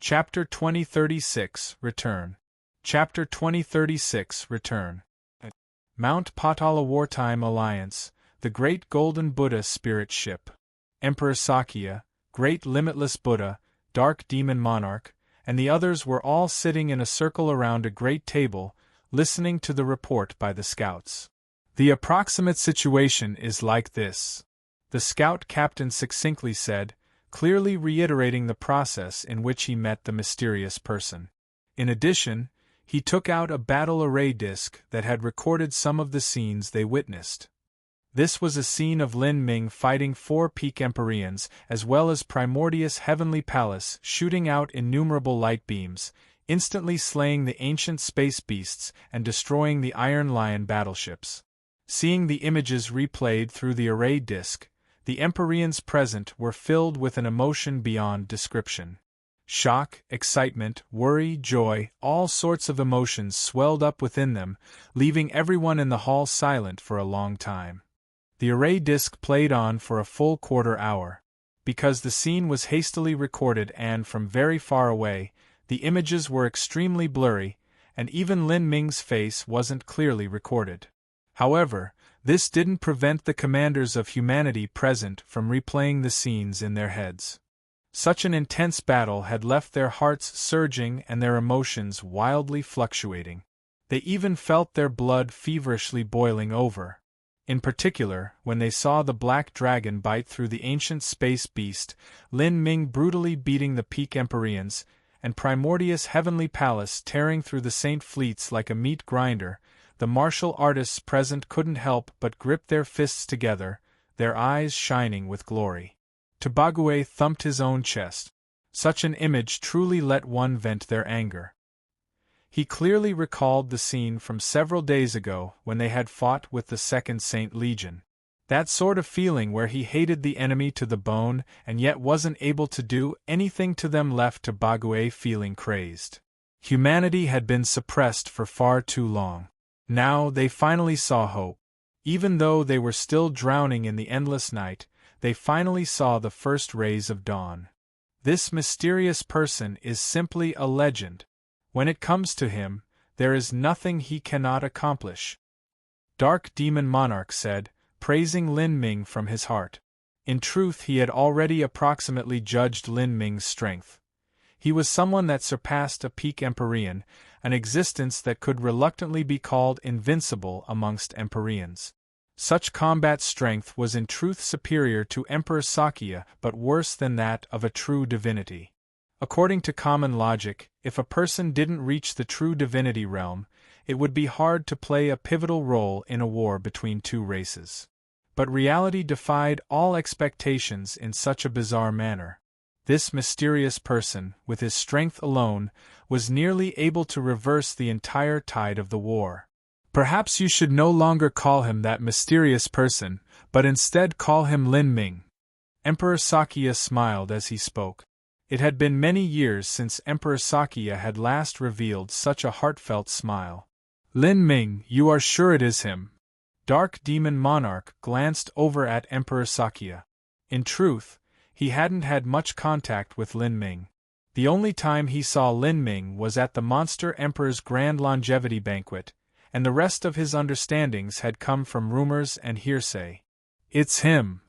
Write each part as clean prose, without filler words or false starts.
Chapter 2036 Return. Chapter 2036 Return. Mount Patala Wartime Alliance, the Great Golden Buddha Spirit Ship. Emperor Sakya, Great Limitless Buddha, Dark Demon Monarch, and the others were all sitting in a circle around a great table, listening to the report by the scouts. The approximate situation is like this. The scout captain succinctly said, clearly reiterating the process in which he met the mysterious person. In addition, he took out a battle array disc that had recorded some of the scenes they witnessed. This was a scene of Lin Ming fighting 4 peak Empyreans as well as Primordius Heavenly Palace shooting out innumerable light beams, instantly slaying the ancient space beasts and destroying the Iron Lion battleships. Seeing the images replayed through the array disc, the Empyreans present were filled with an emotion beyond description. Shock, excitement, worry, joy, all sorts of emotions swelled up within them, leaving everyone in the hall silent for a long time. The array disc played on for a full quarter hour. Because the scene was hastily recorded and from very far away, the images were extremely blurry, and even Lin Ming's face wasn't clearly recorded. However, this didn't prevent the commanders of humanity present from replaying the scenes in their heads. Such an intense battle had left their hearts surging and their emotions wildly fluctuating. They even felt their blood feverishly boiling over. In particular, when they saw the black dragon bite through the ancient space beast, Lin Ming brutally beating the peak Empyreans, and Primordius Heavenly Palace tearing through the Saint Fleets like a meat grinder, the martial artists present couldn't help but grip their fists together, their eyes shining with glory. Tobague thumped his own chest. Such an image truly let one vent their anger. He clearly recalled the scene from several days ago when they had fought with the Second Saint Legion. That sort of feeling where he hated the enemy to the bone and yet wasn't able to do anything to them left Tobague feeling crazed. Humanity had been suppressed for far too long. Now they finally saw hope. Even though they were still drowning in the endless night, they finally saw the first rays of dawn. This mysterious person is simply a legend. When it comes to him, there is nothing he cannot accomplish. Dark Demon Monarch said, praising Lin Ming from his heart. In truth, he had already approximately judged Lin Ming's strength. He was someone that surpassed a peak Empyrean, an existence that could reluctantly be called invincible amongst Empyreans. Such combat strength was in truth superior to Emperor Sakya but worse than that of a true divinity. According to common logic, if a person didn't reach the true divinity realm, it would be hard to play a pivotal role in a war between two races. But reality defied all expectations in such a bizarre manner. This mysterious person, with his strength alone, was nearly able to reverse the entire tide of the war. Perhaps you should no longer call him that mysterious person, but instead call him Lin Ming. Emperor Sakya smiled as he spoke. It had been many years since Emperor Sakya had last revealed such a heartfelt smile. Lin Ming, you are sure it is him? Dark Demon Monarch glanced over at Emperor Sakya. In truth, he hadn't had much contact with Lin Ming. The only time he saw Lin Ming was at the Monster Emperor's Grand Longevity Banquet, and the rest of his understandings had come from rumors and hearsay. It's him.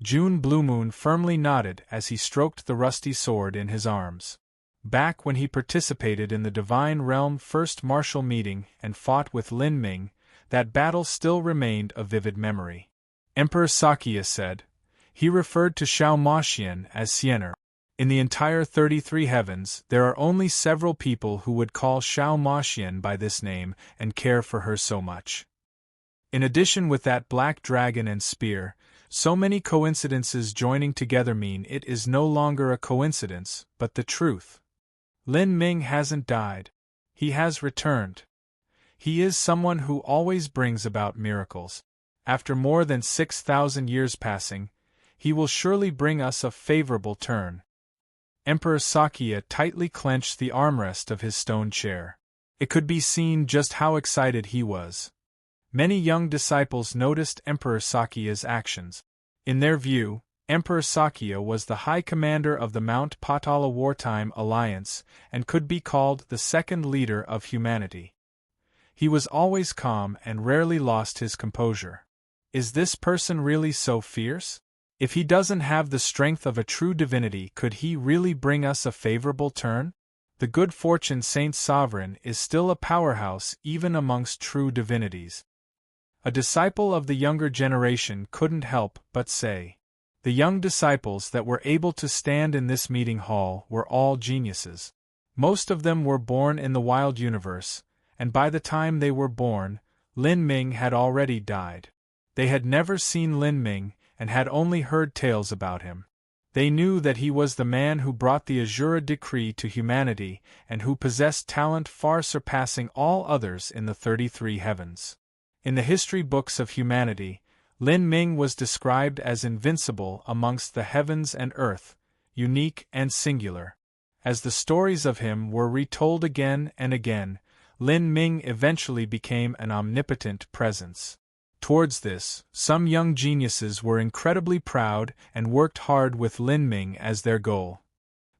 June Bluemoon firmly nodded as he stroked the rusty sword in his arms. Back when he participated in the Divine Realm First Martial Meeting and fought with Lin Ming, that battle still remained a vivid memory. Emperor Sakya said. He referred to Xiao Maxian as Xiener. In the entire 33 heavens, there are only several people who would call Xiao Maxian by this name and care for her so much. In addition, with that black dragon and spear, so many coincidences joining together mean it is no longer a coincidence, but the truth. Lin Ming hasn't died. He has returned. He is someone who always brings about miracles. After more than 6,000 years passing, he will surely bring us a favorable turn. Emperor Sakya tightly clenched the armrest of his stone chair. It could be seen just how excited he was. Many young disciples noticed Emperor Sakya's actions. In their view, Emperor Sakya was the high commander of the Mount Patala Wartime Alliance and could be called the second leader of humanity. He was always calm and rarely lost his composure. Is this person really so fierce? If he doesn't have the strength of a true divinity, could he really bring us a favorable turn? The good fortune Saint Sovereign is still a powerhouse even amongst true divinities. A disciple of the younger generation couldn't help but say. The young disciples that were able to stand in this meeting hall were all geniuses. Most of them were born in the wild universe, and by the time they were born, Lin Ming had already died. They had never seen Lin Ming, and had only heard tales about him. They knew that he was the man who brought the Azura decree to humanity, and who possessed talent far surpassing all others in the 33 heavens. In the history books of humanity, Lin Ming was described as invincible amongst the heavens and earth, unique and singular. As the stories of him were retold again and again, Lin Ming eventually became an omnipotent presence. Towards this, some young geniuses were incredibly proud and worked hard with Lin Ming as their goal.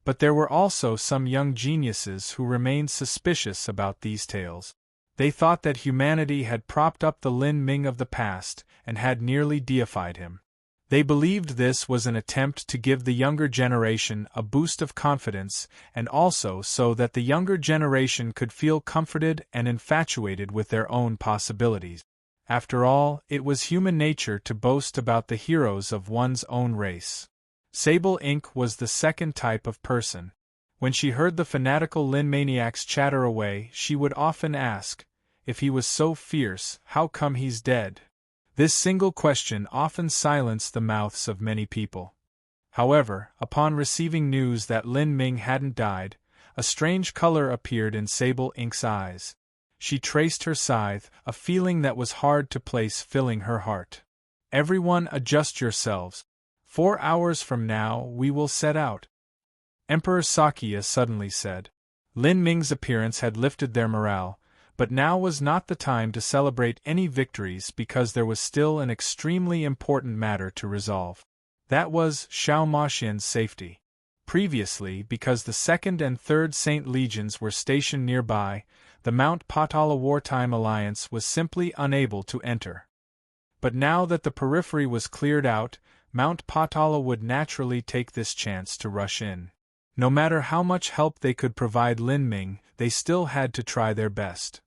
But there were also some young geniuses who remained suspicious about these tales. They thought that humanity had propped up the Lin Ming of the past and had nearly deified him. They believed this was an attempt to give the younger generation a boost of confidence, and also so that the younger generation could feel comforted and infatuated with their own possibilities. After all, it was human nature to boast about the heroes of one's own race. Sable Ink was the second type of person. When she heard the fanatical Lin maniacs chatter away, she would often ask, if he was so fierce, how come he's dead? This single question often silenced the mouths of many people. However, upon receiving news that Lin Ming hadn't died, a strange color appeared in Sable Ink's eyes. She traced her scythe, a feeling that was hard to place filling her heart. Everyone adjust yourselves. 4 hours from now we will set out. Emperor Sakya suddenly said. Lin Ming's appearance had lifted their morale, but now was not the time to celebrate any victories because there was still an extremely important matter to resolve. That was Xiao Maxian's safety. Previously, because the 2nd and 3rd Saint Legions were stationed nearby, the Mount Patala Wartime Alliance was simply unable to enter. But now that the periphery was cleared out, Mount Patala would naturally take this chance to rush in. No matter how much help they could provide Lin Ming, they still had to try their best.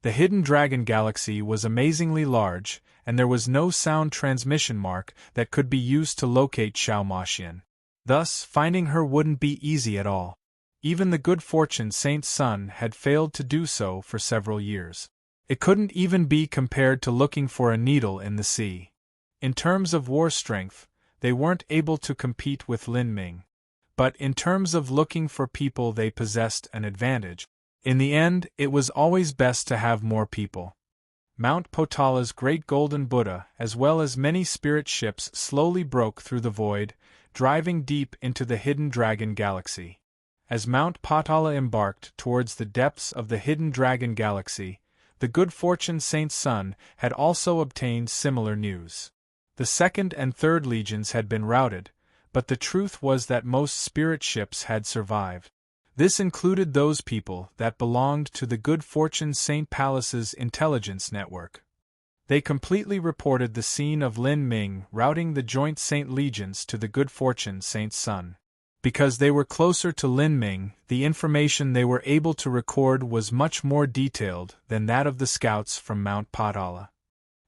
The Hidden Dragon Galaxy was amazingly large, and there was no sound transmission mark that could be used to locate Xiao Maxian. Thus, finding her wouldn't be easy at all. Even the good fortune Saint Sun had failed to do so for several years. It couldn't even be compared to looking for a needle in the sea. In terms of war strength, they weren't able to compete with Lin Ming. But in terms of looking for people, they possessed an advantage. In the end, it was always best to have more people. Mount Potala's great golden Buddha, as well as many spirit ships, slowly broke through the void, driving deep into the Hidden Dragon Galaxy. As Mount Patala embarked towards the depths of the Hidden Dragon Galaxy, the good fortune Saint Sun had also obtained similar news. The 2nd and 3rd Legions had been routed, but the truth was that most spirit ships had survived. This included those people that belonged to the good fortune Saint Palace's intelligence network. They completely reported the scene of Lin Ming routing the joint Saint Legions to the good fortune Saint Sun. Because they were closer to Lin Ming, the information they were able to record was much more detailed than that of the scouts from Mount Patala.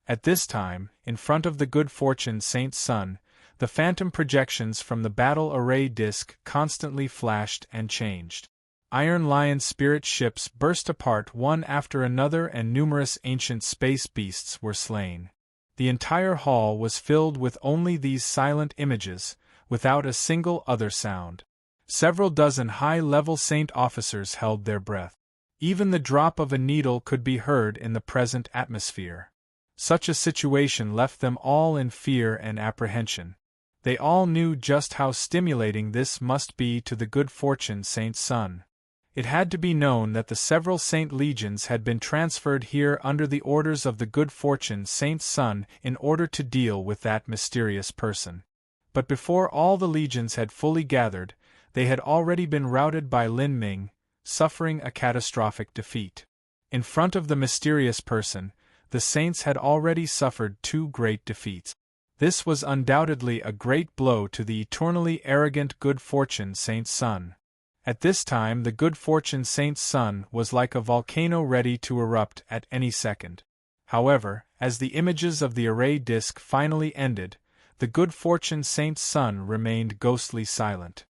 At this time, in front of the good fortune Saint Sun, the phantom projections from the battle array disk constantly flashed and changed. Iron Lion spirit ships burst apart one after another, and numerous ancient space beasts were slain. The entire hall was filled with only these silent images, without a single other sound. Several dozen high-level Saint officers held their breath. Even the drop of a needle could be heard in the present atmosphere. Such a situation left them all in fear and apprehension. They all knew just how stimulating this must be to the good fortune Saint Sun. It had to be known that the several Saint Legions had been transferred here under the orders of the good fortune Saint Sun in order to deal with that mysterious person. But before all the legions had fully gathered, they had already been routed by Lin Ming, suffering a catastrophic defeat. In front of the mysterious person, the saints had already suffered 2 great defeats. This was undoubtedly a great blow to the eternally arrogant good fortune saint's son. At this time the good fortune saint's son was like a volcano ready to erupt at any second. However, as the images of the array disc finally ended, the good fortune saint's son remained ghostly silent.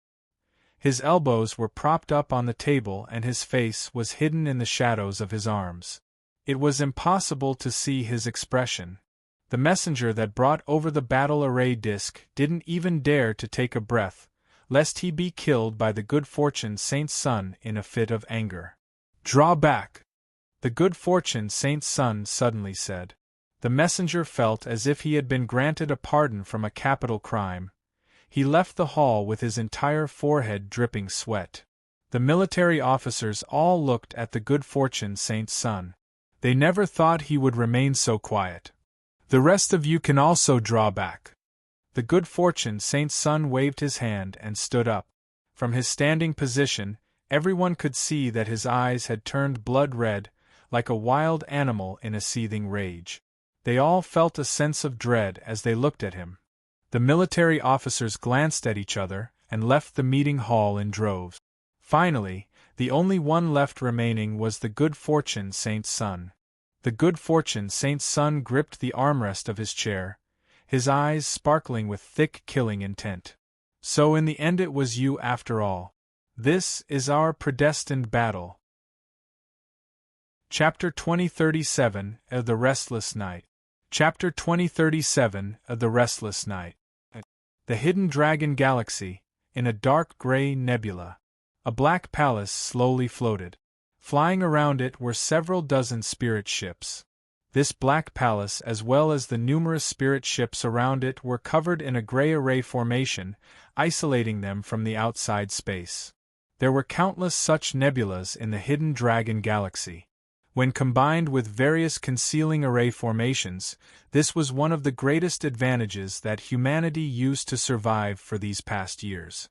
His elbows were propped up on the table and his face was hidden in the shadows of his arms. It was impossible to see his expression. The messenger that brought over the battle array disc didn't even dare to take a breath, lest he be killed by the good fortune saint's son in a fit of anger. "Draw back!" the good fortune saint's son suddenly said. The messenger felt as if he had been granted a pardon from a capital crime. He left the hall with his entire forehead dripping sweat. The military officers all looked at the good fortune saint's son. They never thought he would remain so quiet. "The rest of you can also draw back." The good fortune saint's son waved his hand and stood up. From his standing position, everyone could see that his eyes had turned blood red, like a wild animal in a seething rage. They all felt a sense of dread as they looked at him. The military officers glanced at each other and left the meeting hall in droves. Finally, the only one left remaining was the good fortune saint's son. The good fortune saint's son gripped the armrest of his chair, his eyes sparkling with thick killing intent. "So in the end it was you after all. This is our predestined battle." Chapter 2037 of The Restless Night. Chapter 2037 of The Restless Night. The Hidden Dragon Galaxy, in a dark gray nebula. A black palace slowly floated. Flying around it were several dozen spirit ships. This black palace, as well as the numerous spirit ships around it, were covered in a gray array formation, isolating them from the outside space. There were countless such nebulas in the Hidden Dragon Galaxy. When combined with various concealing array formations, this was one of the greatest advantages that humanity used to survive for these past years.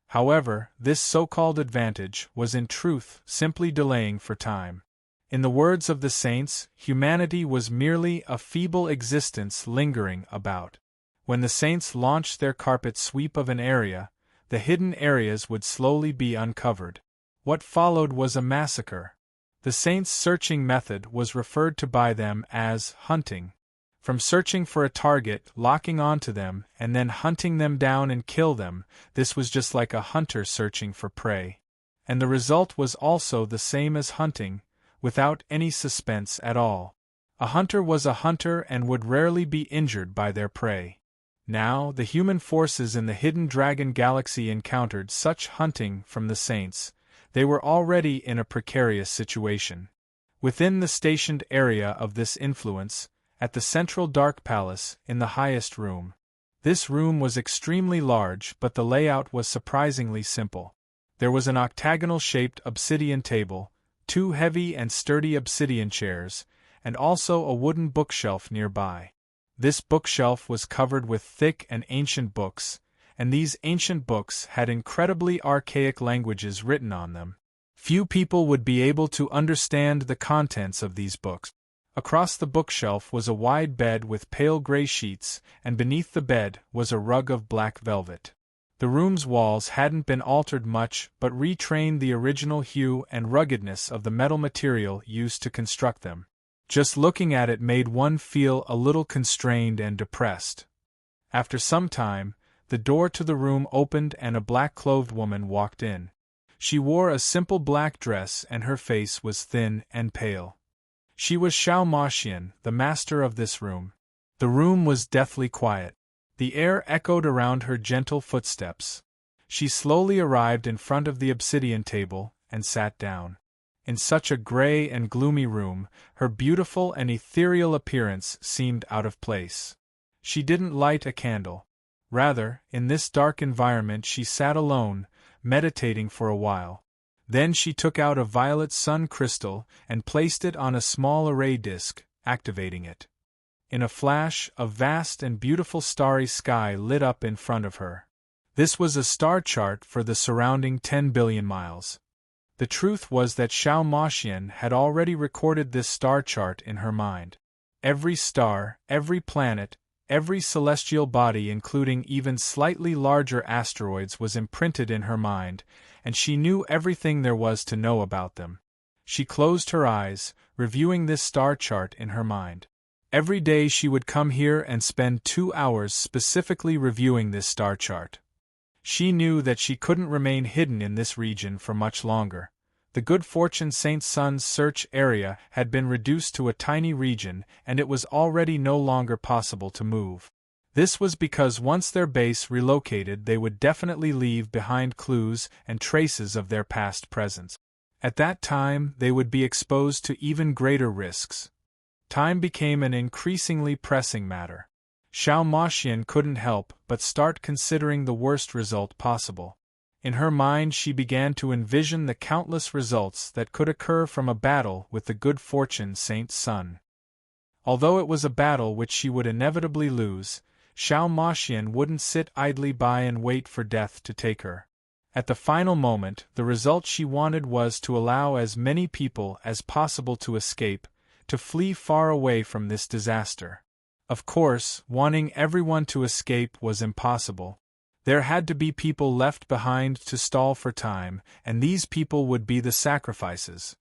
However, this so-called advantage was in truth simply delaying for time. In the words of the saints, humanity was merely a feeble existence lingering about. When the saints launched their carpet sweep of an area, the hidden areas would slowly be uncovered. What followed was a massacre. The saints' searching method was referred to by them as hunting. From searching for a target, locking onto them, and then hunting them down and kill them, this was just like a hunter searching for prey. And the result was also the same as hunting, without any suspense at all. A hunter was a hunter and would rarely be injured by their prey. Now, the human forces in the Hidden Dragon Galaxy encountered such hunting from the saints. They were already in a precarious situation. Within the stationed area of this influence, at the central dark palace, in the highest room. This room was extremely large, but the layout was surprisingly simple. There was an octagonal-shaped obsidian table, 2 heavy and sturdy obsidian chairs, and also a wooden bookshelf nearby. This bookshelf was covered with thick and ancient books, and these ancient books had incredibly archaic languages written on them. Few people would be able to understand the contents of these books. Across the bookshelf was a wide bed with pale gray sheets, and beneath the bed was a rug of black velvet. The room's walls hadn't been altered much but retrained the original hue and ruggedness of the metal material used to construct them. Just looking at it made one feel a little constrained and depressed. After some time, the door to the room opened and a black-clothed woman walked in. She wore a simple black dress and her face was thin and pale. She was Xiao Maxian, the master of this room. The room was deathly quiet. The air echoed around her gentle footsteps. She slowly arrived in front of the obsidian table and sat down. In such a gray and gloomy room, her beautiful and ethereal appearance seemed out of place. She didn't light a candle. Rather, in this dark environment she sat alone, meditating for a while. Then she took out a violet sun crystal and placed it on a small array disk, activating it. In a flash, a vast and beautiful starry sky lit up in front of her. This was a star chart for the surrounding 10 billion miles. The truth was that Xiao Moxian had already recorded this star chart in her mind. Every star, every planet, every celestial body, including even slightly larger asteroids, was imprinted in her mind, and she knew everything there was to know about them. She closed her eyes, reviewing this star chart in her mind. Every day she would come here and spend 2 hours specifically reviewing this star chart. She knew that she couldn't remain hidden in this region for much longer. The Good Fortune Saint Sun's search area had been reduced to a tiny region, and it was already no longer possible to move. This was because once their base relocated, they would definitely leave behind clues and traces of their past presence. At that time, they would be exposed to even greater risks. Time became an increasingly pressing matter. Xiao Moxian couldn't help but start considering the worst result possible. In her mind she began to envision the countless results that could occur from a battle with the Good Fortune Saint Sun. Although it was a battle which she would inevitably lose, Xiao Moxian wouldn't sit idly by and wait for death to take her. At the final moment, the result she wanted was to allow as many people as possible to escape, to flee far away from this disaster. Of course, wanting everyone to escape was impossible. There had to be people left behind to stall for time, and these people would be the sacrifices.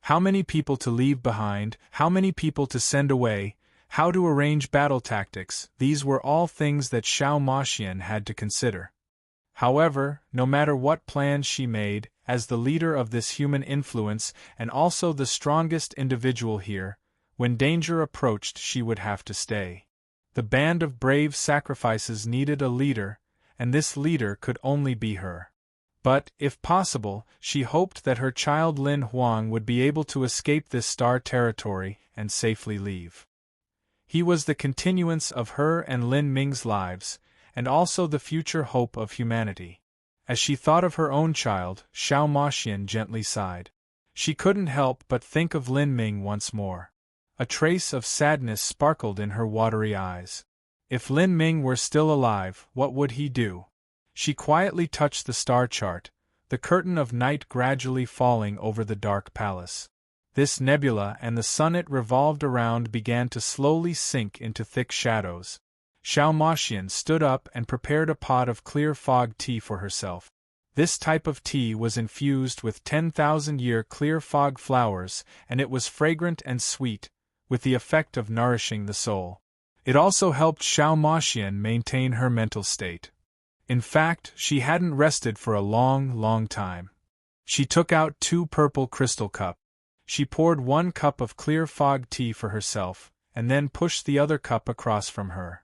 How many people to leave behind, how many people to send away, how to arrange battle tactics, these were all things that Xiao Moxian had to consider. However, no matter what plans she made, as the leader of this human influence and also the strongest individual here, when danger approached she would have to stay. The band of brave sacrifices needed a leader, and this leader could only be her. But, if possible, she hoped that her child Lin Huang would be able to escape this star territory and safely leave. He was the continuance of her and Lin Ming's lives, and also the future hope of humanity. As she thought of her own child, Xiao Moxian gently sighed. She couldn't help but think of Lin Ming once more. A trace of sadness sparkled in her watery eyes. If Lin Ming were still alive, what would he do? She quietly touched the star chart, the curtain of night gradually falling over the dark palace. This nebula and the sun it revolved around began to slowly sink into thick shadows. Xiao Moxian stood up and prepared a pot of clear fog tea for herself. This type of tea was infused with 10,000-year clear fog flowers, and it was fragrant and sweet, with the effect of nourishing the soul. It also helped Xiao Moxian maintain her mental state. In fact, she hadn't rested for a long time. She took out 2 purple crystal cups. She poured 1 cup of clear fog tea for herself, and then pushed the other cup across from her.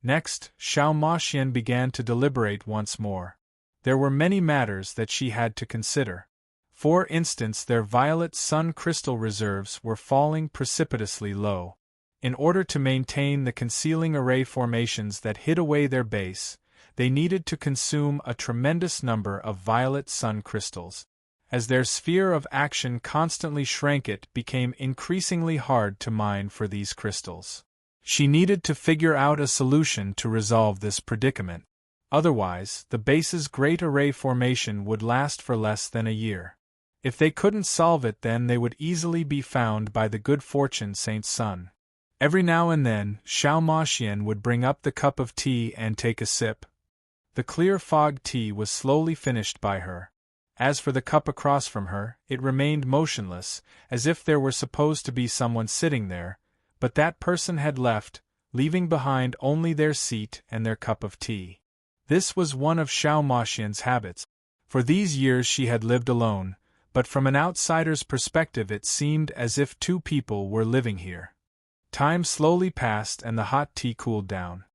Next, Xiao Moxian began to deliberate once more. There were many matters that she had to consider. For instance, their violet sun crystal reserves were falling precipitously low. In order to maintain the concealing array formations that hid away their base, they needed to consume a tremendous number of violet sun crystals. As their sphere of action constantly shrank, it became increasingly hard to mine for these crystals. She needed to figure out a solution to resolve this predicament. Otherwise, the base's great array formation would last for less than a year. If they couldn't solve it, then they would easily be found by the Good Fortune Saint Sun. Every now and then, Xiao Moxian would bring up the cup of tea and take a sip. The clear fog tea was slowly finished by her. As for the cup across from her, it remained motionless, as if there were supposed to be someone sitting there, but that person had left, leaving behind only their seat and their cup of tea. This was one of Xiao Moxian's habits. For these years she had lived alone, but from an outsider's perspective it seemed as if 2 people were living here. Time slowly passed and the hot tea cooled down.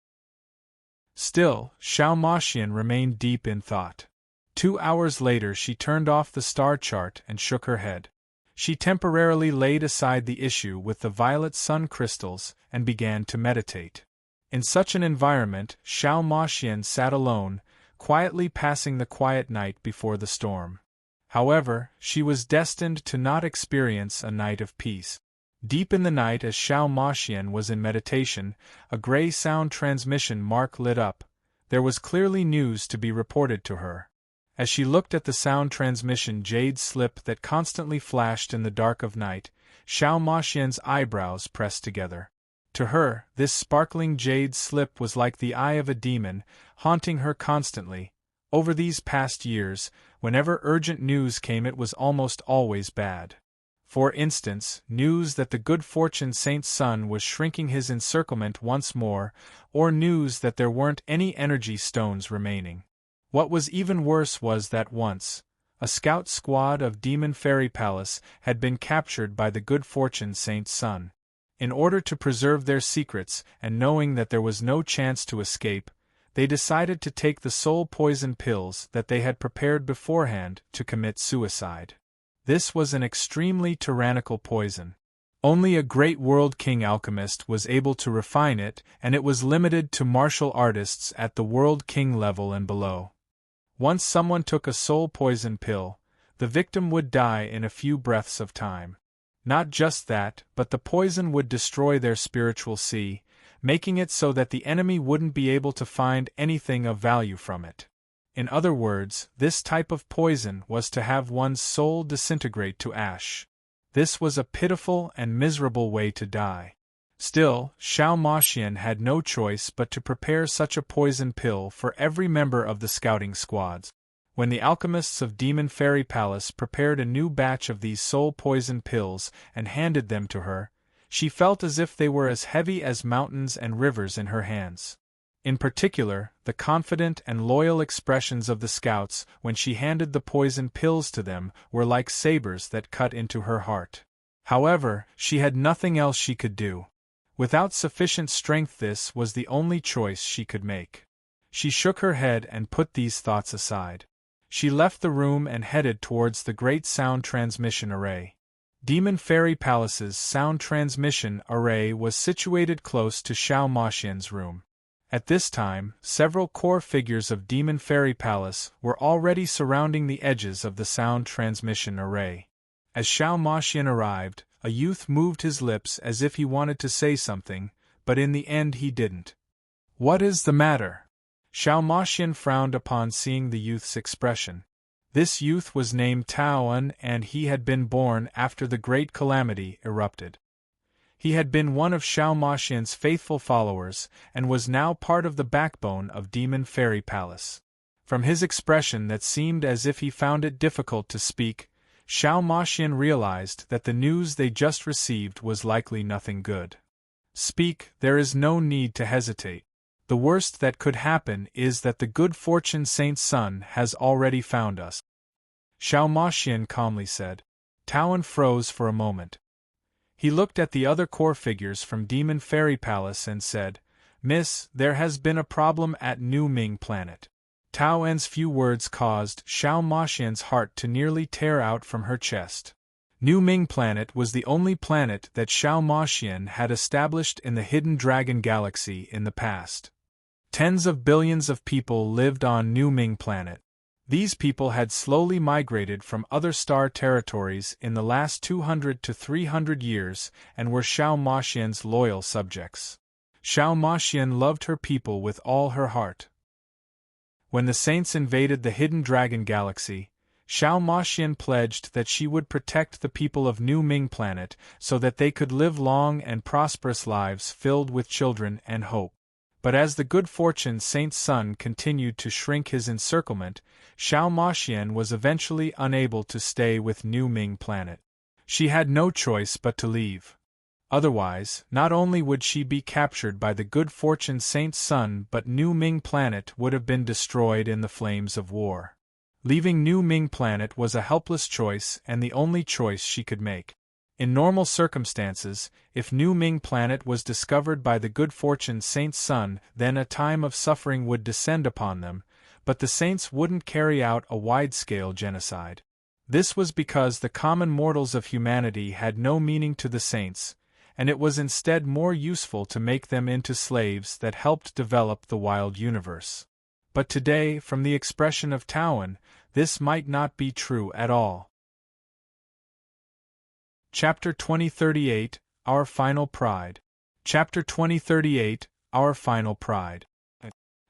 Still, Xiao Moxian remained deep in thought. 2 hours later she turned off the star chart and shook her head. She temporarily laid aside the issue with the violet sun crystals and began to meditate. In such an environment, Xiao Moxian sat alone, quietly passing the quiet night before the storm. However, she was destined to not experience a night of peace. Deep in the night, as Xiao Maxian was in meditation, a gray sound transmission mark lit up. There was clearly news to be reported to her. As she looked at the sound transmission jade slip that constantly flashed in the dark of night, Xiao Maxian's eyebrows pressed together. To her, this sparkling jade slip was like the eye of a demon, haunting her constantly. Over these past years, whenever urgent news came, it was almost always bad. For instance, news that the good fortune saint's son was shrinking his encirclement once more, or news that there weren't any energy stones remaining. What was even worse was that once, a scout squad of Demon Fairy Palace had been captured by the good fortune saint's son. In order to preserve their secrets, and knowing that there was no chance to escape, they decided to take the soul poison pills that they had prepared beforehand to commit suicide. This was an extremely tyrannical poison. Only a great world king alchemist was able to refine it, and it was limited to martial artists at the world king level and below. Once someone took a soul poison pill, the victim would die in a few breaths of time. Not just that, but the poison would destroy their spiritual sea, making it so that the enemy wouldn't be able to find anything of value from it. In other words, this type of poison was to have one's soul disintegrate to ash. This was a pitiful and miserable way to die. Still, Xiao Maxian had no choice but to prepare such a poison pill for every member of the scouting squads. When the alchemists of Demon Fairy Palace prepared a new batch of these soul poison pills and handed them to her, she felt as if they were as heavy as mountains and rivers in her hands. In particular, the confident and loyal expressions of the scouts when she handed the poison pills to them were like sabers that cut into her heart. However, she had nothing else she could do. Without sufficient strength, this was the only choice she could make. She shook her head and put these thoughts aside. She left the room and headed towards the great sound transmission array. Demon Fairy Palace's sound transmission array was situated close to Xiao Maxian's room. At this time, several core figures of Demon Fairy Palace were already surrounding the edges of the sound transmission array. As Xiao Maxian arrived, a youth moved his lips as if he wanted to say something, but in the end he didn't. "What is the matter?" Xiao Maxian frowned upon seeing the youth's expression. This youth was named Taoan, and he had been born after the great calamity erupted. He had been one of Xiao Maxian's faithful followers, and was now part of the backbone of Demon Fairy Palace. From his expression that seemed as if he found it difficult to speak, Xiao Maxian realized that the news they just received was likely nothing good. "Speak, there is no need to hesitate. The worst that could happen is that the good fortune saint's son has already found us," Xiao Maxian calmly said. Taoan froze for a moment. He looked at the other core figures from Demon Fairy Palace and said, "Miss, there has been a problem at New Ming Planet." Taoan's few words caused Xiao Maxian's heart to nearly tear out from her chest. New Ming Planet was the only planet that Xiao Maxian had established in the Hidden Dragon Galaxy in the past. Tens of billions of people lived on New Ming Planet. These people had slowly migrated from other star territories in the last 200 to 300 years and were Xiao Maxian's loyal subjects. Xiao Maxian loved her people with all her heart. When the saints invaded the Hidden Dragon Galaxy, Xiao Maxian pledged that she would protect the people of New Ming Planet so that they could live long and prosperous lives filled with children and hope. But as the good fortune saint's son continued to shrink his encirclement, Xiao Maxian was eventually unable to stay with New Ming Planet. She had no choice but to leave. Otherwise, not only would she be captured by the good fortune saint's son, but New Ming Planet would have been destroyed in the flames of war. Leaving New Ming Planet was a helpless choice and the only choice she could make. In normal circumstances, if New Ming Planet was discovered by the good fortune saint's son, then a time of suffering would descend upon them, but the saints wouldn't carry out a wide-scale genocide. This was because the common mortals of humanity had no meaning to the saints, and it was instead more useful to make them into slaves that helped develop the wild universe. But today, from the expression of Taoan, this might not be true at all. Chapter 2038, Our Final Pride. Chapter 2038, Our Final Pride.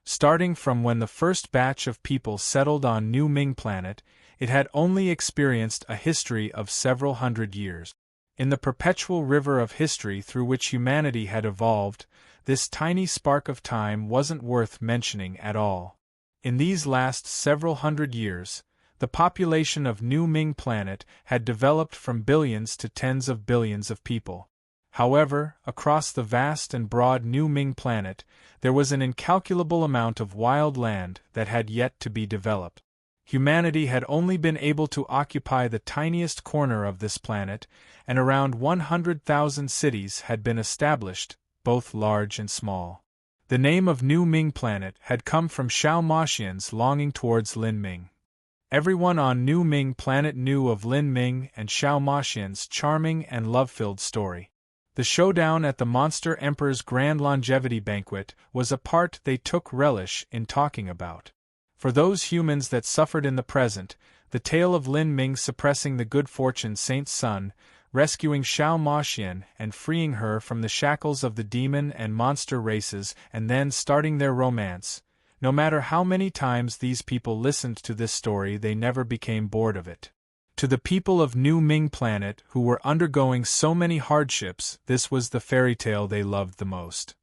Starting from when the first batch of people settled on New Ming Planet, it had only experienced a history of several hundred years. In the perpetual river of history through which humanity had evolved, this tiny spark of time wasn't worth mentioning at all. In these last several hundred years, the population of New Ming Planet had developed from billions to tens of billions of people. However, across the vast and broad New Ming Planet, there was an incalculable amount of wild land that had yet to be developed. Humanity had only been able to occupy the tiniest corner of this planet, and around 100,000 cities had been established, both large and small. The name of New Ming Planet had come from Xiao Maxian's longing towards Lin Ming. Everyone on New Ming Planet knew of Lin Ming and Xiao Maxian's charming and love-filled story. The showdown at the Monster Emperor's Grand Longevity Banquet was a part they took relish in talking about. For those humans that suffered in the present, the tale of Lin Ming suppressing the good fortune Saint's son, rescuing Xiao Maxian and freeing her from the shackles of the demon and monster races and then starting their romance. No matter how many times these people listened to this story, they never became bored of it. To the people of New Ming Planet who were undergoing so many hardships, this was the fairy tale they loved the most.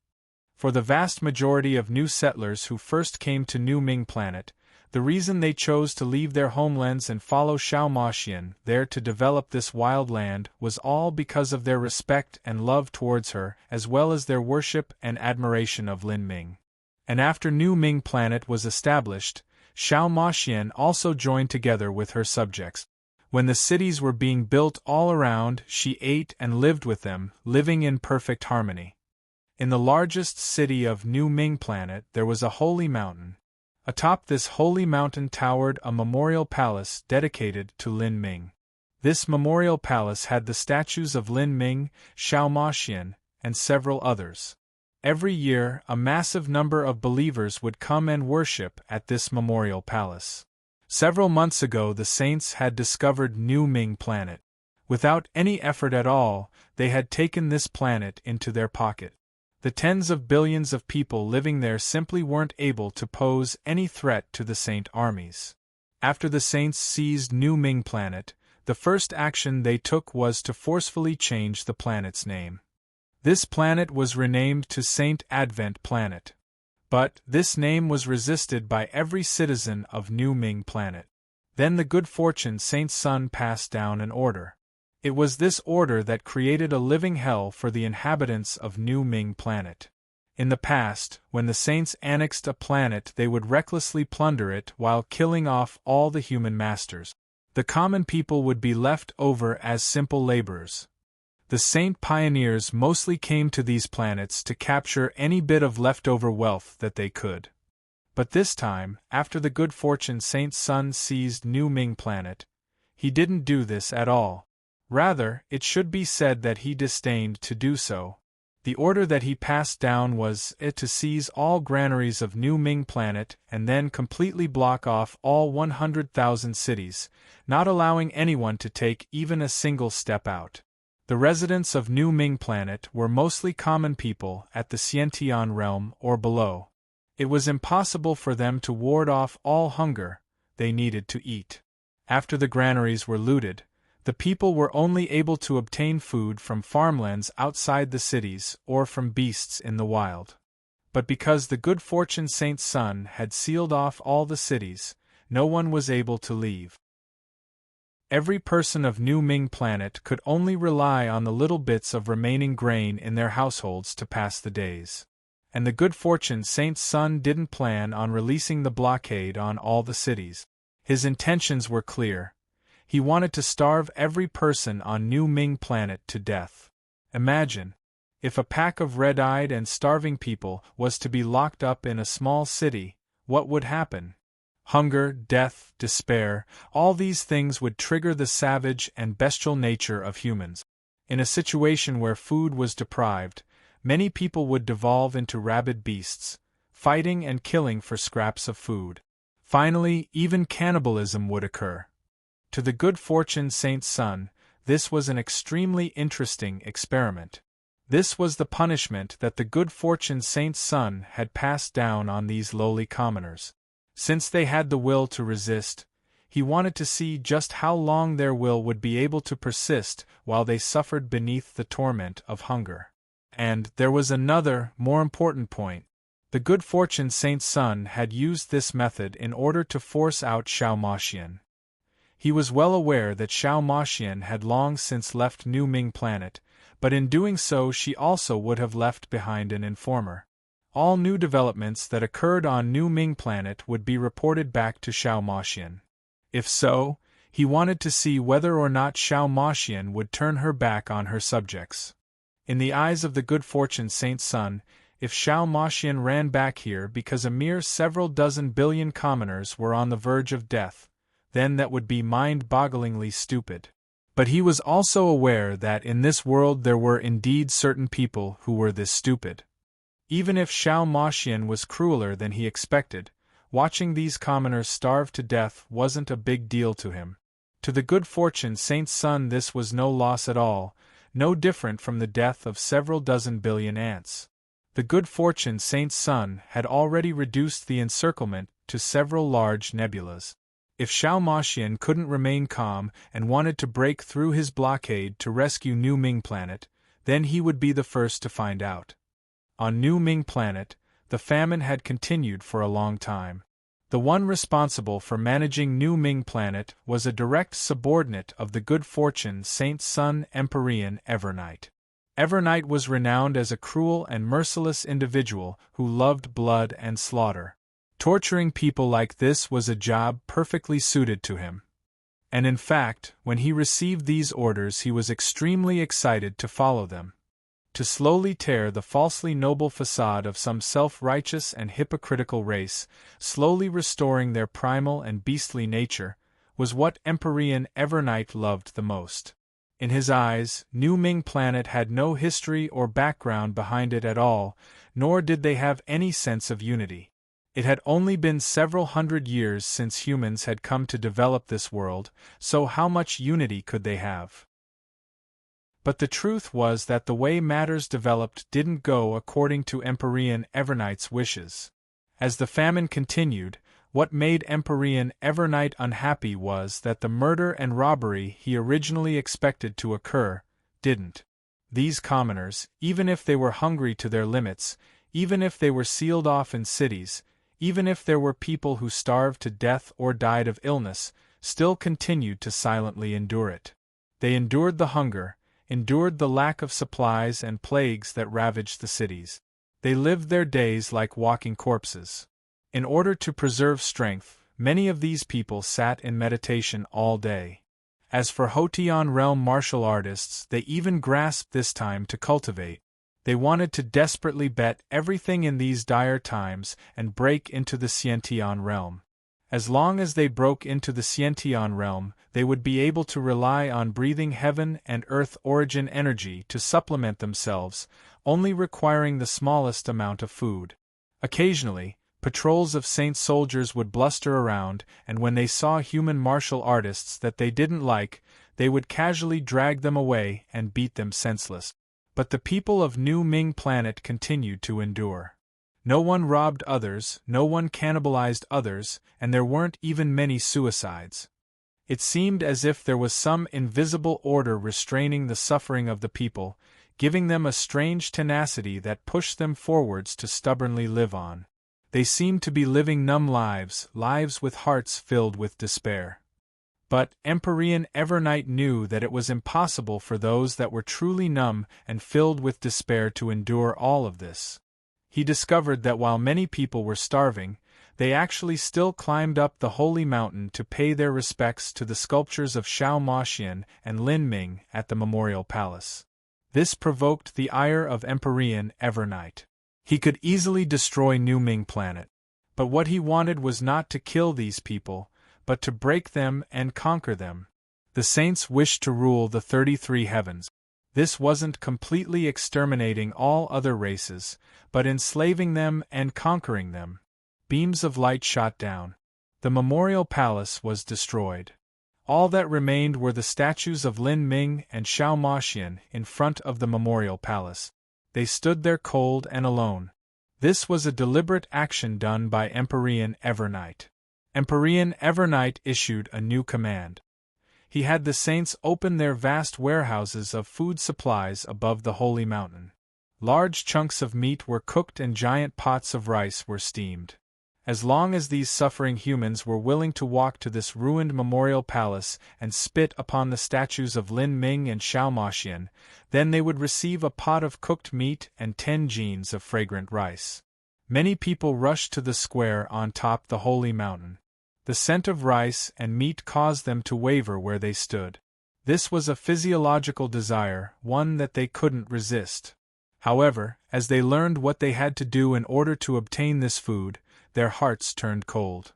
For the vast majority of new settlers who first came to New Ming Planet, the reason they chose to leave their homelands and follow Xiao Maxian there to develop this wild land was all because of their respect and love towards her, as well as their worship and admiration of Lin Ming. And after New Ming Planet was established, Xiao Maxian also joined together with her subjects. When the cities were being built all around, she ate and lived with them, living in perfect harmony. In the largest city of New Ming Planet there was a holy mountain. Atop this holy mountain towered a memorial palace dedicated to Lin Ming. This memorial palace had the statues of Lin Ming, Xiao Maxian, and several others. Every year, a massive number of believers would come and worship at this memorial palace. Several months ago the saints had discovered New Ming Planet. Without any effort at all, they had taken this planet into their pocket. The tens of billions of people living there simply weren't able to pose any threat to the saint armies. After the saints seized New Ming Planet, the first action they took was to forcefully change the planet's name. This planet was renamed to Saint Advent Planet. But this name was resisted by every citizen of New Ming Planet. Then the good fortune Saint's son passed down an order. It was this order that created a living hell for the inhabitants of New Ming Planet. In the past, when the saints annexed a planet, they would recklessly plunder it while killing off all the human masters. The common people would be left over as simple laborers. The saint pioneers mostly came to these planets to capture any bit of leftover wealth that they could. But this time, after the good fortune Saint's son seized New Ming Planet, he didn't do this at all. Rather, it should be said that he disdained to do so. The order that he passed down was to seize all granaries of New Ming Planet and then completely block off all 100,000 cities, not allowing anyone to take even a single step out. The residents of New Ming Planet were mostly common people at the Xiantian realm or below. It was impossible for them to ward off all hunger, they needed to eat. After the granaries were looted, the people were only able to obtain food from farmlands outside the cities or from beasts in the wild. But because the good fortune Saint's son had sealed off all the cities, no one was able to leave. Every person of New Ming Planet could only rely on the little bits of remaining grain in their households to pass the days. And the good fortune Saint's son didn't plan on releasing the blockade on all the cities. His intentions were clear. He wanted to starve every person on New Ming Planet to death. Imagine, if a pack of red-eyed and starving people was to be locked up in a small city, what would happen? Hunger, death, despair, all these things would trigger the savage and bestial nature of humans. In a situation where food was deprived, many people would devolve into rabid beasts, fighting and killing for scraps of food. Finally, even cannibalism would occur. To the good fortune Saint's son, this was an extremely interesting experiment. This was the punishment that the good fortune saint's son had passed down on these lowly commoners. Since they had the will to resist, he wanted to see just how long their will would be able to persist while they suffered beneath the torment of hunger. And there was another, more important point. The good fortune saint's son had used this method in order to force out Xiao Moxian. He was well aware that Xiao Moxian had long since left New Ming Planet, but in doing so she also would have left behind an informer. All new developments that occurred on New Ming Planet would be reported back to Xiao Moxian. If so, he wanted to see whether or not Xiao Moxian would turn her back on her subjects. In the eyes of the good fortune saint's son, if Xiao Moxian ran back here because a mere several dozen billion commoners were on the verge of death, then that would be mind-bogglingly stupid. But he was also aware that in this world there were indeed certain people who were this stupid. Even if Xiao Moxian was crueler than he expected, watching these commoners starve to death wasn't a big deal to him. To the good fortune saint's son this was no loss at all, no different from the death of several dozen billion ants. The good fortune saint's son had already reduced the encirclement to several large nebulas. If Xiao Moxian couldn't remain calm and wanted to break through his blockade to rescue New Ming Planet, then he would be the first to find out. On New Ming Planet, the famine had continued for a long time. The one responsible for managing New Ming Planet was a direct subordinate of the good fortune saint's son, Emperor Evernight. Evernight was renowned as a cruel and merciless individual who loved blood and slaughter. Torturing people like this was a job perfectly suited to him. And in fact, when he received these orders he was extremely excited to follow them. To slowly tear the falsely noble facade of some self-righteous and hypocritical race, slowly restoring their primal and beastly nature, was what Emperor Evernight loved the most. In his eyes, New Ming Planet had no history or background behind it at all, nor did they have any sense of unity. It had only been several hundred years since humans had come to develop this world, so how much unity could they have? But the truth was that the way matters developed didn't go according to Emperor Evernight's wishes. As the famine continued, what made Emperor Evernight unhappy was that the murder and robbery he originally expected to occur didn't. These commoners, even if they were hungry to their limits, even if they were sealed off in cities, even if there were people who starved to death or died of illness, still continued to silently endure it. They endured the hunger, endured the lack of supplies and plagues that ravaged the cities. They lived their days like walking corpses. In order to preserve strength, many of these people sat in meditation all day. As for Hotian realm martial artists, they even grasped this time to cultivate. They wanted to desperately bet everything in these dire times and break into the Xiantian realm. As long as they broke into the Xiantian realm, they would be able to rely on breathing heaven and earth origin energy to supplement themselves, only requiring the smallest amount of food. Occasionally, patrols of saint soldiers would bluster around, and when they saw human martial artists that they didn't like, they would casually drag them away and beat them senseless. But the people of New Ming Planet continued to endure. No one robbed others, no one cannibalized others, and there weren't even many suicides. It seemed as if there was some invisible order restraining the suffering of the people, giving them a strange tenacity that pushed them forwards to stubbornly live on. They seemed to be living numb lives, lives with hearts filled with despair. But Emperor Evernight knew that it was impossible for those that were truly numb and filled with despair to endure all of this. He discovered that while many people were starving, they actually still climbed up the holy mountain to pay their respects to the sculptures of Xiao Moxian and Lin Ming at the Memorial Palace. This provoked the ire of Emperor Evernight. He could easily destroy New Ming Planet. But what he wanted was not to kill these people, but to break them and conquer them. The saints wished to rule the 33 heavens. This wasn't completely exterminating all other races, but enslaving them and conquering them. Beams of light shot down. The Memorial Palace was destroyed. All that remained were the statues of Lin Ming and Xiao Moxian in front of the Memorial Palace. They stood there cold and alone. This was a deliberate action done by Empyrean Evernight. Empyrean Evernight issued a new command. He had the saints open their vast warehouses of food supplies above the holy mountain. Large chunks of meat were cooked and giant pots of rice were steamed. As long as these suffering humans were willing to walk to this ruined memorial palace and spit upon the statues of Lin Ming and Xiao Maxian, then they would receive a pot of cooked meat and 10 jeans of fragrant rice. Many people rushed to the square on top the holy mountain. The scent of rice and meat caused them to waver where they stood. This was a physiological desire, one that they couldn't resist. However, as they learned what they had to do in order to obtain this food, their hearts turned cold.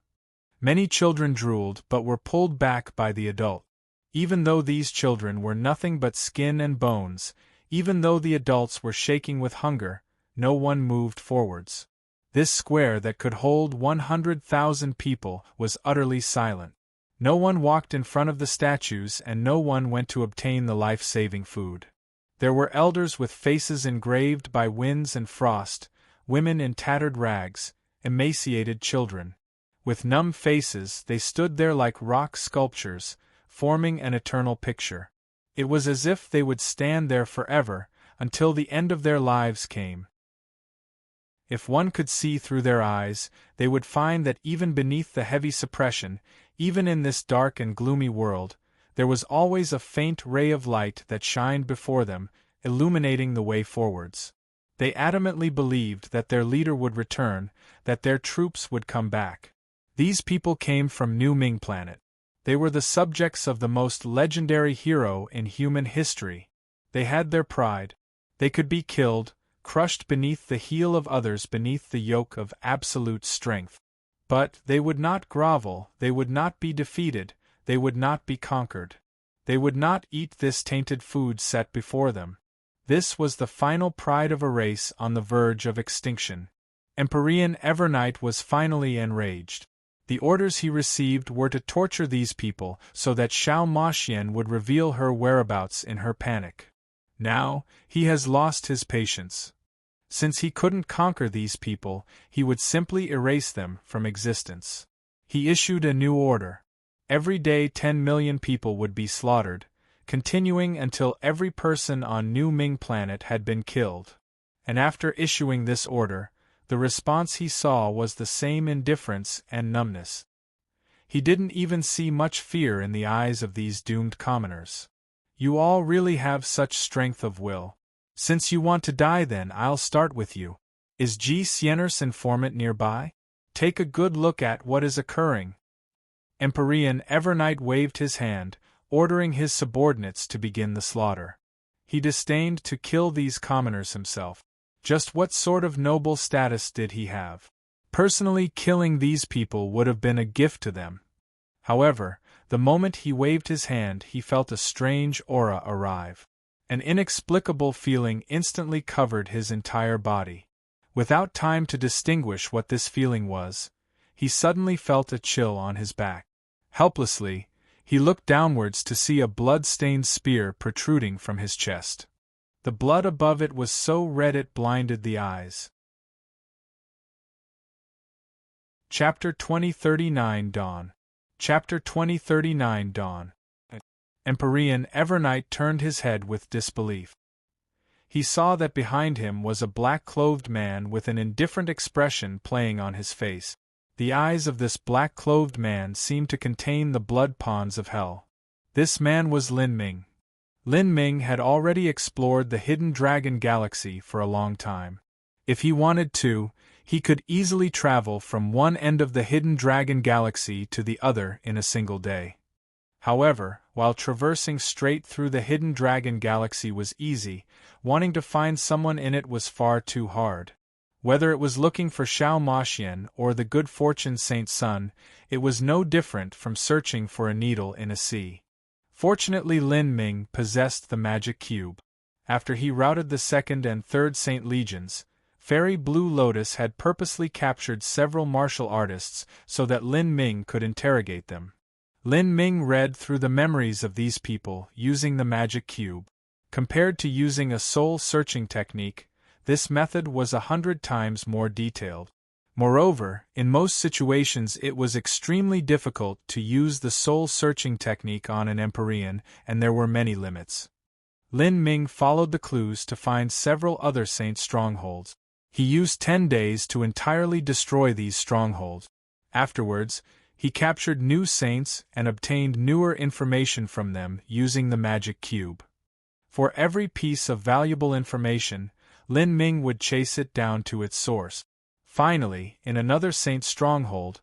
Many children drooled but were pulled back by the adult. Even though these children were nothing but skin and bones, even though the adults were shaking with hunger, no one moved forwards. This square that could hold 100,000 people was utterly silent. No one walked in front of the statues and no one went to obtain the life-saving food. There were elders with faces engraved by winds and frost, women in tattered rags, emaciated children. With numb faces, they stood there like rock sculptures, forming an eternal picture. It was as if they would stand there forever, until the end of their lives came. If one could see through their eyes, they would find that even beneath the heavy suppression, even in this dark and gloomy world, there was always a faint ray of light that shined before them, illuminating the way forwards. They adamantly believed that their leader would return, that their troops would come back. These people came from New Ming Planet. They were the subjects of the most legendary hero in human history. They had their pride. They could be killed, crushed beneath the heel of others beneath the yoke of absolute strength. But they would not grovel, they would not be defeated, they would not be conquered. They would not eat this tainted food set before them. This was the final pride of a race on the verge of extinction. Empyrean Evernight was finally enraged. The orders he received were to torture these people so that Xiao Maxian would reveal her whereabouts in her panic. Now, he has lost his patience. Since he couldn't conquer these people, he would simply erase them from existence. He issued a new order. Every day 10 million people would be slaughtered, continuing until every person on New Ming Planet had been killed. And after issuing this order, the response he saw was the same indifference and numbness. He didn't even see much fear in the eyes of these doomed commoners. You all really have such strength of will. Since you want to die, then I'll start with you. Is G. Sienner's informant nearby? Take a good look at what is occurring. Empyrean Evernight waved his hand, ordering his subordinates to begin the slaughter. He disdained to kill these commoners himself. Just what sort of noble status did he have? Personally killing these people would have been a gift to them. However, the moment he waved his hand, he felt a strange aura arrive. An inexplicable feeling instantly covered his entire body. Without time to distinguish what this feeling was, he suddenly felt a chill on his back. Helplessly, he looked downwards to see a blood-stained spear protruding from his chest. The blood above it was so red it blinded the eyes. Chapter 2039 Dawn. Chapter 2039 Dawn. Empyrean Evernight turned his head with disbelief. He saw that behind him was a black-clothed man with an indifferent expression playing on his face. The eyes of this black-clothed man seemed to contain the blood ponds of hell. This man was Lin Ming. Lin Ming had already explored the Hidden Dragon Galaxy for a long time. If he wanted to, he could easily travel from one end of the Hidden Dragon Galaxy to the other in a single day. However, while traversing straight through the Hidden Dragon Galaxy was easy, wanting to find someone in it was far too hard. Whether it was looking for Xiao Maxian or the good fortune Saint Sun, it was no different from searching for a needle in a sea. Fortunately, Lin Ming possessed the magic cube. After he routed the second and third Saint Legions, Fairy Blue Lotus had purposely captured several martial artists so that Lin Ming could interrogate them. Lin Ming read through the memories of these people using the magic cube. Compared to using a soul-searching technique, this method was 100 times more detailed. Moreover, in most situations it was extremely difficult to use the soul-searching technique on an Empyrean, and there were many limits. Lin Ming followed the clues to find several other saint strongholds. He used 10 days to entirely destroy these strongholds. Afterwards, he captured new saints and obtained newer information from them using the magic cube. For every piece of valuable information, Lin Ming would chase it down to its source. Finally, in another saint stronghold,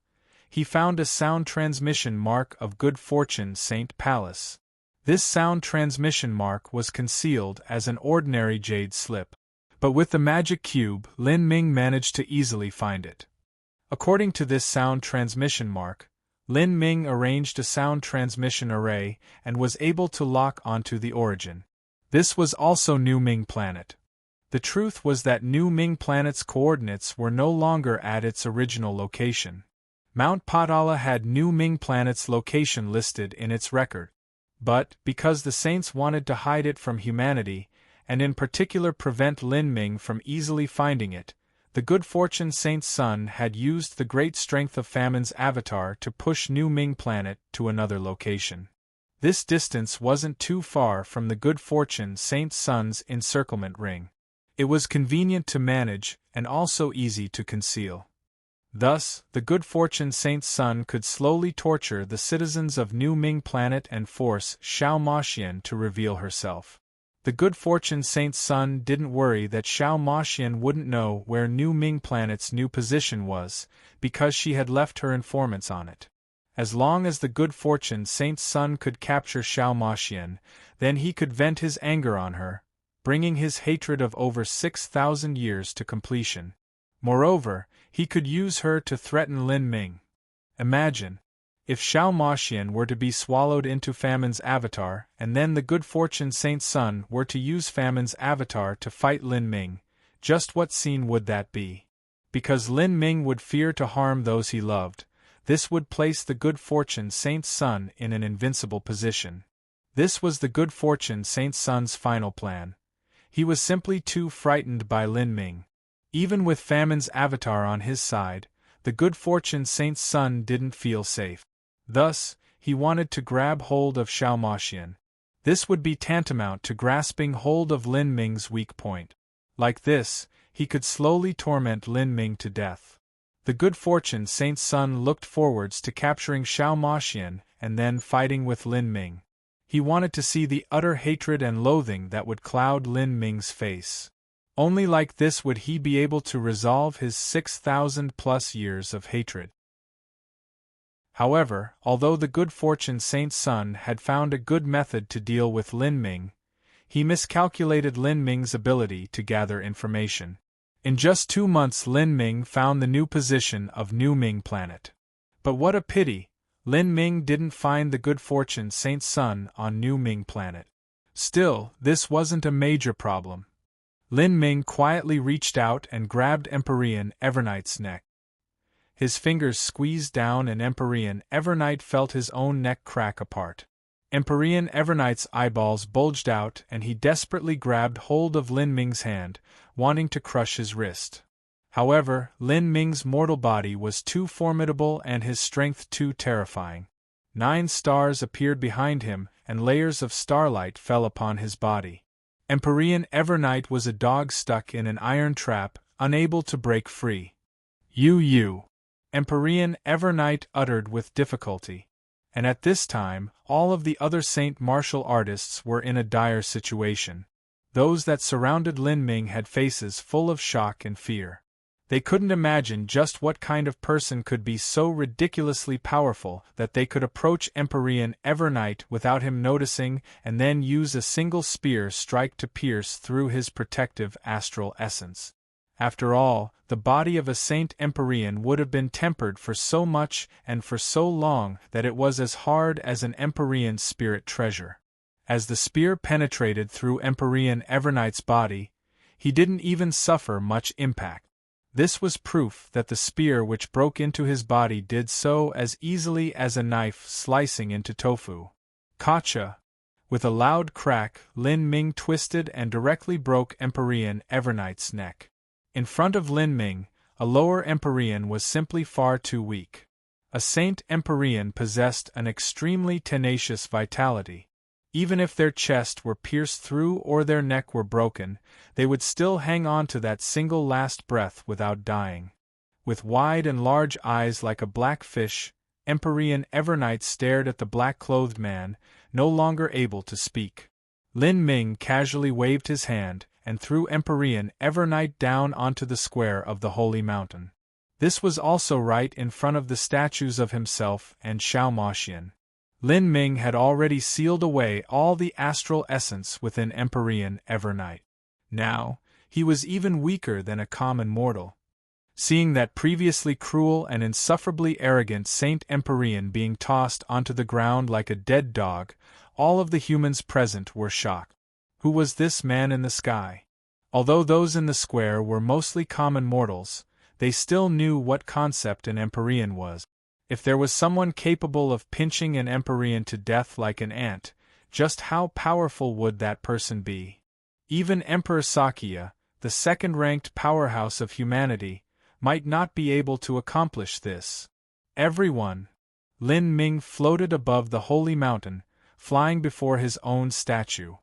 he found a sound transmission mark of good fortune Saint Palace. This sound transmission mark was concealed as an ordinary jade slip. But with the magic cube, Lin Ming managed to easily find it. According to this sound transmission mark, Lin Ming arranged a sound transmission array and was able to lock onto the origin. This was also New Ming Planet. The truth was that New Ming Planet's coordinates were no longer at its original location. Mount Potala had New Ming Planet's location listed in its record. But, because the saints wanted to hide it from humanity, and in particular prevent Lin Ming from easily finding it, the good fortune Saint's son had used the great strength of Famine's avatar to push New Ming Planet to another location. This distance wasn't too far from the good fortune Saint's son's encirclement ring. It was convenient to manage, and also easy to conceal. Thus, the good fortune Saint's son could slowly torture the citizens of New Ming Planet and force Xiao Maxian to reveal herself. The good fortune Saint's son didn't worry that Xiao Maxian wouldn't know where New Ming Planet's new position was, because she had left her informants on it. As long as the good fortune Saint's son could capture Xiao Maxian, then he could vent his anger on her, bringing his hatred of over 6,000 years to completion. Moreover, he could use her to threaten Lin Ming. Imagine, if Xiao Maxian were to be swallowed into Famine's avatar, and then the good fortune Saint's son were to use Famine's avatar to fight Lin Ming, just what scene would that be? Because Lin Ming would fear to harm those he loved, this would place the good fortune Saint's son in an invincible position. This was the good fortune Saint's son's final plan. He was simply too frightened by Lin Ming. Even with Famine's avatar on his side, the good fortune Saint's son didn't feel safe. Thus, he wanted to grab hold of Xiao Maxian. This would be tantamount to grasping hold of Lin Ming's weak point. Like this, he could slowly torment Lin Ming to death. The good fortune Saint's son looked forwards to capturing Xiao Maxian and then fighting with Lin Ming. He wanted to see the utter hatred and loathing that would cloud Lin Ming's face. Only like this would he be able to resolve his 6,000+ years of hatred. However, although the good fortune Saint's son had found a good method to deal with Lin Ming, he miscalculated Lin Ming's ability to gather information. In just 2 months Lin Ming found the new position of New Ming Planet. But what a pity, Lin Ming didn't find the good fortune Saint's son on New Ming Planet. Still, this wasn't a major problem. Lin Ming quietly reached out and grabbed Empyrean Everknight's neck. His fingers squeezed down and Empyrean Everknight felt his own neck crack apart. Empyrean Everknight's eyeballs bulged out and he desperately grabbed hold of Lin Ming's hand, wanting to crush his wrist. However, Lin Ming's mortal body was too formidable and his strength too terrifying. 9 stars appeared behind him and layers of starlight fell upon his body. Empyrean Everknight was a dog stuck in an iron trap, unable to break free. You. Empyrean Everknight uttered with difficulty. And at this time, all of the other Saint martial artists were in a dire situation. Those that surrounded Lin Ming had faces full of shock and fear. They couldn't imagine just what kind of person could be so ridiculously powerful that they could approach Empyrean Everknight without him noticing and then use a single spear strike to pierce through his protective astral essence. After all, the body of a Saint Empyrean would have been tempered for so much and for so long that it was as hard as an Empyrean spirit treasure. As the spear penetrated through Empyrean Everknight's body, he didn't even suffer much impact. This was proof that the spear which broke into his body did so as easily as a knife slicing into tofu. Gotcha! With a loud crack, Lin Ming twisted and directly broke Empyrean Everknight's neck. In front of Lin Ming, a lower Empyrean was simply far too weak. A Saint Empyrean possessed an extremely tenacious vitality. Even if their chest were pierced through or their neck were broken, they would still hang on to that single last breath without dying. With wide and large eyes like a black fish, Empyrean Everknight stared at the black-clothed man, no longer able to speak. Lin Ming casually waved his hand and threw Empyrean Everknight down onto the square of the holy mountain. This was also right in front of the statues of himself and Xiao Moxian. Lin Ming had already sealed away all the astral essence within Empyrean Everknight. Now, he was even weaker than a common mortal. Seeing that previously cruel and insufferably arrogant Saint Empyrean being tossed onto the ground like a dead dog, all of the humans present were shocked. Who was this man in the sky? Although those in the square were mostly common mortals, they still knew what concept an Empyrean was. If there was someone capable of pinching an Empyrean to death like an ant, just how powerful would that person be? Even Emperor Sakya, the second-ranked powerhouse of humanity, might not be able to accomplish this. Everyone! Lin Ming floated above the holy mountain, flying before his own statue.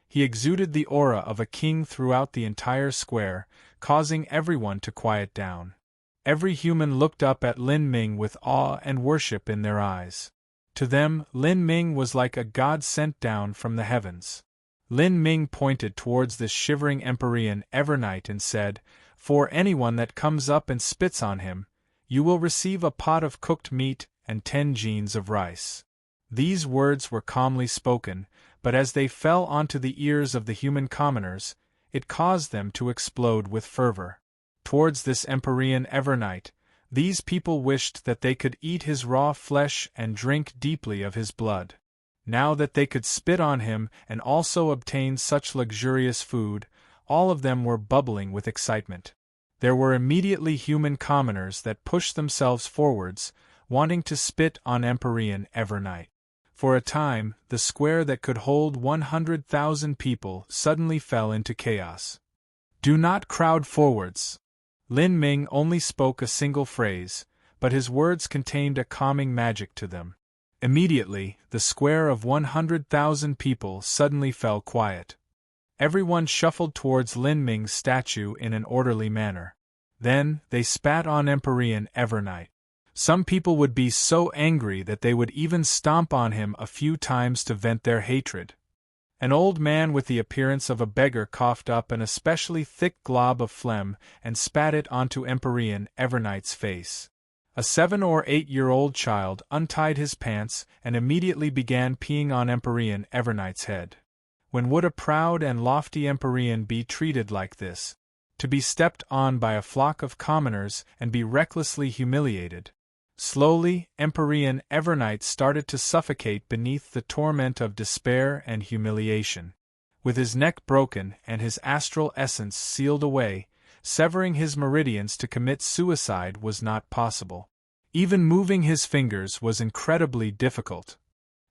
He exuded the aura of a king throughout the entire square, causing everyone to quiet down. Every human looked up at Lin Ming with awe and worship in their eyes. To them, Lin Ming was like a god sent down from the heavens. Lin Ming pointed towards this shivering Empyrean Everknight and said, "For anyone that comes up and spits on him, you will receive a pot of cooked meat and 10 jeans of rice." These words were calmly spoken, but as they fell onto the ears of the human commoners, it caused them to explode with fervor. Towards this Empyrean Everknight, these people wished that they could eat his raw flesh and drink deeply of his blood. Now that they could spit on him and also obtain such luxurious food, all of them were bubbling with excitement. There were immediately human commoners that pushed themselves forwards, wanting to spit on Empyrean Everknight. For a time, the square that could hold 100,000 people suddenly fell into chaos. "Do not crowd forwards." Lin Ming only spoke a single phrase, but his words contained a calming magic to them. Immediately, the square of 100,000 people suddenly fell quiet. Everyone shuffled towards Lin Ming's statue in an orderly manner. Then, they spat on Empyrean Everknight. Some people would be so angry that they would even stomp on him a few times to vent their hatred. An old man with the appearance of a beggar coughed up an especially thick glob of phlegm and spat it onto Empyrean Everknight's face. A 7 or 8-year-old child untied his pants and immediately began peeing on Empyrean Everknight's head. When would a proud and lofty Empyrean be treated like this? To be stepped on by a flock of commoners and be recklessly humiliated. Slowly, Empyrean Everknight started to suffocate beneath the torment of despair and humiliation. With his neck broken and his astral essence sealed away, severing his meridians to commit suicide was not possible. Even moving his fingers was incredibly difficult.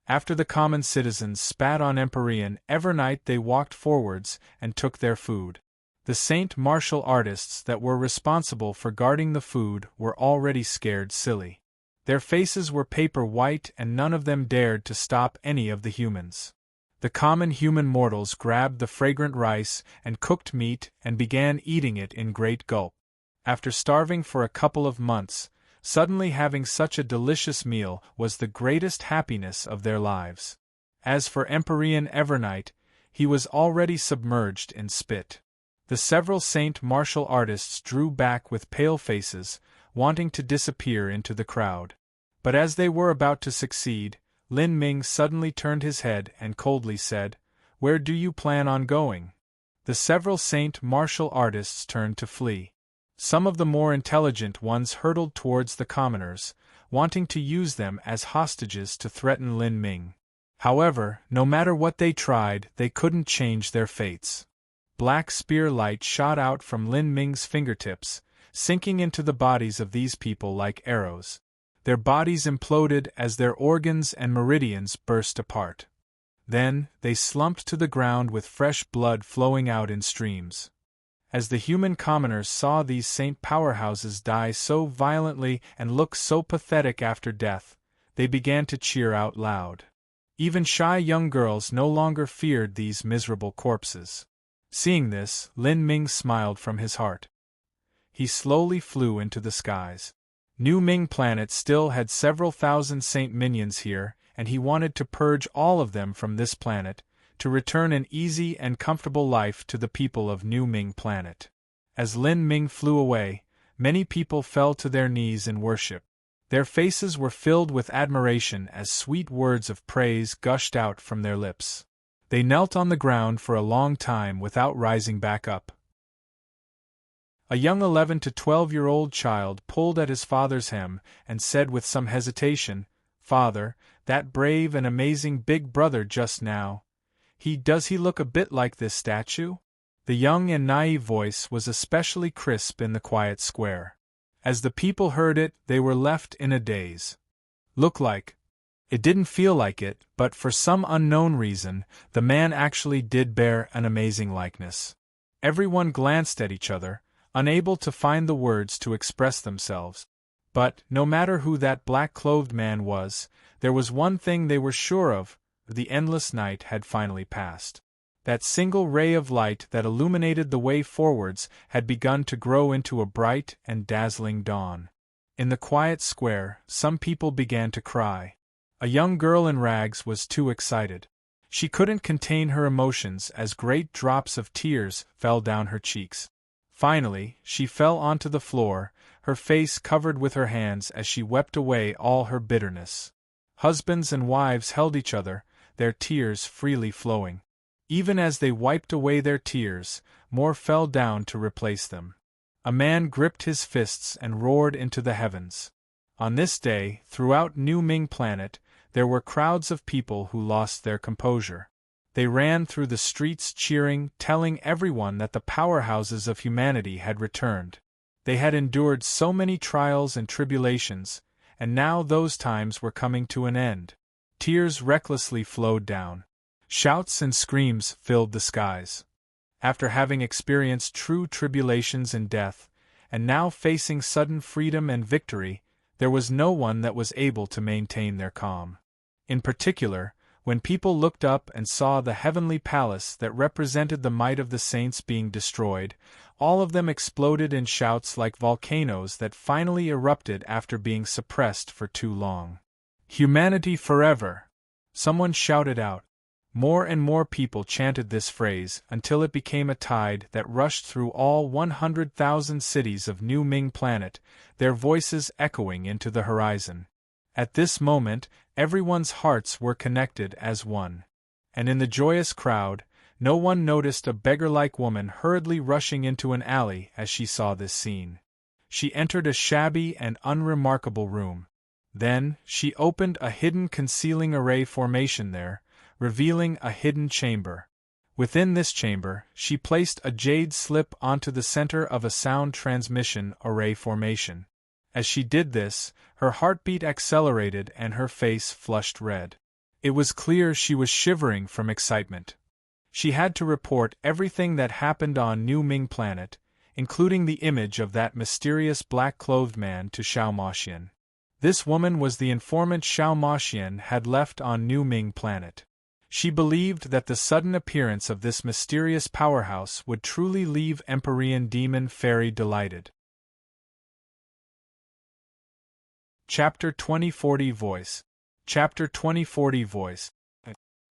After the common citizens spat on Empyrean Everknight, they walked forwards and took their food. The saint martial artists that were responsible for guarding the food were already scared silly. Their faces were paper white and none of them dared to stop any of the humans. The common human mortals grabbed the fragrant rice and cooked meat and began eating it in great gulp. After starving for a couple of months, suddenly having such a delicious meal was the greatest happiness of their lives. As for Empyrean Everknight, he was already submerged in spit. The several saint martial artists drew back with pale faces, wanting to disappear into the crowd. But as they were about to succeed, Lin Ming suddenly turned his head and coldly said, "Where do you plan on going?" The several saint martial artists turned to flee. Some of the more intelligent ones hurtled towards the commoners, wanting to use them as hostages to threaten Lin Ming. However, no matter what they tried, they couldn't change their fates. Black spear light shot out from Lin Ming's fingertips, sinking into the bodies of these people like arrows. Their bodies imploded as their organs and meridians burst apart. Then, they slumped to the ground with fresh blood flowing out in streams. As the human commoners saw these saint powerhouses die so violently and look so pathetic after death, they began to cheer out loud. Even shy young girls no longer feared these miserable corpses. Seeing this, Lin Ming smiled from his heart. He slowly flew into the skies. New Ming Planet still had several thousand saint minions here, and he wanted to purge all of them from this planet, to return an easy and comfortable life to the people of New Ming Planet. As Lin Ming flew away, many people fell to their knees in worship. Their faces were filled with admiration as sweet words of praise gushed out from their lips. They knelt on the ground for a long time without rising back up. A young 11 to 12-year-old child pulled at his father's hem and said with some hesitation, "Father, that brave and amazing big brother just now, does he look a bit like this statue?" The young and naive voice was especially crisp in the quiet square. As the people heard it, they were left in a daze. Look like? It didn't feel like it, but for some unknown reason, the man actually did bear an amazing likeness. Everyone glanced at each other, unable to find the words to express themselves. But, no matter who that black-clothed man was, there was one thing they were sure of: the endless night had finally passed. That single ray of light that illuminated the way forwards had begun to grow into a bright and dazzling dawn. In the quiet square, some people began to cry. A young girl in rags was too excited. She couldn't contain her emotions as great drops of tears fell down her cheeks. Finally, she fell onto the floor, her face covered with her hands as she wept away all her bitterness. Husbands and wives held each other, their tears freely flowing. Even as they wiped away their tears, more fell down to replace them. A man gripped his fists and roared into the heavens. On this day, throughout New Ming Planet, there were crowds of people who lost their composure. They ran through the streets cheering, telling everyone that the powerhouses of humanity had returned. They had endured so many trials and tribulations, and now those times were coming to an end. Tears recklessly flowed down. Shouts and screams filled the skies. After having experienced true tribulations and death, and now facing sudden freedom and victory, there was no one that was able to maintain their calm. In particular, when people looked up and saw the heavenly palace that represented the might of the saints being destroyed, all of them exploded in shouts like volcanoes that finally erupted after being suppressed for too long. "Humanity forever!" Someone shouted out. More and more people chanted this phrase until it became a tide that rushed through all 100,000 cities of New Ming Planet, their voices echoing into the horizon. At this moment, everyone's hearts were connected as one. And in the joyous crowd, no one noticed a beggar-like woman hurriedly rushing into an alley as she saw this scene. She entered a shabby and unremarkable room. Then, she opened a hidden concealing array formation there, revealing a hidden chamber. Within this chamber, she placed a jade slip onto the center of a sound transmission array formation. As she did this, her heartbeat accelerated and her face flushed red. It was clear she was shivering from excitement. She had to report everything that happened on New Ming Planet, including the image of that mysterious black-clothed man to Xiao Maxian. This woman was the informant Xiao Maxian had left on New Ming Planet. She believed that the sudden appearance of this mysterious powerhouse would truly leave Empyrean Demon Fairy delighted. Chapter 2040 Voice. Chapter 2040 Voice.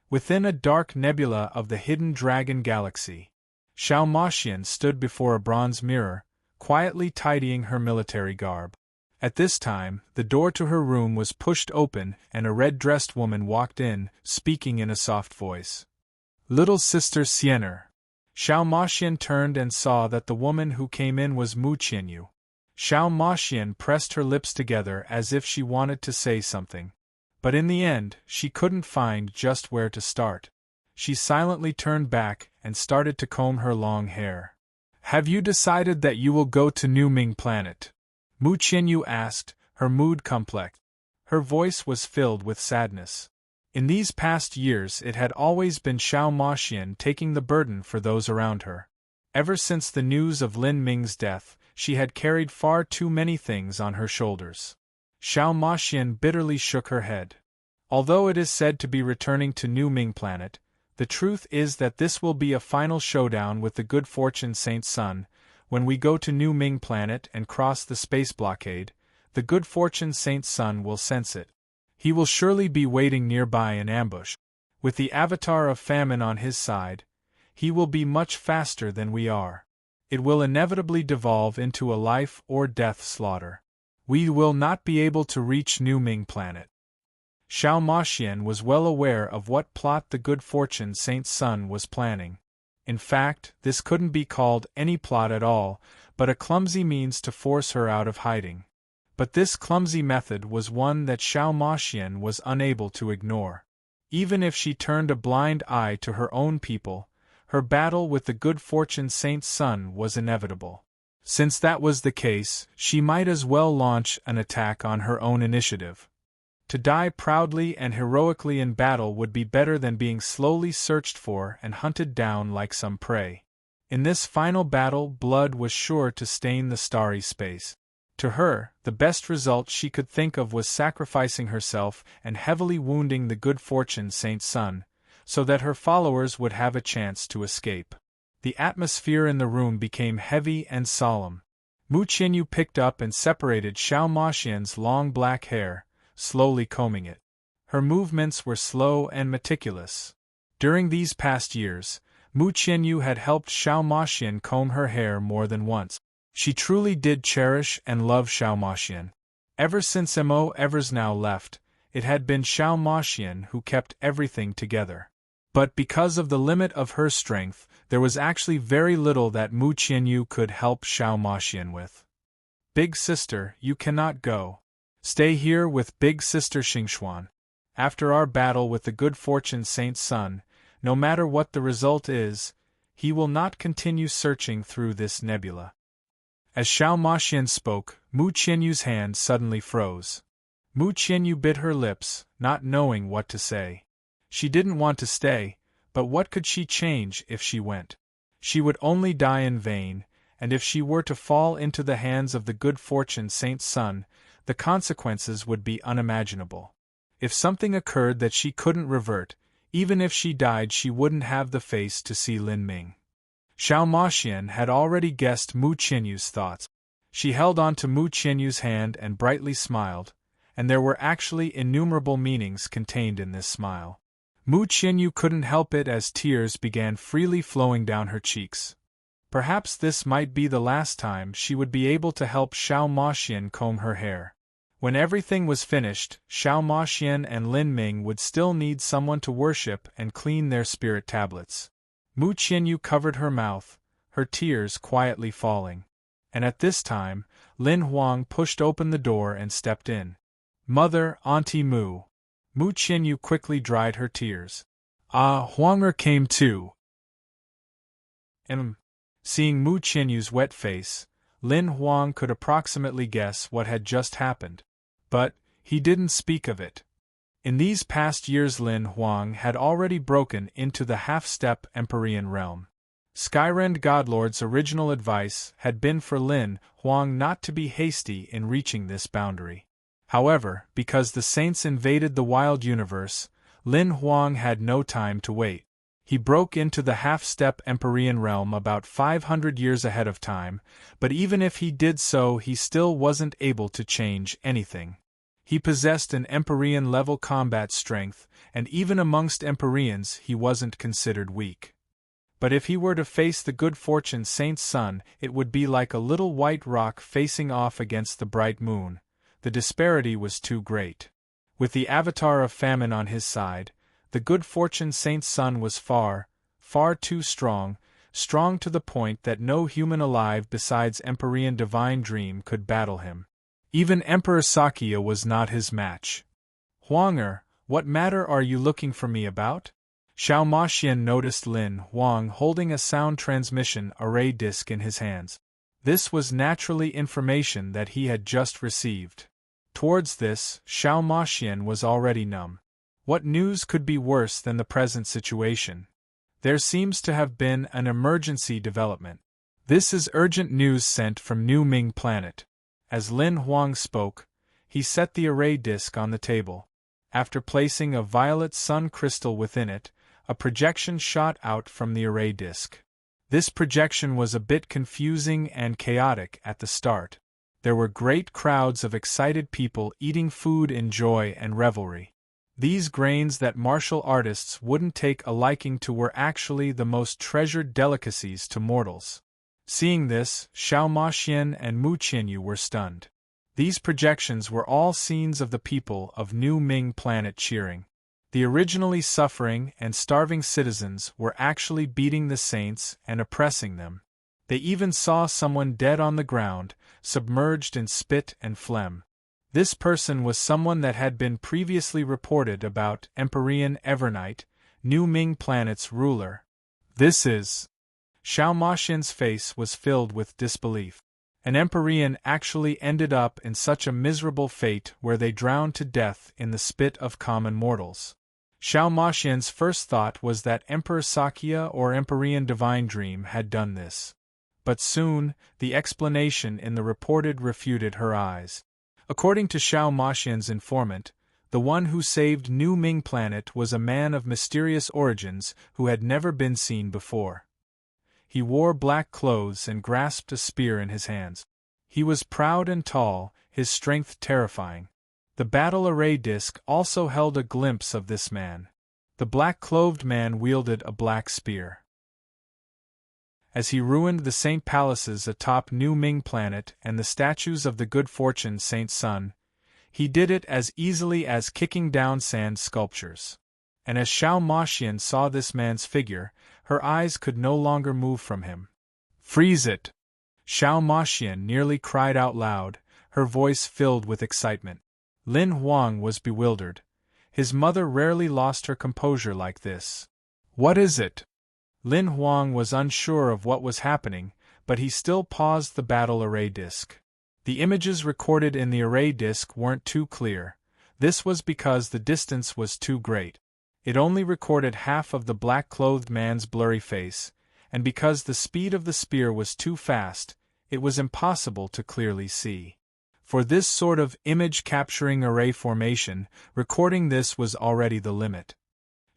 Within a dark nebula of the hidden Dragon Galaxy, Xiao Maxian stood before a bronze mirror, quietly tidying her military garb. At this time, the door to her room was pushed open and a red-dressed woman walked in, speaking in a soft voice. "Little Sister Xiener." Xiao Maxian turned and saw that the woman who came in was Mu Qianyu. Xiao Maxian pressed her lips together as if she wanted to say something. But in the end, she couldn't find just where to start. She silently turned back and started to comb her long hair. "Have you decided that you will go to New Ming Planet?" Mu Qianyu asked, her mood complex. Her voice was filled with sadness. In these past years it had always been Xiao Maxian taking the burden for those around her. Ever since the news of Lin Ming's death, she had carried far too many things on her shoulders. Xiao Maxian bitterly shook her head. Although it is said to be returning to New Ming Planet, the truth is that this will be a final showdown with the Good Fortune Saint Sun. When we go to New Ming Planet and cross the space blockade, the Good Fortune Saint Sun will sense it. He will surely be waiting nearby in ambush. With the avatar of famine on his side, he will be much faster than we are. It will inevitably devolve into a life or death slaughter. We will not be able to reach New Ming Planet. Xiao Maxian was well aware of what plot the Good Fortune Saint Sun was planning. In fact, this couldn't be called any plot at all, but a clumsy means to force her out of hiding. But this clumsy method was one that Xiao Maxian was unable to ignore. Even if she turned a blind eye to her own people, her battle with the Good Fortune Saint Sun was inevitable. Since that was the case, she might as well launch an attack on her own initiative. To die proudly and heroically in battle would be better than being slowly searched for and hunted down like some prey. In this final battle, blood was sure to stain the starry space. To her, the best result she could think of was sacrificing herself and heavily wounding the Good Fortune Saint Sun, so that her followers would have a chance to escape. The atmosphere in the room became heavy and solemn. Mu Qianyu picked up and separated Xiao Maxian's long black hair, slowly combing it. Her movements were slow and meticulous. During these past years, Mu Qianyu had helped Xiao Maxian comb her hair more than once. She truly did cherish and love Xiao Maxian. Ever since Mo Eversnow left, it had been Xiao Maxian who kept everything together. But because of the limit of her strength, there was actually very little that Mu Qianyu could help Xiao Maxian with. Big sister, you cannot go. Stay here with Big Sister Xingxuan. After our battle with the Good Fortune Saint Sun, no matter what the result is, he will not continue searching through this nebula. As Xiao Maxian spoke, Mu Qianyu's hand suddenly froze. Mu Qianyu bit her lips, not knowing what to say. She didn't want to stay, but what could she change if she went? She would only die in vain, and if she were to fall into the hands of the Good Fortune Saint Sun, the consequences would be unimaginable. If something occurred that she couldn't revert, even if she died she wouldn't have the face to see Lin Ming. Xiao Maxian had already guessed Mu Qianyu's thoughts. She held on to Mu Qianyu's hand and brightly smiled, and there were actually innumerable meanings contained in this smile. Mu Qianyu couldn't help it as tears began freely flowing down her cheeks. Perhaps this might be the last time she would be able to help Xiao Maxian comb her hair. When everything was finished, Xiao Maxian and Lin Ming would still need someone to worship and clean their spirit tablets. Mu Qianyu covered her mouth, her tears quietly falling. And at this time, Lin Huang pushed open the door and stepped in. Mother, Auntie Mu. Mu Qianyu quickly dried her tears. Huanger came too. Seeing Mu Qianyu's wet face, Lin Huang could approximately guess what had just happened. But he didn't speak of it. In these past years Lin Huang had already broken into the half-step Empyrean realm. Skyrend Godlord's original advice had been for Lin Huang not to be hasty in reaching this boundary. However, because the saints invaded the wild universe, Lin Huang had no time to wait. He broke into the half-step Empyrean realm about 500 years ahead of time, but even if he did so he still wasn't able to change anything. He possessed an Empyrean-level combat strength, and even amongst Empyreans he wasn't considered weak. But if he were to face the Good Fortune Saint Sun, it would be like a little white rock facing off against the bright moon. The disparity was too great. With the avatar of famine on his side, the Good Fortune Saint Sun was far, far too strong to the point that no human alive besides Empyrean Divine Dream could battle him. Even Emperor Sakya was not his match. Huanger, what matter are you looking for me about? Xiao Maxian noticed Lin Huang holding a sound transmission array disc in his hands. This was naturally information that he had just received. Towards this, Xiao Maxian was already numb. What news could be worse than the present situation? There seems to have been an emergency development. This is urgent news sent from New Ming Planet. As Lin Huang spoke, he set the array disk on the table. After placing a violet sun crystal within it, a projection shot out from the array disk. This projection was a bit confusing and chaotic at the start. There were great crowds of excited people eating food in joy and revelry. These grains that martial artists wouldn't take a liking to were actually the most treasured delicacies to mortals. Seeing this, Xiao Maxian and Mu Qianyu were stunned. These projections were all scenes of the people of New Ming Planet cheering. The originally suffering and starving citizens were actually beating the saints and oppressing them. They even saw someone dead on the ground, submerged in spit and phlegm. This person was someone that had been previously reported about, Empyrean Evernight, New Ming Planet's ruler. This is... Xiao Maxian's face was filled with disbelief. An Empyrean actually ended up in such a miserable fate where they drowned to death in the spit of common mortals. Xiao Maxian's first thought was that Emperor Sakya or Empyrean Divine Dream had done this. But soon, the explanation in the reported refuted her eyes. According to Xiao Maxian's informant, the one who saved New Ming Planet was a man of mysterious origins who had never been seen before. He wore black clothes and grasped a spear in his hands. He was proud and tall, his strength terrifying. The battle array disc also held a glimpse of this man. The black-clothed man wielded a black spear. As he ruined the Saint Palaces atop New Ming Planet and the statues of the good fortune Saint Sun, he did it as easily as kicking down sand sculptures. And as Xiao Maxian saw this man's figure, her eyes could no longer move from him. "Freeze it!" Xiao Maxian nearly cried out loud, her voice filled with excitement. Lin Huang was bewildered. His mother rarely lost her composure like this. "What is it?" Lin Huang was unsure of what was happening, but he still paused the battle array disc. The images recorded in the array disc weren't too clear. This was because the distance was too great. It only recorded half of the black-clothed man's blurry face, and because the speed of the spear was too fast, it was impossible to clearly see. For this sort of image-capturing array formation, recording this was already the limit.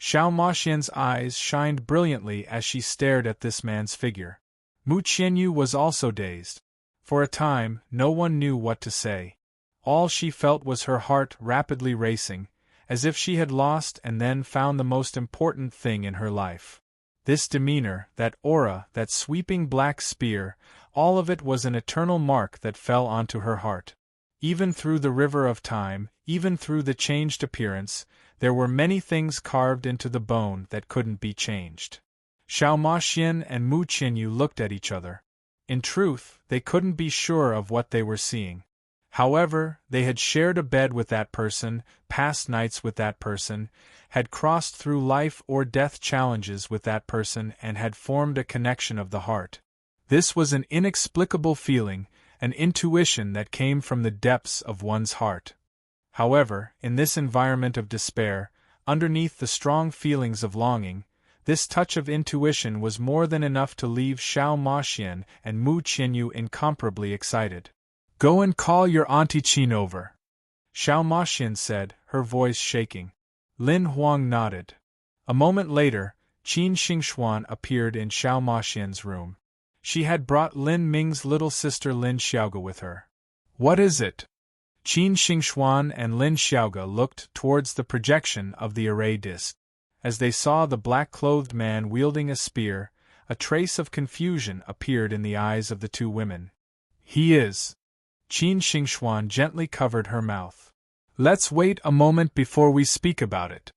Xiao Maxian's eyes shined brilliantly as she stared at this man's figure. Mu Qianyu was also dazed. For a time, no one knew what to say. All she felt was her heart rapidly racing, as if she had lost and then found the most important thing in her life. This demeanor, that aura, that sweeping black spear, all of it was an eternal mark that fell onto her heart. Even through the river of time, even through the changed appearance, there were many things carved into the bone that couldn't be changed. Xiao Maxian and Mu Qianyu looked at each other. In truth, they couldn't be sure of what they were seeing. However, they had shared a bed with that person, passed nights with that person, had crossed through life or death challenges with that person and had formed a connection of the heart. This was an inexplicable feeling, an intuition that came from the depths of one's heart. However, in this environment of despair, underneath the strong feelings of longing, this touch of intuition was more than enough to leave Xiao Maxian and Mu Qianyu incomparably excited. "Go and call your Auntie Qin over," Xiao Maxian said, her voice shaking. Lin Huang nodded. A moment later, Qin Xingxuan appeared in Xiao Maxian's room. She had brought Lin Ming's little sister Lin Xiaoge with her. "What is it?" Qin Xingxuan and Lin Xiaoge looked towards the projection of the array disc. As they saw the black-clothed man wielding a spear, a trace of confusion appeared in the eyes of the two women. "He is..." Qin Xingxuan gently covered her mouth. "Let's wait a moment before we speak about it."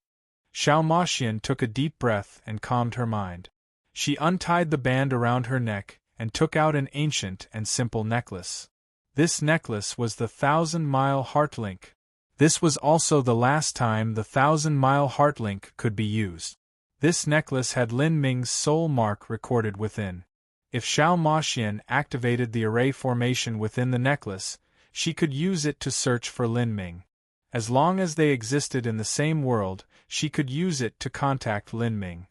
Xiao Maxian took a deep breath and calmed her mind. She untied the band around her neck and took out an ancient and simple necklace. This necklace was the 1,000-mile heart link. This was also the last time the 1,000-mile heart link could be used. This necklace had Lin Ming's soul mark recorded within. If Xiao Maxian activated the array formation within the necklace, she could use it to search for Lin Ming. As long as they existed in the same world, she could use it to contact Lin Ming.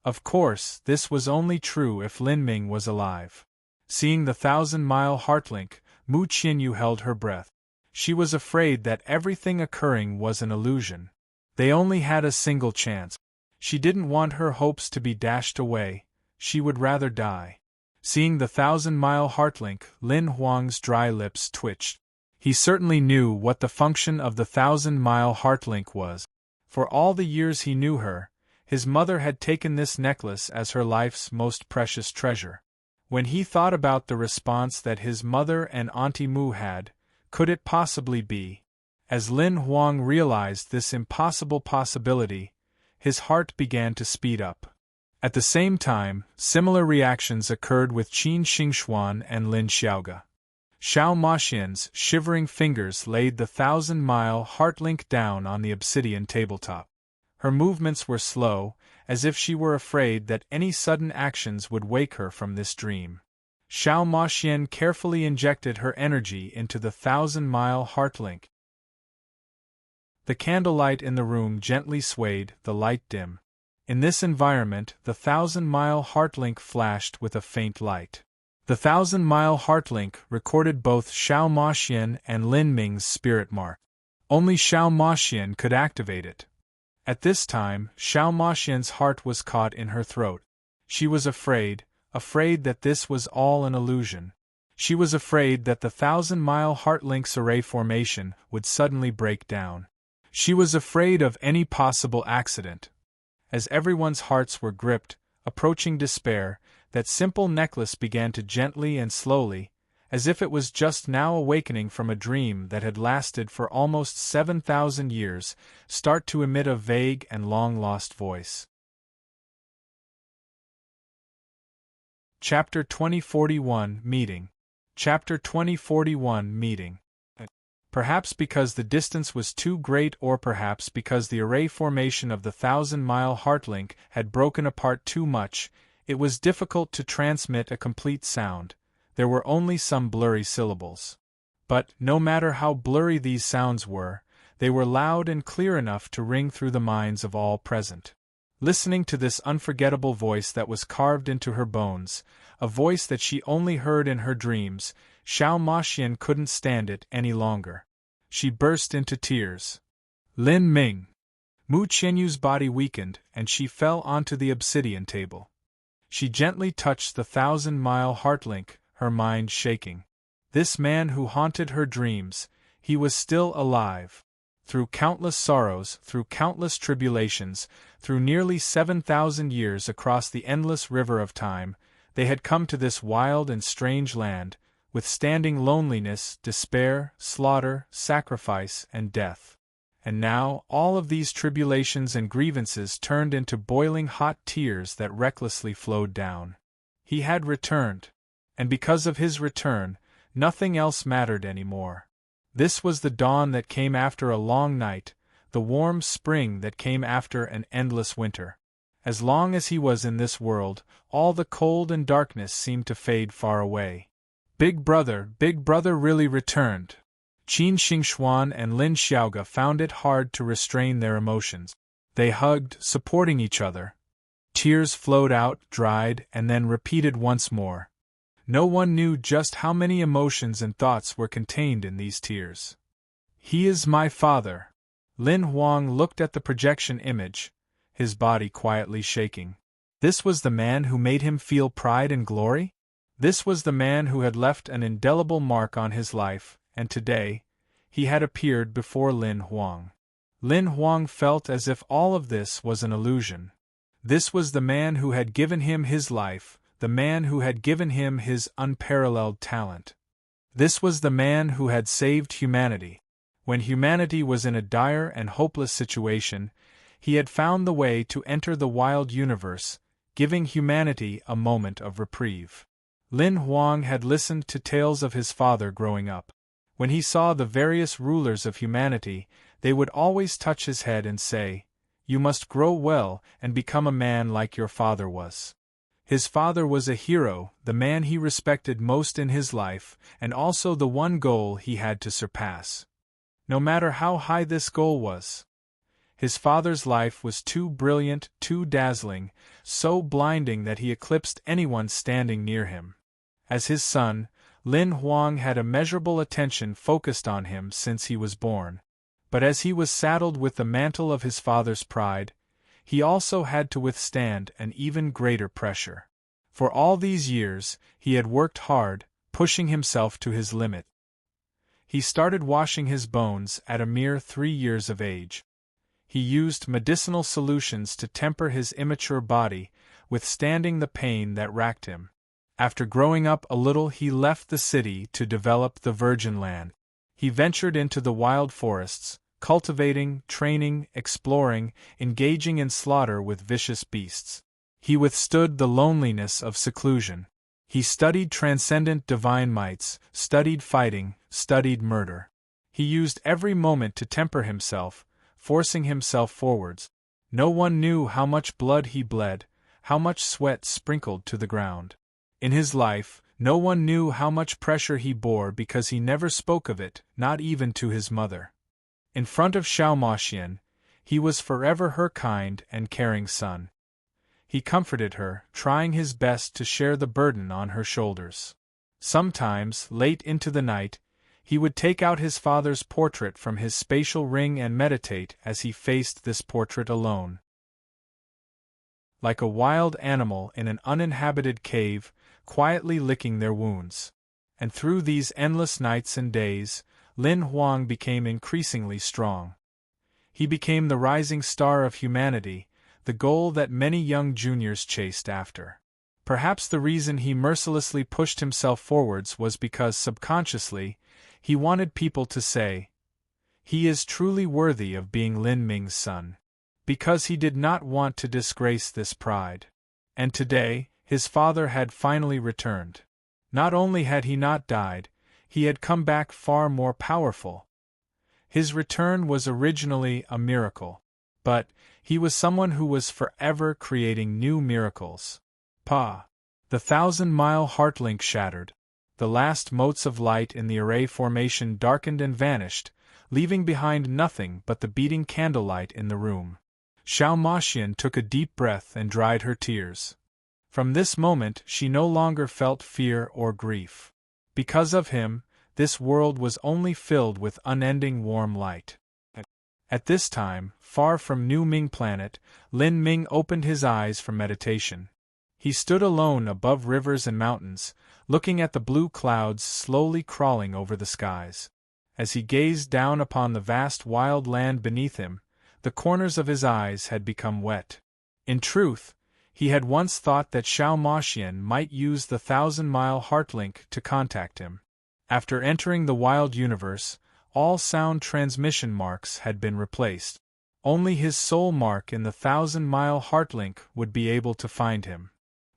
Of course, this was only true if Lin Ming was alive. Seeing the 1,000-mile heartlink, Mu Qianyu held her breath. She was afraid that everything occurring was an illusion. They only had a single chance. She didn't want her hopes to be dashed away, she would rather die. Seeing the 1,000-mile heartlink, Lin Huang's dry lips twitched. He certainly knew what the function of the 1,000-mile heartlink was. For all the years he knew her, his mother had taken this necklace as her life's most precious treasure. When he thought about the response that his mother and Auntie Mu had, could it possibly be? As Lin Huang realized this impossible possibility, his heart began to speed up. At the same time, similar reactions occurred with Qin Xingxuan and Lin Xiaoge. Xiao Maxian's shivering fingers laid the 1,000-mile heartlink down on the obsidian tabletop. Her movements were slow, as if she were afraid that any sudden actions would wake her from this dream. Xiao Maxian carefully injected her energy into the 1,000-mile heartlink. The candlelight in the room gently swayed, the light dim. In this environment, the 1,000-mile heartlink flashed with a faint light. The 1,000-mile heartlink recorded both Xiao Maxian and Lin Ming's spirit mark. Only Xiao Maxian could activate it. At this time, Xiao Maxian's heart was caught in her throat. She was afraid that this was all an illusion. She was afraid that the 1,000-mile heartlink's array formation would suddenly break down. She was afraid of any possible accident. As everyone's hearts were gripped, approaching despair, that simple necklace began to gently and slowly, as if it was just now awakening from a dream that had lasted for almost 7,000 years, start to emit a vague and long-lost voice. Chapter 2041 Meeting. Chapter 2041 Meeting. Perhaps because the distance was too great, or perhaps because the array formation of the 1,000-mile heartlink had broken apart too much, it was difficult to transmit a complete sound. There were only some blurry syllables. But, no matter how blurry these sounds were, they were loud and clear enough to ring through the minds of all present. Listening to this unforgettable voice that was carved into her bones, a voice that she only heard in her dreams, Xiao Maxian couldn't stand it any longer. She burst into tears. Lin Ming! Mu Qianyu's body weakened, and she fell onto the obsidian table. She gently touched the 1,000-mile heartlink, her mind shaking. This man who haunted her dreams, he was still alive. Through countless sorrows, through countless tribulations, through nearly 7,000 years across the endless river of time, they had come to this wild and strange land, withstanding loneliness, despair, slaughter, sacrifice, and death. And now, all of these tribulations and grievances turned into boiling hot tears that recklessly flowed down. He had returned. And because of his return, nothing else mattered anymore. This was the dawn that came after a long night, the warm spring that came after an endless winter. As long as he was in this world, all the cold and darkness seemed to fade far away. Big Brother really returned. Qin Xingxuan and Lin Xiaoge found it hard to restrain their emotions. They hugged, supporting each other. Tears flowed out, dried, and then repeated once more. No one knew just how many emotions and thoughts were contained in these tears. He is my father. Lin Huang looked at the projection image, his body quietly shaking. This was the man who made him feel pride and glory? This was the man who had left an indelible mark on his life, and today, he had appeared before Lin Huang. Lin Huang felt as if all of this was an illusion. This was the man who had given him his life, the man who had given him his unparalleled talent. This was the man who had saved humanity. When humanity was in a dire and hopeless situation, he had found the way to enter the wild universe, giving humanity a moment of reprieve. Lin Huang had listened to tales of his father growing up. When he saw the various rulers of humanity, they would always touch his head and say, "You must grow well and become a man like your father was." His father was a hero, the man he respected most in his life, and also the one goal he had to surpass. No matter how high this goal was, his father's life was too brilliant, too dazzling, so blinding that he eclipsed anyone standing near him. As his son, Lin Huang had immeasurable attention focused on him since he was born. But as he was saddled with the mantle of his father's pride, he also had to withstand an even greater pressure. For all these years, he had worked hard, pushing himself to his limit. He started washing his bones at a mere 3 years of age. He used medicinal solutions to temper his immature body, withstanding the pain that racked him. After growing up a little, he left the city to develop the virgin land. He ventured into the wild forests, cultivating, training, exploring, engaging in slaughter with vicious beasts. He withstood the loneliness of seclusion. He studied transcendent divine mights, studied fighting, studied murder. He used every moment to temper himself, forcing himself forwards. No one knew how much blood he bled, how much sweat sprinkled to the ground. In his life, no one knew how much pressure he bore because he never spoke of it, not even to his mother. In front of Xiao Moxian, he was forever her kind and caring son. He comforted her, trying his best to share the burden on her shoulders. Sometimes, late into the night, he would take out his father's portrait from his spatial ring and meditate as he faced this portrait alone. Like a wild animal in an uninhabited cave, quietly licking their wounds. And through these endless nights and days, Lin Huang became increasingly strong. He became the rising star of humanity, the goal that many young juniors chased after. Perhaps the reason he mercilessly pushed himself forwards was because subconsciously, he wanted people to say, "He is truly worthy of being Lin Ming's son." Because he did not want to disgrace this pride. And today, his father had finally returned. Not only had he not died, he had come back far more powerful. His return was originally a miracle. But he was someone who was forever creating new miracles. Pa! The 1,000-mile heart link shattered. The last motes of light in the array formation darkened and vanished, leaving behind nothing but the beating candlelight in the room. Xiao Moxian took a deep breath and dried her tears. From this moment she no longer felt fear or grief. Because of him, this world was only filled with unending warm light. At this time, far from New Ming Planet, Lin Ming opened his eyes for meditation. He stood alone above rivers and mountains, looking at the blue clouds slowly crawling over the skies. As he gazed down upon the vast wild land beneath him, the corners of his eyes had become wet. In truth, he had once thought that Xiao Moxian might use the 1,000-mile heart link to contact him. After entering the wild universe, all sound transmission marks had been replaced. Only his soul mark in the 1,000-mile heart link would be able to find him.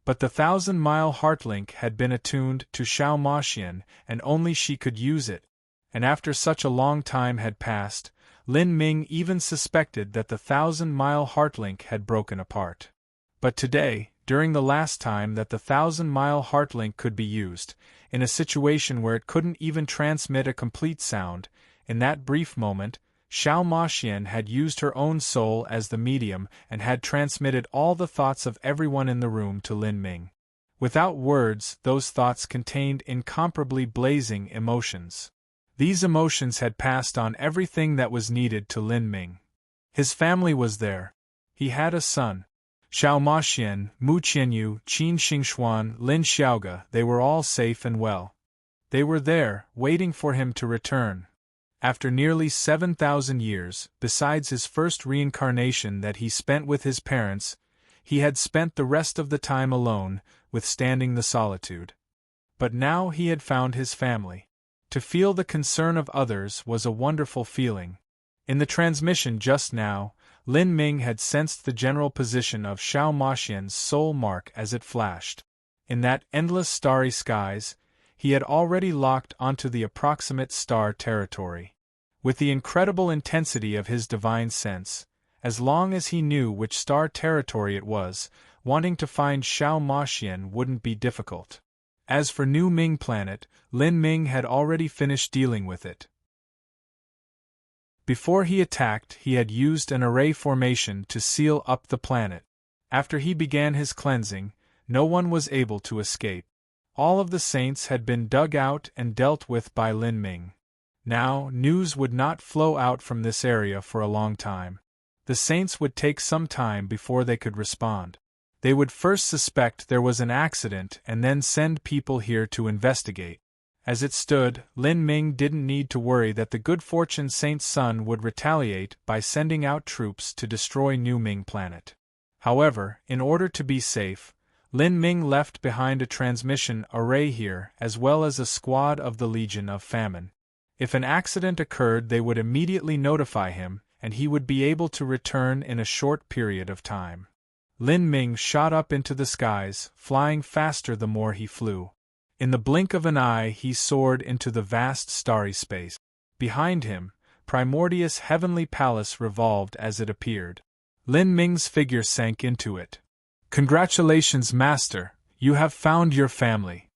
But the 1,000-mile heart link had been attuned to Xiao Moxian, and only she could use it. And after such a long time had passed, Lin Ming even suspected that the 1,000-mile heart link had broken apart. But today, during the last time that the 1,000-mile heart link could be used, in a situation where it couldn't even transmit a complete sound, in that brief moment, Xiao Moxian had used her own soul as the medium and had transmitted all the thoughts of everyone in the room to Lin Ming. Without words, those thoughts contained incomparably blazing emotions. These emotions had passed on everything that was needed to Lin Ming. His family was there. He had a son. Xiao Moxian, Mu Qianyu, Qin Xingxuan, Lin Xiaoge, they were all safe and well. They were there, waiting for him to return. After nearly 7,000 years, besides his first reincarnation that he spent with his parents, he had spent the rest of the time alone, withstanding the solitude. But now he had found his family. To feel the concern of others was a wonderful feeling. In the transmission just now, Lin Ming had sensed the general position of Xiao Moxian's soul mark as it flashed. In that endless starry skies, he had already locked onto the approximate star territory. With the incredible intensity of his divine sense, as long as he knew which star territory it was, wanting to find Xiao Maxian wouldn't be difficult. As for New Ming Planet, Lin Ming had already finished dealing with it. Before he attacked, he had used an array formation to seal up the planet. After he began his cleansing, no one was able to escape. All of the saints had been dug out and dealt with by Lin Ming. Now, news would not flow out from this area for a long time. The saints would take some time before they could respond. They would first suspect there was an accident and then send people here to investigate. As it stood, Lin Ming didn't need to worry that the good fortune Saint's son would retaliate by sending out troops to destroy New Ming Planet. However, in order to be safe, Lin Ming left behind a transmission array here as well as a squad of the Legion of Famine. If an accident occurred, they would immediately notify him, and he would be able to return in a short period of time. Lin Ming shot up into the skies, flying faster the more he flew. In the blink of an eye he soared into the vast starry space. Behind him, Primordius' heavenly palace revolved as it appeared. Lin Ming's figure sank into it. "Congratulations, Master, you have found your family."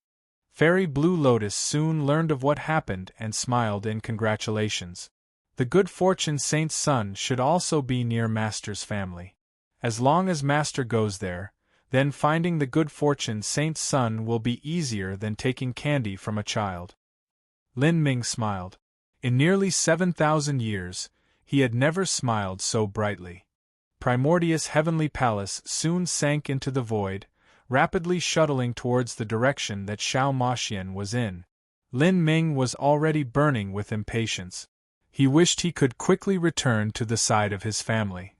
Fairy Blue Lotus soon learned of what happened and smiled in congratulations. The good fortune Saint's son should also be near Master's family. As long as Master goes there, then finding the good fortune Saint's son will be easier than taking candy from a child. Lin Ming smiled. In nearly 7,000 years, he had never smiled so brightly. Primordius' heavenly palace soon sank into the void, rapidly shuttling towards the direction that Xiao Maxian was in. Lin Ming was already burning with impatience. He wished he could quickly return to the side of his family.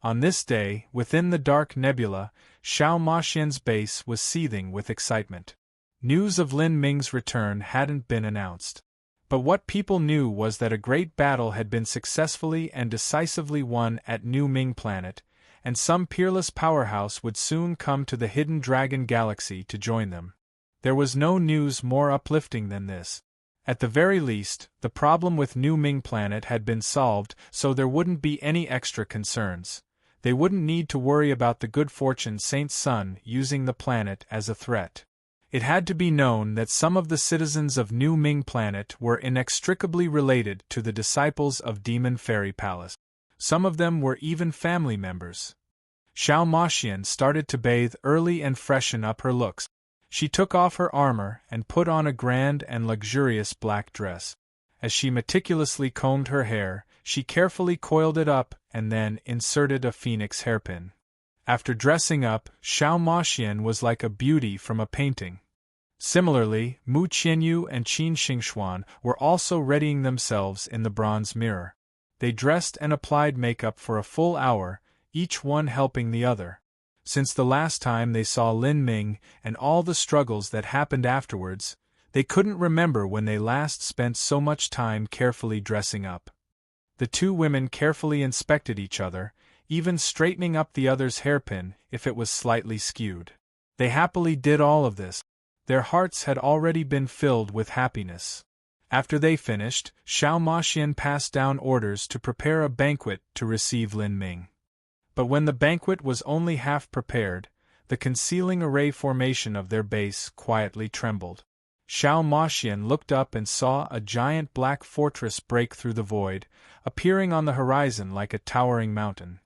On this day, within the dark nebula, Xiao Maxian's base was seething with excitement. News of Lin Ming's return hadn't been announced. But what people knew was that a great battle had been successfully and decisively won at New Ming Planet, and some peerless powerhouse would soon come to the Hidden Dragon Galaxy to join them. There was no news more uplifting than this. At the very least, the problem with New Ming Planet had been solved, so there wouldn't be any extra concerns. They wouldn't need to worry about the good fortune Saint's son using the planet as a threat. It had to be known that some of the citizens of New Ming Planet were inextricably related to the disciples of Demon Fairy Palace. Some of them were even family members. Xiao Maxian started to bathe early and freshen up her looks. She took off her armor and put on a grand and luxurious black dress. As she meticulously combed her hair, she carefully coiled it up and then inserted a phoenix hairpin. After dressing up, Xiao Maxian was like a beauty from a painting. Similarly, Mu Qianyu and Qin Xingxuan were also readying themselves in the bronze mirror. They dressed and applied makeup for a full hour, each one helping the other. Since the last time they saw Lin Ming and all the struggles that happened afterwards, they couldn't remember when they last spent so much time carefully dressing up. The two women carefully inspected each other, even straightening up the other's hairpin if it was slightly skewed. They happily did all of this. Their hearts had already been filled with happiness. After they finished, Xiao Maxian passed down orders to prepare a banquet to receive Lin Ming. But when the banquet was only half prepared, the concealing array formation of their base quietly trembled. Xiao Maxian looked up and saw a giant black fortress break through the void, appearing on the horizon like a towering mountain.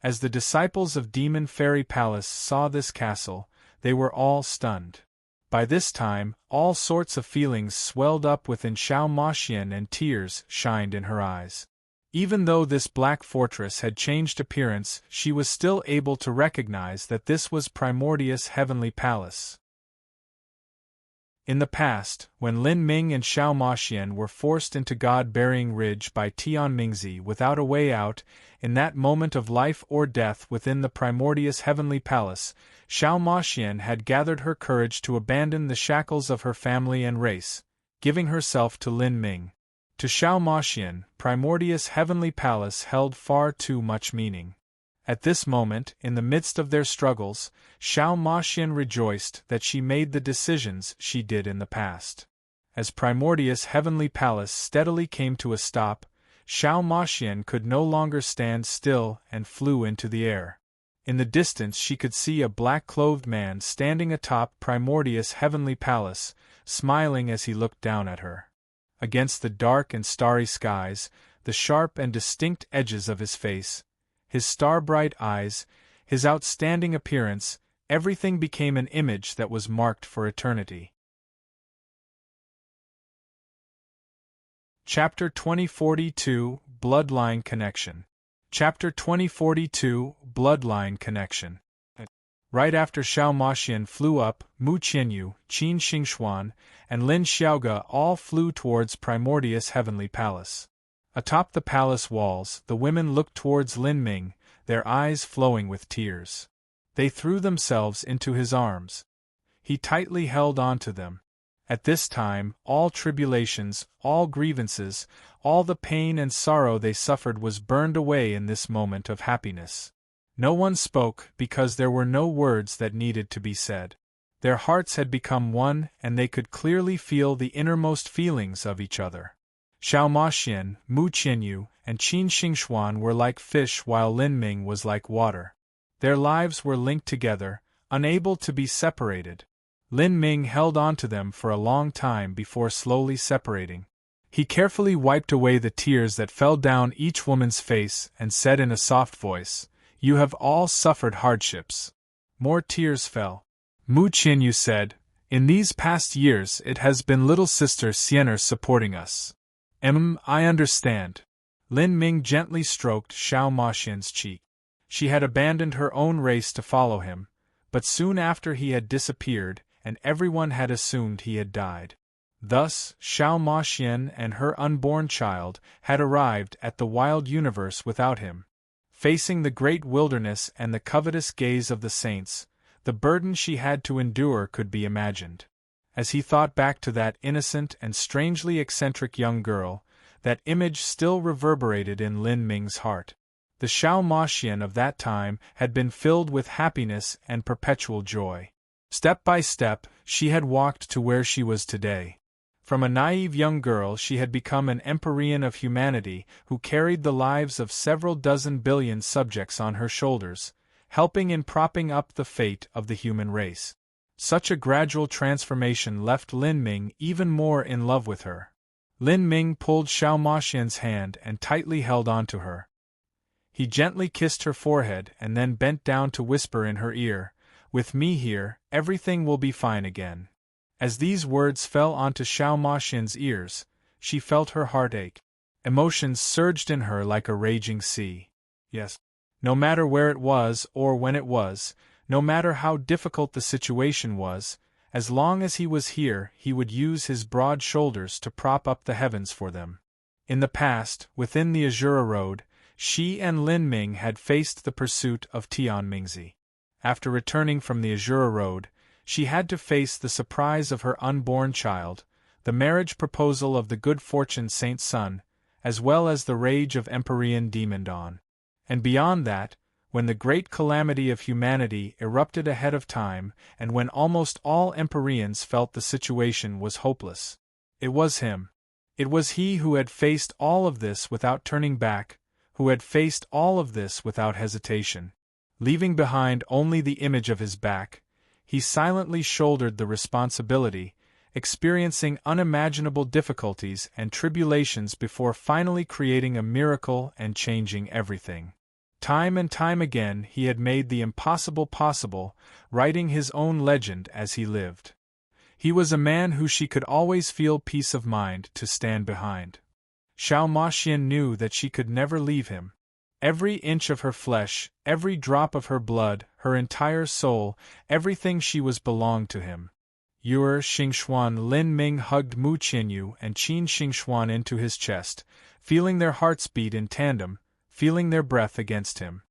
As the disciples of Demon Fairy Palace saw this castle, they were all stunned. By this time, all sorts of feelings swelled up within Xiao Maxian and tears shined in her eyes. Even though this black fortress had changed appearance, she was still able to recognize that this was Primordius' heavenly palace. In the past, when Lin Ming and Xiao Maxian were forced into God-burying Ridge by Tian Mingzi without a way out, in that moment of life or death within the Primordius' heavenly palace, Xiao Maxian had gathered her courage to abandon the shackles of her family and race, giving herself to Lin Ming. To Xiao Maxian, Primordius' heavenly palace held far too much meaning. At this moment, in the midst of their struggles, Xiao Maxian rejoiced that she made the decisions she did in the past. As Primordius' heavenly palace steadily came to a stop, Xiao Maxian could no longer stand still and flew into the air. In the distance she could see a black-clothed man standing atop Primordius' heavenly palace, smiling as he looked down at her. Against the dark and starry skies, the sharp and distinct edges of his face, his star-bright eyes, his outstanding appearance, everything became an image that was marked for eternity. Chapter 2042 Bloodline Connection. Chapter 2042 Bloodline Connection. Right after Xiao Maxian flew up, Mu Qianyu, Qin Xingxuan, and Lin Xiaoge all flew towards Primordius' heavenly palace. Atop the palace walls, the women looked towards Lin Ming, their eyes flowing with tears. They threw themselves into his arms. He tightly held on to them. At this time, all tribulations, all grievances, all the pain and sorrow they suffered was burned away in this moment of happiness. No one spoke because there were no words that needed to be said. Their hearts had become one and they could clearly feel the innermost feelings of each other. Xiao Maxian, Mu Qianyu, and Qin Xingxuan were like fish while Lin Ming was like water. Their lives were linked together, unable to be separated. Lin Ming held on to them for a long time before slowly separating. He carefully wiped away the tears that fell down each woman's face and said in a soft voice, "You have all suffered hardships." More tears fell. Mu Qianyu said, "In these past years it has been little sister Xiener supporting us." I understand." Lin Ming gently stroked Xiao Maxian's cheek. She had abandoned her own race to follow him, but soon after he had disappeared, and everyone had assumed he had died. Thus, Xiao Maxian and her unborn child had arrived at the wild universe without him. Facing the great wilderness and the covetous gaze of the saints, the burden she had to endure could be imagined. As he thought back to that innocent and strangely eccentric young girl, that image still reverberated in Lin Ming's heart. The Xiao Maxian of that time had been filled with happiness and perpetual joy. Step by step, she had walked to where she was today. From a naive young girl she had become an empyrean of humanity who carried the lives of several dozen billion subjects on her shoulders, helping in propping up the fate of the human race. Such a gradual transformation left Lin Ming even more in love with her. Lin Ming pulled Xiao Maxian's hand and tightly held on to her. He gently kissed her forehead and then bent down to whisper in her ear, "With me here, everything will be fine again." As these words fell onto Xiao Maxian's ears, she felt her heart ache. Emotions surged in her like a raging sea. Yes. No matter where it was or when it was, no matter how difficult the situation was, as long as he was here he would use his broad shoulders to prop up the heavens for them. In the past, within the Azura Road, she and Lin Ming had faced the pursuit of Tian Mingzi. After returning from the Azura Road, she had to face the surprise of her unborn child, the marriage proposal of the good fortune Saint's son, as well as the rage of Empyrean Demon Dawn. And beyond that, when the great calamity of humanity erupted ahead of time and when almost all Empyreans felt the situation was hopeless. It was him. It was he who had faced all of this without turning back, who had faced all of this without hesitation. Leaving behind only the image of his back, he silently shouldered the responsibility, experiencing unimaginable difficulties and tribulations before finally creating a miracle and changing everything. Time and time again he had made the impossible possible, writing his own legend as he lived. He was a man who she could always feel peace of mind to stand behind. Xiao Maxian knew that she could never leave him. Every inch of her flesh, every drop of her blood, her entire soul, everything she was belonged to him. Xingxuan Lin Ming hugged Mu Qianyu and Qin Xingxuan into his chest, feeling their hearts beat in tandem, feeling their breath against him.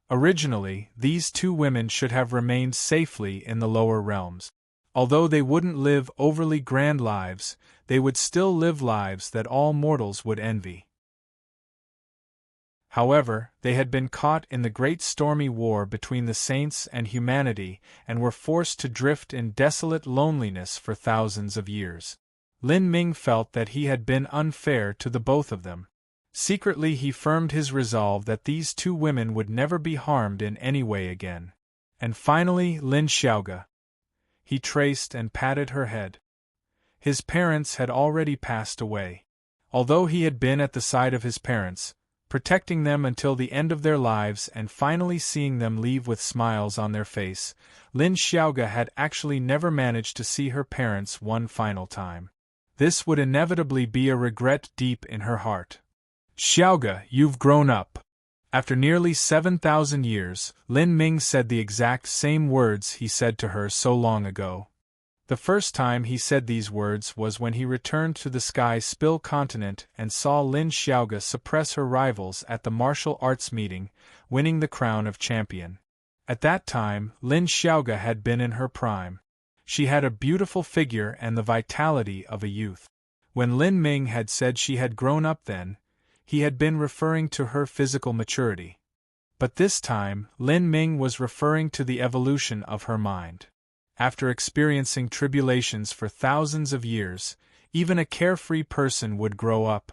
Originally, these two women should have remained safely in the lower realms. Although they wouldn't live overly grand lives, they would still live lives that all mortals would envy. However, they had been caught in the great stormy war between the saints and humanity and were forced to drift in desolate loneliness for thousands of years. Lin Ming felt that he had been unfair to the both of them. Secretly he firmed his resolve that these two women would never be harmed in any way again. And finally Lin Xiaoge. He traced and patted her head. His parents had already passed away. Although he had been at the side of his parents, protecting them until the end of their lives and finally seeing them leave with smiles on their face, Lin Xiaoge had actually never managed to see her parents one final time. This would inevitably be a regret deep in her heart. Xiaoge, you've grown up. After nearly 7,000 years, Lin Ming said the exact same words he said to her so long ago. The first time he said these words was when he returned to the Sky Spill continent and saw Lin Xiaoge suppress her rivals at the martial arts meeting, winning the crown of champion. At that time, Lin Xiaoge had been in her prime. She had a beautiful figure and the vitality of a youth. When Lin Ming had said she had grown up then, he had been referring to her physical maturity. But this time, Lin Ming was referring to the evolution of her mind. After experiencing tribulations for thousands of years, even a carefree person would grow up.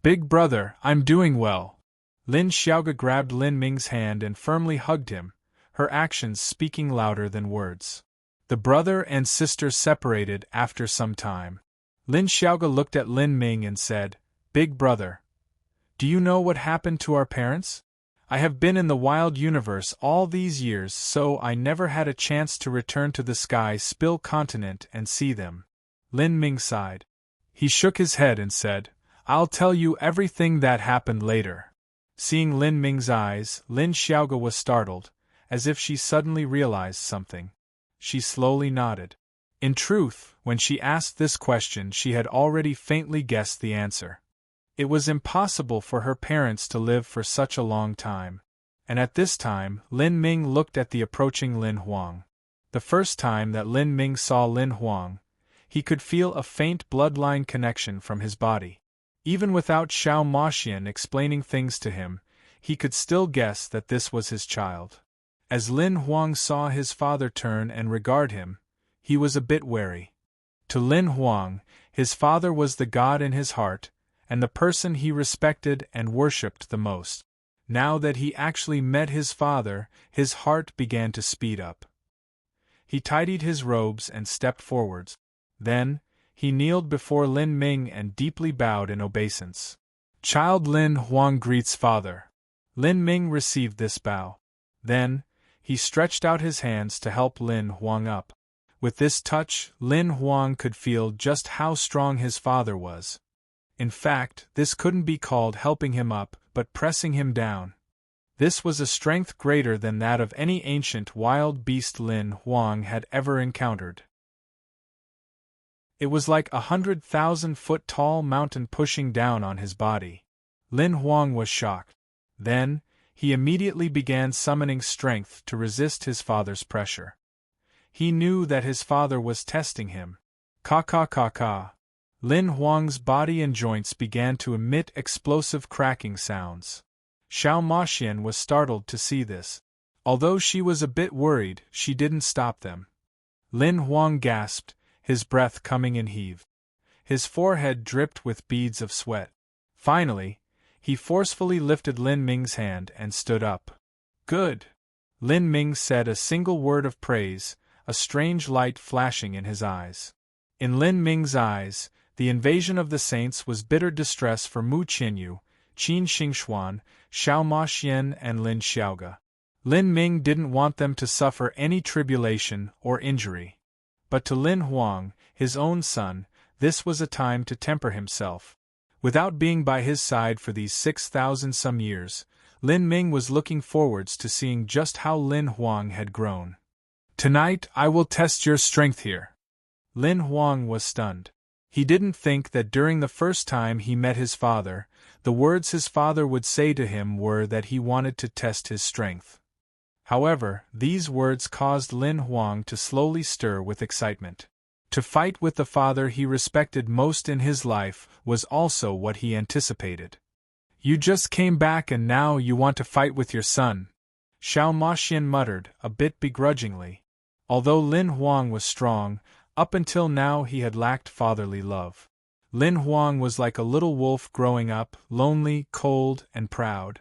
Big brother, I'm doing well. Lin Xiaoge grabbed Lin Ming's hand and firmly hugged him, her actions speaking louder than words. The brother and sister separated after some time. Lin Xiaoge looked at Lin Ming and said, "Big brother, do you know what happened to our parents? I have been in the wild universe all these years, so I never had a chance to return to the Sky Spill continent and see them." Lin Ming sighed. He shook his head and said, "I'll tell you everything that happened later." Seeing Lin Ming's eyes, Lin Xiaoge was startled, as if she suddenly realized something. She slowly nodded. In truth, when she asked this question she had already faintly guessed the answer. It was impossible for her parents to live for such a long time. And at this time, Lin Ming looked at the approaching Lin Huang. The first time that Lin Ming saw Lin Huang, he could feel a faint bloodline connection from his body. Even without Xiao Maxian explaining things to him, he could still guess that this was his child. As Lin Huang saw his father turn and regard him, he was a bit wary. To Lin Huang, his father was the god in his heart, and the person he respected and worshipped the most. Now that he actually met his father, his heart began to speed up. He tidied his robes and stepped forwards. Then, he kneeled before Lin Ming and deeply bowed in obeisance. Child Lin Huang greets father. Lin Ming received this bow. Then, he stretched out his hands to help Lin Huang up. With this touch, Lin Huang could feel just how strong his father was. In fact, this couldn't be called helping him up, but pressing him down. This was a strength greater than that of any ancient wild beast Lin Huang had ever encountered. It was like 100,000-foot-tall mountain pushing down on his body. Lin Huang was shocked. Then, he immediately began summoning strength to resist his father's pressure. He knew that his father was testing him. Ka. Lin Huang's body and joints began to emit explosive cracking sounds. Xiao Maxian was startled to see this. Although she was a bit worried, she didn't stop them. Lin Huang gasped, his breath coming in heaved. His forehead dripped with beads of sweat. Finally, he forcefully lifted Lin Ming's hand and stood up. "Good." Lin Ming said a single word of praise, a strange light flashing in his eyes. In Lin Ming's eyes, the invasion of the saints was bitter distress for Mu Qianyu, Qin Xingxuan, Xiao Maxian and Lin Xiaoge. Lin Ming didn't want them to suffer any tribulation or injury. But to Lin Huang, his own son, this was a time to temper himself. Without being by his side for these 6,000-some years, Lin Ming was looking forwards to seeing just how Lin Huang had grown. "Tonight I will test your strength here." Lin Huang was stunned. He didn't think that during the first time he met his father, the words his father would say to him were that he wanted to test his strength. However, these words caused Lin Huang to slowly stir with excitement. To fight with the father he respected most in his life was also what he anticipated. "You just came back and now you want to fight with your son," Xiao Maxian muttered, a bit begrudgingly. Although Lin Huang was strong, up until now he had lacked fatherly love. Lin Huang was like a little wolf growing up, lonely, cold, and proud.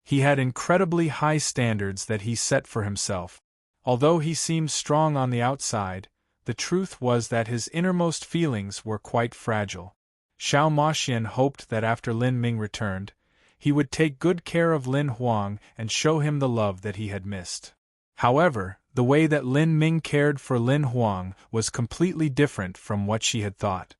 He had incredibly high standards that he set for himself. Although he seemed strong on the outside, the truth was that his innermost feelings were quite fragile. Xiao Maxian hoped that after Lin Ming returned, he would take good care of Lin Huang and show him the love that he had missed. However, the way that Lin Ming cared for Lin Huang was completely different from what she had thought.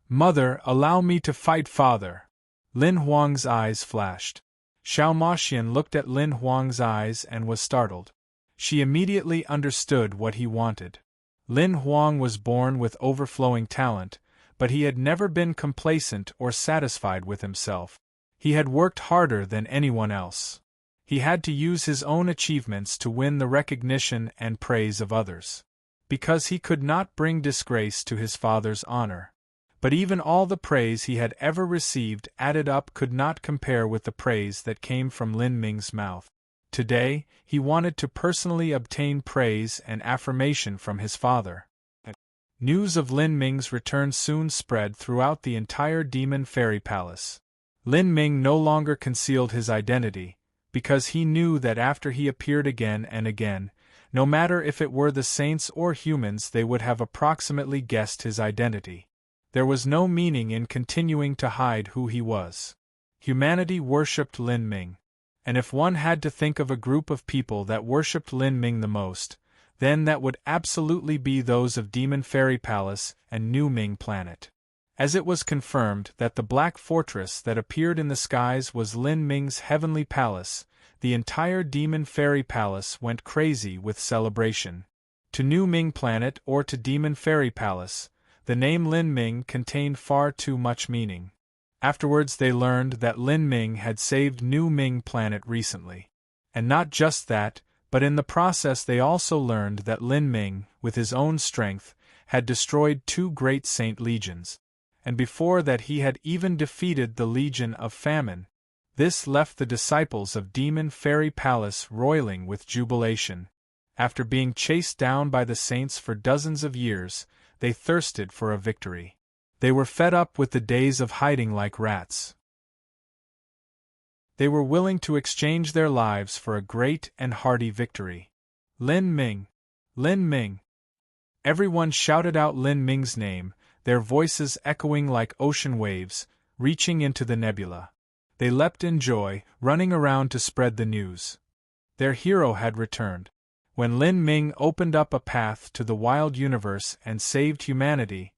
"Mother, allow me to fight father." Lin Huang's eyes flashed. Xiao Maxian looked at Lin Huang's eyes and was startled. She immediately understood what he wanted. Lin Huang was born with overflowing talent, but he had never been complacent or satisfied with himself. He had worked harder than anyone else. He had to use his own achievements to win the recognition and praise of others. Because he could not bring disgrace to his father's honor. But even all the praise he had ever received added up could not compare with the praise that came from Lin Ming's mouth. Today, he wanted to personally obtain praise and affirmation from his father. News of Lin Ming's return soon spread throughout the entire Demon Fairy Palace. Lin Ming no longer concealed his identity, because he knew that after he appeared again and again, no matter if it were the saints or humans, they would have approximately guessed his identity. There was no meaning in continuing to hide who he was. Humanity worshipped Lin Ming. And if one had to think of a group of people that worshipped Lin Ming the most, then that would absolutely be those of Demon Fairy Palace and New Ming Planet. As it was confirmed that the black fortress that appeared in the skies was Lin Ming's heavenly palace, the entire Demon Fairy Palace went crazy with celebration. To New Ming Planet or to Demon Fairy Palace, the name Lin Ming contained far too much meaning. Afterwards they learned that Lin Ming had saved New Ming Planet recently. And not just that, but in the process they also learned that Lin Ming, with his own strength, had destroyed 2 great saint legions. And before that he had even defeated the Legion of Famine. This left the disciples of Demon Fairy Palace roiling with jubilation. After being chased down by the saints for dozens of years, they thirsted for a victory. They were fed up with the days of hiding like rats. They were willing to exchange their lives for a great and hearty victory. Lin Ming! Lin Ming! Everyone shouted out Lin Ming's name, their voices echoing like ocean waves, reaching into the nebula. They leapt in joy, running around to spread the news. Their hero had returned. When Lin Ming opened up a path to the wild universe and saved humanity,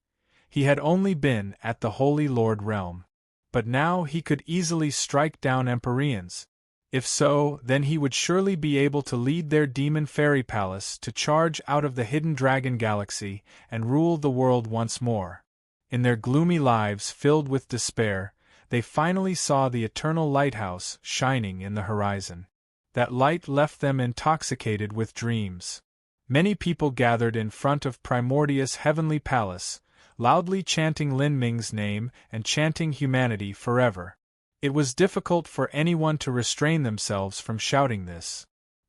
he had only been at the Holy Lord realm. But now he could easily strike down Empyreans. If so, then he would surely be able to lead their Demon Fairy Palace to charge out of the hidden dragon galaxy and rule the world once more. In their gloomy lives filled with despair, they finally saw the eternal lighthouse shining in the horizon. That light left them intoxicated with dreams. Many people gathered in front of Primordius' heavenly palace, loudly chanting Lin Ming's name and chanting humanity forever. It was difficult for anyone to restrain themselves from shouting this.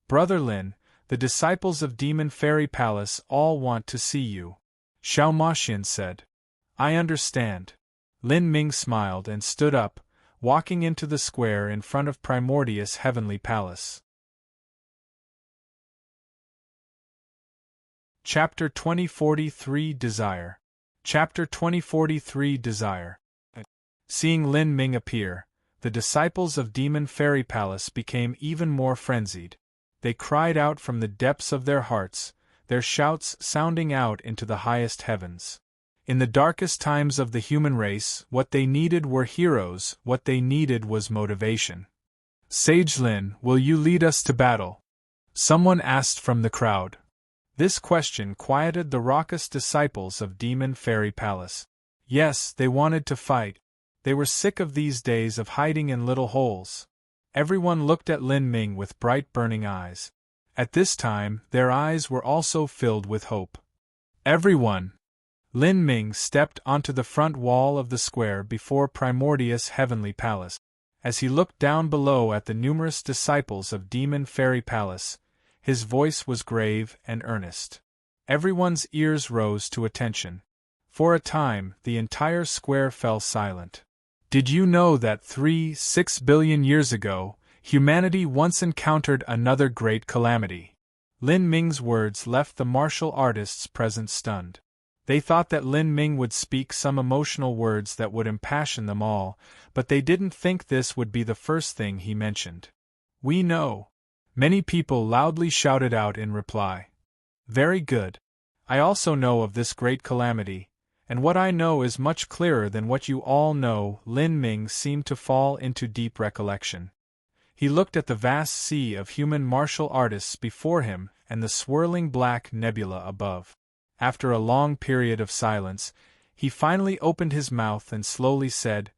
"Brother Lin, the disciples of Demon Fairy Palace all want to see you," Xiao Maxian said. "I understand." Lin Ming smiled and stood up, walking into the square in front of Primordius' heavenly palace. Chapter 2043 Desire. Chapter 2043 Desire. Seeing Lin Ming appear, the disciples of Demon Fairy Palace became even more frenzied. They cried out from the depths of their hearts, their shouts sounding out into the highest heavens. In the darkest times of the human race, what they needed were heroes, what they needed was motivation. "Sage Lin, will you lead us to battle?" someone asked from the crowd. This question quieted the raucous disciples of Demon Fairy Palace. Yes, they wanted to fight. They were sick of these days of hiding in little holes. Everyone looked at Lin Ming with bright burning eyes. At this time, their eyes were also filled with hope. Everyone! Lin Ming stepped onto the front wall of the square before Primordius' heavenly palace. As he looked down below at the numerous disciples of Demon Fairy Palace, his voice was grave and earnest. Everyone's ears rose to attention. For a time, the entire square fell silent. Did you know that 6 billion years ago, humanity once encountered another great calamity? Lin Ming's words left the martial artists present stunned. They thought that Lin Ming would speak some emotional words that would impassion them all, but they didn't think this would be the first thing he mentioned. We know. Many people loudly shouted out in reply. Very good. I also know of this great calamity, and what I know is much clearer than what you all know. Lin Ming seemed to fall into deep recollection. He looked at the vast sea of human martial artists before him and the swirling black nebula above. After a long period of silence, he finally opened his mouth and slowly said,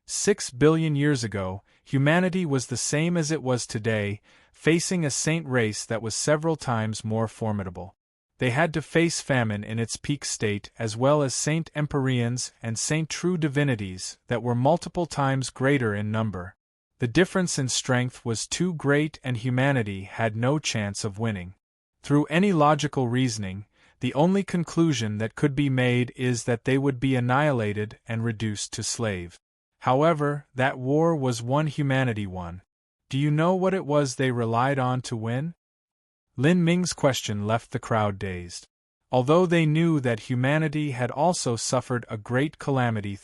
6 billion years ago, humanity was the same as it was today, facing a saint race that was several times more formidable. They had to face famine in its peak state as well as saint empyreans and saint true divinities that were multiple times greater in number. The difference in strength was too great and humanity had no chance of winning. Through any logical reasoning, the only conclusion that could be made is that they would be annihilated and reduced to slaves. However, that war was one humanity won. Do you know what it was they relied on to win? Lin Ming's question left the crowd dazed. Although they knew that humanity had also suffered a great calamity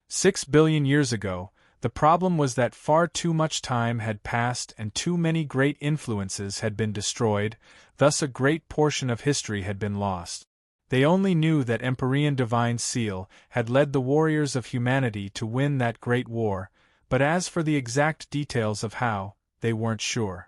6 billion years ago, the problem was that far too much time had passed and too many great influences had been destroyed, thus a great portion of history had been lost. They only knew that Empyrean Divine Seal had led the warriors of humanity to win that great war, but as for the exact details of how, they weren't sure.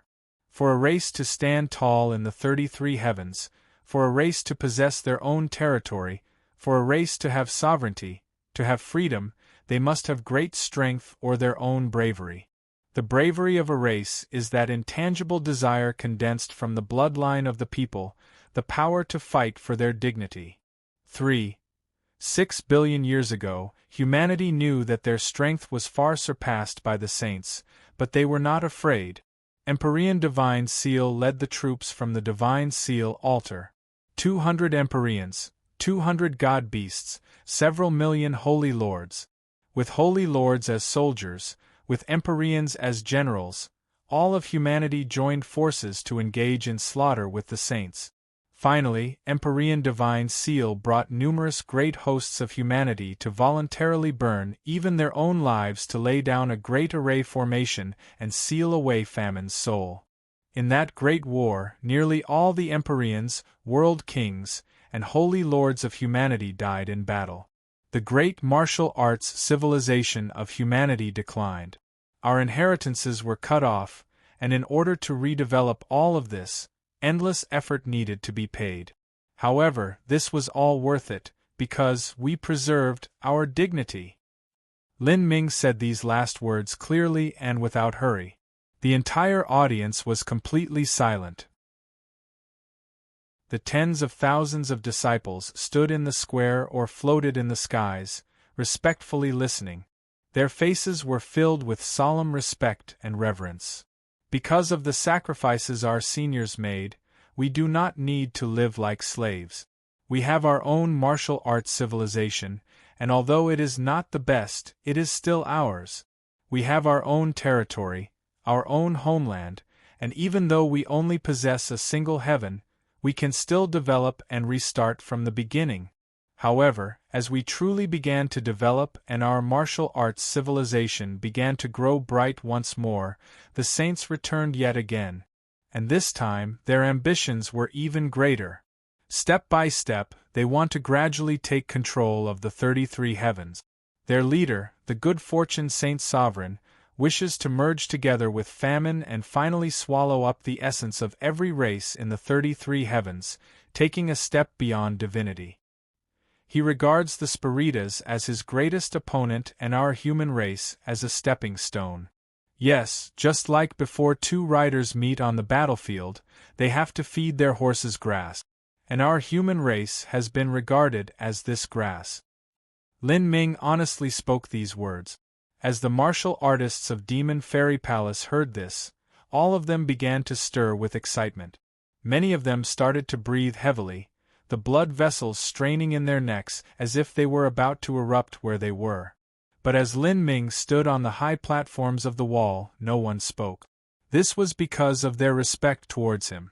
For a race to stand tall in the 33 heavens, for a race to possess their own territory, for a race to have sovereignty, to have freedom, they must have great strength or their own bravery. The bravery of a race is that intangible desire condensed from the bloodline of the people, the power to fight for their dignity. 6 billion years ago, humanity knew that their strength was far surpassed by the saints, but they were not afraid. Empyrean Divine Seal led the troops from the Divine Seal altar. 200 Empyreans, 200 god beasts, several million holy lords. With holy lords as soldiers, with Empyreans as generals, all of humanity joined forces to engage in slaughter with the saints. Finally, Empyrean Divine Seal brought numerous great hosts of humanity to voluntarily burn even their own lives to lay down a great array formation and seal away famine's soul. In that great war, nearly all the Empyreans, world kings, and holy lords of humanity died in battle. The great martial arts civilization of humanity declined. Our inheritances were cut off, and in order to redevelop all of this, endless effort needed to be paid. However, this was all worth it, because we preserved our dignity. Lin Ming said these last words clearly and without hurry. The entire audience was completely silent. The tens of thousands of disciples stood in the square or floated in the skies, respectfully listening. Their faces were filled with solemn respect and reverence. Because of the sacrifices our seniors made, we do not need to live like slaves. We have our own martial arts civilization, and although it is not the best, it is still ours. We have our own territory, our own homeland, and even though we only possess a single heaven, we can still develop and restart from the beginning. However, as we truly began to develop and our martial arts civilization began to grow bright once more, the saints returned yet again. And this time, their ambitions were even greater. Step by step, they want to gradually take control of the 33 heavens. Their leader, the good fortune Saint Sovereign, wishes to merge together with famine and finally swallow up the essence of every race in the 33 heavens, taking a step beyond divinity. He regards the Spiritas as his greatest opponent and our human race as a stepping stone. Yes, just like before two riders meet on the battlefield, they have to feed their horses grass. And our human race has been regarded as this grass. Lin Ming honestly spoke these words. As the martial artists of Demon Fairy Palace heard this, all of them began to stir with excitement. Many of them started to breathe heavily, the blood vessels straining in their necks as if they were about to erupt where they were. But as Lin Ming stood on the high platforms of the wall, no one spoke. This was because of their respect towards him.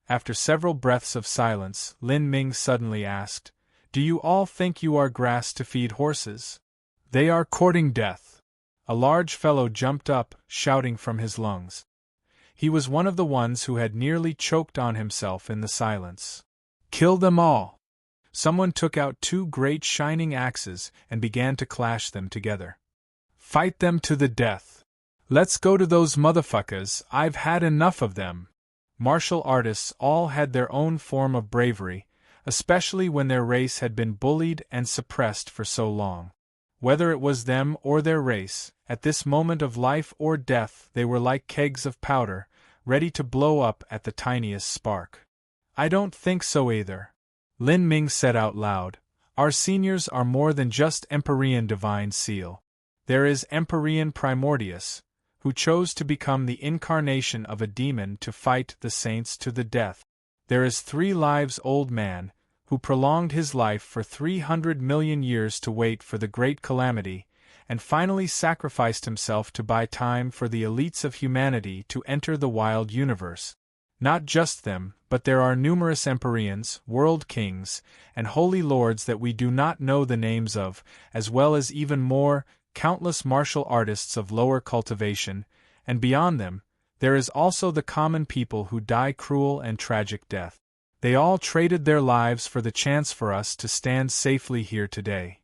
After several breaths of silence, Lin Ming suddenly asked, "Do you all think you are grass to feed horses? They are courting death." A large fellow jumped up, shouting from his lungs. He was one of the ones who had nearly choked on himself in the silence. "Kill them all!" Someone took out two great shining axes and began to clash them together. "Fight them to the death! Let's go to those motherfuckers, I've had enough of them!" Martial artists all had their own form of bravery, especially when their race had been bullied and suppressed for so long. Whether it was them or their race, at this moment of life or death they were like kegs of powder, ready to blow up at the tiniest spark. "I don't think so either," Lin Ming said out loud. "Our seniors are more than just Empyrean Divine Seal. There is Empyrean Primordius, who chose to become the incarnation of a demon to fight the saints to the death. There is 3 Lives Old Man, who prolonged his life for 300 million years to wait for the great calamity, and finally sacrificed himself to buy time for the elites of humanity to enter the wild universe. Not just them, but there are numerous Empyreans, world kings, and holy lords that we do not know the names of, as well as even more, countless martial artists of lower cultivation, and beyond them, there is also the common people who die cruel and tragic death. They all traded their lives for the chance for us to stand safely here today.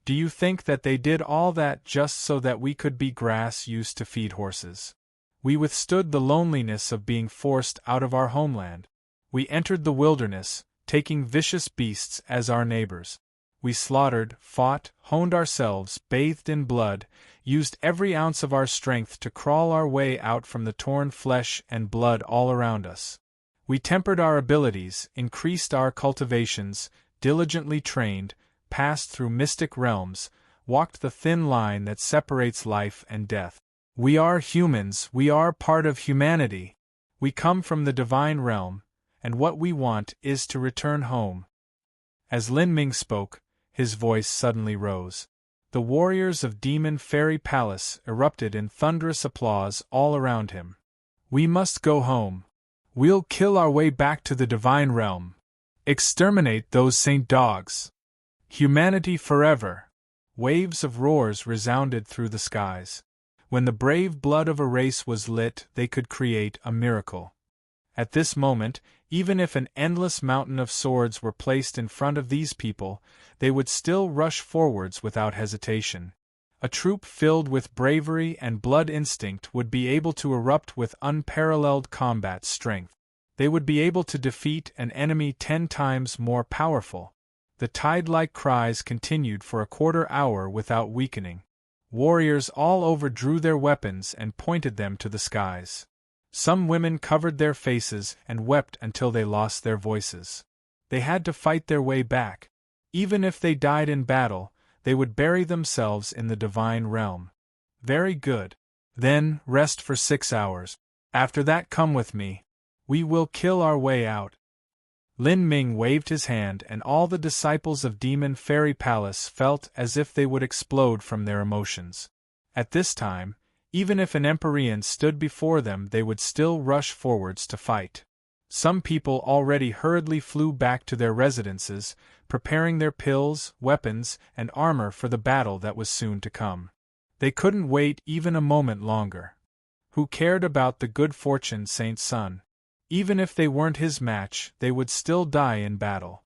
Do you think that they did all that just so that we could be grass used to feed horses? We withstood the loneliness of being forced out of our homeland. We entered the wilderness, taking vicious beasts as our neighbors. We slaughtered, fought, honed ourselves, bathed in blood, used every ounce of our strength to crawl our way out from the torn flesh and blood all around us. We tempered our abilities, increased our cultivations, diligently trained, passed through mystic realms, walked the thin line that separates life and death. We are humans, we are part of humanity. We come from the divine realm, and what we want is to return home. As Lin Ming spoke, his voice suddenly rose. The warriors of Demon Fairy Palace erupted in thunderous applause all around him. "We must go home. We'll kill our way back to the divine realm. Exterminate those saint dogs. Humanity forever!" Waves of roars resounded through the skies. When the brave blood of a race was lit, they could create a miracle. At this moment, even if an endless mountain of swords were placed in front of these people, they would still rush forwards without hesitation. A troop filled with bravery and blood instinct would be able to erupt with unparalleled combat strength. They would be able to defeat an enemy 10 times more powerful. The tide-like cries continued for a quarter hour without weakening. Warriors all over drew their weapons and pointed them to the skies. Some women covered their faces and wept until they lost their voices. They had to fight their way back. Even if they died in battle, they would bury themselves in the divine realm. Very good. Then, rest for 6 hours. After that, come with me. We will kill our way out. Lin Ming waved his hand, and all the disciples of Demon Fairy Palace felt as if they would explode from their emotions. At this time, even if an Empyrean stood before them, they would still rush forwards to fight. Some people already hurriedly flew back to their residences, preparing their pills, weapons, and armor for the battle that was soon to come. They couldn't wait even a moment longer. Who cared about the good fortune Saint's son? Even if they weren't his match, they would still die in battle.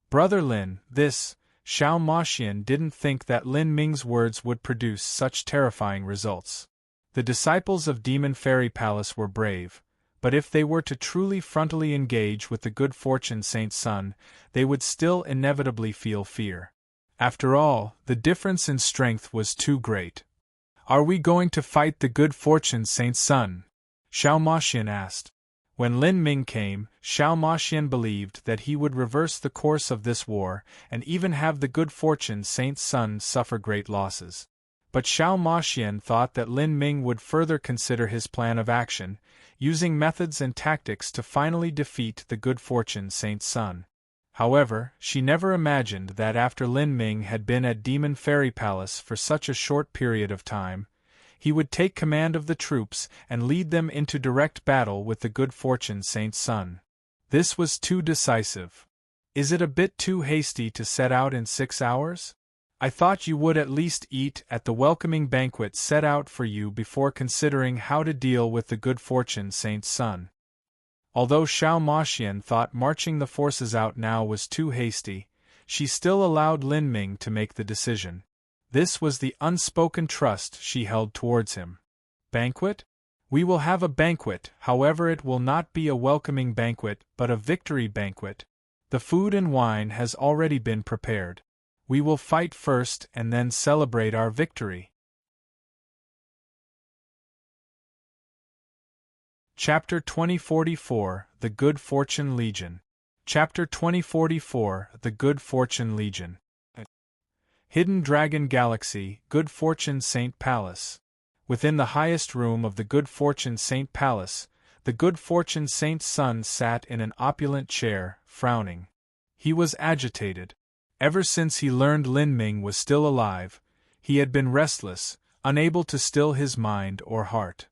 Brother Lin, this, Xiao Maxian didn't think that Lin Ming's words would produce such terrifying results. The disciples of Demon Fairy Palace were brave, but if they were to truly frontally engage with the good fortune Saint's son, they would still inevitably feel fear. After all, the difference in strength was too great. "Are we going to fight the good fortune Saint's son?" Xiao Maxian asked. When Lin Ming came, Xiao Maxian believed that he would reverse the course of this war, and even have the good fortune Saint's son suffer great losses. But Xiao Maxian thought that Lin Ming would further consider his plan of action, using methods and tactics to finally defeat the good fortune Saint Sun. However, she never imagined that after Lin Ming had been at Demon Fairy Palace for such a short period of time, he would take command of the troops and lead them into direct battle with the good fortune Saint Sun. This was too decisive. Is it a bit too hasty to set out in 6 hours? I thought you would at least eat at the welcoming banquet set out for you before considering how to deal with the good fortune Saint Sun. Although Xiao Maxian thought marching the forces out now was too hasty, she still allowed Lin Ming to make the decision. This was the unspoken trust she held towards him. Banquet? We will have a banquet, however it will not be a welcoming banquet but a victory banquet. The food and wine has already been prepared. We will fight first and then celebrate our victory. Chapter 2044 The Good Fortune Legion. Chapter 2044 The Good Fortune Legion. Hidden Dragon Galaxy, Good Fortune Saint Palace. Within the highest room of the Good Fortune Saint Palace, the Good Fortune Saint Sun sat in an opulent chair, frowning. He was agitated. Ever since he learned Lin Ming was still alive, he had been restless, unable to still his mind or heart.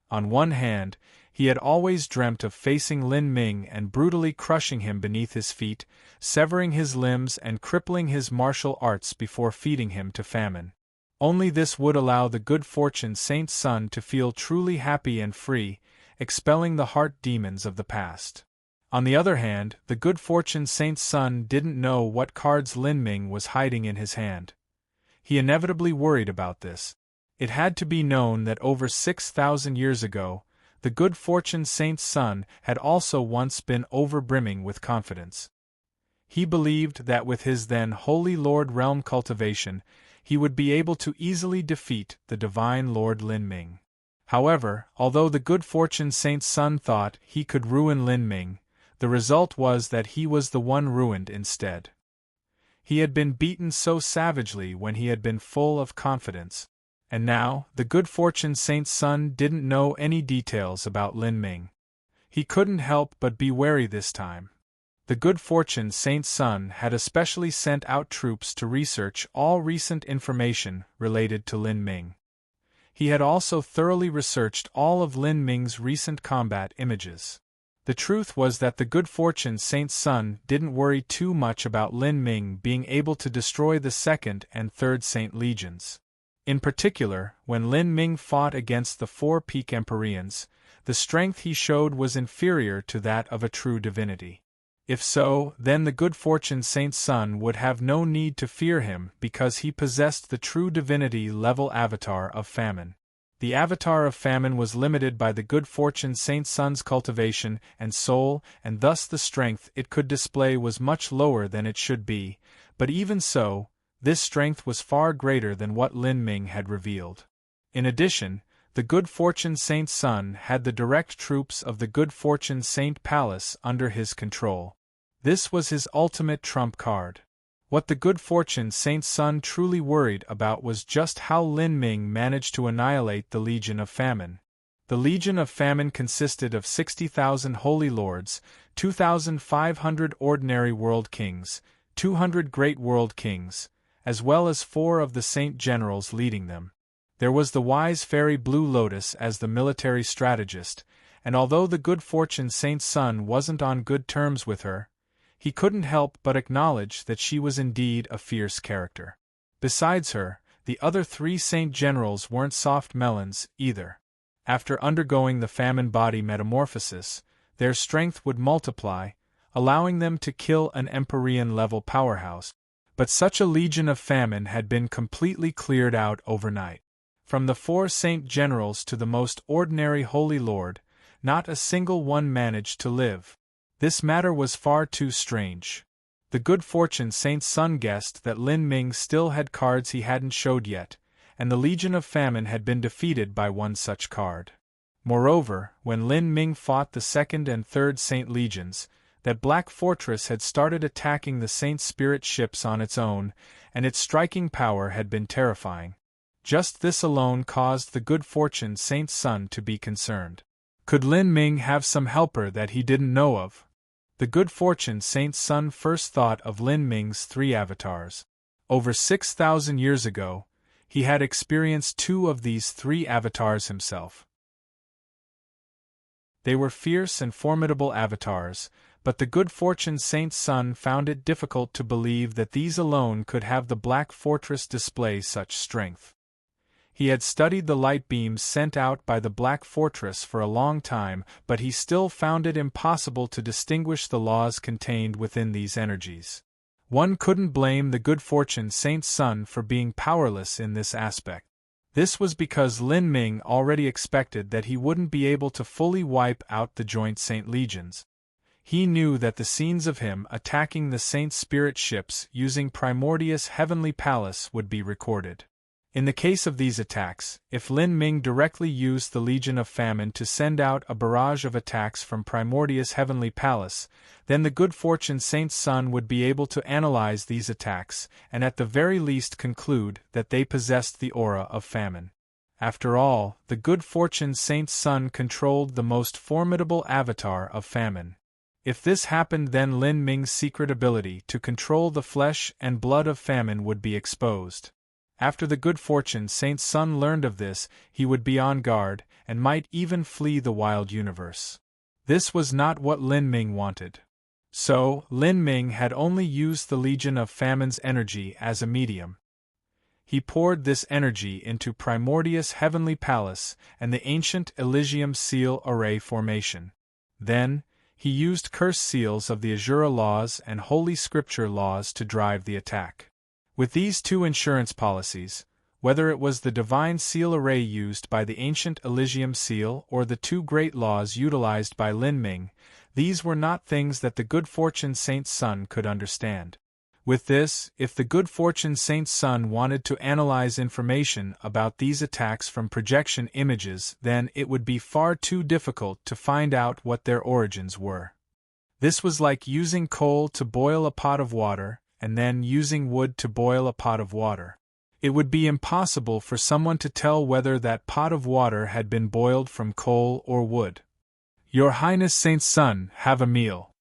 On one hand, he had always dreamt of facing Lin Ming and brutally crushing him beneath his feet, severing his limbs and crippling his martial arts before feeding him to famine. Only this would allow the good fortune Saint Sun to feel truly happy and free, expelling the heart demons of the past. On the other hand, the good fortune Saint Sun didn't know what cards Lin Ming was hiding in his hand. He inevitably worried about this. It had to be known that over 6,000 years ago, the good fortune Saint Sun had also once been overbrimming with confidence. He believed that with his then Holy Lord realm cultivation, he would be able to easily defeat the divine Lord Lin Ming. However, although the good fortune Saint Sun thought he could ruin Lin Ming, the result was that he was the one ruined instead. He had been beaten so savagely when he had been full of confidence, and now the good fortune Saint Sun didn't know any details about Lin Ming. He couldn't help but be wary this time. The good fortune Saint Sun had especially sent out troops to research all recent information related to Lin Ming. He had also thoroughly researched all of Lin Ming's recent combat images. The truth was that the good fortune Saint Sun didn't worry too much about Lin Ming being able to destroy the second and third Saint Legions. In particular, when Lin Ming fought against the 4 Peak Empyreans, the strength he showed was inferior to that of a true divinity. If so, then the good fortune Saint Sun would have no need to fear him because he possessed the true divinity-level avatar of famine. The avatar of famine was limited by the good fortune Saint Sun's cultivation and soul, and thus the strength it could display was much lower than it should be, but even so, this strength was far greater than what Lin Ming had revealed. In addition, the good fortune Saint Sun had the direct troops of the good fortune Saint Palace under his control. This was his ultimate trump card. What the good fortune Saint Sun truly worried about was just how Lin Ming managed to annihilate the Legion of Famine. The Legion of Famine consisted of 60,000 holy lords, 2,500 ordinary world kings, 200 great world kings, as well as 4 of the saint generals leading them. There was the wise fairy Blue Lotus as the military strategist, and although the good fortune Saint Sun wasn't on good terms with her, he couldn't help but acknowledge that she was indeed a fierce character. Besides her, the other 3 saint generals weren't soft melons, either. After undergoing the famine body metamorphosis, their strength would multiply, allowing them to kill an Empyrean-level powerhouse. But such a legion of famine had been completely cleared out overnight. From the 4 saint generals to the most ordinary holy lord, not a single one managed to live. This matter was far too strange. The good fortune Saint Sun guessed that Lin Ming still had cards he hadn't showed yet, and the Legion of Famine had been defeated by one such card. Moreover, when Lin Ming fought the second and third Saint Legions, that Black Fortress had started attacking the Saint Spirit ships on its own, and its striking power had been terrifying. Just this alone caused the good fortune Saint's son to be concerned. Could Lin Ming have some helper that he didn't know of? The good fortune Saint's son first thought of Lin Ming's 3 avatars. Over 6,000 years ago, he had experienced 2 of these 3 avatars himself. They were fierce and formidable avatars, but the good fortune Saint's son found it difficult to believe that these alone could have the Black Fortress display such strength. He had studied the light beams sent out by the Black Fortress for a long time, but he still found it impossible to distinguish the laws contained within these energies. One couldn't blame the good fortune Saint's son for being powerless in this aspect. This was because Lin Ming already expected that he wouldn't be able to fully wipe out the joint Saint legions. He knew that the scenes of him attacking the Saint spirit ships using Primordius Heavenly Palace would be recorded. In the case of these attacks, if Lin Ming directly used the Legion of Famine to send out a barrage of attacks from Primordius Heavenly Palace, then the good fortune Saint's son would be able to analyze these attacks and at the very least conclude that they possessed the aura of famine. After all, the good fortune Saint's son controlled the most formidable avatar of famine. If this happened, then Lin Ming's secret ability to control the flesh and blood of famine would be exposed. After the good fortune Saint's son learned of this, he would be on guard, and might even flee the wild universe. This was not what Lin Ming wanted. So, Lin Ming had only used the Legion of Famine's energy as a medium. He poured this energy into Primordius Heavenly Palace and the ancient Elysium Seal Array formation. Then, he used curse seals of the Azura laws and Holy Scripture laws to drive the attack. With these 2 insurance policies, whether it was the divine seal array used by the ancient Elysium seal or the 2 great laws utilized by Lin Ming, these were not things that the good fortune Saint's son could understand. With this, if the good fortune Saint's son wanted to analyze information about these attacks from projection images, then it would be far too difficult to find out what their origins were. This was like using coal to boil a pot of water, and then using wood to boil a pot of water. It would be impossible for someone to tell whether that pot of water had been boiled from coal or wood. Your Highness Saint's son, have a meal.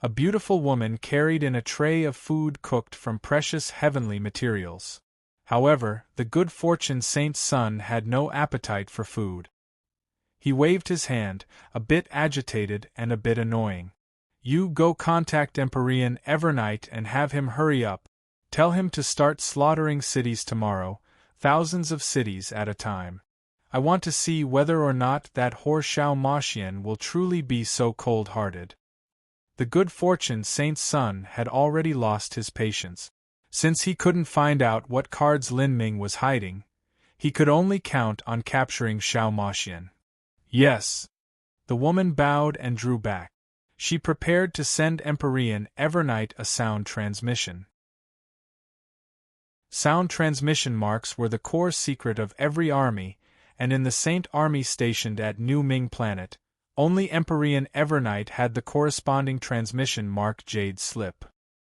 A beautiful woman carried in a tray of food cooked from precious heavenly materials. However, the good fortune Saint's son had no appetite for food. He waved his hand, a bit agitated and a bit annoying. You go contact Empyrean Evernight and have him hurry up. Tell him to start slaughtering cities tomorrow, thousands of cities at a time. I want to see whether or not that whore Xiao Maxian will truly be so cold-hearted. The good fortune Saint's son had already lost his patience. Since he couldn't find out what cards Lin Ming was hiding, he could only count on capturing Xiao Maxian. Yes. The woman bowed and drew back. She prepared to send Empyrean Evernight a sound transmission. Sound transmission marks were the core secret of every army, and in the Saint army stationed at New Ming Planet, only Empyrean Evernight had the corresponding transmission mark Jade Slip.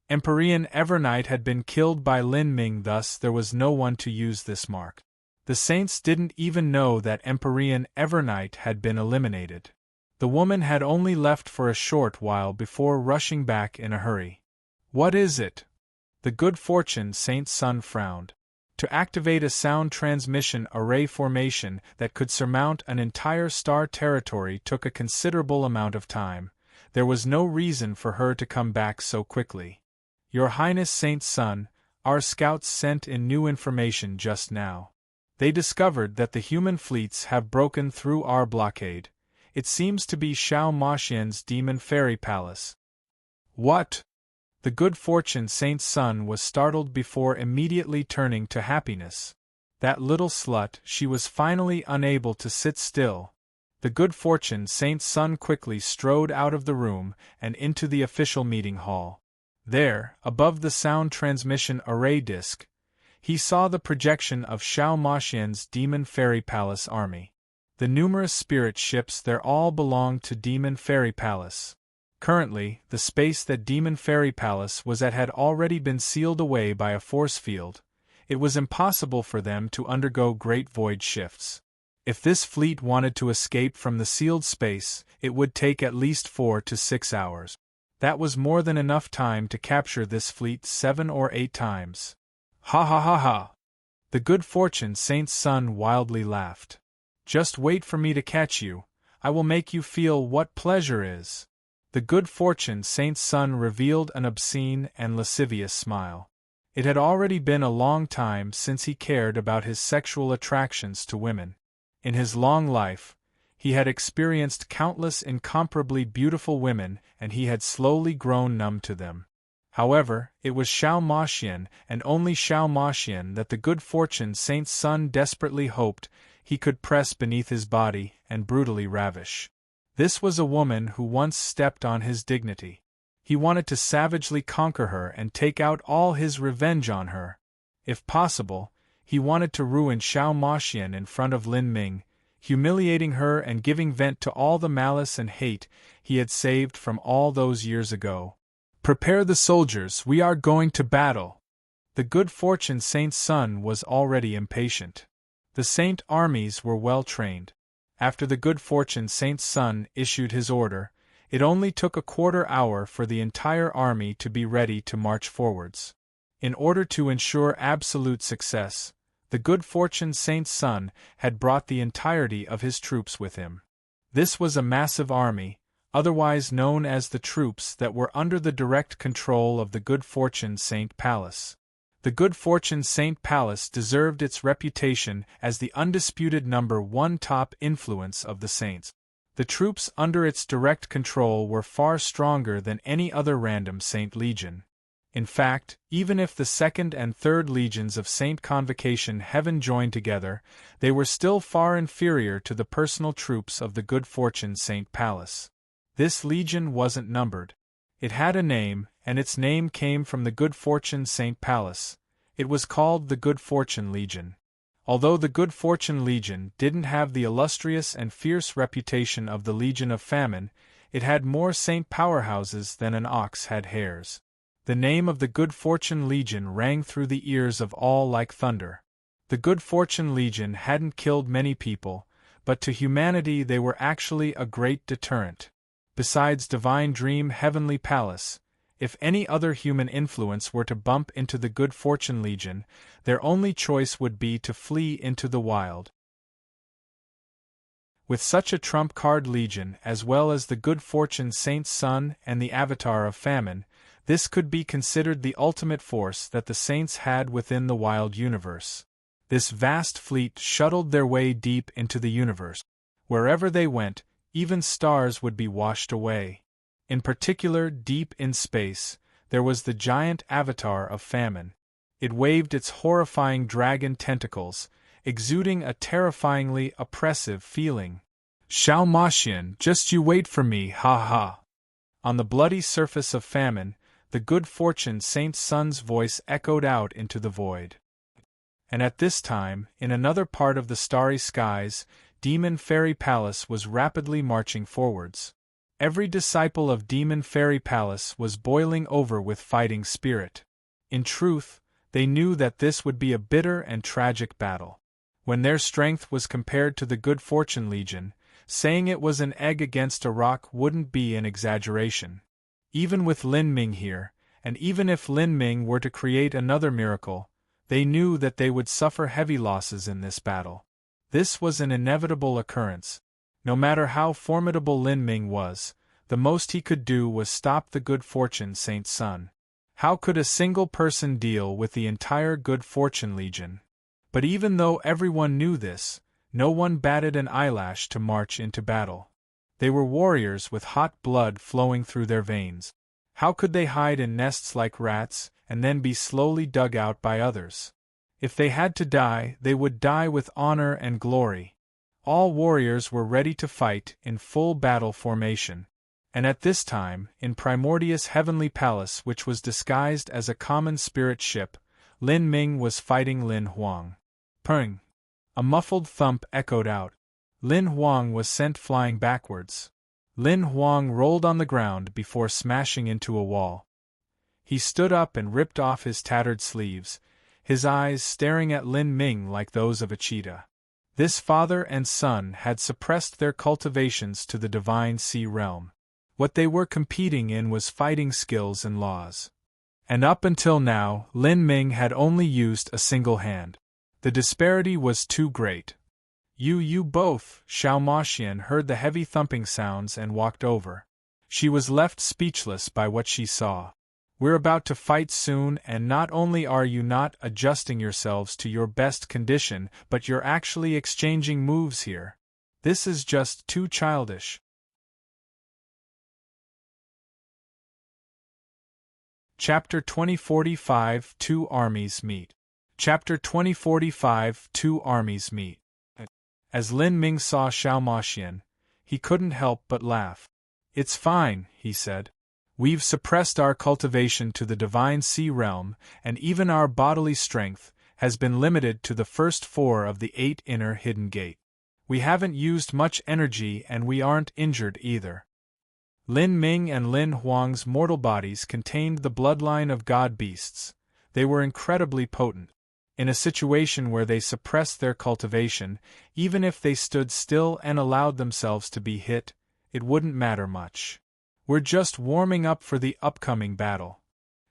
Empyrean Evernight had been killed by Lin Ming, thus there was no one to use this mark. The Saints didn't even know that Empyrean Evernight had been eliminated. The woman had only left for a short while before rushing back in a hurry. What is it? The good fortune Saint's son frowned. To activate a sound transmission array formation that could surmount an entire star territory took a considerable amount of time. There was no reason for her to come back so quickly. Your Highness Saint's son, our scouts sent in new information just now. They discovered that the human fleets have broken through our blockade. It seems to be Xiao Maxian's Demon Fairy Palace. What? The good fortune Saint's son was startled before immediately turning to happiness. That little slut, she was finally unable to sit still. The good fortune Saint's son quickly strode out of the room and into the official meeting hall. There, above the sound transmission array disk, he saw the projection of Xiao Maxian's Demon Fairy Palace army. The numerous spirit ships there all belonged to Demon Fairy Palace. Currently, the space that Demon Fairy Palace was at had already been sealed away by a force field. It was impossible for them to undergo great void shifts. If this fleet wanted to escape from the sealed space, it would take at least 4 to 6 hours. That was more than enough time to capture this fleet 7 or 8 times. Ha ha ha ha! The good fortune saint's son wildly laughed. Just wait for me to catch you, I will make you feel what pleasure is. The good fortune saint's son revealed an obscene and lascivious smile. It had already been a long time since he cared about his sexual attractions to women. In his long life, he had experienced countless incomparably beautiful women, and he had slowly grown numb to them. However, it was Xiao Maxian, and only Xiao Maxian, that the good fortune saint's son desperately hoped he could press beneath his body and brutally ravish. This was a woman who once stepped on his dignity. He wanted to savagely conquer her and take out all his revenge on her. If possible, he wanted to ruin Xiao Maxian in front of Lin Ming, humiliating her and giving vent to all the malice and hate he had saved from all those years ago. Prepare the soldiers, we are going to battle. The good fortune saint's son was already impatient. The saint armies were well trained. After the good fortune saint's son issued his order, it only took a quarter-hour for the entire army to be ready to march forwards. In order to ensure absolute success, the good fortune saint's son had brought the entirety of his troops with him. This was a massive army, otherwise known as the troops that were under the direct control of the good fortune saint palace. The good fortune saint palace deserved its reputation as the undisputed number 1 top influence of the saints. The troops under its direct control were far stronger than any other random saint legion. In fact, even if the 2nd and 3rd legions of Saint Convocation Heaven joined together, they were still far inferior to the personal troops of the good fortune saint palace. This legion wasn't numbered. It had a name, and its name came from the good fortune saint palace. It was called the Good Fortune Legion. Although the Good Fortune Legion didn't have the illustrious and fierce reputation of the Legion of Famine, it had more saint powerhouses than an ox had hares. The name of the Good Fortune Legion rang through the ears of all like thunder. The Good Fortune Legion hadn't killed many people, but to humanity they were actually a great deterrent. Besides Divine Dream Heavenly Palace, if any other human influence were to bump into the Good Fortune Legion, their only choice would be to flee into the wild. With such a trump-card legion as well as the Good Fortune Saint's son and the Avatar of Famine, this could be considered the ultimate force that the saints had within the wild universe. This vast fleet shuttled their way deep into the universe. Wherever they went, even stars would be washed away. In particular, deep in space, there was the giant Avatar of Famine. It waved its horrifying dragon tentacles, exuding a terrifyingly oppressive feeling. Xiao Maxian, just you wait for me, ha ha! On the bloody surface of Famine, the good fortune saint's son's voice echoed out into the void. And at this time, in another part of the starry skies, Demon Fairy Palace was rapidly marching forwards. Every disciple of Demon Fairy Palace was boiling over with fighting spirit. In truth, they knew that this would be a bitter and tragic battle. When their strength was compared to the Good Fortune Legion, saying it was an egg against a rock wouldn't be an exaggeration. Even with Lin Ming here, and even if Lin Ming were to create another miracle, they knew that they would suffer heavy losses in this battle. This was an inevitable occurrence. No matter how formidable Lin Ming was, the most he could do was stop the Good Fortune Saint's son. How could a single person deal with the entire Good Fortune Legion? But even though everyone knew this, no one batted an eyelash to march into battle. They were warriors with hot blood flowing through their veins. How could they hide in nests like rats, and then be slowly dug out by others? If they had to die, they would die with honor and glory. All warriors were ready to fight in full battle formation. And at this time, in Primordius Heavenly Palace, which was disguised as a common spirit ship, Lin Ming was fighting Lin Huang. Purring! A muffled thump echoed out. Lin Huang was sent flying backwards. Lin Huang rolled on the ground before smashing into a wall. He stood up and ripped off his tattered sleeves, his eyes staring at Lin Ming like those of a cheetah. This father and son had suppressed their cultivations to the divine sea realm. What they were competing in was fighting skills and laws. And up until now, Lin Ming had only used a single hand. The disparity was too great. You both, Xiao Maxian heard the heavy thumping sounds and walked over. She was left speechless by what she saw. We're about to fight soon, and not only are you not adjusting yourselves to your best condition, but you're actually exchanging moves here. This is just too childish. Chapter 2045 Two Armies Meet. Chapter 2045 Two Armies Meet. As Lin Ming saw Xiao Maxian, he couldn't help but laugh. It's fine, he said. We've suppressed our cultivation to the divine sea realm, and even our bodily strength has been limited to the first 4 of the 8 inner hidden gate. We haven't used much energy and we aren't injured either. Lin Ming and Lin Huang's mortal bodies contained the bloodline of god beasts. They were incredibly potent. In a situation where they suppressed their cultivation, even if they stood still and allowed themselves to be hit, it wouldn't matter much. We're just warming up for the upcoming battle.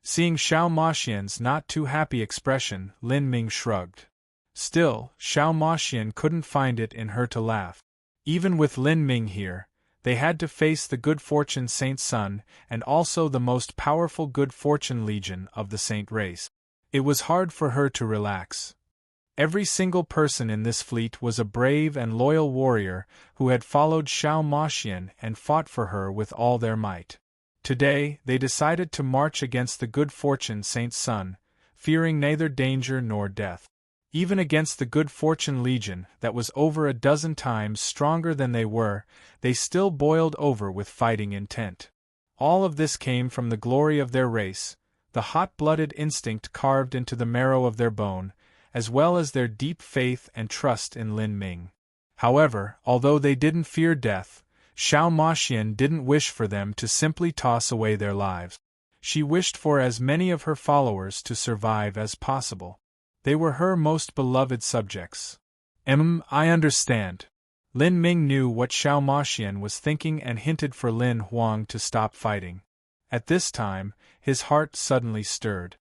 Seeing Xiao Maxian's not too happy expression, Lin Ming shrugged. Still, Xiao Maxian couldn't find it in her to laugh. Even with Lin Ming here, they had to face the Good Fortune Saint Sun and also the most powerful Good Fortune Legion of the Saint race. It was hard for her to relax. Every single person in this fleet was a brave and loyal warrior who had followed Xiao Maxian and fought for her with all their might. Today, they decided to march against the Good Fortune Saint Sun, fearing neither danger nor death. Even against the Good Fortune Legion that was over a dozen times stronger than they were, they still boiled over with fighting intent. All of this came from the glory of their race, the hot-blooded instinct carved into the marrow of their bone, as well as their deep faith and trust in Lin Ming. However, although they didn't fear death, Xiao Maxian didn't wish for them to simply toss away their lives. She wished for as many of her followers to survive as possible. They were her most beloved subjects. I understand. Lin Ming knew what Xiao Maxian was thinking and hinted for Lin Huang to stop fighting. At this time, his heart suddenly stirred.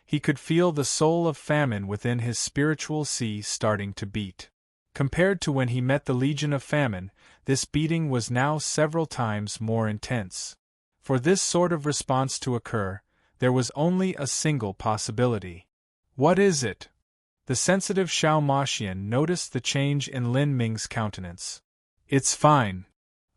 He could feel the soul of famine within his spiritual sea starting to beat. Compared to when he met the Legion of Famine, this beating was now several times more intense. For this sort of response to occur, there was only a single possibility. What is it? The sensitive Xiao Maxian noticed the change in Lin Ming's countenance. It's fine.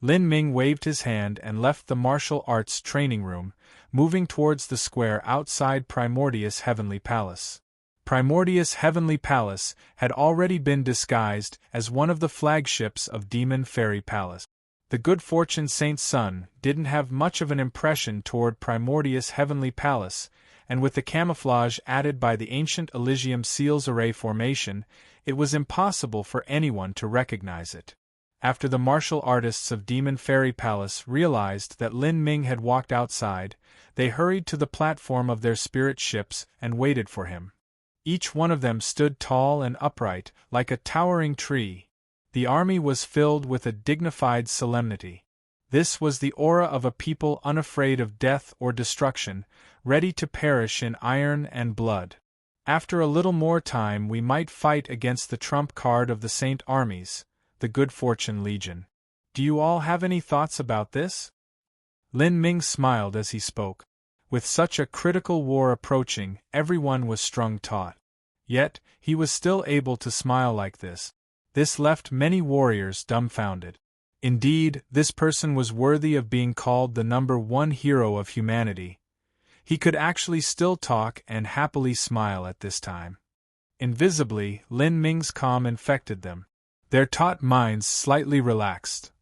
Lin Ming waved his hand and left the martial arts training room, moving towards the square outside Primordius Heavenly Palace. Primordius Heavenly Palace had already been disguised as one of the flagships of Demon Fairy Palace. The Good Fortune Saint Sun didn't have much of an impression toward Primordius Heavenly Palace, and with the camouflage added by the ancient Elysium Seals Array formation, it was impossible for anyone to recognize it. After the martial artists of Demon Fairy Palace realized that Lin Ming had walked outside, they hurried to the platform of their spirit ships and waited for him. Each one of them stood tall and upright, like a towering tree. The army was filled with a dignified solemnity. This was the aura of a people unafraid of death or destruction, ready to perish in iron and blood. After a little more time we might fight against the trump card of the Saint armies, the Good Fortune Legion. Do you all have any thoughts about this? Lin Ming smiled as he spoke. With such a critical war approaching, everyone was strung taut. Yet, he was still able to smile like this. This left many warriors dumbfounded. Indeed, this person was worthy of being called the #1 hero of humanity. He could actually still talk and happily smile at this time. Invisibly, Lin Ming's calm infected them. Their taut minds slightly relaxed.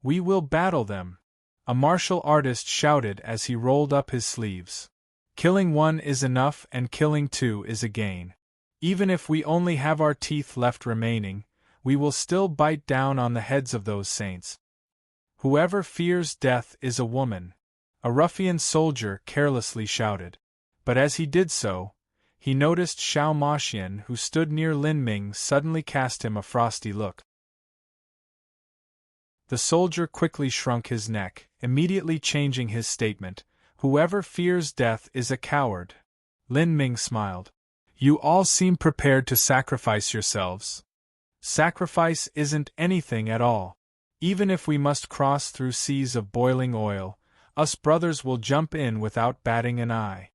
We will battle them. A martial artist shouted as he rolled up his sleeves. Killing one is enough and killing two is a gain. Even if we only have our teeth left remaining, we will still bite down on the heads of those saints. Whoever fears death is a woman, a ruffian soldier carelessly shouted. But as he did so, he noticed Xiao Maxian, who stood near Lin Ming, suddenly cast him a frosty look. The soldier quickly shrunk his neck, immediately changing his statement. Whoever fears death is a coward. Lin Ming smiled. You all seem prepared to sacrifice yourselves. Sacrifice isn't anything at all. Even if we must cross through seas of boiling oil, us brothers will jump in without batting an eye.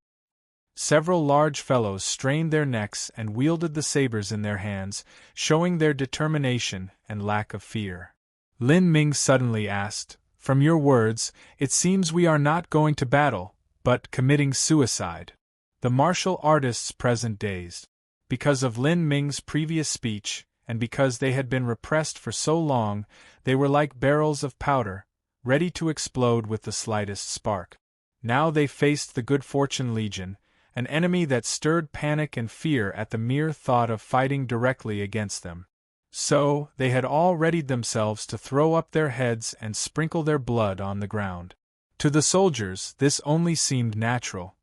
Several large fellows strained their necks and wielded the sabers in their hands, showing their determination and lack of fear. Lin Ming suddenly asked, From your words, it seems we are not going to battle, but committing suicide. The martial artists present dazed. Because of Lin Ming's previous speech, and because they had been repressed for so long, they were like barrels of powder, ready to explode with the slightest spark. Now they faced the Good Fortune Legion, an enemy that stirred panic and fear at the mere thought of fighting directly against them. So, they had all readied themselves to throw up their heads and sprinkle their blood on the ground. To the soldiers, this only seemed natural.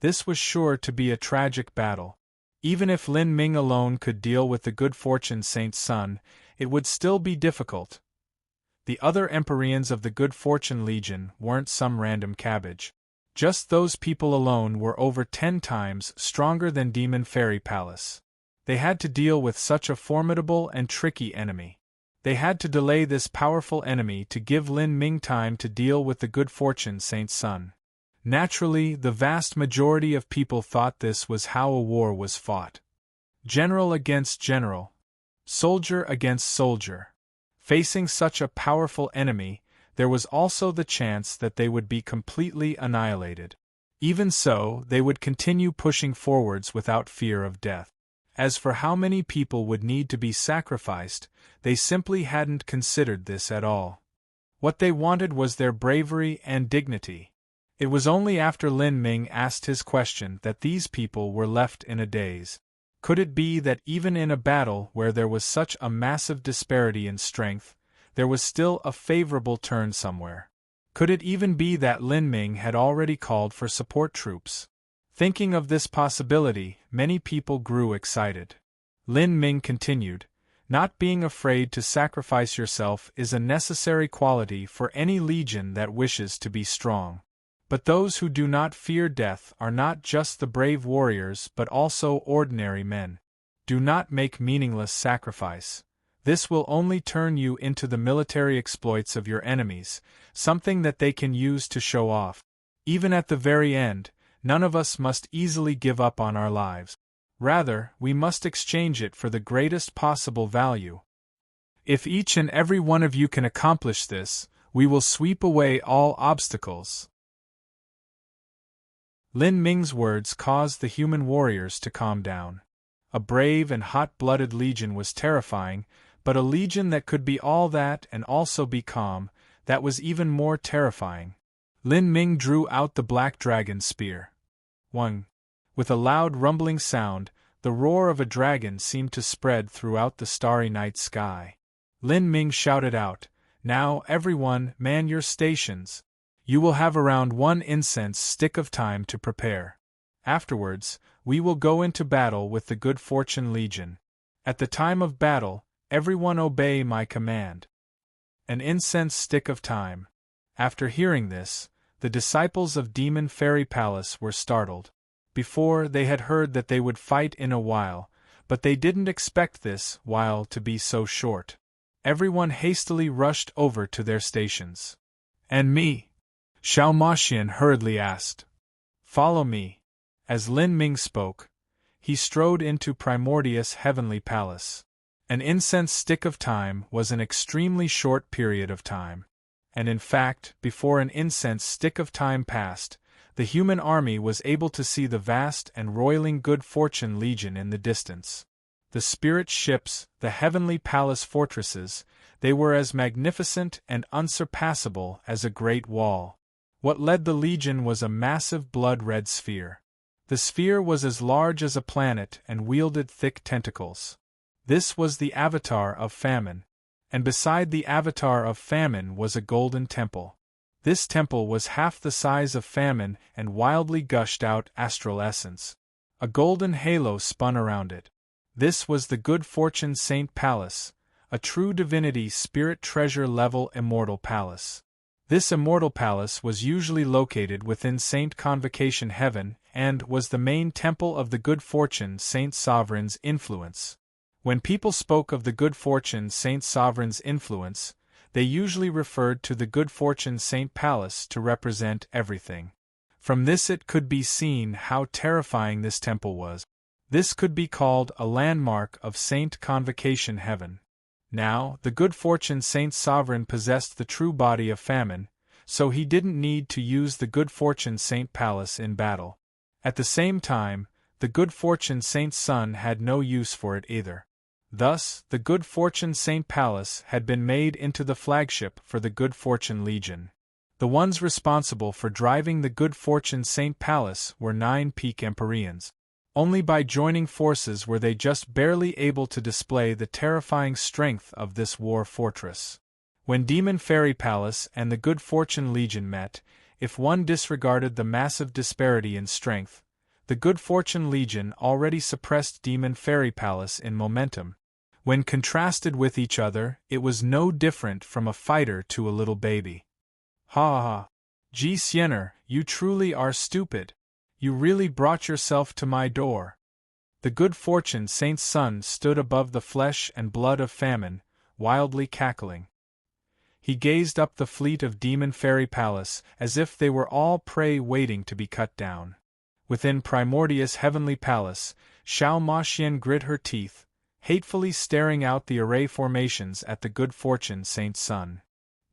This was sure to be a tragic battle. Even if Lin Ming alone could deal with the Good Fortune Saint's son, it would still be difficult. The other Empyreans of the Good Fortune Legion weren't some random cabbage. Just those people alone were over 10 times stronger than Demon Fairy Palace. They had to deal with such a formidable and tricky enemy. They had to delay this powerful enemy to give Lin Ming time to deal with the Good Fortune Saint's son. Naturally, the vast majority of people thought this was how a war was fought. General against general. Soldier against soldier. Facing such a powerful enemy, there was also the chance that they would be completely annihilated. Even so, they would continue pushing forwards without fear of death. As for how many people would need to be sacrificed, they simply hadn't considered this at all. What they wanted was their bravery and dignity. It was only after Lin Ming asked his question that these people were left in a daze. Could it be that even in a battle where there was such a massive disparity in strength, there was still a favorable turn somewhere? Could it even be that Lin Ming had already called for support troops? Thinking of this possibility, many people grew excited. Lin Ming continued, Not being afraid to sacrifice yourself is a necessary quality for any legion that wishes to be strong. But those who do not fear death are not just the brave warriors but also ordinary men. Do not make meaningless sacrifice. This will only turn you into the military exploits of your enemies, something that they can use to show off. Even at the very end, none of us must easily give up on our lives. Rather, we must exchange it for the greatest possible value. If each and every one of you can accomplish this, we will sweep away all obstacles. Lin Ming's words caused the human warriors to calm down. A brave and hot-blooded legion was terrifying, but a legion that could be all that and also be calm, that was even more terrifying. Lin Ming drew out the black dragon spear. 1. With a loud rumbling sound, the roar of a dragon seemed to spread throughout the starry night sky. Lin Ming shouted out, Now, everyone, man your stations. You will have around 1 incense stick of time to prepare. Afterwards, we will go into battle with the Good Fortune Legion. At the time of battle, everyone obey my command. An incense stick of time. After hearing this, the disciples of Demon Fairy Palace were startled. Before, they had heard that they would fight in a while, but they didn't expect this while to be so short. Everyone hastily rushed over to their stations. And me? Xiao Maxian hurriedly asked. Follow me. As Lin Ming spoke, he strode into Primordius' heavenly palace. An incense stick of time was an extremely short period of time. And in fact, before an incense stick of time passed, the human army was able to see the vast and roiling Good Fortune Legion in the distance. The spirit ships, the heavenly palace fortresses, they were as magnificent and unsurpassable as a great wall. What led the legion was a massive blood-red sphere. The sphere was as large as a planet and wielded thick tentacles. This was the avatar of famine. And beside the avatar of famine was a golden temple. This temple was half the size of famine and wildly gushed out astral essence. A golden halo spun around it. This was the Good Fortune Saint Palace, a true divinity spirit treasure level immortal palace. This immortal palace was usually located within Saint Convocation Heaven and was the main temple of the Good Fortune Saint Sovereign's influence. When people spoke of the Good Fortune Saint Sovereign's influence, they usually referred to the Good Fortune Saint Palace to represent everything. From this it could be seen how terrifying this temple was. This could be called a landmark of Saint Convocation Heaven. Now, the Good Fortune Saint Sovereign possessed the true body of famine, so he didn't need to use the Good Fortune Saint Palace in battle. At the same time, the Good Fortune Saint Sun had no use for it either. Thus, the Good Fortune Saint Palace had been made into the flagship for the Good Fortune Legion. The ones responsible for driving the Good Fortune Saint Palace were 9 peak Empyreans. Only by joining forces were they just barely able to display the terrifying strength of this war fortress. When Demon Fairy Palace and the Good Fortune Legion met, if one disregarded the massive disparity in strength, the Good Fortune Legion already suppressed Demon Fairy Palace in momentum. When contrasted with each other, it was no different from a fighter to a little baby. Ha ha! Ji Siener, you truly are stupid. You really brought yourself to my door. The Good Fortune Saint's son stood above the flesh and blood of famine, wildly cackling. He gazed up the fleet of Demon Fairy Palace as if they were all prey waiting to be cut down. Within Primordius Heavenly Palace, Xiao Maxian grit her teeth, hatefully staring out the array formations at the Good Fortune Saint's son.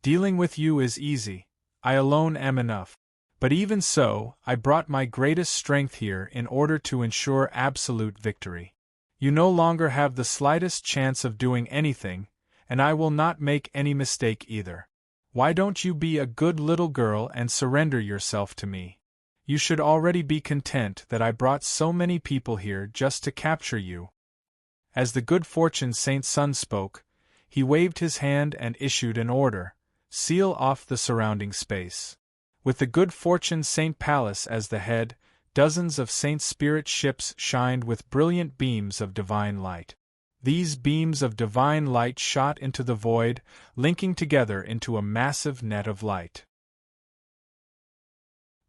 Dealing with you is easy. I alone am enough. But even so, I brought my greatest strength here in order to ensure absolute victory. You no longer have the slightest chance of doing anything, and I will not make any mistake either. Why don't you be a good little girl and surrender yourself to me? You should already be content that I brought so many people here just to capture you. As the Good Fortune Saint's son spoke, he waved his hand and issued an order: seal off the surrounding space. With the Good Fortune Saint Palace as the head, dozens of Saint Spirit ships shined with brilliant beams of divine light. These beams of divine light shot into the void, linking together into a massive net of light.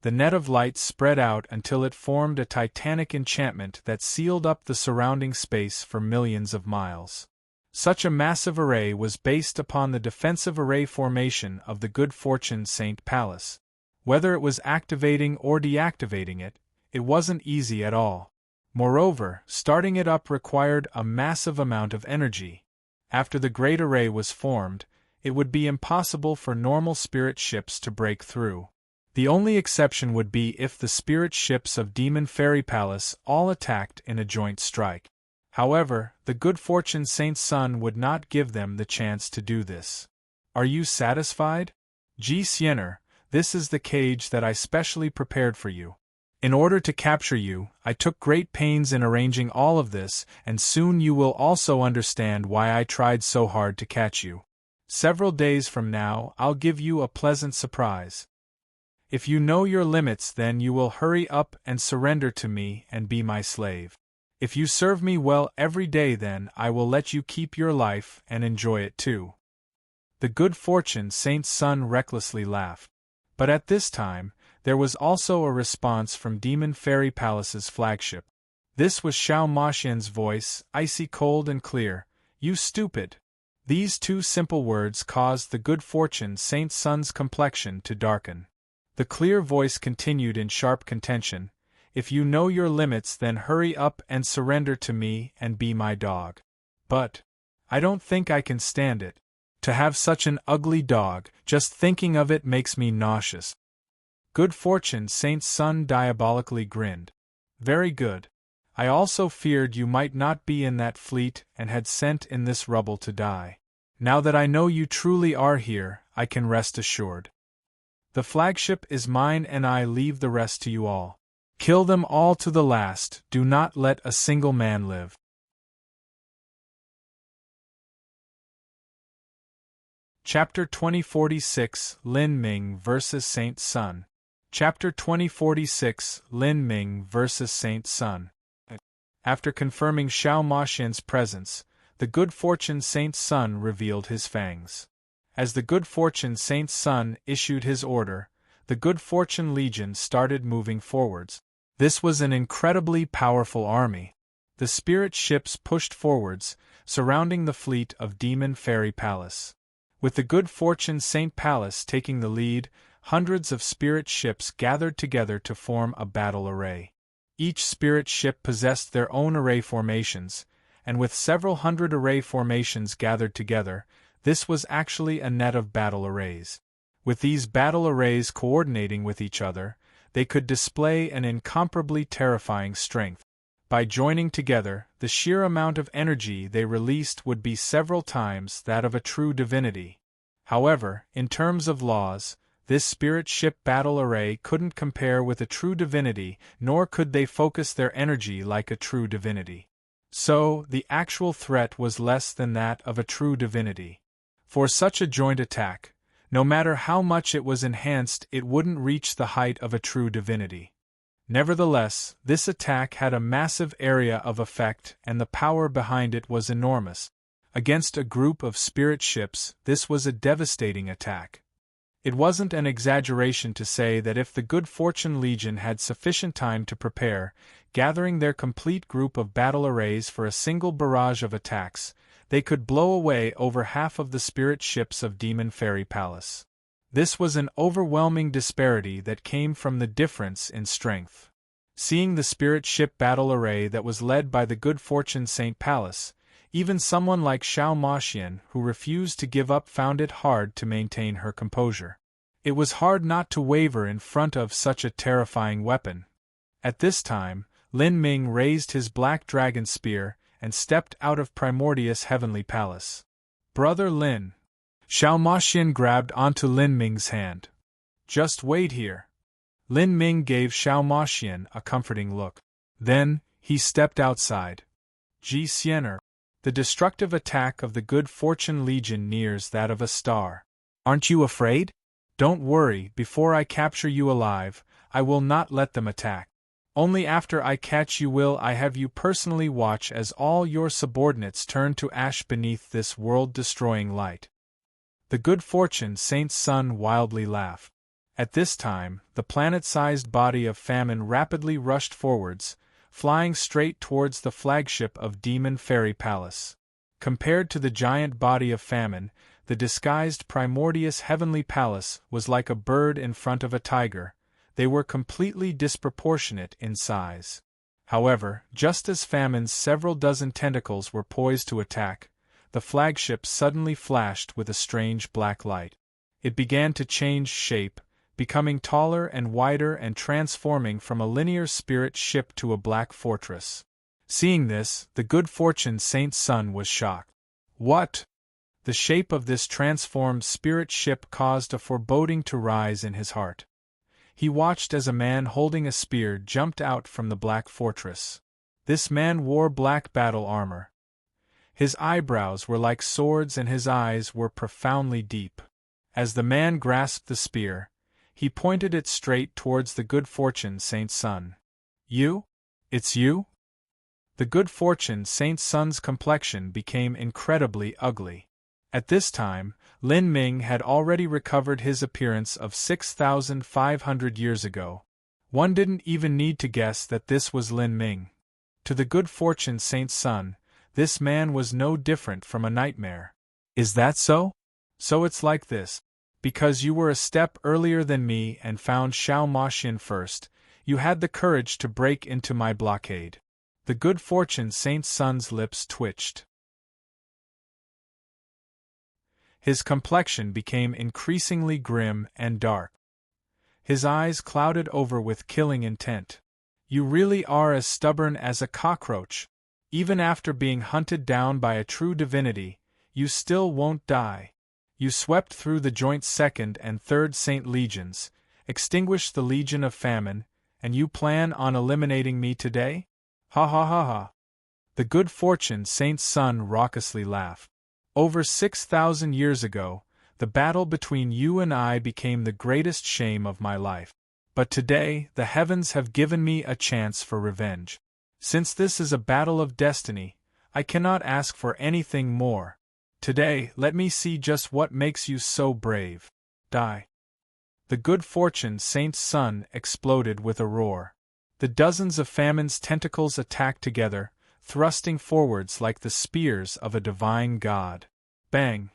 The net of light spread out until it formed a titanic enchantment that sealed up the surrounding space for millions of miles. Such a massive array was based upon the defensive array formation of the Good Fortune Saint Palace. Whether it was activating or deactivating it, it wasn't easy at all. Moreover, starting it up required a massive amount of energy. After the great array was formed, it would be impossible for normal spirit ships to break through. The only exception would be if the spirit ships of Demon Fairy Palace all attacked in a joint strike. However, the Good Fortune Saint's son would not give them the chance to do this. Are you satisfied? Ji Siener, this is the cage that I specially prepared for you. In order to capture you, I took great pains in arranging all of this, and soon you will also understand why I tried so hard to catch you. Several days from now, I'll give you a pleasant surprise. If you know your limits, then you will hurry up and surrender to me and be my slave. If you serve me well every day, then I will let you keep your life and enjoy it too. The Good Fortune Saint's son recklessly laughed. But at this time, there was also a response from Demon Fairy Palace's flagship. This was Xiao Maxian's voice, icy cold and clear. You stupid! These two simple words caused the Good Fortune Saint's son's complexion to darken. The clear voice continued in sharp contention. If you know your limits, then hurry up and surrender to me and be my dog. But I don't think I can stand it. To have such an ugly dog, just thinking of it makes me nauseous. Good Fortune Saint's son diabolically grinned. Very good. I also feared you might not be in that fleet and had sent in this rubble to die. Now that I know you truly are here, I can rest assured. The flagship is mine and I leave the rest to you all. Kill them all to the last, do not let a single man live. Chapter 2046 Lin Ming vs. Saint Sun. Chapter 2046 Lin Ming vs. Saint Sun. After confirming Xiao Maxian's presence, the good fortune saint's son revealed his fangs. As the good fortune saint's son issued his order, the good fortune legion started moving forwards. This was an incredibly powerful army. The spirit ships pushed forwards, surrounding the fleet of Demon Fairy Palace. With the good fortune Saint Palace taking the lead, hundreds of spirit ships gathered together to form a battle array. Each spirit ship possessed their own array formations, and with several hundred array formations gathered together, this was actually a net of battle arrays. With these battle arrays coordinating with each other, they could display an incomparably terrifying strength. By joining together, the sheer amount of energy they released would be several times that of a true divinity. However, in terms of laws, this spirit ship battle array couldn't compare with a true divinity, nor could they focus their energy like a true divinity. So, the actual threat was less than that of a true divinity. For such a joint attack, no matter how much it was enhanced, it wouldn't reach the height of a true divinity. Nevertheless, this attack had a massive area of effect and the power behind it was enormous. Against a group of spirit ships, this was a devastating attack. It wasn't an exaggeration to say that if the Good Fortune Legion had sufficient time to prepare, gathering their complete group of battle arrays for a single barrage of attacks, they could blow away over half of the spirit ships of Demon Fairy Palace. This was an overwhelming disparity that came from the difference in strength. Seeing the spirit ship battle array that was led by the Good Fortune Saint Palace, even someone like Xiao Maxian, who refused to give up, found it hard to maintain her composure. It was hard not to waver in front of such a terrifying weapon. At this time, Lin Ming raised his black dragon spear and stepped out of Primordius Heavenly Palace. "Brother Lin." Xiao Maxian grabbed onto Lin Ming's hand. "Just wait here." Lin Ming gave Xiao Maxian a comforting look. Then, he stepped outside. "Ji Xiener." The destructive attack of the Good Fortune Legion nears that of a star. "Aren't you afraid? Don't worry, before I capture you alive, I will not let them attack. Only after I catch you will I have you personally watch as all your subordinates turn to ash beneath this world-destroying light." The Good Fortune Saint's son wildly laughed. At this time, the planet-sized body of Famine rapidly rushed forwards, flying straight towards the flagship of Demon Fairy Palace. Compared to the giant body of Famine, the disguised Primordius Heavenly Palace was like a bird in front of a tiger. They were completely disproportionate in size. However, just as Famine's several dozen tentacles were poised to attack, the flagship suddenly flashed with a strange black light. It began to change shape, becoming taller and wider and transforming from a linear spirit ship to a black fortress. Seeing this, the Good Fortune Saint's son was shocked. "What?" The shape of this transformed spirit ship caused a foreboding to rise in his heart. He watched as a man holding a spear jumped out from the black fortress. This man wore black battle armor. His eyebrows were like swords and his eyes were profoundly deep. As the man grasped the spear, he pointed it straight towards the Good Fortune Saint's son. "You? It's you?" The Good Fortune Saint's son's complexion became incredibly ugly. At this time, Lin Ming had already recovered his appearance of 6,500 years ago. One didn't even need to guess that this was Lin Ming. To the Good Fortune Saint's son, this man was no different from a nightmare. "Is that so? So it's like this. Because you were a step earlier than me and found Xiao Maxian first, you had the courage to break into my blockade." The Good Fortune Saint's son's lips twitched. His complexion became increasingly grim and dark. His eyes clouded over with killing intent. "You really are as stubborn as a cockroach. Even after being hunted down by a true divinity, you still won't die. You swept through the joint Second and Third Saint Legions, extinguished the Legion of Famine, and you plan on eliminating me today? Ha ha ha ha." The Good Fortune Saint's son raucously laughed. "Over 6,000 years ago, the battle between you and I became the greatest shame of my life. But today, the heavens have given me a chance for revenge. Since this is a battle of destiny, I cannot ask for anything more. Today, let me see just what makes you so brave. Die. The good fortune saint's son exploded with a roar. The dozens of famine's tentacles attacked together, thrusting forwards like the spears of a divine god. Bang!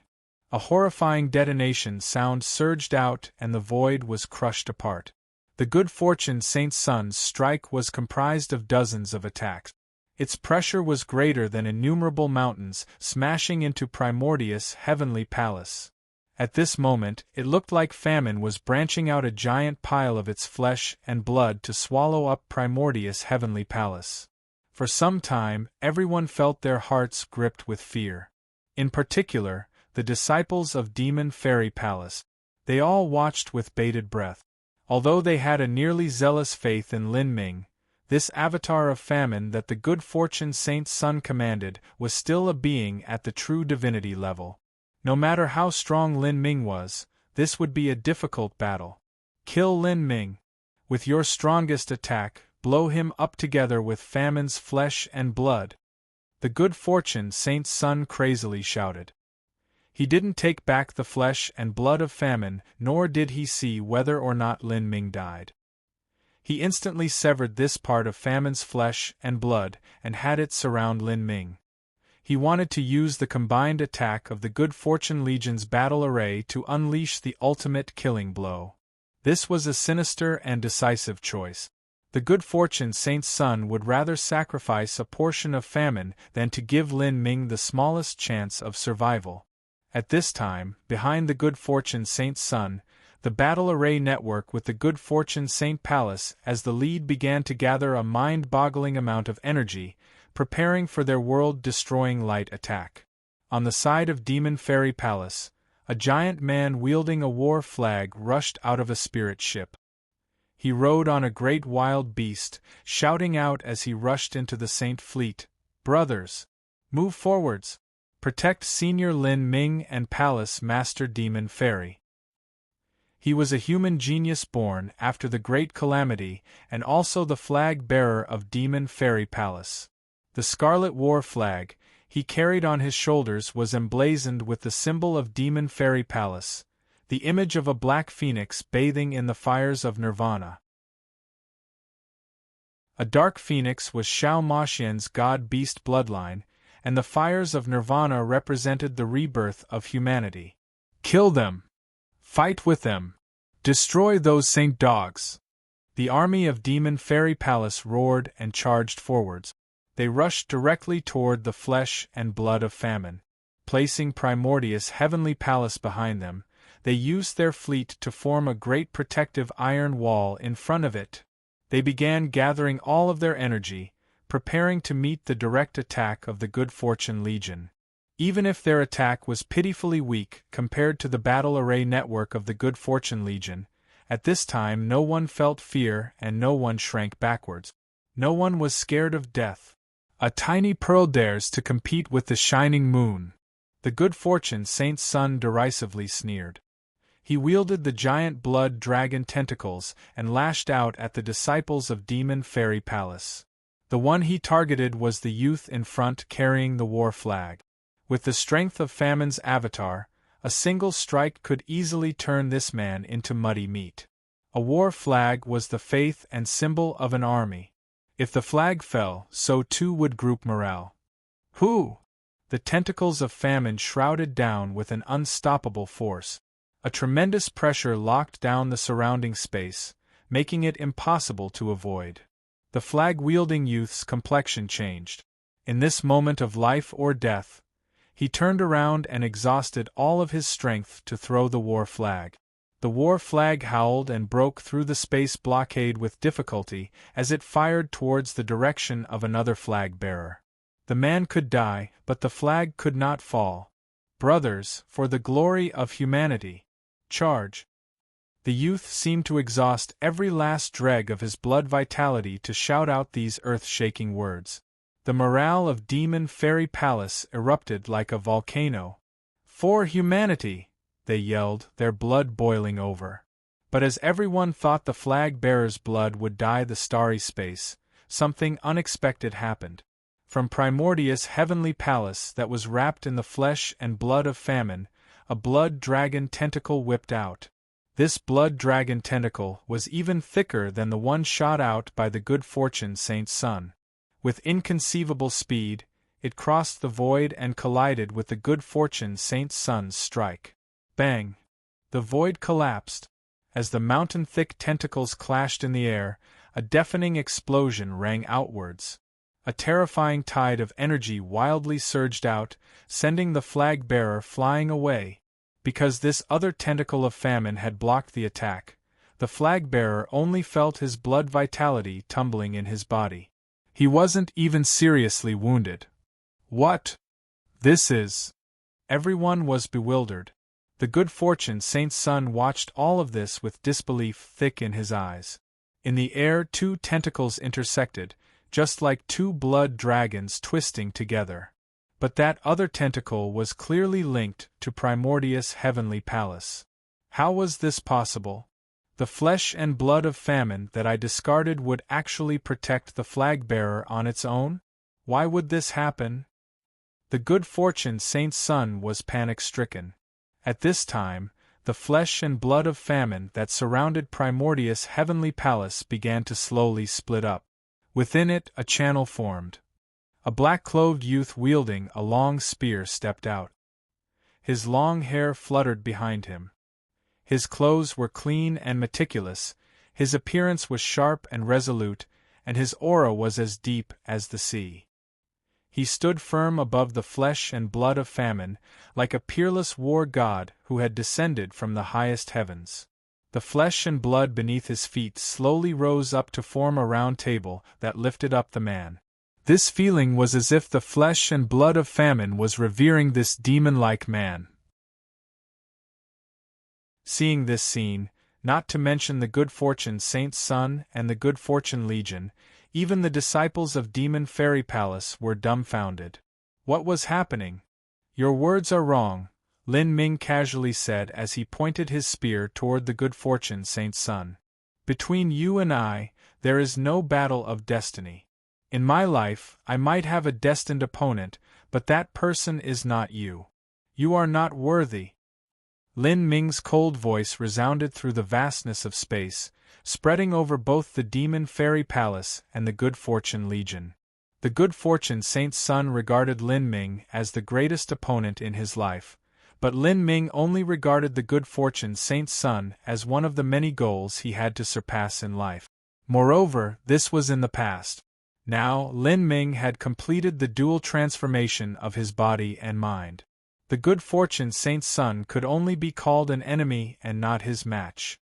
A horrifying detonation sound surged out and the void was crushed apart. The good fortune saint's son's strike was comprised of dozens of attacks. Its pressure was greater than innumerable mountains, smashing into Primordius' heavenly palace. At this moment, it looked like famine was branching out a giant pile of its flesh and blood to swallow up Primordius' heavenly palace. For some time, everyone felt their hearts gripped with fear. In particular, the disciples of Demon Fairy Palace. They all watched with bated breath. Although they had a nearly zealous faith in Lin Ming, this avatar of famine that the good fortune saint's son commanded was still a being at the true divinity level. No matter how strong Lin Ming was, this would be a difficult battle. Kill Lin Ming. With your strongest attack, blow him up together with famine's flesh and blood. The good fortune saint's son crazily shouted. He didn't take back the flesh and blood of famine, nor did he see whether or not Lin Ming died. He instantly severed this part of famine's flesh and blood and had it surround Lin Ming. He wanted to use the combined attack of the Good Fortune Legion's battle array to unleash the ultimate killing blow. This was a sinister and decisive choice. The Good Fortune saint's son would rather sacrifice a portion of famine than to give Lin Ming the smallest chance of survival. At this time, behind the Good Fortune saint's son, the battle array network with the Good Fortune Saint Palace as the lead began to gather a mind-boggling amount of energy, preparing for their world-destroying light attack. On the side of Demon Fairy Palace, a giant man wielding a war flag rushed out of a spirit ship. He rode on a great wild beast, shouting out as he rushed into the Saint Fleet, "Brothers! Move forwards! Protect Senior Lin Ming and Palace Master Demon Fairy." He was a human genius born after the Great Calamity and also the flag-bearer of Demon Fairy Palace. The scarlet war flag he carried on his shoulders was emblazoned with the symbol of Demon Fairy Palace, the image of a black phoenix bathing in the fires of nirvana. A dark phoenix was Xiao Maxian's god-beast bloodline, and the fires of nirvana represented the rebirth of humanity. Kill them! Fight with them! Destroy those saint dogs! The army of Demon Fairy Palace roared and charged forwards. They rushed directly toward the flesh and blood of famine. Placing Primordius' heavenly palace behind them, they used their fleet to form a great protective iron wall in front of it. They began gathering all of their energy, preparing to meet the direct attack of the Good Fortune Legion. Even if their attack was pitifully weak compared to the battle array network of the Good Fortune Legion, at this time no one felt fear and no one shrank backwards. No one was scared of death. A tiny pearl dares to compete with the shining moon. The Good Fortune Saint's son derisively sneered. He wielded the giant blood dragon tentacles and lashed out at the disciples of Demon Fairy Palace. The one he targeted was the youth in front carrying the war flag. With the strength of Famine's avatar, a single strike could easily turn this man into muddy meat. A war flag was the faith and symbol of an army. If the flag fell, so too would group morale. Whoo! The tentacles of famine shrouded down with an unstoppable force. A tremendous pressure locked down the surrounding space, making it impossible to avoid. The flag-wielding youth's complexion changed. In this moment of life or death, he turned around and exhausted all of his strength to throw the war flag. The war flag howled and broke through the space blockade with difficulty as it fired towards the direction of another flag bearer. The man could die, but the flag could not fall. Brothers, for the glory of humanity, charge! The youth seemed to exhaust every last dreg of his blood vitality to shout out these earth-shaking words. The morale of Demon Fairy Palace erupted like a volcano. For humanity! They yelled, their blood boiling over. But as everyone thought the flag-bearer's blood would dye the starry space, something unexpected happened. From Primordius' heavenly palace that was wrapped in the flesh and blood of famine, a blood dragon tentacle whipped out. This blood dragon tentacle was even thicker than the one shot out by the good fortune saint's son. With inconceivable speed, it crossed the void and collided with the good fortune saint's son's strike. Bang! The void collapsed. As the mountain-thick tentacles clashed in the air, a deafening explosion rang outwards. A terrifying tide of energy wildly surged out, sending the flag-bearer flying away. Because this other tentacle of famine had blocked the attack, the flag-bearer only felt his blood vitality tumbling in his body. He wasn't even seriously wounded. What? This is... Everyone was bewildered. The good fortune saint's son watched all of this with disbelief thick in his eyes. In the air, two tentacles intersected, just like two blood dragons twisting together. But that other tentacle was clearly linked to Primordius' heavenly palace. How was this possible? The flesh and blood of famine that I discarded would actually protect the flag-bearer on its own? Why would this happen? The good fortune saint's son was panic-stricken. At this time, the flesh and blood of famine that surrounded Primordius' heavenly palace began to slowly split up. Within it, a channel formed. A black-clothed youth wielding a long spear stepped out. His long hair fluttered behind him. His clothes were clean and meticulous, his appearance was sharp and resolute, and his aura was as deep as the sea. He stood firm above the flesh and blood of famine, like a peerless war god who had descended from the highest heavens. The flesh and blood beneath his feet slowly rose up to form a round table that lifted up the man. This feeling was as if the flesh and blood of famine was revering this demon-like man. Seeing this scene, not to mention the good fortune saint's son and the good fortune legion, even the disciples of Demon Fairy Palace were dumbfounded. What was happening? Your words are wrong, Lin Ming casually said as he pointed his spear toward the good fortune saint's son. Between you and I, there is no battle of destiny. In my life, I might have a destined opponent, but that person is not you. You are not worthy. Lin Ming's cold voice resounded through the vastness of space, spreading over both the Demon Fairy Palace and the Good Fortune Legion. The Good Fortune saint's son regarded Lin Ming as the greatest opponent in his life, but Lin Ming only regarded the Good Fortune saint's son as one of the many goals he had to surpass in life. Moreover, this was in the past. Now, Lin Ming had completed the dual transformation of his body and mind. The Good Fortune saint's son could only be called an enemy and not his match.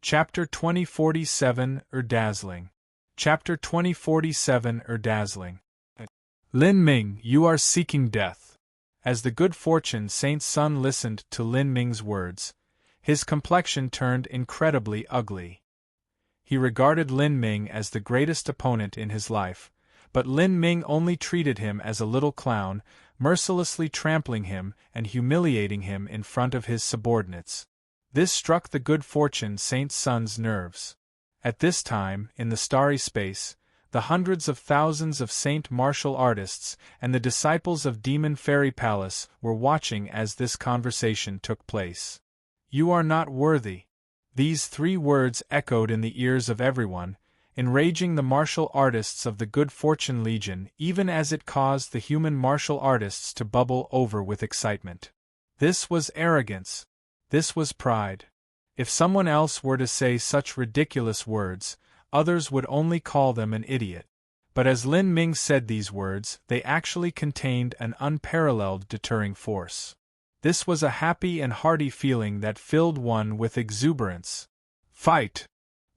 Chapter 2047 Dazzling. Chapter 2047 Dazzling. Lin Ming, you are seeking death. As the Good Fortune saint's son listened to Lin Ming's words, his complexion turned incredibly ugly. He regarded Lin Ming as the greatest opponent in his life, but Lin Ming only treated him as a little clown, mercilessly trampling him and humiliating him in front of his subordinates. This struck the Good Fortune saint's son's nerves. At this time, in the starry space, the hundreds of thousands of saint martial artists and the disciples of Demon Fairy Palace were watching as this conversation took place. You are not worthy. These three words echoed in the ears of everyone, enraging the martial artists of the Good Fortune Legion even as it caused the human martial artists to bubble over with excitement. This was arrogance. This was pride. If someone else were to say such ridiculous words, others would only call them an idiot. But as Lin Ming said these words, they actually contained an unparalleled deterring force. This was a happy and hearty feeling that filled one with exuberance. Fight!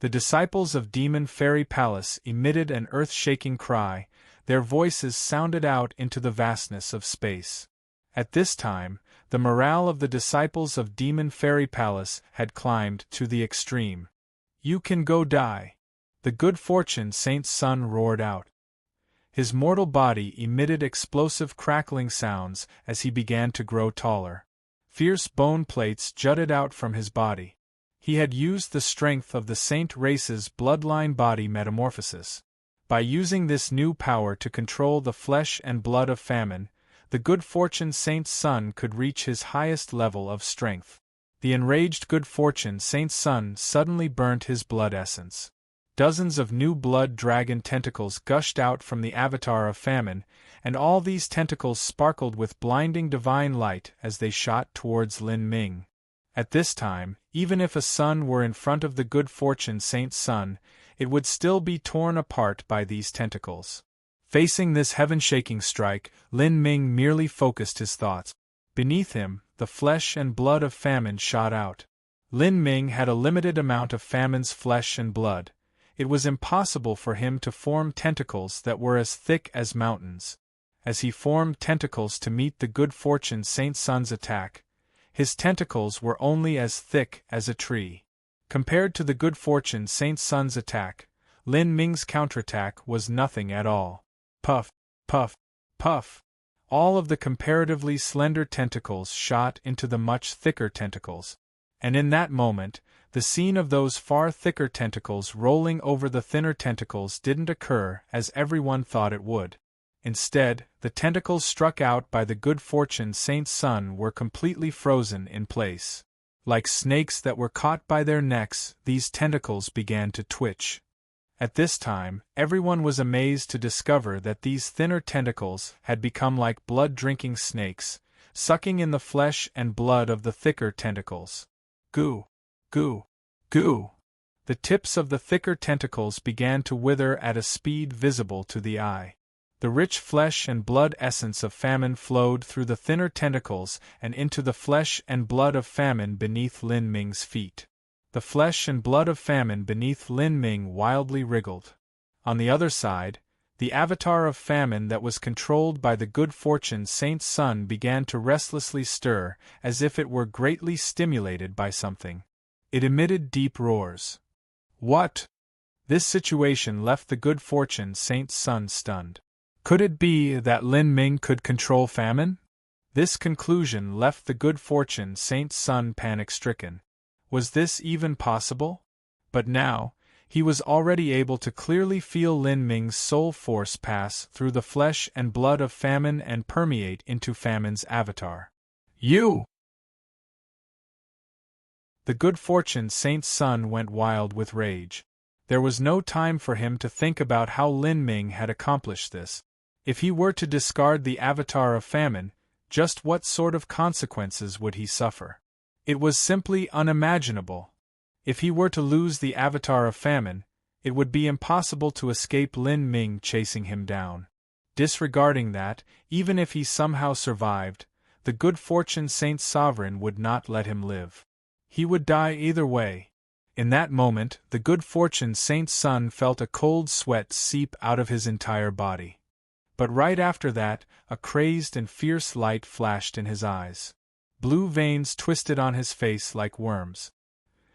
The disciples of Demon Fairy Palace emitted an earth-shaking cry, their voices sounded out into the vastness of space. At this time, the morale of the disciples of Demon Fairy Palace had climbed to the extreme. You can go die. The Good Fortune saint's son roared out. His mortal body emitted explosive crackling sounds as he began to grow taller. Fierce bone plates jutted out from his body. He had used the strength of the Saint race's bloodline body metamorphosis. By using this new power to control the flesh and blood of famine, the good fortune Saint's son could reach his highest level of strength. The enraged good fortune Saint's son suddenly burnt his blood essence. Dozens of new blood dragon tentacles gushed out from the avatar of famine, and all these tentacles sparkled with blinding divine light as they shot towards Lin Ming. At this time, even if a sun were in front of the good fortune Saint's son, it would still be torn apart by these tentacles. Facing this heaven-shaking strike, Lin Ming merely focused his thoughts. Beneath him, the flesh and blood of famine shot out. Lin Ming had a limited amount of famine's flesh and blood. It was impossible for him to form tentacles that were as thick as mountains. As he formed tentacles to meet the good fortune Saint's son's attack, his tentacles were only as thick as a tree. Compared to the good fortune Saint's son's attack, Lin Ming's counterattack was nothing at all. Puff, puff, puff. All of the comparatively slender tentacles shot into the much thicker tentacles. And in that moment, the scene of those far thicker tentacles rolling over the thinner tentacles didn't occur as everyone thought it would. Instead, the tentacles struck out by the good fortune Saint's son were completely frozen in place. Like snakes that were caught by their necks, these tentacles began to twitch. At this time, everyone was amazed to discover that these thinner tentacles had become like blood-drinking snakes, sucking in the flesh and blood of the thicker tentacles. Goo! Goo! Goo! The tips of the thicker tentacles began to wither at a speed visible to the eye. The rich flesh and blood essence of famine flowed through the thinner tentacles and into the flesh and blood of famine beneath Lin Ming's feet. The flesh and blood of famine beneath Lin Ming wildly wriggled. On the other side, the avatar of famine that was controlled by the good fortune Saint's son began to restlessly stir, as if it were greatly stimulated by something. It emitted deep roars. What? This situation left the good fortune Saint's son stunned. Could it be that Lin Ming could control famine? This conclusion left the good fortune Saint's son panic-stricken. Was this even possible? But now, he was already able to clearly feel Lin Ming's soul force pass through the flesh and blood of famine and permeate into famine's avatar. You! The good fortune Saint's son went wild with rage. There was no time for him to think about how Lin Ming had accomplished this. If he were to discard the avatar of famine, just what sort of consequences would he suffer? It was simply unimaginable. If he were to lose the avatar of famine, it would be impossible to escape Lin Ming chasing him down. Disregarding that, even if he somehow survived, the good fortune Saint's sovereign would not let him live. He would die either way. In that moment, the good fortune Saint's son felt a cold sweat seep out of his entire body. But right after that, a crazed and fierce light flashed in his eyes. Blue veins twisted on his face like worms.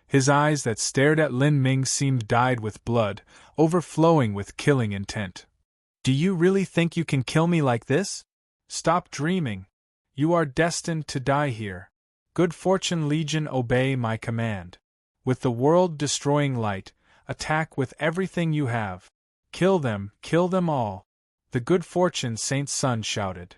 His eyes that stared at Lin Ming seemed dyed with blood, overflowing with killing intent. Do you really think you can kill me like this? Stop dreaming. You are destined to die here. Good fortune Legion, obey my command. With the world-destroying light, attack with everything you have. Kill them all. The good fortune Saint's son shouted.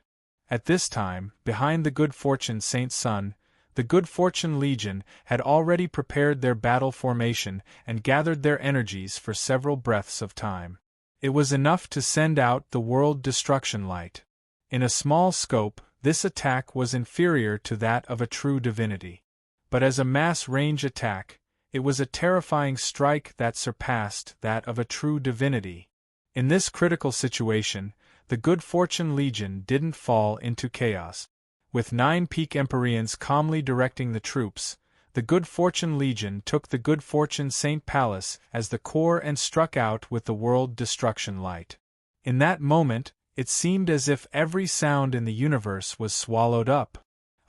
At this time, behind the good fortune Saint's son, the good fortune Legion had already prepared their battle formation and gathered their energies for several breaths of time. It was enough to send out the world destruction light. In a small scope, this attack was inferior to that of a true divinity. But as a mass-range attack, it was a terrifying strike that surpassed that of a true divinity. In this critical situation, the Good Fortune Legion didn't fall into chaos. With 9 Peak Empyreans calmly directing the troops, the Good Fortune Legion took the Good Fortune Saint Palace as the core and struck out with the world destruction light. In that moment, it seemed as if every sound in the universe was swallowed up.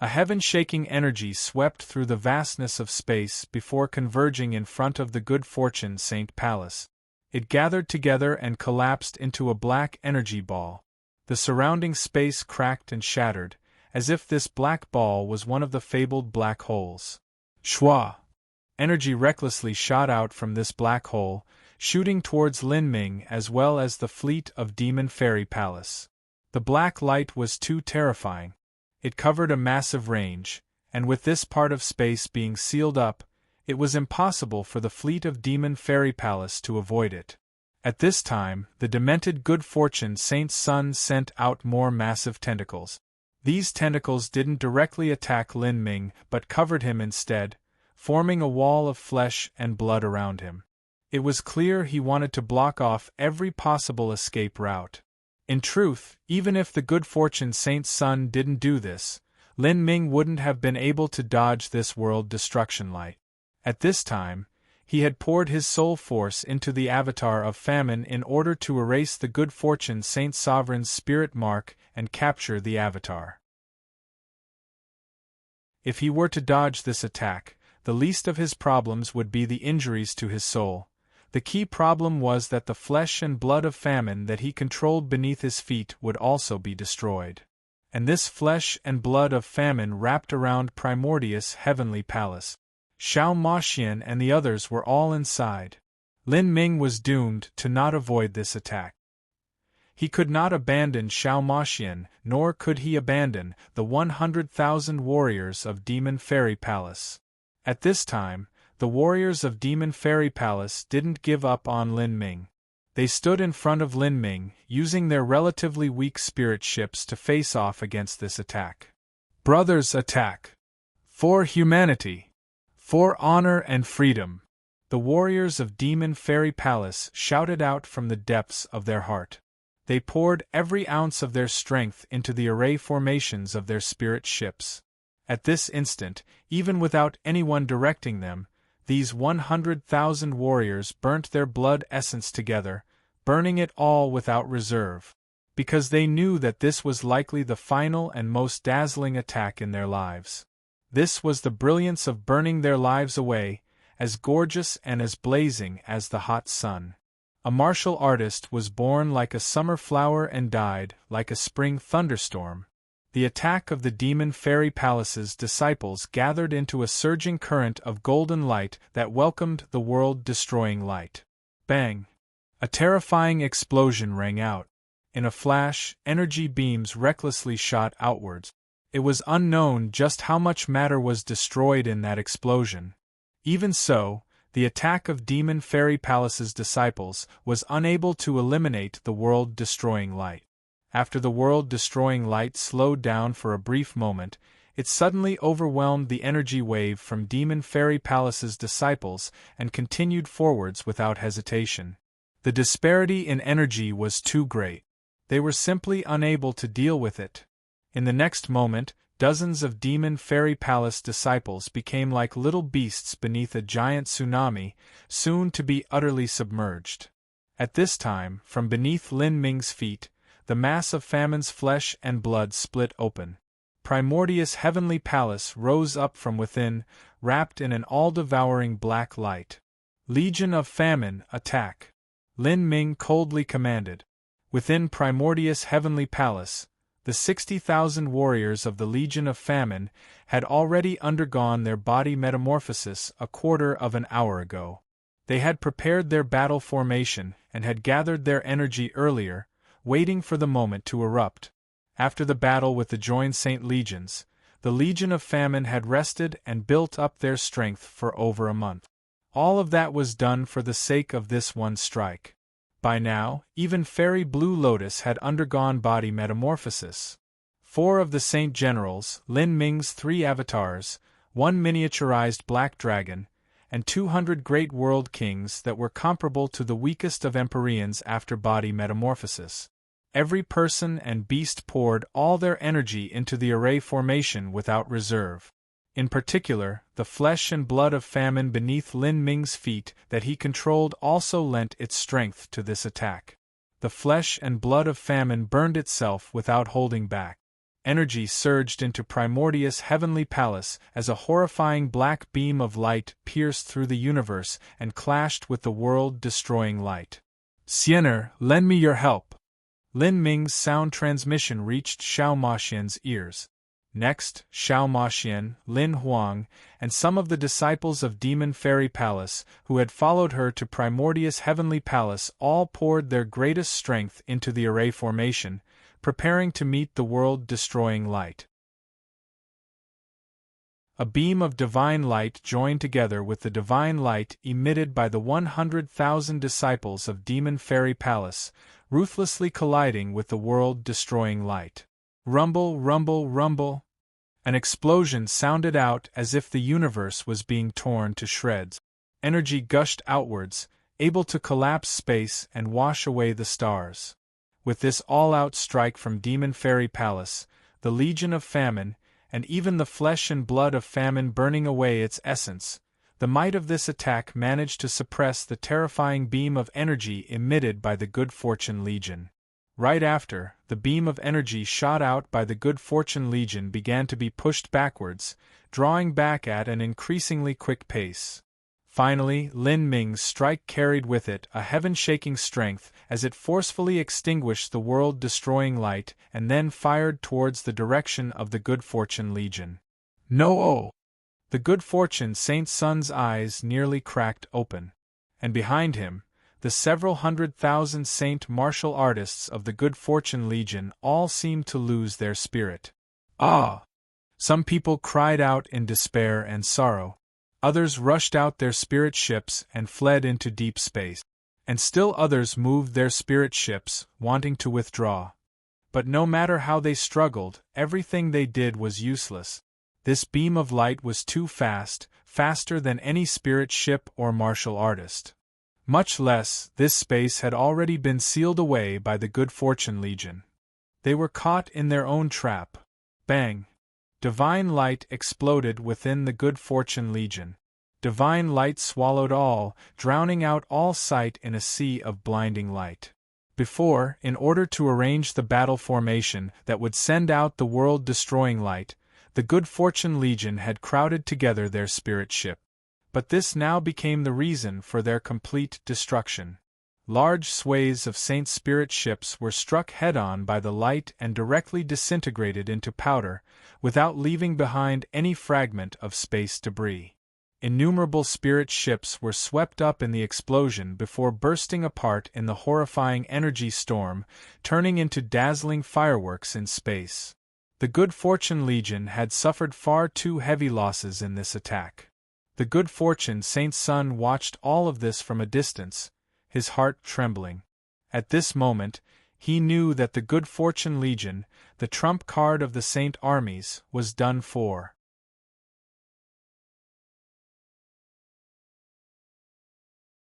A heaven-shaking energy swept through the vastness of space before converging in front of the Good Fortune Saint Palace. It gathered together and collapsed into a black energy ball. The surrounding space cracked and shattered, as if this black ball was one of the fabled black holes. Schwa! Energy recklessly shot out from this black hole, shooting towards Lin Ming as well as the fleet of Demon Fairy Palace. The black light was too terrifying. It covered a massive range, and with this part of space being sealed up, it was impossible for the fleet of Demon Fairy Palace to avoid it. At this time, the demented Good Fortune Saint's son sent out more massive tentacles. These tentacles didn't directly attack Lin Ming but covered him instead, forming a wall of flesh and blood around him. It was clear he wanted to block off every possible escape route. In truth, even if the Good Fortune Saint's son didn't do this, Lin Ming wouldn't have been able to dodge this world destruction light. At this time, he had poured his soul force into the avatar of famine in order to erase the Good Fortune Saint Sovereign's spirit mark and capture the avatar. If he were to dodge this attack, the least of his problems would be the injuries to his soul. The key problem was that the flesh and blood of famine that he controlled beneath his feet would also be destroyed. And this flesh and blood of famine wrapped around Primordius' heavenly palace. Xiao Maxian and the others were all inside. Lin Ming was doomed to not avoid this attack. He could not abandon Xiao Maxian, nor could he abandon the 100,000 warriors of Demon Fairy Palace. At this time, the warriors of Demon Fairy Palace didn't give up on Lin Ming. They stood in front of Lin Ming, using their relatively weak spirit ships to face off against this attack. Brothers, attack! For humanity! For honor and freedom! The warriors of Demon Fairy Palace shouted out from the depths of their heart. They poured every ounce of their strength into the array formations of their spirit ships. At this instant, even without anyone directing them, these 100,000 warriors burnt their blood essence together, burning it all without reserve, because they knew that this was likely the final and most dazzling attack in their lives. This was the brilliance of burning their lives away, as gorgeous and as blazing as the hot sun. A martial artist was born like a summer flower and died like a spring thunderstorm. The attack of the Demon Fairy Palace's disciples gathered into a surging current of golden light that welcomed the world-destroying light. Bang! A terrifying explosion rang out. In a flash, energy beams recklessly shot outwards. It was unknown just how much matter was destroyed in that explosion. Even so, the attack of Demon Fairy Palace's disciples was unable to eliminate the world-destroying light. After the world-destroying light slowed down for a brief moment, it suddenly overwhelmed the energy wave from Demon Fairy Palace's disciples and continued forwards without hesitation. The disparity in energy was too great. They were simply unable to deal with it. In the next moment, dozens of Demon Fairy Palace disciples became like little beasts beneath a giant tsunami, soon to be utterly submerged. At this time, from beneath Lin Ming's feet, the mass of famine's flesh and blood split open. Primordius' heavenly palace rose up from within, wrapped in an all-devouring black light. Legion of Famine, attack! Lin Ming coldly commanded. Within Primordius' heavenly palace, the 60,000 warriors of the Legion of Famine had already undergone their body metamorphosis a quarter of an hour ago. They had prepared their battle formation and had gathered their energy earlier, waiting for the moment to erupt. After the battle with the joined Saint Legions, the Legion of Famine had rested and built up their strength for over a month. All of that was done for the sake of this one strike. By now, even Fairy Blue Lotus had undergone body metamorphosis. 4 of the Saint Generals, Lin Ming's 3 avatars, 1 miniaturized black dragon, and 200 great world kings that were comparable to the weakest of Empyreans after body metamorphosis. Every person and beast poured all their energy into the array formation without reserve. In particular, the flesh and blood of famine beneath Lin Ming's feet that he controlled also lent its strength to this attack. The flesh and blood of famine burned itself without holding back. Energy surged into Primordius' heavenly palace as a horrifying black beam of light pierced through the universe and clashed with the world-destroying light. Siener, lend me your help! Lin Ming's sound transmission reached Xiao Maxian's ears. Next, Xiao Maxian, Lin Huang, and some of the disciples of Demon Fairy Palace, who had followed her to Primordius Heavenly Palace, all poured their greatest strength into the array formation, preparing to meet the world-destroying light. A beam of divine light joined together with the divine light emitted by the 100,000 disciples of Demon Fairy Palace, ruthlessly colliding with the world-destroying light. Rumble, rumble, rumble. An explosion sounded out as if the universe was being torn to shreds. Energy gushed outwards, able to collapse space and wash away the stars. With this all-out strike from Demon Fairy Palace, the Legion of Famine, and even the flesh and blood of famine burning away its essence, the might of this attack managed to suppress the terrifying beam of energy emitted by the Good Fortune Legion. Right after, the beam of energy shot out by the Good Fortune Legion began to be pushed backwards, drawing back at an increasingly quick pace. Finally, Lin Ming's strike carried with it a heaven-shaking strength as it forcefully extinguished the world-destroying light and then fired towards the direction of the Good Fortune Legion. No! The Good Fortune Saint Sun's eyes nearly cracked open. And behind him, the several 100,000 saint martial artists of the Good Fortune Legion all seemed to lose their spirit. Ah! Some people cried out in despair and sorrow. Others rushed out their spirit ships and fled into deep space. And still others moved their spirit ships, wanting to withdraw. But no matter how they struggled, everything they did was useless. This beam of light was too fast, faster than any spirit ship or martial artist. Much less, this space had already been sealed away by the Good Fortune Legion. They were caught in their own trap. Bang! Divine light exploded within the Good Fortune Legion. Divine light swallowed all, drowning out all sight in a sea of blinding light. Before, in order to arrange the battle formation that would send out the world-destroying light, the Good Fortune Legion had crowded together their spirit ship. But this now became the reason for their complete destruction. Large swathes of Saint Spirit ships were struck head-on by the light and directly disintegrated into powder, without leaving behind any fragment of space debris. Innumerable spirit ships were swept up in the explosion before bursting apart in the horrifying energy storm, turning into dazzling fireworks in space. The Good Fortune Legion had suffered far too heavy losses in this attack. The Good Fortune Saint Sun watched all of this from a distance, his heart trembling. At this moment, he knew that the Good Fortune Legion, the trump card of the Saint armies, was done for.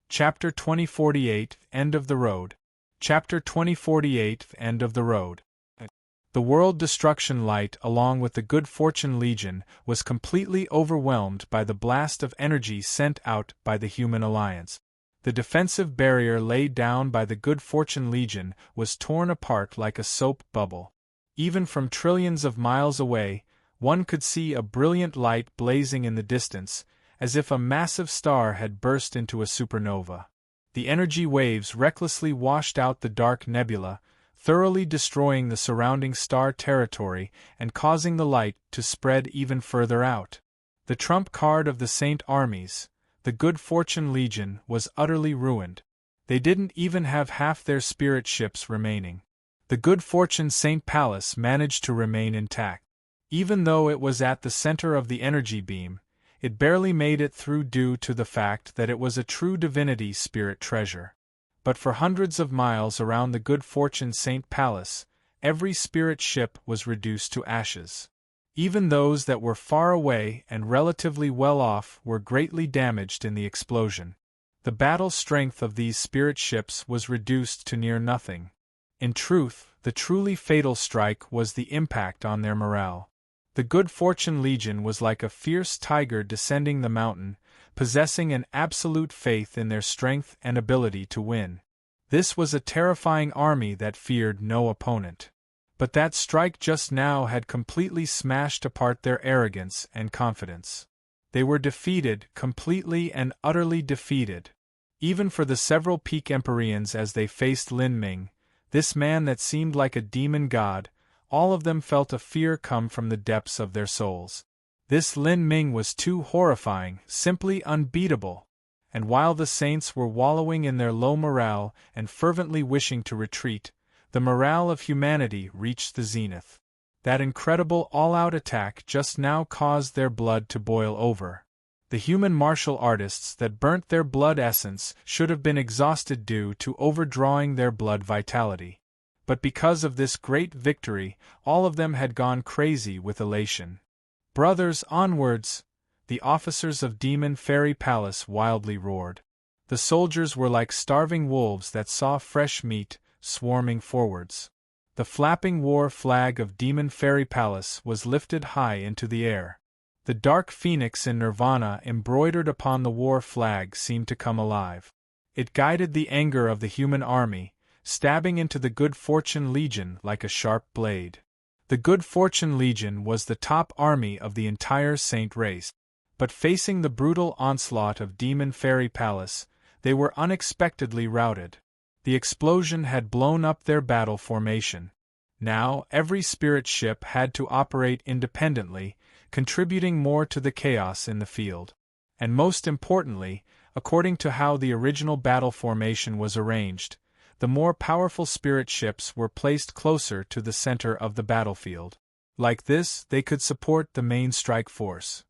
Chapter 2048 End of the Road. Chapter 2048 End of the Road. The World Destruction Light, along with the Good Fortune Legion, was completely overwhelmed by the blast of energy sent out by the Human Alliance. The defensive barrier laid down by the Good Fortune Legion was torn apart like a soap bubble. Even from trillions of miles away, one could see a brilliant light blazing in the distance, as if a massive star had burst into a supernova. The energy waves recklessly washed out the dark nebula, thoroughly destroying the surrounding star territory and causing the light to spread even further out. The trump card of the Saint armies, the Good Fortune Legion, was utterly ruined. They didn't even have half their spirit ships remaining. The Good Fortune Saint Palace managed to remain intact. Even though it was at the center of the energy beam, it barely made it through due to the fact that it was a true divinity spirit treasure. But for hundreds of miles around the Good Fortune Saint Palace, every spirit ship was reduced to ashes. Even those that were far away and relatively well off were greatly damaged in the explosion. The battle strength of these spirit ships was reduced to near nothing. In truth, the truly fatal strike was the impact on their morale. The Good Fortune Legion was like a fierce tiger descending the mountain, possessing an absolute faith in their strength and ability to win. This was a terrifying army that feared no opponent. But that strike just now had completely smashed apart their arrogance and confidence. They were defeated, completely and utterly defeated. Even for the several peak Empyreans as they faced Lin Ming, this man that seemed like a demon god, all of them felt a fear come from the depths of their souls. This Lin Ming was too horrifying, simply unbeatable. And while the saints were wallowing in their low morale and fervently wishing to retreat, the morale of humanity reached the zenith. That incredible all-out attack just now caused their blood to boil over. The human martial artists that burnt their blood essence should have been exhausted due to overdrawing their blood vitality. But because of this great victory, all of them had gone crazy with elation. "Brothers, onwards!" the officers of Demon Fairy Palace wildly roared. The soldiers were like starving wolves that saw fresh meat, swarming forwards. The flapping war flag of Demon Fairy Palace was lifted high into the air. The dark phoenix in Nirvana embroidered upon the war flag seemed to come alive. It guided the anger of the human army, stabbing into the Good Fortune Legion like a sharp blade. The Good Fortune Legion was the top army of the entire Saint race. But facing the brutal onslaught of Demon Fairy Palace, they were unexpectedly routed. The explosion had blown up their battle formation. Now, every spirit ship had to operate independently, contributing more to the chaos in the field. And most importantly, according to how the original battle formation was arranged, the more powerful spirit ships were placed closer to the center of the battlefield. Like this, they could support the main strike force.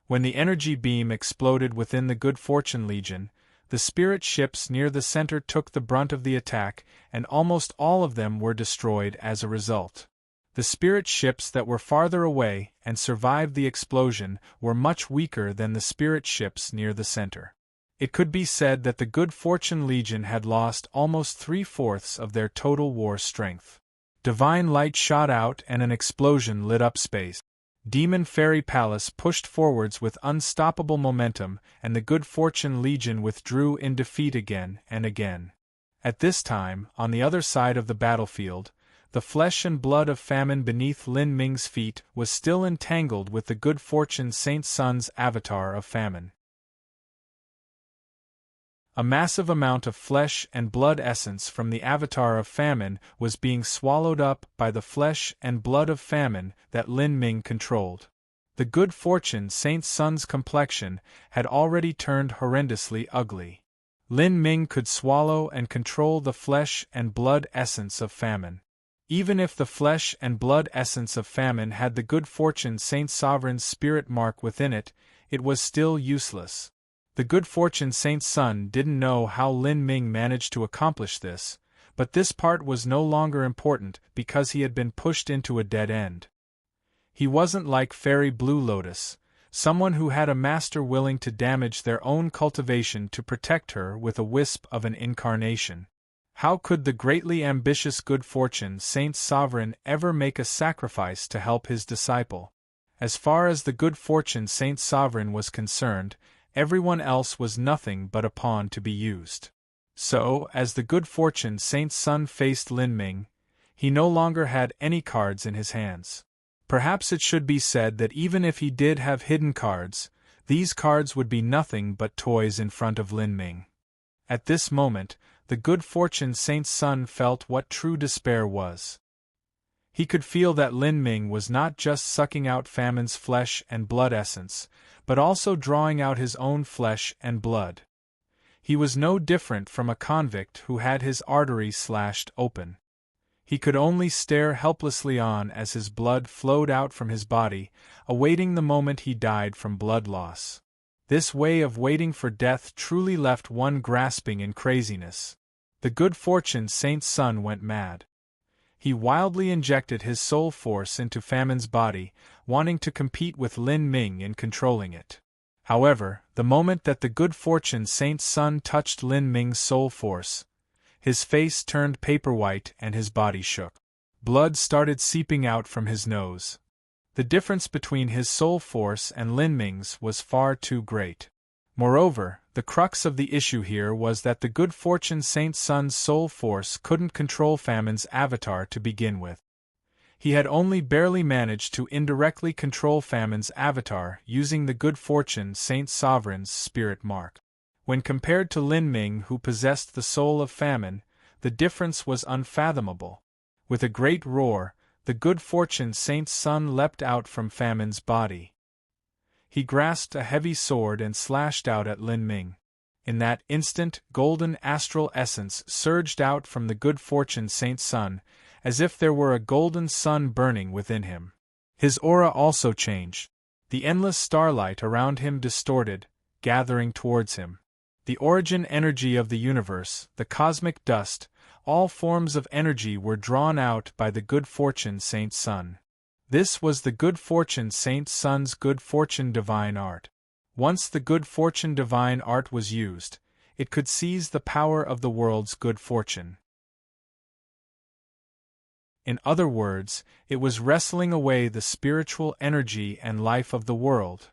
When the energy beam exploded within the Good Fortune Legion, the spirit ships near the center took the brunt of the attack, and almost all of them were destroyed as a result. The spirit ships that were farther away and survived the explosion were much weaker than the spirit ships near the center. It could be said that the Good Fortune Legion had lost almost 3/4 of their total war strength. Divine light shot out and an explosion lit up space. Demon Fairy Palace pushed forwards with unstoppable momentum, and the Good Fortune Legion withdrew in defeat again and again. At this time, on the other side of the battlefield, the flesh and blood of famine beneath Lin Ming's feet was still entangled with the Good Fortune Saint Sun's avatar of famine. A massive amount of flesh and blood essence from the avatar of famine was being swallowed up by the flesh and blood of famine that Lin Ming controlled. The Good Fortune Saint Sun's complexion had already turned horrendously ugly. Lin Ming could swallow and control the flesh and blood essence of famine. Even if the flesh and blood essence of famine had the Good Fortune Saint Sovereign's spirit mark within it, it was still useless. The Good Fortune Saint Sun didn't know how Lin Ming managed to accomplish this, but this part was no longer important because he had been pushed into a dead end. He wasn't like Fairy Blue Lotus, someone who had a master willing to damage their own cultivation to protect her with a wisp of an incarnation. How could the greatly ambitious Good Fortune Saint Sovereign ever make a sacrifice to help his disciple? As far as the Good Fortune Saint Sovereign was concerned, everyone else was nothing but a pawn to be used. So, as the Good Fortune Saint Sun faced Lin Ming, he no longer had any cards in his hands. Perhaps it should be said that even if he did have hidden cards, these cards would be nothing but toys in front of Lin Ming. At this moment, the Good Fortune Saint Sun felt what true despair was. He could feel that Lin Ming was not just sucking out famine's flesh and blood essence, but also drawing out his own flesh and blood. He was no different from a convict who had his artery slashed open. He could only stare helplessly on as his blood flowed out from his body, awaiting the moment he died from blood loss. This way of waiting for death truly left one grasping in craziness. The Good Fortune Saint Sun went mad. He wildly injected his soul force into famine's body, wanting to compete with Lin Ming in controlling it. However, the moment that the Good Fortune Saint Sun touched Lin Ming's soul force, his face turned paper white and his body shook. Blood started seeping out from his nose. The difference between his soul force and Lin Ming's was far too great. Moreover, the crux of the issue here was that the Good Fortune Saint Sun's soul force couldn't control famine's avatar to begin with. He had only barely managed to indirectly control famine's avatar using the Good Fortune Saint Sovereign's spirit mark. When compared to Lin Ming, who possessed the soul of famine, the difference was unfathomable. With a great roar, the good fortune saint's son leapt out from Famine's body. He grasped a heavy sword and slashed out at Lin Ming. In that instant, golden astral essence surged out from the good fortune saint's son, as if there were a golden sun burning within him. His aura also changed. The endless starlight around him distorted, gathering towards him. The origin energy of the universe, the cosmic dust, all forms of energy were drawn out by the good fortune saint's son. This was the good fortune saint's son's good fortune divine art. Once the good fortune divine art was used, it could seize the power of the world's good fortune. In other words, it was wresting away the spiritual energy and life of the world.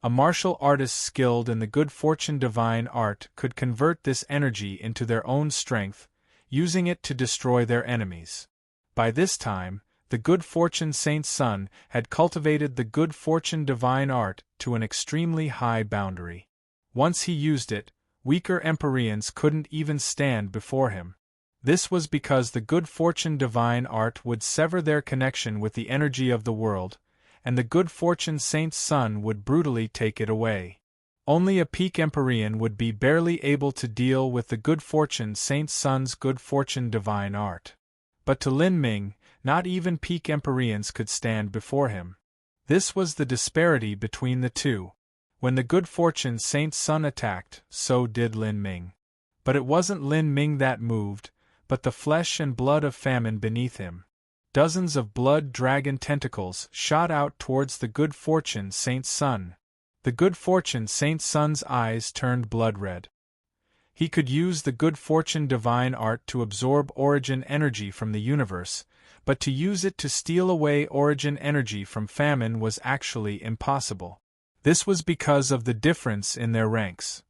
A martial artist skilled in the good fortune divine art could convert this energy into their own strength, using it to destroy their enemies. By this time, the good fortune saint's son had cultivated the good fortune divine art to an extremely high boundary. Once he used it, weaker Empyreans couldn't even stand before him. This was because the good fortune divine art would sever their connection with the energy of the world, and the good fortune saint's son would brutally take it away. Only a peak Empyrean would be barely able to deal with the good fortune saint's son's good fortune divine art. But to Lin Ming, not even peak Empyreans could stand before him. This was the disparity between the two. When the good fortune saint's son attacked, so did Lin Ming. But it wasn't Lin Ming that moved, but the flesh and blood of Famine beneath him. Dozens of blood dragon tentacles shot out towards the good fortune saint's son. The good fortune saint's son's eyes turned blood red. He could use the good fortune divine art to absorb origin energy from the universe, but to use it to steal away origin energy from Famine was actually impossible. This was because of the difference in their ranks.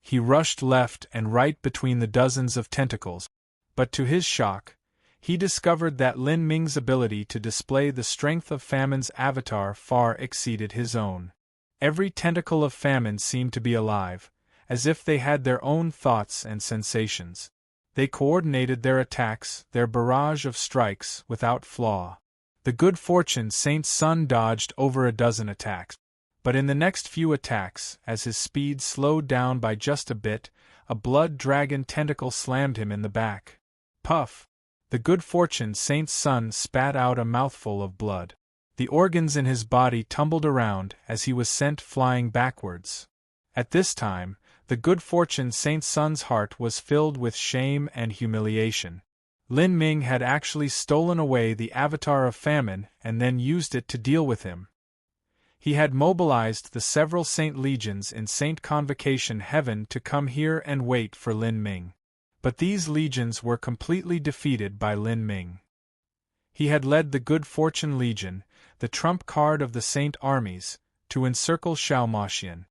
He rushed left and right between the dozens of tentacles, but to his shock, he discovered that Lin Ming's ability to display the strength of Famine's avatar far exceeded his own. Every tentacle of Famine seemed to be alive, as if they had their own thoughts and sensations. They coordinated their attacks, their barrage of strikes, without flaw. The good fortune saint's son dodged over a dozen attacks. But in the next few attacks, as his speed slowed down by just a bit, a blood dragon tentacle slammed him in the back. Puff! The good fortune saint's son spat out a mouthful of blood. The organs in his body tumbled around as he was sent flying backwards. At this time, the good fortune saint's son's heart was filled with shame and humiliation. Lin Ming had actually stolen away the avatar of Famine and then used it to deal with him. He had mobilized the several saint legions in Saint Convocation Heaven to come here and wait for Lin Ming. But these legions were completely defeated by Lin Ming. He had led the Good Fortune Legion, the trump card of the saint armies, to encircle Xiaomaxian.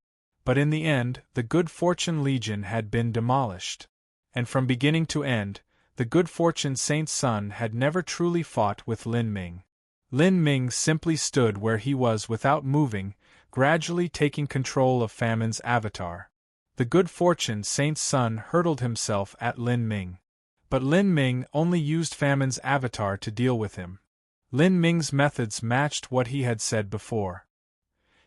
But in the end, the Good Fortune Legion had been demolished. And from beginning to end, the Good Fortune Saint's son had never truly fought with Lin Ming. Lin Ming simply stood where he was without moving, gradually taking control of Famine's avatar. The Good Fortune Saint's son hurled himself at Lin Ming. But Lin Ming only used Famine's avatar to deal with him. Lin Ming's methods matched what he had said before.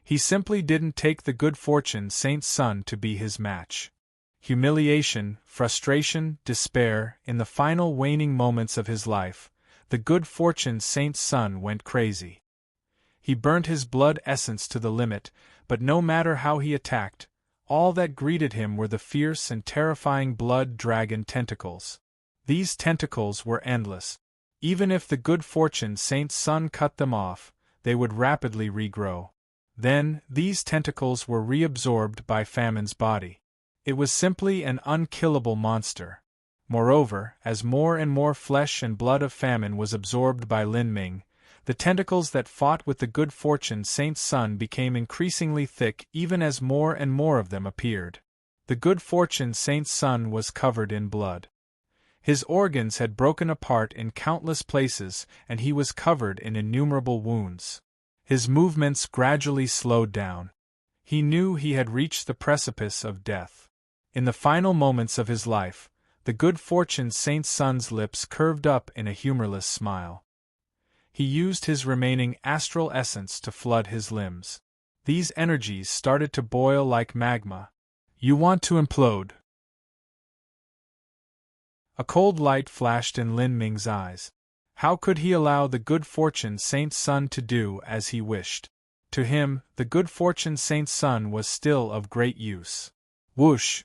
He simply didn't take the Good Fortune Saint's son to be his match. Humiliation, frustration, despair, in the final waning moments of his life, the Good Fortune Saint's son went crazy. He burnt his blood essence to the limit, but no matter how he attacked, all that greeted him were the fierce and terrifying blood dragon tentacles. These tentacles were endless. Even if the Good Fortune Saint's son cut them off, they would rapidly regrow. Then, these tentacles were reabsorbed by Famine's body. It was simply an unkillable monster. Moreover, as more and more flesh and blood of Famine was absorbed by Lin Ming, the tentacles that fought with the Good Fortune Saint's son became increasingly thick even as more and more of them appeared. The Good Fortune Saint's son was covered in blood. His organs had broken apart in countless places and he was covered in innumerable wounds. His movements gradually slowed down. He knew he had reached the precipice of death. In the final moments of his life, the Good Fortune Saint's son's lips curved up in a humorless smile. He used his remaining astral essence to flood his limbs. These energies started to boil like magma. You want to implode. A cold light flashed in Lin Ming's eyes. How could he allow the good fortune Saint's son to do as he wished? To him, the good fortune Saint's son was still of great use. Whoosh!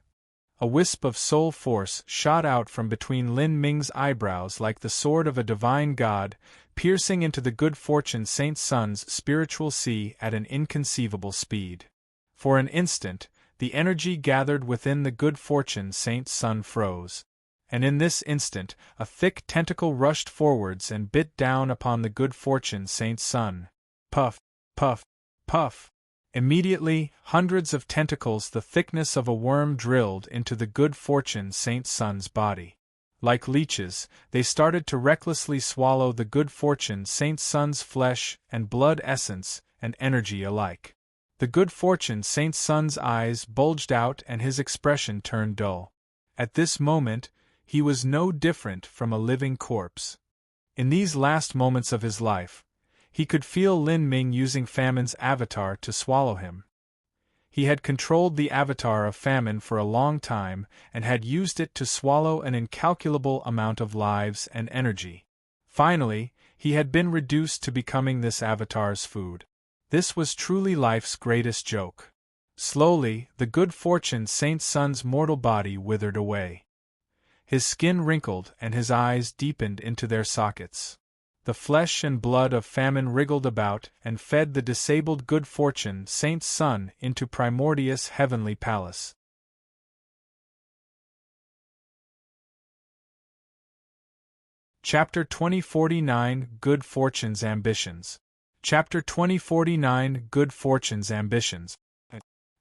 A wisp of soul force shot out from between Lin Ming's eyebrows like the sword of a divine god, piercing into the good fortune Saint's son's spiritual sea at an inconceivable speed. For an instant, the energy gathered within the good fortune Saint's son froze. And in this instant, a thick tentacle rushed forwards and bit down upon the good fortune Saint's son. Puff, puff, puff. Immediately, hundreds of tentacles the thickness of a worm drilled into the good fortune Saint's son's body. Like leeches, they started to recklessly swallow the good fortune Saint's son's flesh and blood essence and energy alike. The good fortune Saint's son's eyes bulged out and his expression turned dull. At this moment, he was no different from a living corpse. In these last moments of his life, he could feel Lin Ming using Famine's avatar to swallow him. He had controlled the avatar of Famine for a long time and had used it to swallow an incalculable amount of lives and energy. Finally, he had been reduced to becoming this avatar's food. This was truly life's greatest joke. Slowly, the good fortune Saint's son's mortal body withered away. His skin wrinkled and his eyes deepened into their sockets. The flesh and blood of Famine wriggled about and fed the disabled good fortune Saint's son into Primordius' heavenly palace. Chapter 2049 Good Fortune's Ambitions. Chapter 2049 Good Fortune's Ambitions.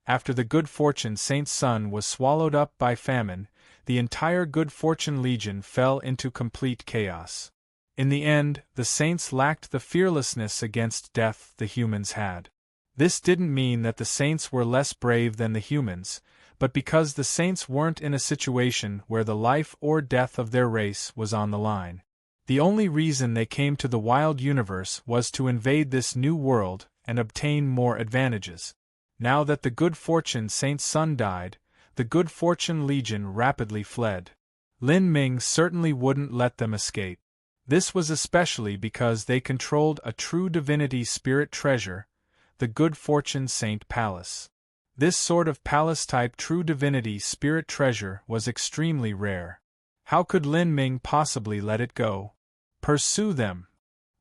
After the good fortune Saint's son was swallowed up by Famine, the entire good fortune legion fell into complete chaos. In the end, the saints lacked the fearlessness against death the humans had. This didn't mean that the saints were less brave than the humans, but because the saints weren't in a situation where the life or death of their race was on the line. The only reason they came to the wild universe was to invade this new world and obtain more advantages. Now that the good fortune Saint's son died, the good fortune legion rapidly fled. Lin Ming certainly wouldn't let them escape. This was especially because they controlled a true divinity spirit treasure, the good fortune Saint Palace. This sort of palace-type true divinity spirit treasure was extremely rare. How could Lin Ming possibly let it go? Pursue them!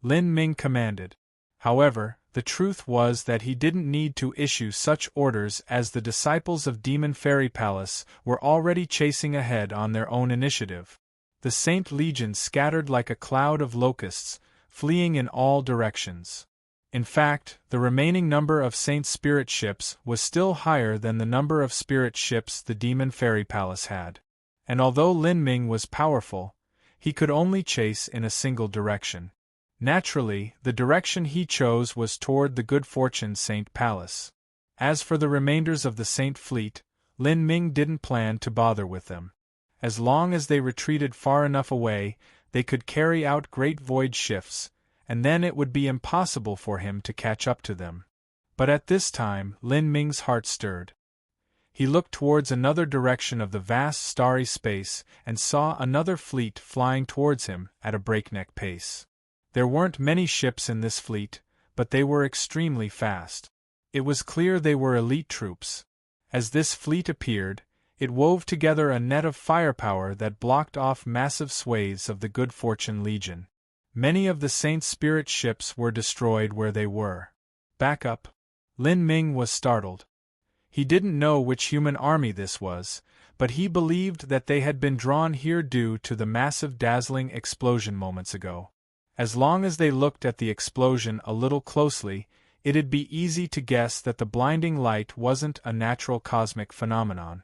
Lin Ming commanded. However, the truth was that he didn't need to issue such orders as the disciples of Demon Fairy Palace were already chasing ahead on their own initiative. The Saint Legion scattered like a cloud of locusts, fleeing in all directions. In fact, the remaining number of Saint spirit ships was still higher than the number of spirit ships the Demon Fairy Palace had. And although Lin Ming was powerful, he could only chase in a single direction. Naturally, the direction he chose was toward the good fortune Saint Palace. As for the remainders of the Saint fleet, Lin Ming didn't plan to bother with them. As long as they retreated far enough away, they could carry out great void shifts, and then it would be impossible for him to catch up to them. But at this time, Lin Ming's heart stirred. He looked towards another direction of the vast starry space and saw another fleet flying towards him at a breakneck pace. There weren't many ships in this fleet, but they were extremely fast. It was clear they were elite troops. As this fleet appeared, it wove together a net of firepower that blocked off massive swathes of the good fortune legion. Many of the Saint spirit ships were destroyed where they were. Back up! Lin Ming was startled. He didn't know which human army this was, but he believed that they had been drawn here due to the massive dazzling explosion moments ago. As long as they looked at the explosion a little closely, it'd be easy to guess that the blinding light wasn't a natural cosmic phenomenon.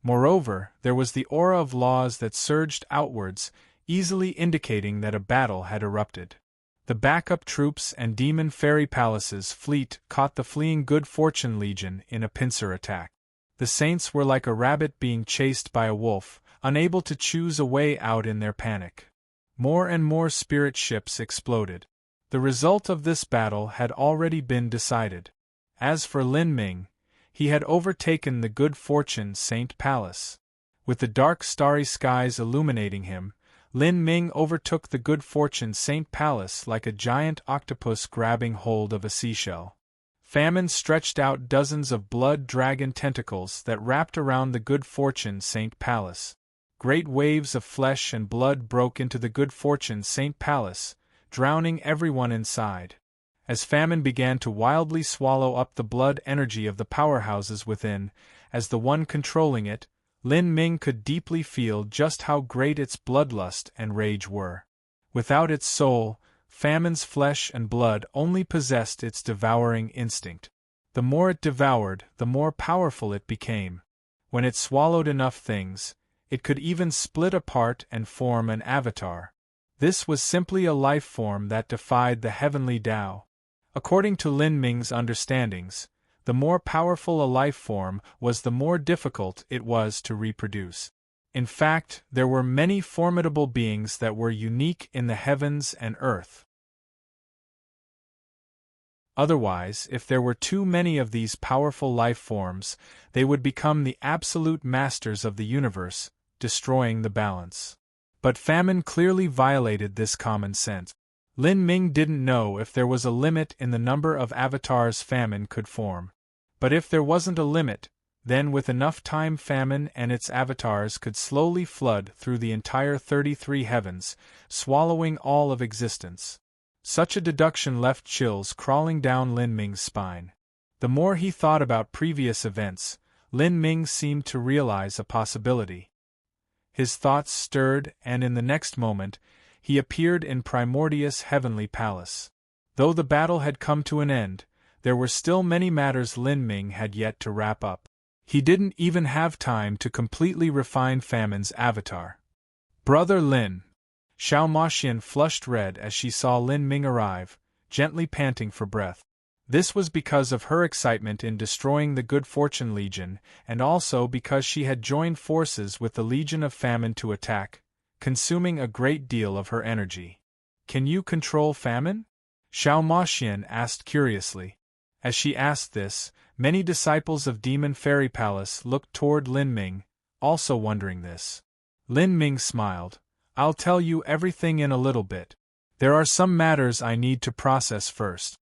Moreover, there was the aura of laws that surged outwards, easily indicating that a battle had erupted. The backup troops and Demon Fairy Palace's fleet caught the fleeing Good Fortune Legion in a pincer attack. The Saints were like a rabbit being chased by a wolf, unable to choose a way out in their panic. More and more spirit ships exploded. The result of this battle had already been decided. As for Lin Ming, he had overtaken the Good Fortune Saint Palace. With the dark starry skies illuminating him, Lin Ming overtook the Good Fortune Saint Palace like a giant octopus grabbing hold of a seashell. Famine stretched out dozens of blood dragon tentacles that wrapped around the Good Fortune Saint Palace. Great waves of flesh and blood broke into the Good Fortune Saint Palace, drowning everyone inside. As famine began to wildly swallow up the blood energy of the powerhouses within, as the one controlling it, Lin Ming could deeply feel just how great its bloodlust and rage were. Without its soul, famine's flesh and blood only possessed its devouring instinct. The more it devoured, the more powerful it became. When it swallowed enough things, it could even split apart and form an avatar. This was simply a life form that defied the heavenly Tao. According to Lin Ming's understandings, the more powerful a life form was, the more difficult it was to reproduce. In fact, there were many formidable beings that were unique in the heavens and earth. Otherwise, if there were too many of these powerful life forms, they would become the absolute masters of the universe, destroying the balance. But famine clearly violated this common sense. Lin Ming didn't know if there was a limit in the number of avatars famine could form. But if there wasn't a limit, then with enough time famine and its avatars could slowly flood through the entire 33 heavens, swallowing all of existence. Such a deduction left chills crawling down Lin Ming's spine. The more he thought about previous events, Lin Ming seemed to realize a possibility. His thoughts stirred, and in the next moment, he appeared in Primordius' heavenly palace. Though the battle had come to an end, there were still many matters Lin Ming had yet to wrap up. He didn't even have time to completely refine Famine's avatar. "Brother Lin!" Xiao Maxian flushed red as she saw Lin Ming arrive, gently panting for breath. This was because of her excitement in destroying the Good Fortune Legion, and also because she had joined forces with the Legion of Famine to attack, consuming a great deal of her energy. "Can you control famine?" Xiao Maxian asked curiously. As she asked this, many disciples of Demon Fairy Palace looked toward Lin Ming, also wondering this. Lin Ming smiled. "I'll tell you everything in a little bit. There are some matters I need to process first."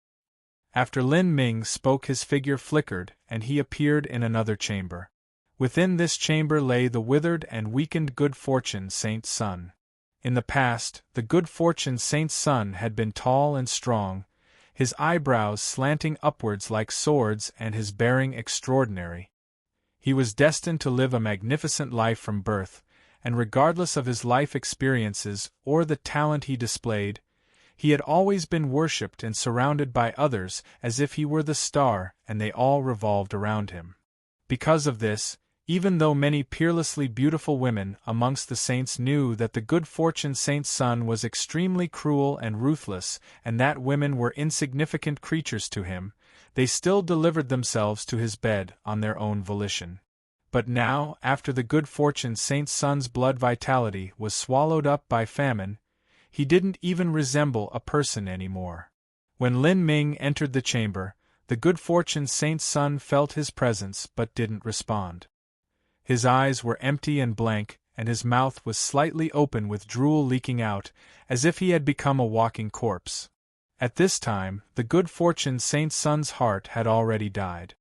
After Lin Ming spoke, his figure flickered, and he appeared in another chamber. Within this chamber lay the withered and weakened Good Fortune Saint's son. In the past, the Good Fortune Saint's son had been tall and strong, his eyebrows slanting upwards like swords and his bearing extraordinary. He was destined to live a magnificent life from birth, and regardless of his life experiences or the talent he displayed, he had always been worshipped and surrounded by others as if he were the star and they all revolved around him. Because of this, even though many peerlessly beautiful women amongst the saints knew that the Good Fortune Saint's son was extremely cruel and ruthless and that women were insignificant creatures to him, they still delivered themselves to his bed on their own volition. But now, after the Good Fortune Saint's son's blood vitality was swallowed up by famine, he didn't even resemble a person anymore. When Lin Ming entered the chamber, the Good Fortune Saint's son felt his presence but didn't respond. His eyes were empty and blank, and his mouth was slightly open with drool leaking out, as if he had become a walking corpse. At this time, the Good Fortune Saint's son's heart had already died.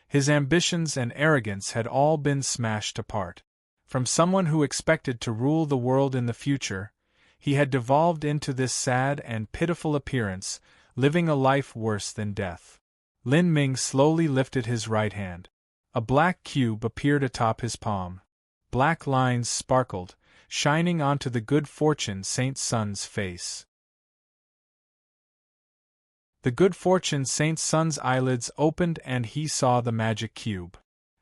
His ambitions and arrogance had all been smashed apart. From someone who expected to rule the world in the future, he had devolved into this sad and pitiful appearance, living a life worse than death. Lin Ming slowly lifted his right hand. A black cube appeared atop his palm. Black lines sparkled, shining onto the Good Fortune Saint's son's face. The Good Fortune Saint's son's eyelids opened and he saw the magic cube.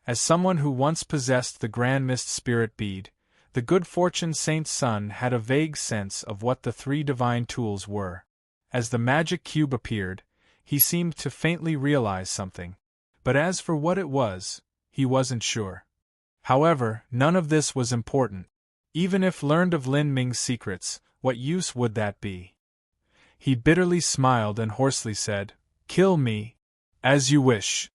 As someone who once possessed the Grand Mist Spirit Bead, the Good Fortune Saint's son had a vague sense of what the three divine tools were. As the magic cube appeared, he seemed to faintly realize something. But as for what it was, he wasn't sure. However, none of this was important. Even if learned of Lin Ming's secrets, what use would that be? He bitterly smiled and hoarsely said, "Kill me. As you wish."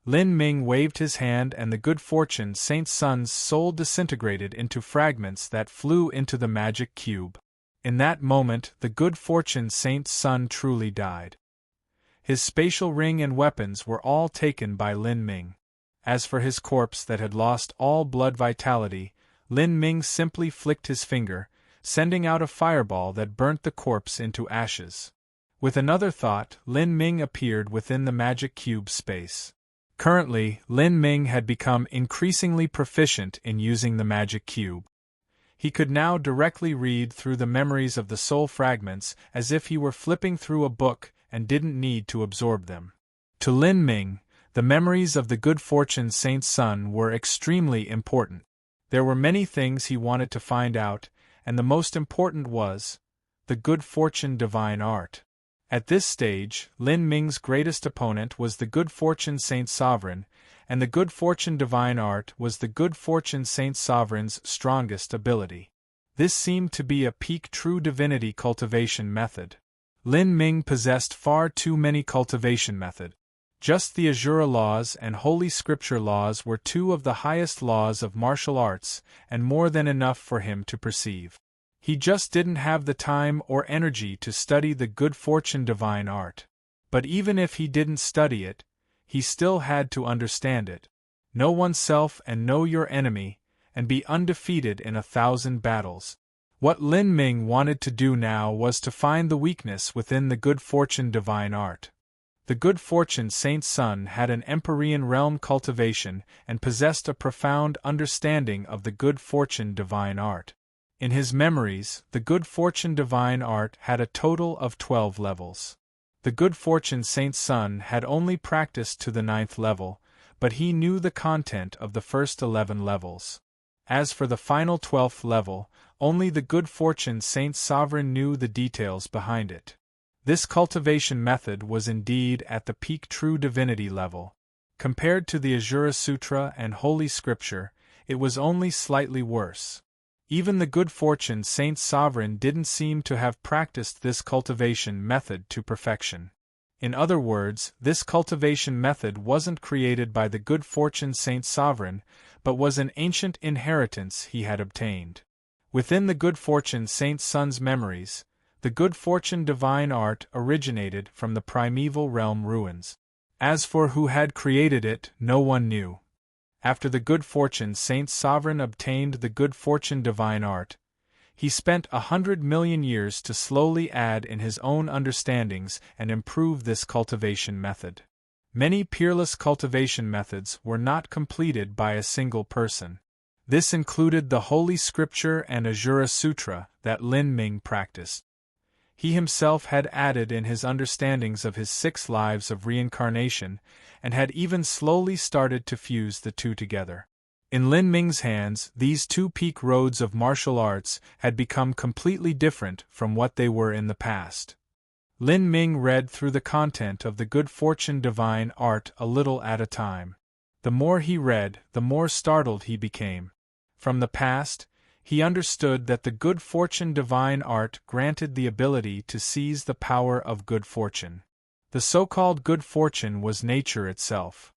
Lin Ming waved his hand and the good fortune Saint Sun's soul disintegrated into fragments that flew into the magic cube. In that moment, the good fortune Saint Sun truly died. His spatial ring and weapons were all taken by Lin Ming. As for his corpse that had lost all blood vitality, Lin Ming simply flicked his finger, sending out a fireball that burnt the corpse into ashes. With another thought, Lin Ming appeared within the magic cube space. Currently, Lin Ming had become increasingly proficient in using the magic cube. He could now directly read through the memories of the soul fragments as if he were flipping through a book and didn't need to absorb them. To Lin Ming, the memories of the good fortune Saint Sun were extremely important. There were many things he wanted to find out, and the most important was the good fortune divine art. At this stage, Lin Ming's greatest opponent was the good fortune Saint Sovereign, and the good fortune divine art was the good fortune Saint Sovereign's strongest ability. This seemed to be a peak true divinity cultivation method. Lin Ming possessed far too many cultivation methods. Just the Azura laws and Holy Scripture laws were two of the highest laws of martial arts, and more than enough for him to perceive. He just didn't have the time or energy to study the good fortune divine art. But even if he didn't study it, he still had to understand it. Know oneself and know your enemy, and be undefeated in 1,000 battles. What Lin Ming wanted to do now was to find the weakness within the good fortune divine art. The good fortune Saint Sun had an Empyrean realm cultivation and possessed a profound understanding of the good fortune divine art. In his memories, the good fortune divine art had a total of 12 levels. The good fortune Saint Sun had only practiced to the 9th level, but he knew the content of the first 11 levels. As for the final 12th level, only the good fortune Saint Sovereign knew the details behind it. This cultivation method was indeed at the peak true divinity level. Compared to the Azura Sutra and Holy Scripture, it was only slightly worse. Even the good fortune Saint Sovereign didn't seem to have practiced this cultivation method to perfection. In other words, this cultivation method wasn't created by the good fortune Saint Sovereign, but was an ancient inheritance he had obtained. Within the good fortune Saint Sun's memories, the good fortune divine art originated from the primeval realm ruins. As for who had created it, no one knew. After the good fortune Saint Sovereign obtained the good fortune divine art, he spent 100 million years to slowly add in his own understandings and improve this cultivation method. Many peerless cultivation methods were not completed by a single person. This included the Holy Scripture and Azura Sutra that Lin Ming practiced. He himself had added in his understandings of his 6 lives of reincarnation, and had even slowly started to fuse the two together. In Lin Ming's hands, these 2 peak roads of martial arts had become completely different from what they were in the past. Lin Ming read through the content of the good fortune divine art a little at a time. The more he read, the more startled he became. From the past, he understood that the good fortune divine art granted the ability to seize the power of good fortune. The so-called good fortune was nature itself.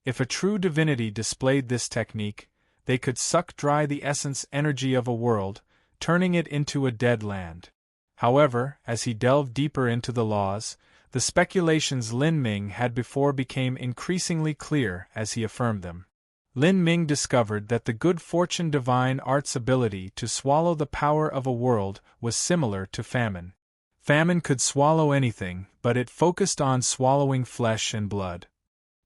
If a true divinity displayed this technique, they could suck dry the essence energy of a world, turning it into a dead land. However, as he delved deeper into the laws, the speculations Lin Ming had before became increasingly clear as he affirmed them. Lin Ming discovered that the good fortune divine art's ability to swallow the power of a world was similar to famine. Famine could swallow anything, but it focused on swallowing flesh and blood.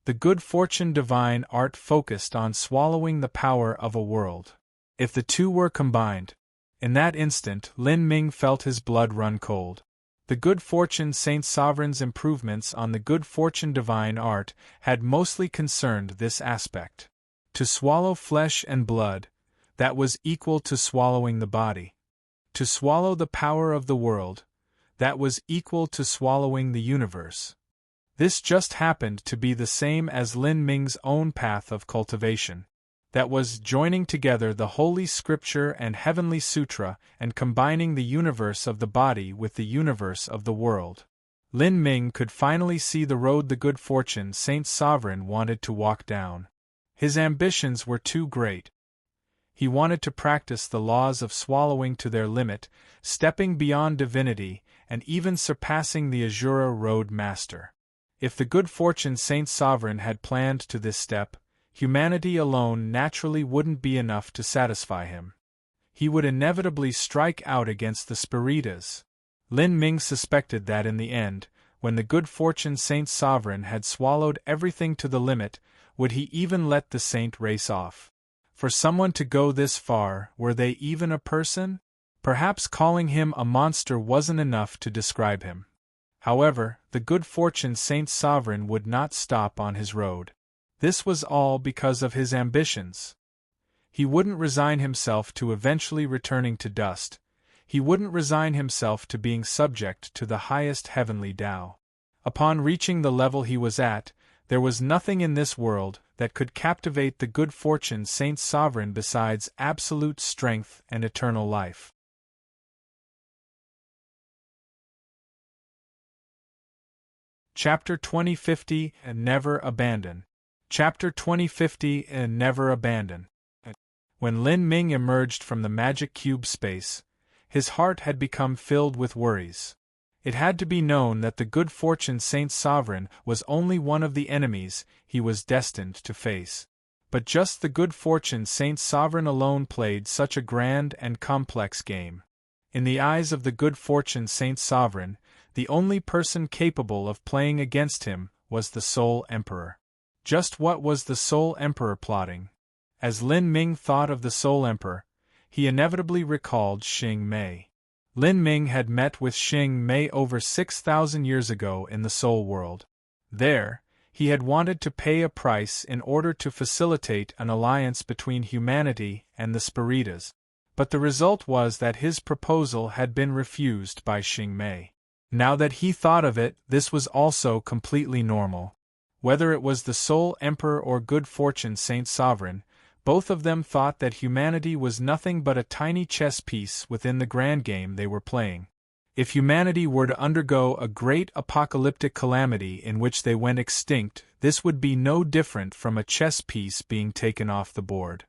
The good fortune divine art focused on swallowing the power of a world. If the two were combined, in that instant Lin Ming felt his blood run cold. The good fortune Saint Sovereign's improvements on the good fortune divine art had mostly concerned this aspect. To swallow flesh and blood, that was equal to swallowing the body. To swallow the power of the world, that was equal to swallowing the universe. This just happened to be the same as Lin Ming's own path of cultivation. That was joining together the Holy Scripture and Heavenly Sutra and combining the universe of the body with the universe of the world. Lin Ming could finally see the road the good fortune Saint Sovereign wanted to walk down. His ambitions were too great. He wanted to practice the laws of swallowing to their limit, stepping beyond divinity, and even surpassing the Azura Road Master. If the good fortune Saint Sovereign had planned to this step, humanity alone naturally wouldn't be enough to satisfy him. He would inevitably strike out against the Spiritas. Lin Ming suspected that in the end, when the good fortune Saint Sovereign had swallowed everything to the limit, would he even let the saint race off? For someone to go this far, were they even a person? Perhaps calling him a monster wasn't enough to describe him. However, the good fortune Saint Sovereign would not stop on his road. This was all because of his ambitions. He wouldn't resign himself to eventually returning to dust. He wouldn't resign himself to being subject to the highest heavenly Tao. Upon reaching the level he was at, there was nothing in this world that could captivate the good fortune Saint Sovereign besides absolute strength and eternal life. Chapter 2050 and Never Abandon. Chapter 2050 and Never Abandon. When Lin Ming emerged from the magic cube space, his heart had become filled with worries. It had to be known that the good fortune Saint Sovereign was only one of the enemies he was destined to face. But just the good fortune Saint Sovereign alone played such a grand and complex game. In the eyes of the good fortune Saint Sovereign, the only person capable of playing against him was the Soul Emperor. Just what was the Soul Emperor plotting? As Lin Ming thought of the Soul Emperor, he inevitably recalled Xing Mei. Lin Ming had met with Xing Mei over 6,000 years ago in the Soul World. There, he had wanted to pay a price in order to facilitate an alliance between humanity and the Spiritas. But the result was that his proposal had been refused by Xing Mei. Now that he thought of it, this was also completely normal. Whether it was the Soul Emperor or good fortune Saint Sovereign, both of them thought that humanity was nothing but a tiny chess piece within the grand game they were playing. If humanity were to undergo a great apocalyptic calamity in which they went extinct, this would be no different from a chess piece being taken off the board.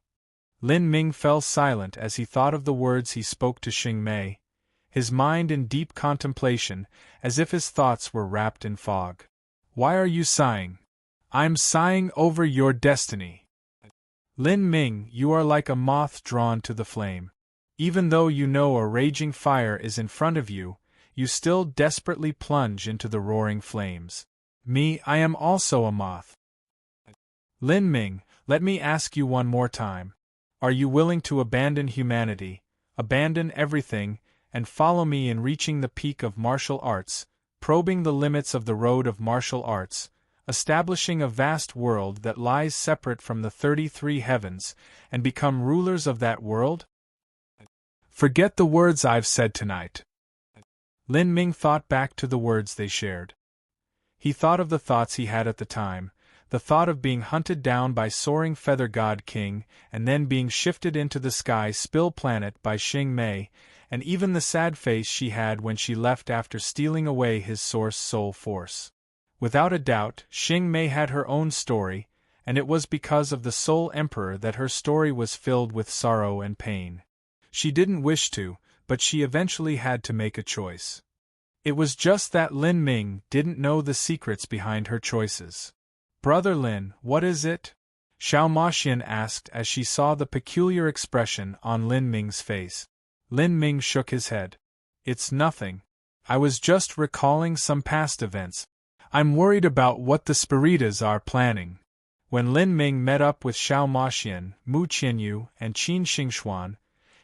Lin Ming fell silent as he thought of the words he spoke to Xing Mei, his mind in deep contemplation, as if his thoughts were wrapped in fog. "Why are you sighing?" "I'm sighing over your destiny. Lin Ming, you are like a moth drawn to the flame. Even though you know a raging fire is in front of you, you still desperately plunge into the roaring flames. Me, I am also a moth. Lin Ming, let me ask you one more time. Are you willing to abandon humanity, abandon everything, and follow me in reaching the peak of martial arts, probing the limits of the road of martial arts, establishing a vast world that lies separate from the 33 heavens, and become rulers of that world? Forget the words I've said tonight." Lin Ming thought back to the words they shared. He thought of the thoughts he had at the time, the thought of being hunted down by soaring feather god king, and then being shifted into the sky spill planet by Xing Mei, and even the sad face she had when she left after stealing away his source soul force. Without a doubt, Xing Mei had her own story, and it was because of the Soul Emperor that her story was filled with sorrow and pain. She didn't wish to, but she eventually had to make a choice. It was just that Lin Ming didn't know the secrets behind her choices. "Brother Lin, what is it?" Xiao Maxian asked as she saw the peculiar expression on Lin Ming's face. Lin Ming shook his head. "It's nothing. I was just recalling some past events. I'm worried about what the Spiritas are planning." When Lin Ming met up with Xiao Maxian, Mu Qianyu, and Qin Xingxuan,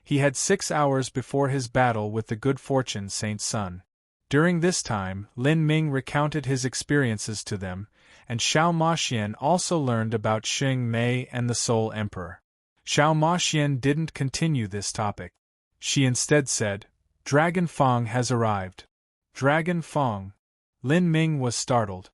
he had 6 hours before his battle with the good fortune Saint Sun. During this time, Lin Ming recounted his experiences to them, and Xiao Maxian also learned about Xing Mei and the Soul Emperor. Xiao Maxian didn't continue this topic. She instead said, "Dragon Fong has arrived." "Dragon Fong?" Lin Ming was startled.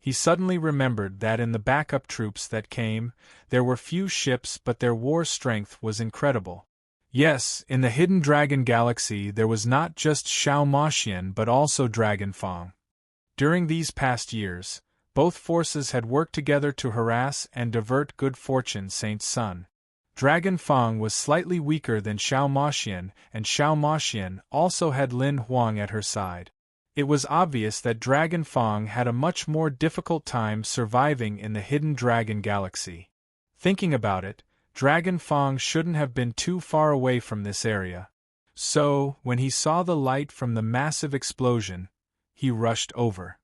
He suddenly remembered that in the backup troops that came, there were few ships but their war strength was incredible. Yes, in the Hidden Dragon Galaxy there was not just Xiao Moxian but also Dragon Fang. During these past years, both forces had worked together to harass and divert good fortune Saint's son. Dragon Fang was slightly weaker than Xiao Moxian, and Xiao Moxian also had Lin Huang at her side. It was obvious that Dragon Fang had a much more difficult time surviving in the Hidden Dragon Galaxy. Thinking about it, Dragon Fang shouldn't have been too far away from this area. So, when he saw the light from the massive explosion, he rushed over.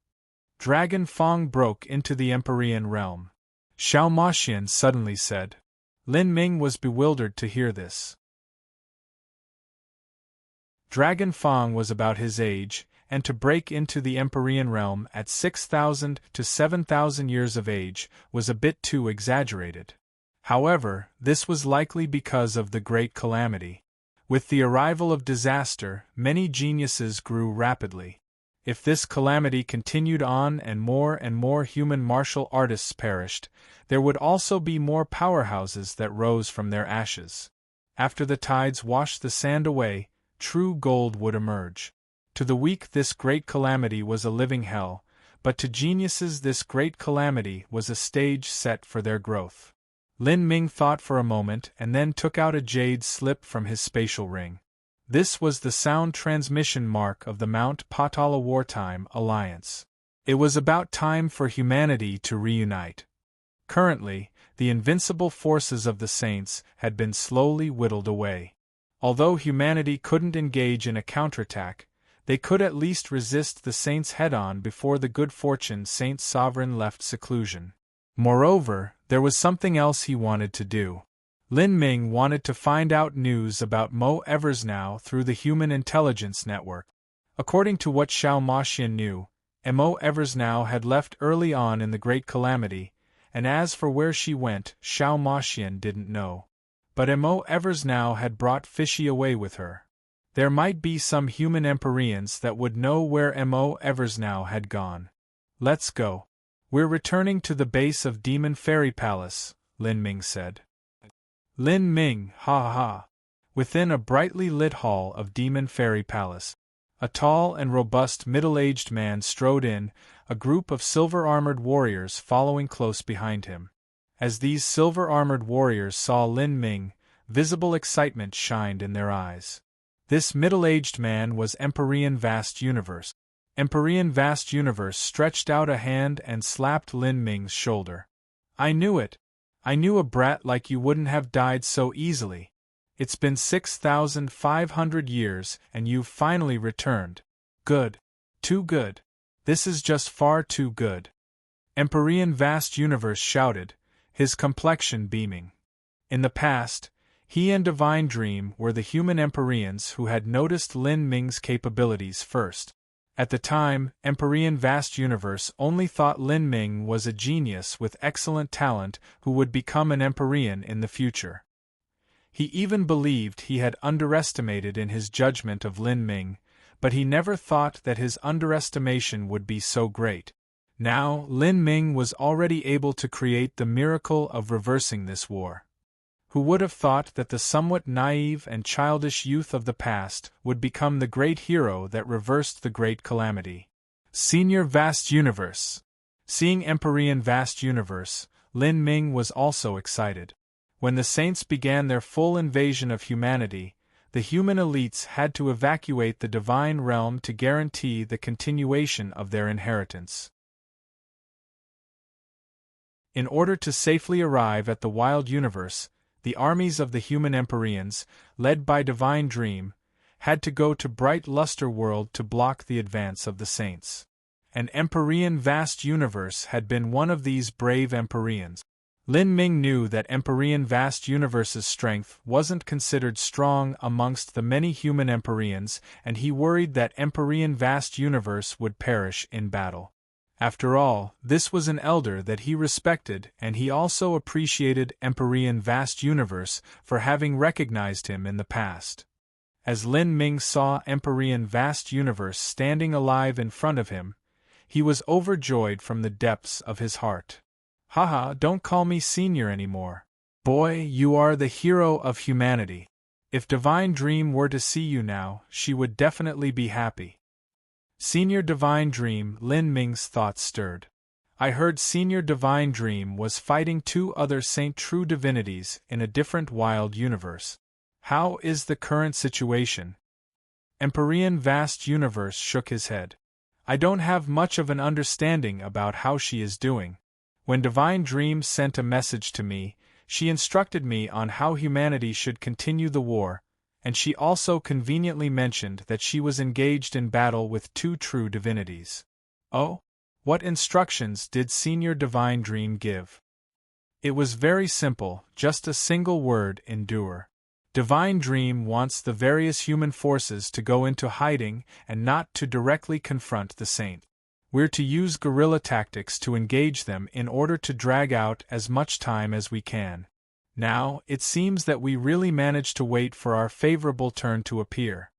Dragon Fang broke into the Empyrean realm. Xiao Moxian suddenly said. Lin Ming was bewildered to hear this. Dragon Fang was about his age, and to break into the Empyrean realm at 6,000 to 7,000 years of age was a bit too exaggerated. However, this was likely because of the Great Calamity. With the arrival of disaster, many geniuses grew rapidly. If this calamity continued on and more human martial artists perished, there would also be more powerhouses that rose from their ashes. After the tides washed the sand away, true gold would emerge. To the weak this great calamity was a living hell, but to geniuses this great calamity was a stage set for their growth. Lin Ming thought for a moment and then took out a jade slip from his spatial ring. This was the sound transmission mark of the Mount Patala Wartime Alliance. It was about time for humanity to reunite. Currently, the invincible forces of the Saints had been slowly whittled away. Although humanity couldn't engage in a counterattack, they could at least resist the Saints head-on before the good fortune Saint Sovereign left seclusion. Moreover, there was something else he wanted to do. Lin Ming wanted to find out news about Mo Eversnow through the Human Intelligence Network. According to what Xiao Moxian knew, Mo Eversnow had left early on in the Great Calamity, and as for where she went, Xiao Moxian didn't know. But Mo Eversnow had brought Fishy away with her. There might be some human Empyreans that would know where Mo Eversnow had gone. Let's go. We're returning to the base of Demon Fairy Palace, Lin Ming said. Lin Ming, ha ha ha. Within a brightly lit hall of Demon Fairy Palace, a tall and robust middle-aged man strode in, a group of silver-armored warriors following close behind him. As these silver-armored warriors saw Lin Ming, visible excitement shined in their eyes. This middle-aged man was Empyrean Vast Universe. Empyrean Vast Universe stretched out a hand and slapped Lin Ming's shoulder. I knew it. I knew a brat like you wouldn't have died so easily. It's been 6,500 years and you've finally returned. Good. Too good. This is just far too good. Empyrean Vast Universe shouted, his complexion beaming. In the past, he and Divine Dream were the human Empyreans who had noticed Lin Ming's capabilities first. At the time, Empyrean Vast Universe only thought Lin Ming was a genius with excellent talent who would become an Empyrean in the future. He even believed he had underestimated in his judgment of Lin Ming, but he never thought that his underestimation would be so great. Now, Lin Ming was already able to create the miracle of reversing this war. Who would have thought that the somewhat naive and childish youth of the past would become the great hero that reversed the Great Calamity? Senior Vast Universe. Seeing Empyrean Vast Universe, Lin Ming was also excited. When the Saints began their full invasion of humanity, the human elites had to evacuate the divine realm to guarantee the continuation of their inheritance. In order to safely arrive at the wild universe, the armies of the human Empyreans, led by Divine Dream, had to go to Bright Luster World to block the advance of the Saints. An Empyrean Vast Universe had been one of these brave Empyreans. Lin Ming knew that Empyrean Vast Universe's strength wasn't considered strong amongst the many human Empyreans, and he worried that Empyrean Vast Universe would perish in battle. After all, this was an elder that he respected, and he also appreciated Empyrean Vast Universe for having recognized him in the past. As Lin Ming saw Empyrean Vast Universe standing alive in front of him, He was overjoyed from the depths of his heart. Haha, don't call me senior anymore. Boy, you are the hero of humanity. If Divine Dream were to see you now, she would definitely be happy. Senior Divine Dream, Lin Ming's thoughts stirred. I heard Senior Divine Dream was fighting 2 other Saint True divinities in a different wild universe. How is the current situation? Empyrean Vast Universe shook his head. I don't have much of an understanding about how she is doing. When Divine Dream sent a message to me, she instructed me on how humanity should continue the war, and she also conveniently mentioned that she was engaged in battle with 2 true divinities. Oh? What instructions did Senior Divine Dream give? It was very simple, just a single word: endure. Divine Dream wants the various human forces to go into hiding and not to directly confront the saint. We're to use guerrilla tactics to engage them in order to drag out as much time as we can. Now, it seems that we really managed to wait for our favorable turn to appear.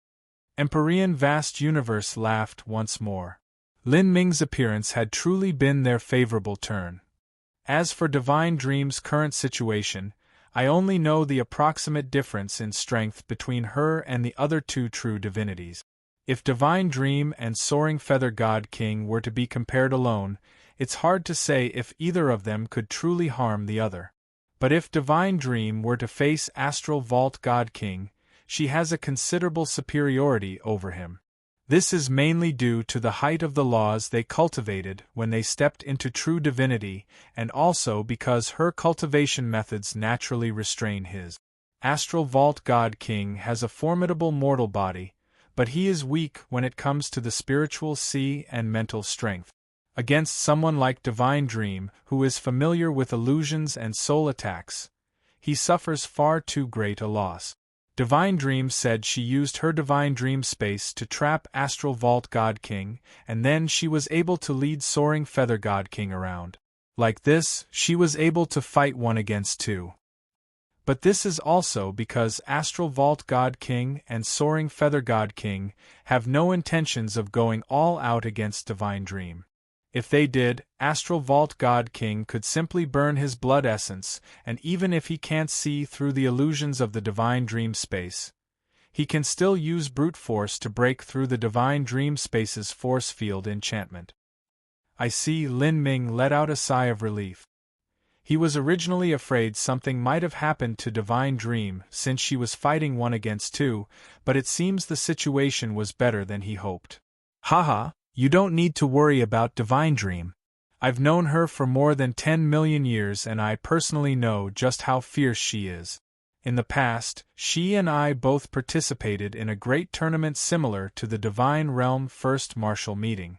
Empyrean Vast Universe laughed once more. Lin Ming's appearance had truly been their favorable turn. As for Divine Dream's current situation, I only know the approximate difference in strength between her and the other 2 true divinities. If Divine Dream and Soaring Feather God King were to be compared alone, it's hard to say if either of them could truly harm the other. But if Divine Dream were to face Astral Vault God King, she has a considerable superiority over him. This is mainly due to the height of the laws they cultivated when they stepped into true divinity, and also because her cultivation methods naturally restrain his. Astral Vault God King has a formidable mortal body, but he is weak when it comes to the spiritual sea and mental strength. Against someone like Divine Dream, who is familiar with illusions and soul attacks, he suffers far too great a loss. Divine Dream said she used her Divine Dream space to trap Astral Vault God King, and then she was able to lead Soaring Feather God King around. Like this, she was able to fight 1 against 2. But this is also because Astral Vault God King and Soaring Feather God King have no intentions of going all out against Divine Dream. If they did, Astral Vault God King could simply burn his blood essence, and even if he can't see through the illusions of the Divine Dream space, he can still use brute force to break through the Divine Dream space's force field enchantment. I see. Lin Ming let out a sigh of relief. He was originally afraid something might have happened to Divine Dream since she was fighting 1 against 2, but it seems the situation was better than he hoped. Haha, you don't need to worry about Divine Dream. I've known her for more than 10 million years and I personally know just how fierce she is. In the past, she and I both participated in a great tournament similar to the Divine Realm First Martial Meeting.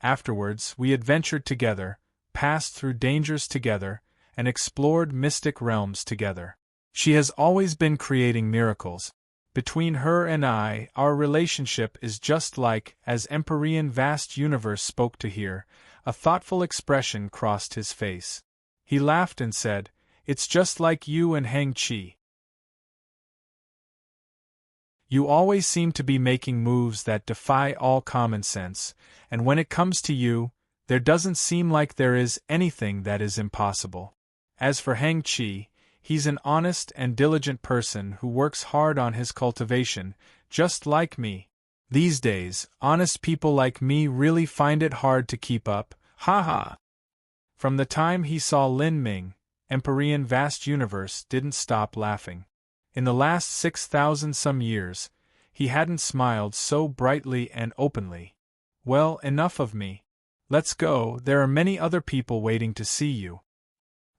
Afterwards, we adventured together, passed through dangers together, and explored mystic realms together. She has always been creating miracles. Between her and I, our relationship is just like, as Empyrean Vast Universe spoke to hear, a thoughtful expression crossed his face. He laughed and said, "It's just like you and Heng Qi. You always seem to be making moves that defy all common sense, and when it comes to you, there doesn't seem like there is anything that is impossible. As for Heng Qi, he's an honest and diligent person who works hard on his cultivation, just like me. These days, honest people like me really find it hard to keep up, haha." From the time he saw Lin Ming, Empyrean Vast Universe didn't stop laughing. In the last 6,000 some years, he hadn't smiled so brightly and openly. Well, enough of me. Let's go, there are many other people waiting to see you.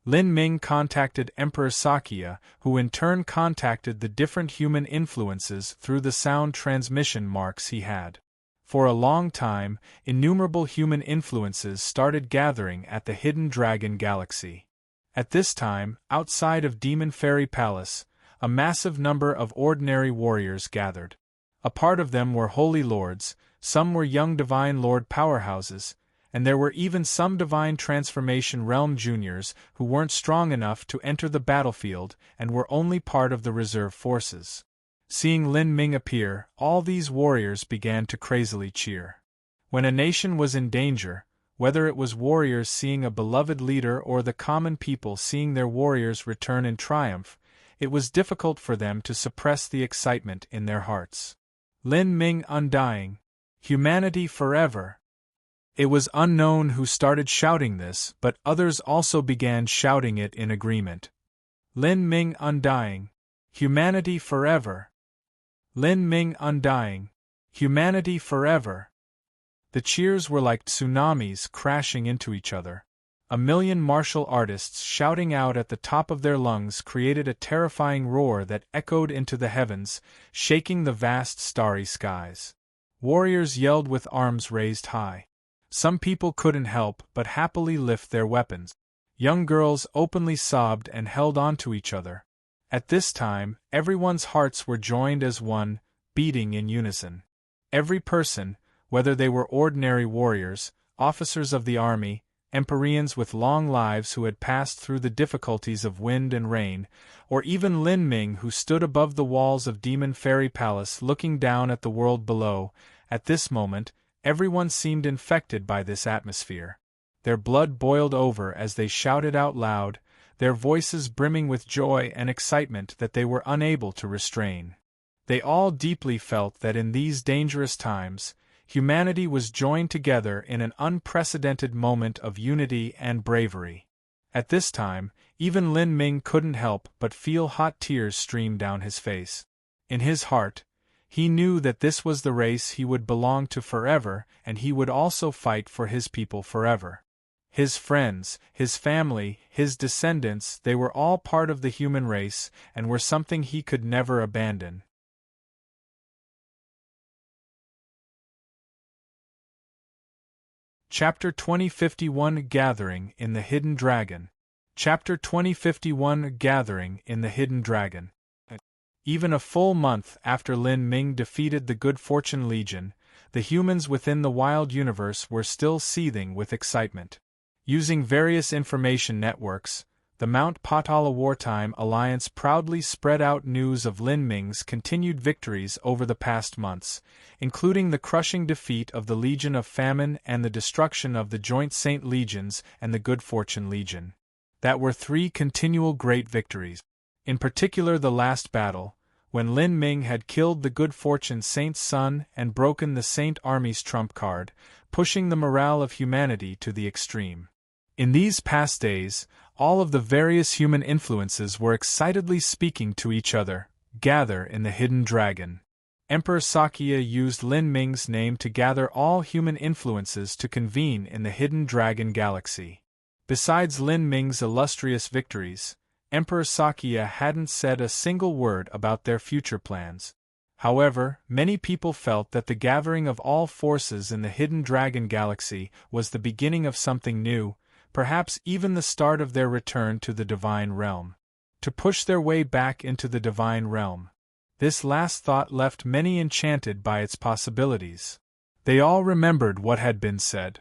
Lin Ming contacted Emperor Sakya, who in turn contacted the different human influences through the sound transmission marks he had. For a long time, innumerable human influences started gathering at the Hidden Dragon Galaxy. At this time, outside of Demon Fairy Palace, a massive number of ordinary warriors gathered. A part of them were holy lords, some were young divine lord powerhouses, and there were even some divine transformation realm juniors who weren't strong enough to enter the battlefield and were only part of the reserve forces. Seeing Lin Ming appear, all these warriors began to crazily cheer. When a nation was in danger, whether it was warriors seeing a beloved leader or the common people seeing their warriors return in triumph, it was difficult for them to suppress the excitement in their hearts. Lin Ming undying. Humanity forever. It was unknown who started shouting this, but others also began shouting it in agreement. Lin Ming undying. Humanity forever. Lin Ming undying. Humanity forever. The cheers were like tsunamis crashing into each other. A million martial artists shouting out at the top of their lungs created a terrifying roar that echoed into the heavens, shaking the vast starry skies. Warriors yelled with arms raised high. Some people couldn't help but happily lift their weapons. Young girls openly sobbed and held on to each other. At this time, everyone's hearts were joined as one, beating in unison. Every person, whether they were ordinary warriors, officers of the army, Empyreans with long lives who had passed through the difficulties of wind and rain, or even Lin Ming who stood above the walls of Demon Fairy Palace looking down at the world below, at this moment, everyone seemed infected by this atmosphere. Their blood boiled over as they shouted out loud, their voices brimming with joy and excitement that they were unable to restrain. They all deeply felt that in these dangerous times, humanity was joined together in an unprecedented moment of unity and bravery. At this time, even Lin Ming couldn't help but feel hot tears stream down his face. In his heart, he knew that this was the race he would belong to forever, and he would also fight for his people forever. His friends, his family, his descendants, they were all part of the human race, and were something he could never abandon. Chapter 2051 Gathering in the Hidden Dragon. Chapter 2051 Gathering in the Hidden Dragon. Even a full month after Lin Ming defeated the Good Fortune Legion, the humans within the wild universe were still seething with excitement. Using various information networks, the Mount Potala Wartime Alliance proudly spread out news of Lin Ming's continued victories over the past months, including the crushing defeat of the Legion of Famine and the destruction of the Joint Saint Legions and the Good Fortune Legion. That were three continual great victories. In particular the last battle, when Lin Ming had killed the Good Fortune Saint's son and broken the Saint Army's trump card, pushing the morale of humanity to the extreme. In these past days, all of the various human influences were excitedly speaking to each other, gather in the Hidden Dragon. Emperor Sakya used Lin Ming's name to gather all human influences to convene in the Hidden Dragon Galaxy. Besides Lin Ming's illustrious victories, Emperor Sakya hadn't said a single word about their future plans. However, many people felt that the gathering of all forces in the Hidden Dragon Galaxy was the beginning of something new, perhaps even the start of their return to the Divine Realm. To push their way back into the Divine Realm. This last thought left many enchanted by its possibilities. They all remembered what had been said.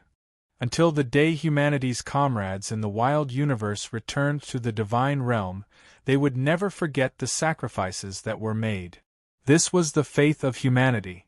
Until the day humanity's comrades in the wild universe returned to the Divine Realm, they would never forget the sacrifices that were made. This was the faith of humanity.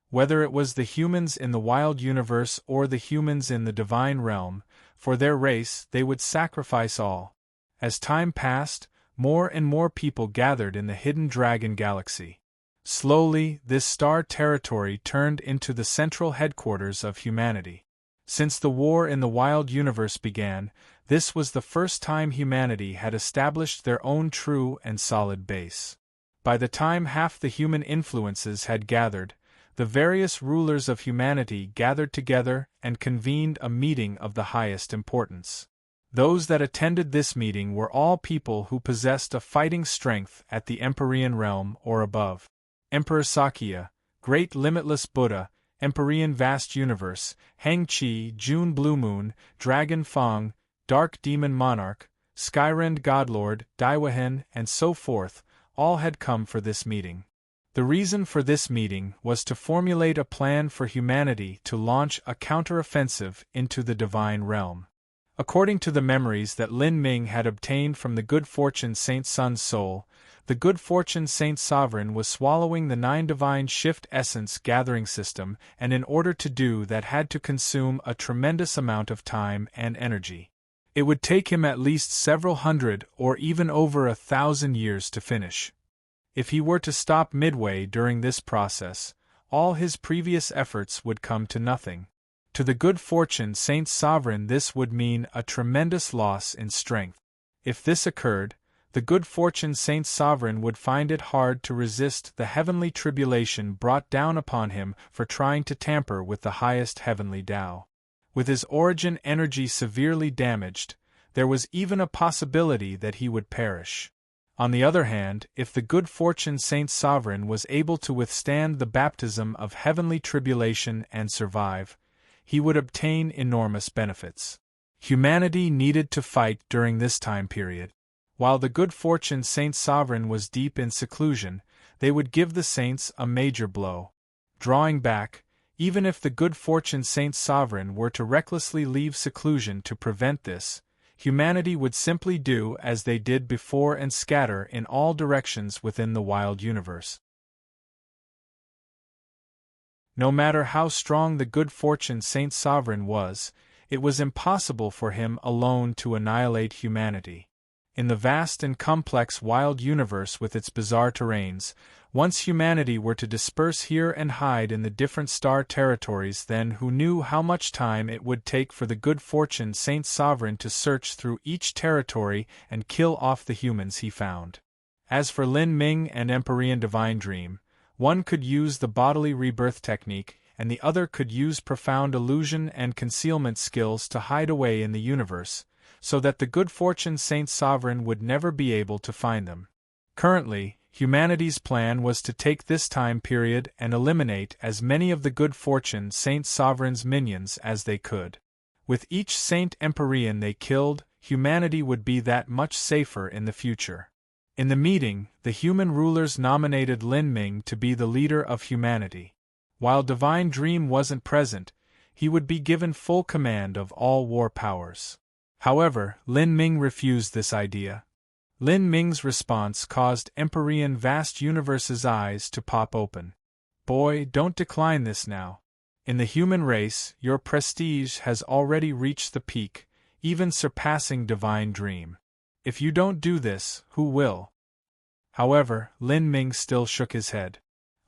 Whether it was the humans in the wild universe or the humans in the Divine Realm, for their race they would sacrifice all. As time passed, more and more people gathered in the Hidden Dragon Galaxy. Slowly, this star territory turned into the central headquarters of humanity. Since the war in the wild universe began, this was the first time humanity had established their own true and solid base. By the time half the human influences had gathered, the various rulers of humanity gathered together and convened a meeting of the highest importance. Those that attended this meeting were all people who possessed a fighting strength at the Empyrean realm or above. Emperor Sakya, Great Limitless Buddha, Empyrean Vast Universe, Heng Chi, June Blue Moon, Dragon Fong, Dark Demon Monarch, Skyrend Godlord, Daiwahen, and so forth, all had come for this meeting. The reason for this meeting was to formulate a plan for humanity to launch a counteroffensive into the Divine Realm. According to the memories that Lin Ming had obtained from the Good Fortune Saint Sun's soul, The good fortune Saint Sovereign was swallowing the 9 divine shift essence gathering system, and in order to do that had to consume a tremendous amount of time and energy. It would take him at least several hundred or even over 1,000 years to finish. If he were to stop midway during this process, all his previous efforts would come to nothing. To the good fortune Saint Sovereign this would mean a tremendous loss in strength. If this occurred, the good fortune Saint Sovereign would find it hard to resist the heavenly tribulation brought down upon him for trying to tamper with the highest heavenly Tao. With his origin energy severely damaged, there was even a possibility that he would perish. On the other hand, if the good fortune Saint Sovereign was able to withstand the baptism of heavenly tribulation and survive, he would obtain enormous benefits. Humanity needed to fight during this time period. While the good fortune Saint Sovereign was deep in seclusion, they would give the saints a major blow. Drawing back, even if the good fortune Saint Sovereign were to recklessly leave seclusion to prevent this, humanity would simply do as they did before and scatter in all directions within the wild universe. No matter how strong the good fortune Saint Sovereign was, it was impossible for him alone to annihilate humanity. In the vast and complex wild universe with its bizarre terrains, once humanity were to disperse here and hide in the different star territories, then who knew how much time it would take for the good fortune Saint Sovereign to search through each territory and kill off the humans he found. As for Lin Ming and Empyrean Divine Dream, one could use the bodily rebirth technique, and the other could use profound illusion and concealment skills to hide away in the universe, so that the good fortune Saint Sovereign would never be able to find them. Currently, humanity's plan was to take this time period and eliminate as many of the good fortune Saint Sovereign's minions as they could. With each Saint Empyrean they killed, humanity would be that much safer in the future. In the meeting, the human rulers nominated Lin Ming to be the leader of humanity. While Divine Dream wasn't present, he would be given full command of all war powers. However, Lin Ming refused this idea. Lin Ming's response caused Empyrean Vast Universe's eyes to pop open. Boy, don't decline this now. In the human race, your prestige has already reached the peak, even surpassing Divine Dream. If you don't do this, who will? However, Lin Ming still shook his head.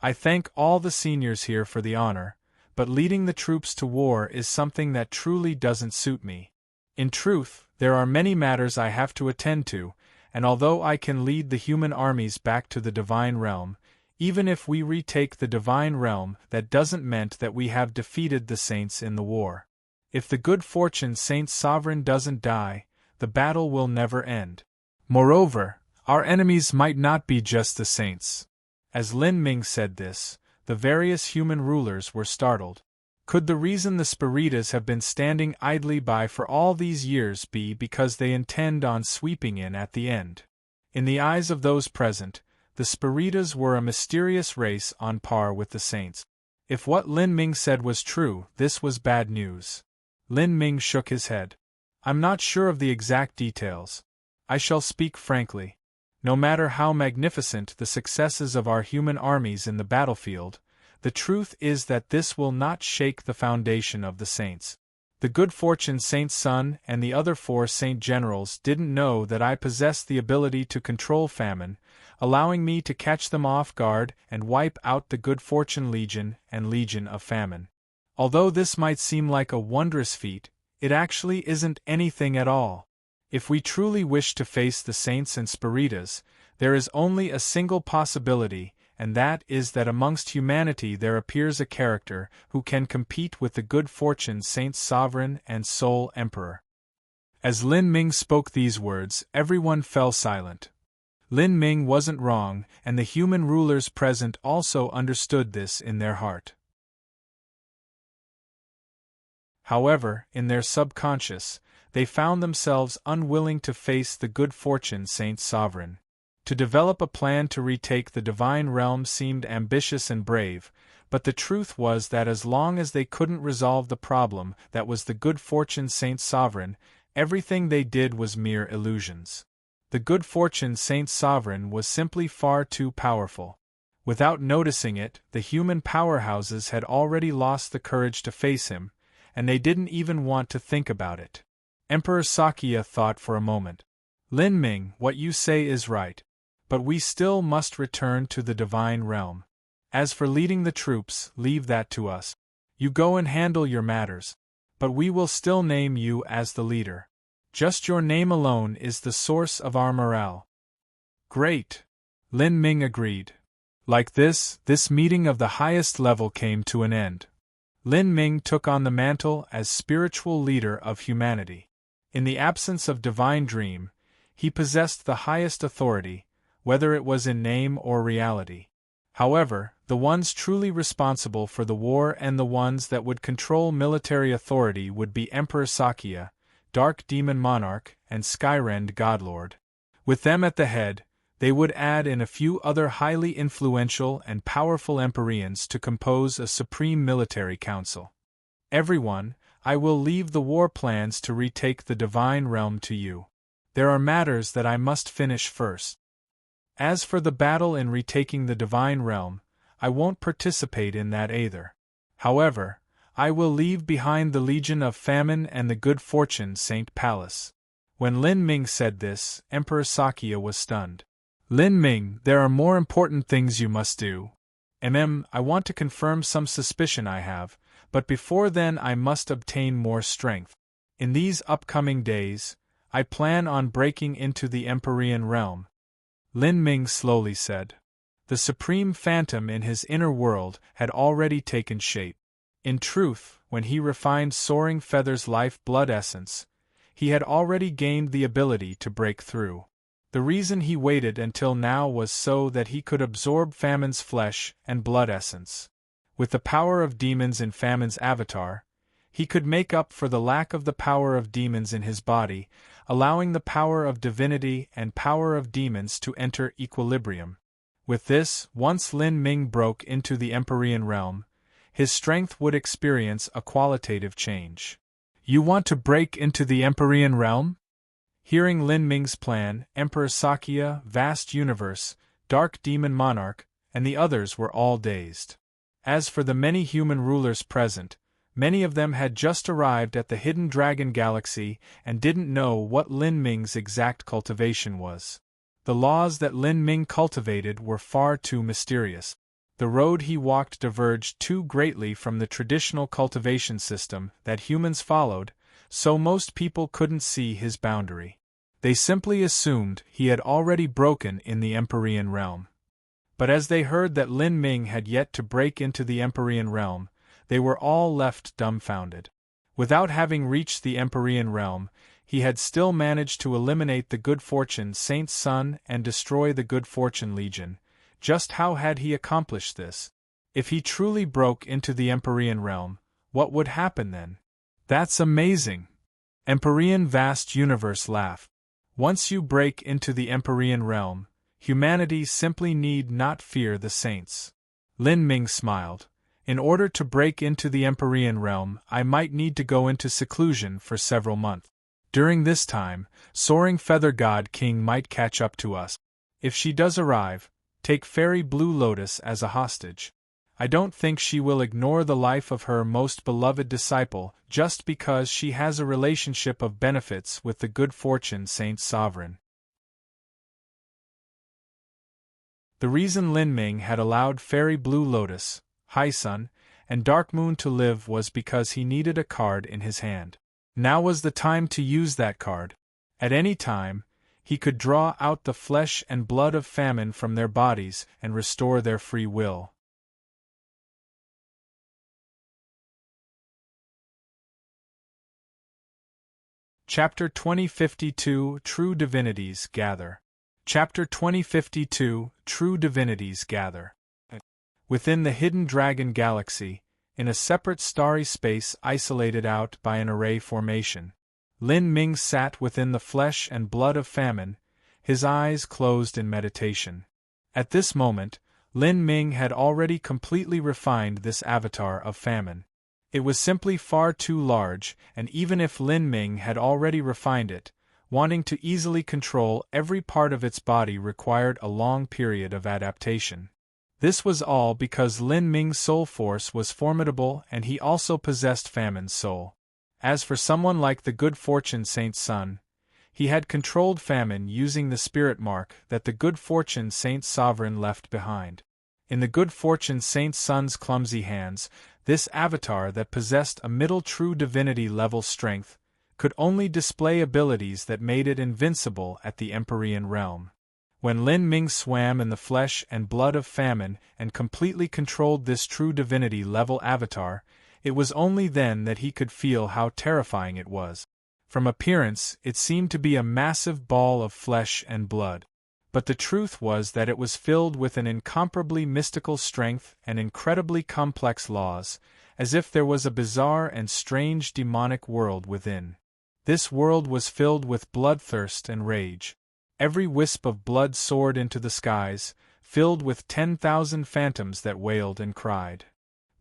I thank all the seniors here for the honor, but leading the troops to war is something that truly doesn't suit me. In truth, there are many matters I have to attend to, and although I can lead the human armies back to the Divine Realm, even if we retake the Divine Realm, that doesn't mean that we have defeated the saints in the war. If the good fortune Saint Sovereign doesn't die, the battle will never end. Moreover, our enemies might not be just the saints. As Lin Ming said this, the various human rulers were startled. Could the reason the Spiritas have been standing idly by for all these years be because they intend on sweeping in at the end? In the eyes of those present, the Spiritas were a mysterious race on par with the saints. If what Lin Ming said was true, this was bad news. Lin Ming shook his head. I'm not sure of the exact details. I shall speak frankly. No matter how magnificent the successes of our human armies in the battlefield, the truth is that this will not shake the foundation of the saints. The good fortune Saint Sun and the other 4 saint generals didn't know that I possessed the ability to control famine, allowing me to catch them off guard and wipe out the good fortune legion and legion of famine. Although this might seem like a wondrous feat, it actually isn't anything at all. If we truly wish to face the saints and Spiritas, there is only a single possibility, and that is that amongst humanity there appears a character who can compete with the good fortune Saint Sovereign and Soul Emperor. As Lin Ming spoke these words, everyone fell silent. Lin Ming wasn't wrong, and the human rulers present also understood this in their heart. However, in their subconscious, they found themselves unwilling to face the good fortune Saint Sovereign. To develop a plan to retake the Divine Realm seemed ambitious and brave, but the truth was that as long as they couldn't resolve the problem that was the good fortune Saint Sovereign, everything they did was mere illusions. The good fortune Saint Sovereign was simply far too powerful. Without noticing it, the human powerhouses had already lost the courage to face him, and they didn't even want to think about it. Emperor Sakya thought for a moment. Lin Ming, what you say is right. But we still must return to the divine realm. As for leading the troops, leave that to us. You go and handle your matters. But we will still name you as the leader. Just your name alone is the source of our morale. Great! Lin Ming agreed. Like this meeting of the highest level came to an end. Lin Ming took on the mantle as spiritual leader of humanity. In the absence of divine dream, he possessed the highest authority, whether it was in name or reality. However, the ones truly responsible for the war and the ones that would control military authority would be Emperor Sakya, Dark Demon Monarch, and Skyrend Godlord. With them at the head, they would add in a few other highly influential and powerful Empyreans to compose a supreme military council. Everyone, I will leave the war plans to retake the divine realm to you. There are matters that I must finish first. As for the battle in retaking the divine realm, I won't participate in that either. However, I will leave behind the Legion of Famine and the Good Fortune Saint Palace. When Lin Ming said this, Emperor Sakya was stunned. Lin Ming, there are more important things you must do. I want to confirm some suspicion I have, but before then I must obtain more strength. In these upcoming days, I plan on breaking into the Empyrean realm. Lin Ming slowly said. The supreme phantom in his inner world had already taken shape. In truth, when he refined Soaring Feather's life-blood essence, he had already gained the ability to break through. The reason he waited until now was so that he could absorb Famine's flesh and blood essence. With the power of demons in Famine's avatar, he could make up for the lack of the power of demons in his body, allowing the power of divinity and power of demons to enter equilibrium. With this, once Lin Ming broke into the Empyrean realm, his strength would experience a qualitative change. You want to break into the Empyrean realm? Hearing Lin Ming's plan, Emperor Sakya, Vast Universe, Dark Demon Monarch, and the others were all dazed. As for the many human rulers present, many of them had just arrived at the Hidden Dragon Galaxy and didn't know what Lin Ming's exact cultivation was. The laws that Lin Ming cultivated were far too mysterious. The road he walked diverged too greatly from the traditional cultivation system that humans followed, so most people couldn't see his boundary. They simply assumed he had already broken in the Empyrean realm. But as they heard that Lin Ming had yet to break into the Empyrean realm, they were all left dumbfounded. Without having reached the Empyrean realm, he had still managed to eliminate the Good Fortune Saint's son and destroy the Good Fortune Legion. Just how had he accomplished this? If he truly broke into the Empyrean realm, what would happen then? That's amazing! Empyrean Vast Universe laughed. Once you break into the Empyrean realm, humanity simply need not fear the saints. Lin Ming smiled. In order to break into the Empyrean realm, I might need to go into seclusion for several months. During this time, Soaring Feather God King might catch up to us. If she does arrive, take Fairy Blue Lotus as a hostage. I don't think she will ignore the life of her most beloved disciple just because she has a relationship of benefits with the Good Fortune Saint Sovereign. The reason Lin Ming had allowed Fairy Blue Lotus, High Sun, and Dark Moon to live was because he needed a card in his hand. Now was the time to use that card. At any time, he could draw out the flesh and blood of Famine from their bodies and restore their free will. Chapter 2052 True Divinities Gather. Chapter 2052 True Divinities Gather. Within the Hidden Dragon Galaxy, in a separate starry space isolated out by an array formation, Lin Ming sat within the flesh and blood of Famine, his eyes closed in meditation. At this moment, Lin Ming had already completely refined this avatar of Famine. It was simply far too large, and even if Lin Ming had already refined it, Wanting to easily control every part of its body required a long period of adaptation. This was all because Lin Ming's soul force was formidable and he also possessed Famine's soul. As for someone like the Good Fortune Saint's son, he had controlled Famine using the spirit mark that the Good Fortune Saint's sovereign left behind. In the Good Fortune Saint's son's clumsy hands, this avatar that possessed a middle true divinity level strength could only display abilities that made it invincible at the Empyrean realm. When Lin Ming swam in the flesh and blood of Famine and completely controlled this true divinity level avatar, it was only then that he could feel how terrifying it was. From appearance, it seemed to be a massive ball of flesh and blood. But the truth was that it was filled with an incomparably mystical strength and incredibly complex laws, as if there was a bizarre and strange demonic world within. This world was filled with bloodthirst and rage. Every wisp of blood soared into the skies, filled with 10,000 phantoms that wailed and cried.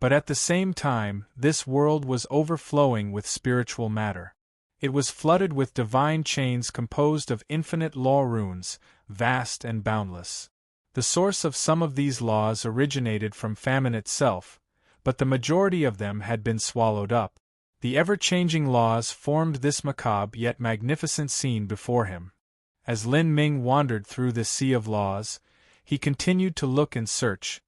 But at the same time, this world was overflowing with spiritual matter. It was flooded with divine chains composed of infinite law runes, vast and boundless. The source of some of these laws originated from Famine itself, but the majority of them had been swallowed up. The ever-changing laws formed this macabre yet magnificent scene before him. As Lin Ming wandered through this sea of laws, he continued to look and search,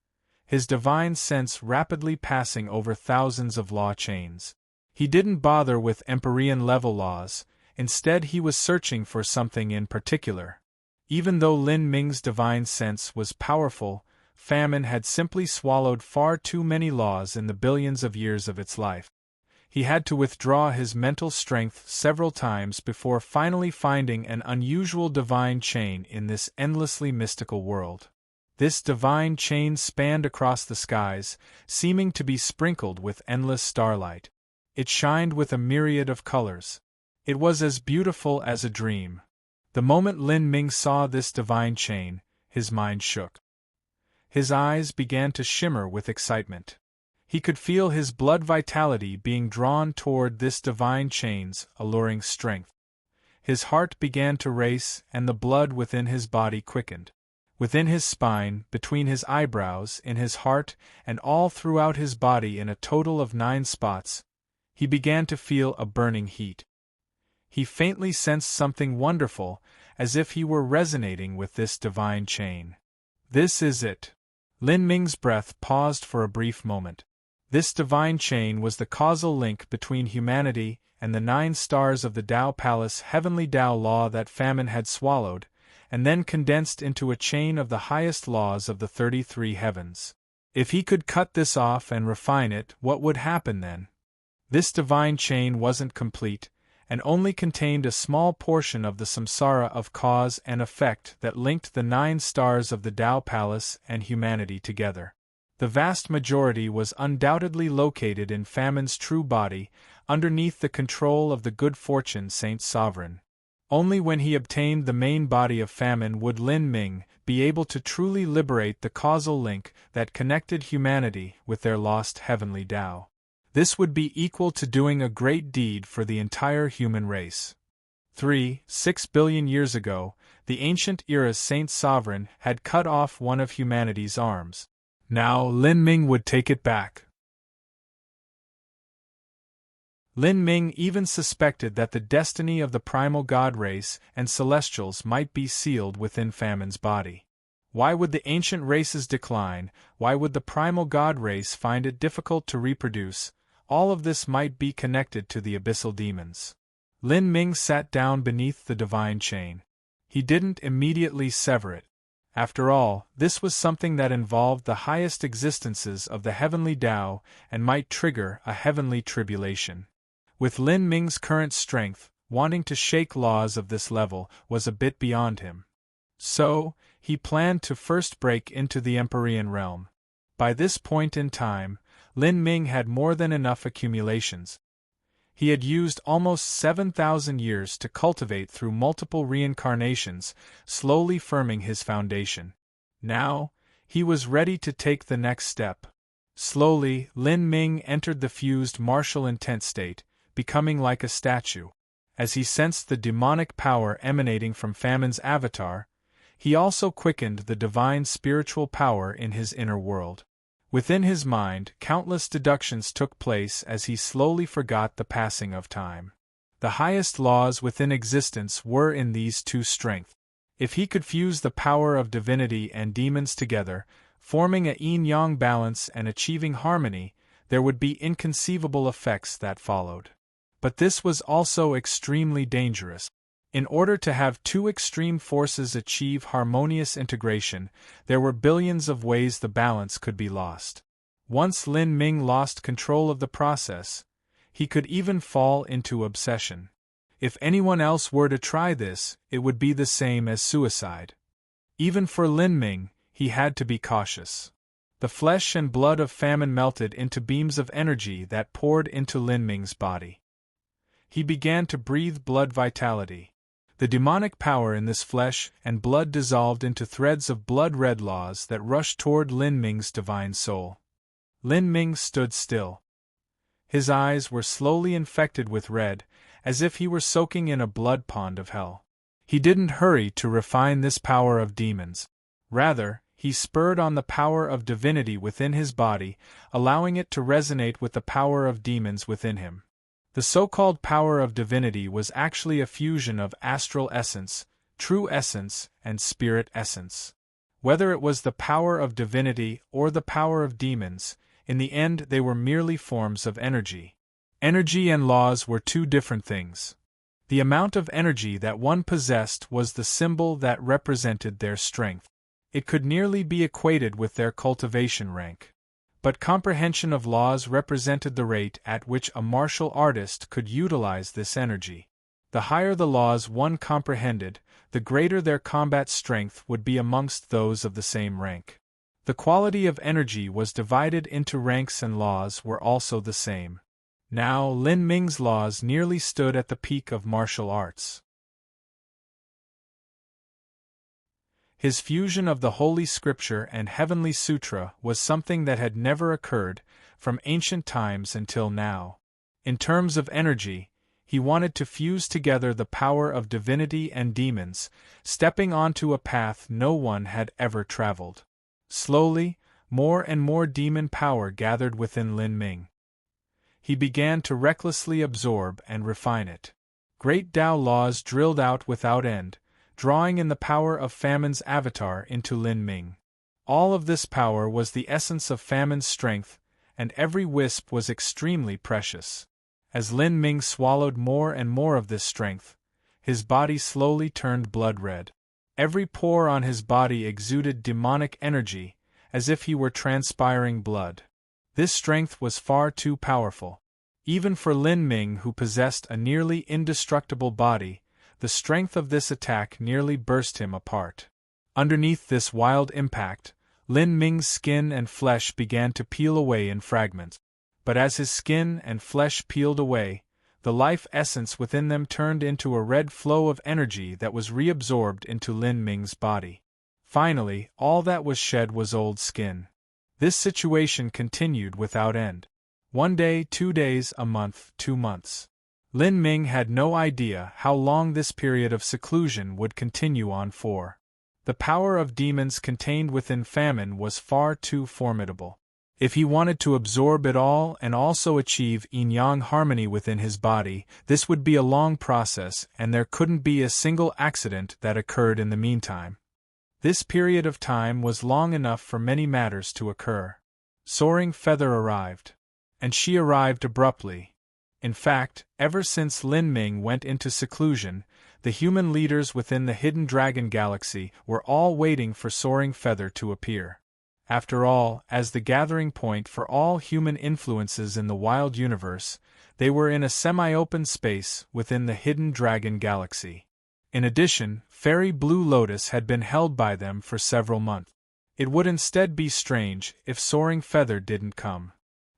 his divine sense rapidly passing over thousands of law chains. He didn't bother with Empyrean-level laws, instead he was searching for something in particular. Even though Lin Ming's divine sense was powerful, Famine had simply swallowed far too many laws in the billions of years of its life. He had to withdraw his mental strength several times before finally finding an unusual divine chain in this endlessly mystical world. This divine chain spanned across the skies, seeming to be sprinkled with endless starlight. It shined with a myriad of colors. It was as beautiful as a dream. The moment Lin Ming saw this divine chain, his mind shook. His eyes began to shimmer with excitement. He could feel his blood vitality being drawn toward this divine chain's alluring strength. His heart began to race and the blood within his body quickened. Within his spine, between his eyebrows, in his heart, and all throughout his body in a total of 9 spots, he began to feel a burning heat. He faintly sensed something wonderful, as if he were resonating with this divine chain. This is it. Lin Ming's breath paused for a brief moment. This divine chain was the causal link between humanity and the 9 stars of the Tao Palace heavenly Tao law that Famine had swallowed, and then condensed into a chain of the highest laws of the 33 heavens. If he could cut this off and refine it, what would happen then? This divine chain wasn't complete, and only contained a small portion of the samsara of cause and effect that linked the 9 stars of the Tao Palace and humanity together. The vast majority was undoubtedly located in Famine's true body, underneath the control of the Good Fortune Saint's sovereign. Only when he obtained the main body of Famine would Lin Ming be able to truly liberate the causal link that connected humanity with their lost heavenly Tao. This would be equal to doing a great deed for the entire human race. 6 billion years ago, the ancient era's Saint Sovereign had cut off one of humanity's arms. Now Lin Ming would take it back. Lin Ming even suspected that the destiny of the primal god race and celestials might be sealed within Famine's body. Why would the ancient races decline? Why would the primal god race find it difficult to reproduce? All of this might be connected to the abyssal demons. Lin Ming sat down beneath the divine chain. He didn't immediately sever it. After all, this was something that involved the highest existences of the heavenly Tao and might trigger a heavenly tribulation. With Lin Ming's current strength, wanting to shake laws of this level was a bit beyond him. So, he planned to first break into the Empyrean realm. By this point in time, Lin Ming had more than enough accumulations. He had used almost 7,000 years to cultivate through multiple reincarnations, slowly firming his foundation. Now, he was ready to take the next step. Slowly, Lin Ming entered the fused martial intent state, becoming like a statue. As he sensed the demonic power emanating from Famine's avatar, he also quickened the divine spiritual power in his inner world. Within his mind, countless deductions took place as he slowly forgot the passing of time. The highest laws within existence were in these two strengths. If he could fuse the power of divinity and demons together, forming a yin-yang balance and achieving harmony, there would be inconceivable effects that followed. But this was also extremely dangerous. In order to have two extreme forces achieve harmonious integration, there were billions of ways the balance could be lost. Once Lin Ming lost control of the process, he could even fall into obsession. If anyone else were to try this, it would be the same as suicide. Even for Lin Ming, he had to be cautious. The flesh and blood of Famine melted into beams of energy that poured into Lin Ming's body. He began to breathe blood vitality. The demonic power in this flesh and blood dissolved into threads of blood-red laws that rushed toward Lin Ming's divine soul. Lin Ming stood still. His eyes were slowly infected with red, as if he were soaking in a blood pond of hell. He didn't hurry to refine this power of demons. Rather, he spurred on the power of divinity within his body, allowing it to resonate with the power of demons within him. The so-called power of divinity was actually a fusion of astral essence, true essence, and spirit essence. Whether it was the power of divinity or the power of demons, in the end they were merely forms of energy. Energy and laws were two different things. The amount of energy that one possessed was the symbol that represented their strength. It could nearly be equated with their cultivation rank. But comprehension of laws represented the rate at which a martial artist could utilize this energy. The higher the laws one comprehended, the greater their combat strength would be amongst those of the same rank. The quality of energy was divided into ranks and laws were also the same. Now Lin Ming's laws nearly stood at the peak of martial arts. His fusion of the Holy Scripture and Heavenly Sutra was something that had never occurred, from ancient times until now. In terms of energy, he wanted to fuse together the power of divinity and demons, stepping onto a path no one had ever traveled. Slowly, more and more demon power gathered within Lin Ming. He began to recklessly absorb and refine it. Great Tao laws drilled out without end, drawing in the power of Famine's avatar into Lin Ming. All of this power was the essence of Famine's strength, and every wisp was extremely precious. As Lin Ming swallowed more and more of this strength, his body slowly turned blood red. Every pore on his body exuded demonic energy, as if he were transpiring blood. This strength was far too powerful. Even for Lin Ming, who possessed a nearly indestructible body, the strength of this attack nearly burst him apart. Underneath this wild impact, Lin Ming's skin and flesh began to peel away in fragments. But as his skin and flesh peeled away, the life essence within them turned into a red flow of energy that was reabsorbed into Lin Ming's body. Finally, all that was shed was old skin. This situation continued without end. 1 day, 2 days, a month, 2 months. Lin Ming had no idea how long this period of seclusion would continue on for. The power of demons contained within Famine was far too formidable. If he wanted to absorb it all and also achieve yin-yang harmony within his body, this would be a long process and there couldn't be a single accident that occurred in the meantime. This period of time was long enough for many matters to occur. Soaring Feather arrived. And she arrived abruptly. In fact, ever since Lin Ming went into seclusion, the human leaders within the Hidden Dragon Galaxy were all waiting for Soaring Feather to appear. After all, as the gathering point for all human influences in the wild universe, they were in a semi-open space within the Hidden Dragon Galaxy. In addition, Fairy Blue Lotus had been held by them for several months. It would instead be strange if Soaring Feather didn't come.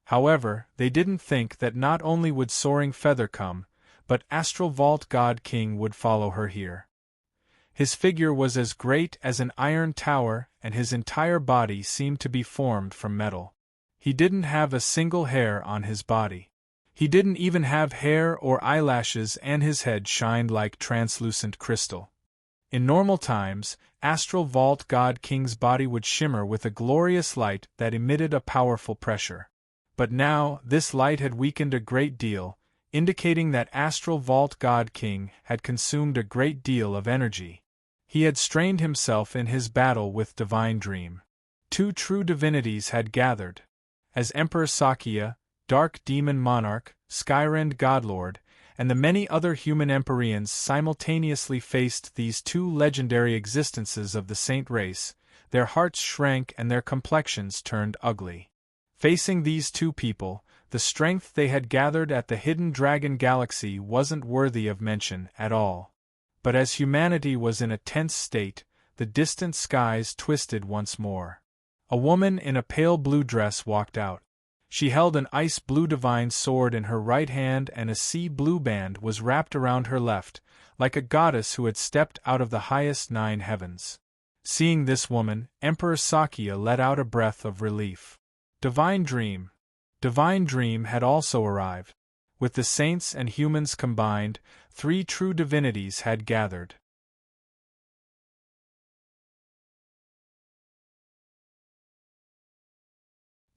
However, they didn't think that not only would Soaring Feather come, but Astral Vault God King would follow her here. His figure was as great as an iron tower, and his entire body seemed to be formed from metal. He didn't have a single hair on his body. He didn't even have hair or eyelashes, and his head shined like translucent crystal. In normal times, Astral Vault God King's body would shimmer with a glorious light that emitted a powerful pressure. But now, this light had weakened a great deal, indicating that Astral Vault God King had consumed a great deal of energy. He had strained himself in his battle with Divine Dream. Two true divinities had gathered. As Emperor Sakya, Dark Demon Monarch, Skyrend Godlord, and the many other human Empyreans simultaneously faced these two legendary existences of the saint race, their hearts shrank and their complexions turned ugly. Facing these two people, the strength they had gathered at the Hidden Dragon Galaxy wasn't worthy of mention at all. But as humanity was in a tense state, the distant skies twisted once more. A woman in a pale blue dress walked out. She held an ice-blue divine sword in her right hand, and a sea-blue band was wrapped around her left, like a goddess who had stepped out of the highest 9 heavens. Seeing this woman, Emperor Sakya let out a breath of relief. Divine Dream had also arrived. With the saints and humans combined, 3 true divinities had gathered.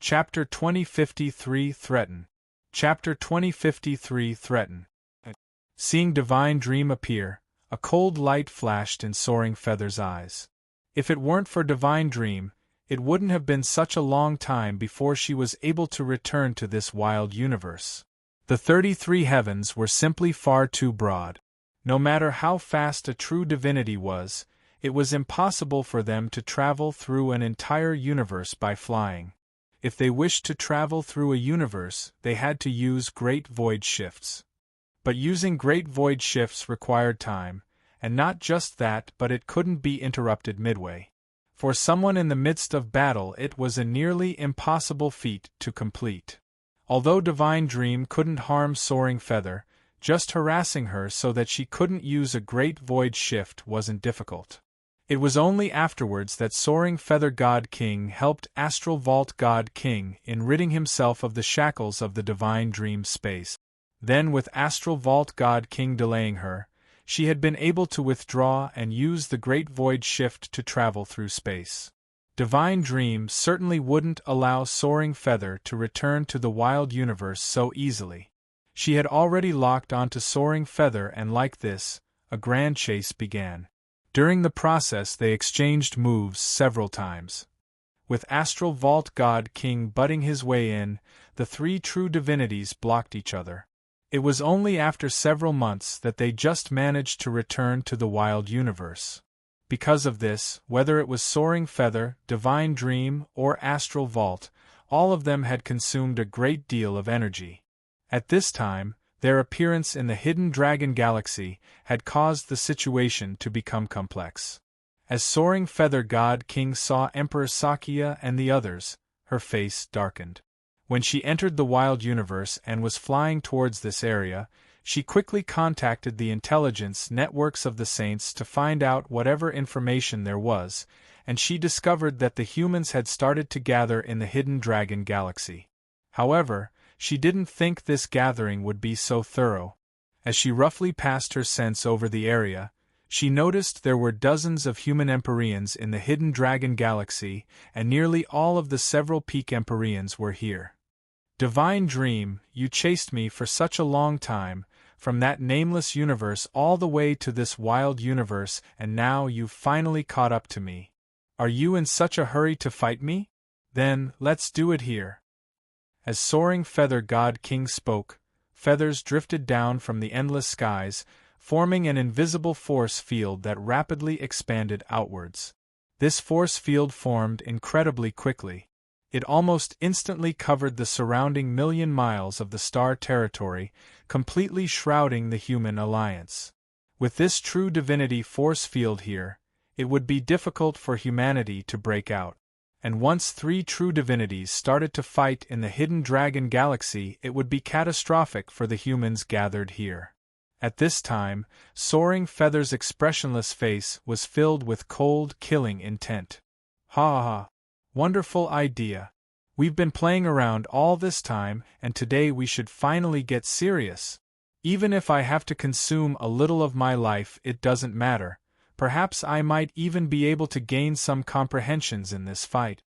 Chapter 2053 Threaten. Chapter 2053 Threaten. Seeing Divine Dream appear, a cold light flashed in Soaring Feather's eyes. If it weren't for Divine Dream, it wouldn't have been such a long time before she was able to return to this wild universe. The 33 heavens were simply far too broad. No matter how fast a true divinity was, it was impossible for them to travel through an entire universe by flying. If they wished to travel through a universe, they had to use great void shifts. But using great void shifts required time, and not just that, but it couldn't be interrupted midway. For someone in the midst of battle, it was a nearly impossible feat to complete. Although Divine Dream couldn't harm Soaring Feather, just harassing her so that she couldn't use a great void shift wasn't difficult. It was only afterwards that Soaring Feather God King helped Astral Vault God King in ridding himself of the shackles of the Divine Dream space. Then, with Astral Vault God King delaying her, she had been able to withdraw and use the Great Void Shift to travel through space. Divine Dream certainly wouldn't allow Soaring Feather to return to the wild universe so easily. She had already locked onto Soaring Feather, and like this, a grand chase began. During the process they exchanged moves several times. With Astral Vault God King butting his way in, the 3 true divinities blocked each other. It was only after several months that they just managed to return to the wild universe. Because of this, whether it was Soaring Feather, Divine Dream, or Astral Vault, all of them had consumed a great deal of energy. At this time, their appearance in the Hidden Dragon Galaxy had caused the situation to become complex. As Soaring Feather God King saw Emperor Sakya and the others, her face darkened. When she entered the wild universe and was flying towards this area, she quickly contacted the intelligence networks of the Saints to find out whatever information there was, and she discovered that the humans had started to gather in the Hidden Dragon Galaxy. However, she didn't think this gathering would be so thorough. As she roughly passed her sense over the area, she noticed there were dozens of human Empyreans in the Hidden Dragon Galaxy, and nearly all of the several peak Empyreans were here. Divine Dream, you chased me for such a long time, from that nameless universe all the way to this wild universe, and now you've finally caught up to me. Are you in such a hurry to fight me? Then, let's do it here. As Soaring Feather God King spoke, feathers drifted down from the endless skies, forming an invisible force field that rapidly expanded outwards. This force field formed incredibly quickly. It almost instantly covered the surrounding 1,000,000 miles of the star territory, completely shrouding the human alliance. With this true divinity force field here, it would be difficult for humanity to break out. And once 3 true divinities started to fight in the Hidden Dragon Galaxy, it would be catastrophic for the humans gathered here. At this time, Soaring Feather's expressionless face was filled with cold, killing intent. Ha ha ha! Wonderful idea! We've been playing around all this time, and today we should finally get serious. Even if I have to consume a little of my life, it doesn't matter. Perhaps I might even be able to gain some comprehensions in this fight."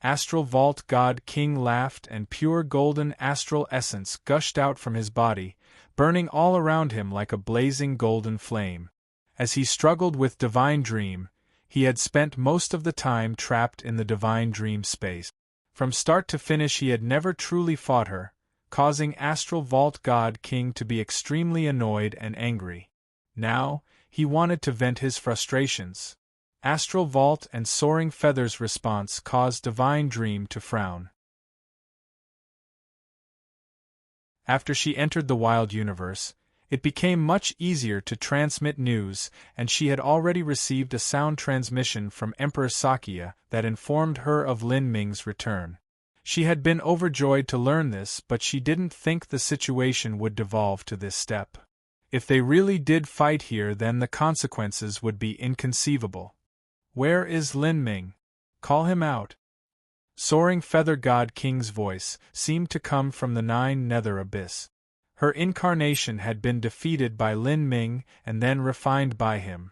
Astral Vault God King laughed, and pure golden astral essence gushed out from his body, burning all around him like a blazing golden flame. As he struggled with Divine Dream, he had spent most of the time trapped in the Divine Dream space. From start to finish he had never truly fought her, causing Astral Vault God King to be extremely annoyed and angry. Now, he wanted to vent his frustrations. Astral Vault and Soaring Feather's response caused Divine Dream to frown. After she entered the wild universe, it became much easier to transmit news, and she had already received a sound transmission from Emperor Sakya that informed her of Lin Ming's return. She had been overjoyed to learn this, but she didn't think the situation would devolve to this step. If they really did fight here, then the consequences would be inconceivable. "Where is Lin Ming? Call him out." Soaring Feather God King's voice seemed to come from the Nine Nether Abyss. Her incarnation had been defeated by Lin Ming and then refined by him.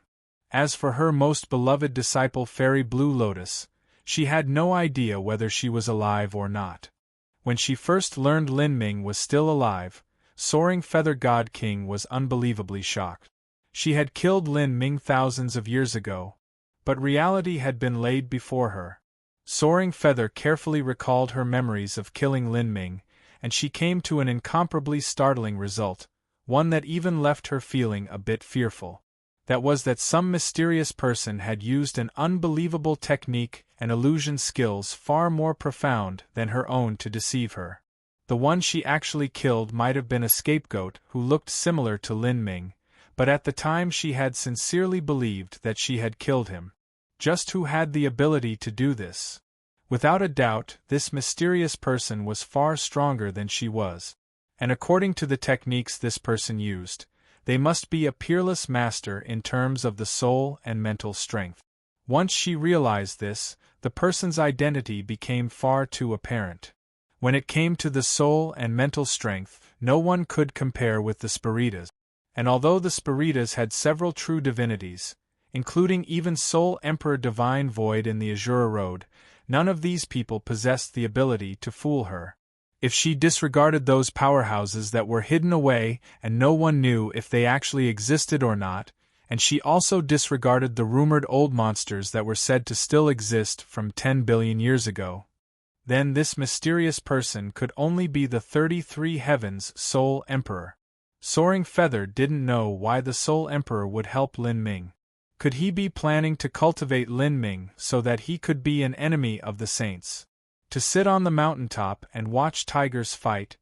As for her most beloved disciple Fairy Blue Lotus, she had no idea whether she was alive or not. When she first learned Lin Ming was still alive, Soaring Feather God King was unbelievably shocked. She had killed Lin Ming thousands of years ago, but reality had been laid before her. Soaring Feather carefully recalled her memories of killing Lin Ming, and she came to an incomparably startling result, one that even left her feeling a bit fearful. That was that some mysterious person had used an unbelievable technique and illusion skills far more profound than her own to deceive her. The one she actually killed might have been a scapegoat who looked similar to Lin Ming, but at the time she had sincerely believed that she had killed him. Just who had the ability to do this? Without a doubt, this mysterious person was far stronger than she was. And according to the techniques this person used, they must be a peerless master in terms of the soul and mental strength. Once she realized this, the person's identity became far too apparent. When it came to the soul and mental strength, no one could compare with the Spiritas. And although the Spiritas had several true divinities, including even Soul Emperor Divine Void in the Azura Road, none of these people possessed the ability to fool her. If she disregarded those powerhouses that were hidden away and no one knew if they actually existed or not, and she also disregarded the rumored old monsters that were said to still exist from 10 billion years ago, then this mysterious person could only be the 33 Heavens Soul Emperor. Soaring Feather didn't know why the Soul Emperor would help Lin Ming. Could he be planning to cultivate Lin Ming so that he could be an enemy of the saints? To sit on the mountaintop and watch tigers fight?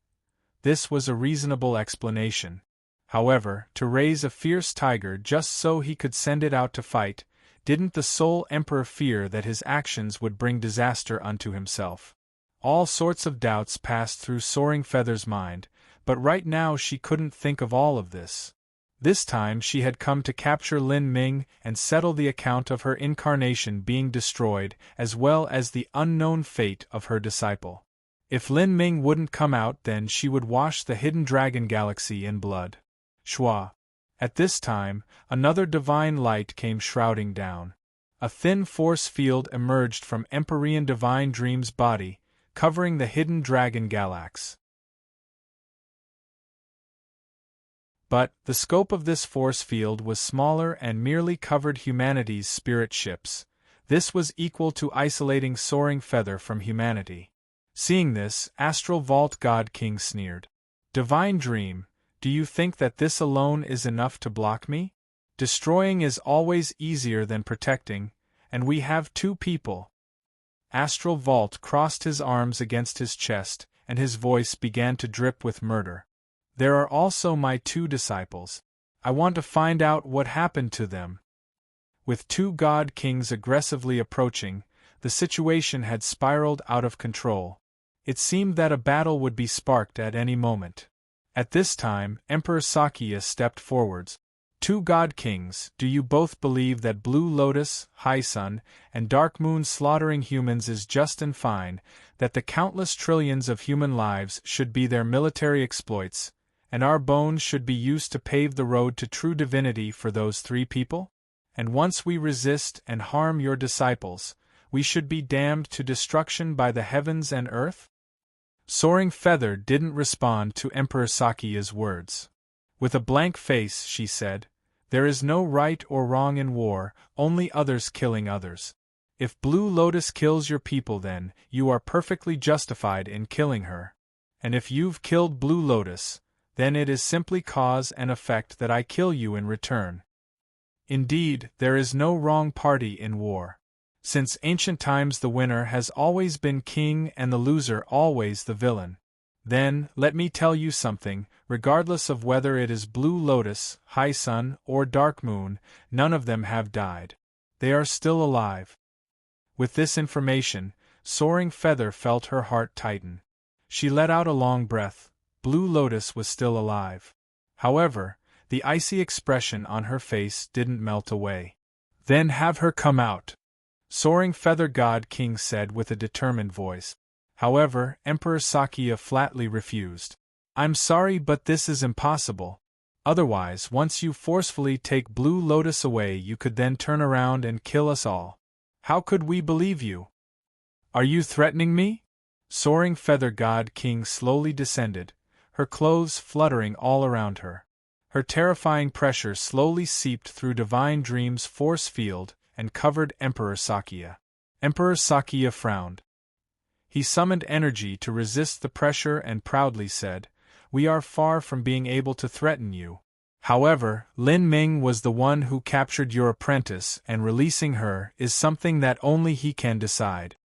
This was a reasonable explanation. However, to raise a fierce tiger just so he could send it out to fight, didn't the Soul Emperor fear that his actions would bring disaster unto himself? All sorts of doubts passed through Soaring Feather's mind, but right now she couldn't think of all of this. This time she had come to capture Lin Ming and settle the account of her incarnation being destroyed as well as the unknown fate of her disciple. If Lin Ming wouldn't come out, then she would wash the hidden dragon galaxy in blood. Shwa. At this time, another divine light came shrouding down. A thin force field emerged from Empyrean Divine Dream's body, covering the hidden dragon galaxy. But the scope of this force field was smaller and merely covered humanity's spirit ships. This was equal to isolating Soaring Feather from humanity. Seeing this, Astral Vault God King sneered. "Divine Dream, do you think that this alone is enough to block me? Destroying is always easier than protecting, and we have two people." Astral Vault crossed his arms against his chest, and his voice began to drip with murder. "There are also my two disciples. I want to find out what happened to them." With two God Kings aggressively approaching, the situation had spiraled out of control. It seemed that a battle would be sparked at any moment. At this time, Emperor Sakya stepped forwards. Two God Kings, do you both believe that Blue Lotus, High Sun, and Dark Moon slaughtering humans is just and fine, that the countless trillions of human lives should be their military exploits, and our bones should be used to pave the road to true divinity for those three people? And once we resist and harm your disciples, we should be damned to destruction by the heavens and earth? Soaring Feather didn't respond to Emperor Sakya's words. With a blank face, she said, "There is no right or wrong in war, only others killing others. If Blue Lotus kills your people, then you are perfectly justified in killing her. And if you've killed Blue Lotus, then it is simply cause and effect that I kill you in return. Indeed, there is no wrong party in war. Since ancient times the winner has always been king and the loser always the villain. Then, let me tell you something, regardless of whether it is Blue Lotus, High Sun, or Dark Moon, none of them have died. They are still alive." With this information, Soaring Feather felt her heart tighten. She let out a long breath. Blue Lotus was still alive. However, the icy expression on her face didn't melt away. "Then have her come out," Soaring Feather God King said with a determined voice. However, Emperor Sakya flatly refused. "I'm sorry, but this is impossible. Otherwise, once you forcefully take Blue Lotus away, you could then turn around and kill us all. How could we believe you? Are you threatening me?" Soaring Feather God King slowly descended, her clothes fluttering all around her. Her terrifying pressure slowly seeped through Divine Dream's force field and covered Emperor Sakya. Emperor Sakya frowned. He summoned energy to resist the pressure and proudly said, "We are far from being able to threaten you. However, Lin Ming was the one who captured your apprentice, and releasing her is something that only he can decide."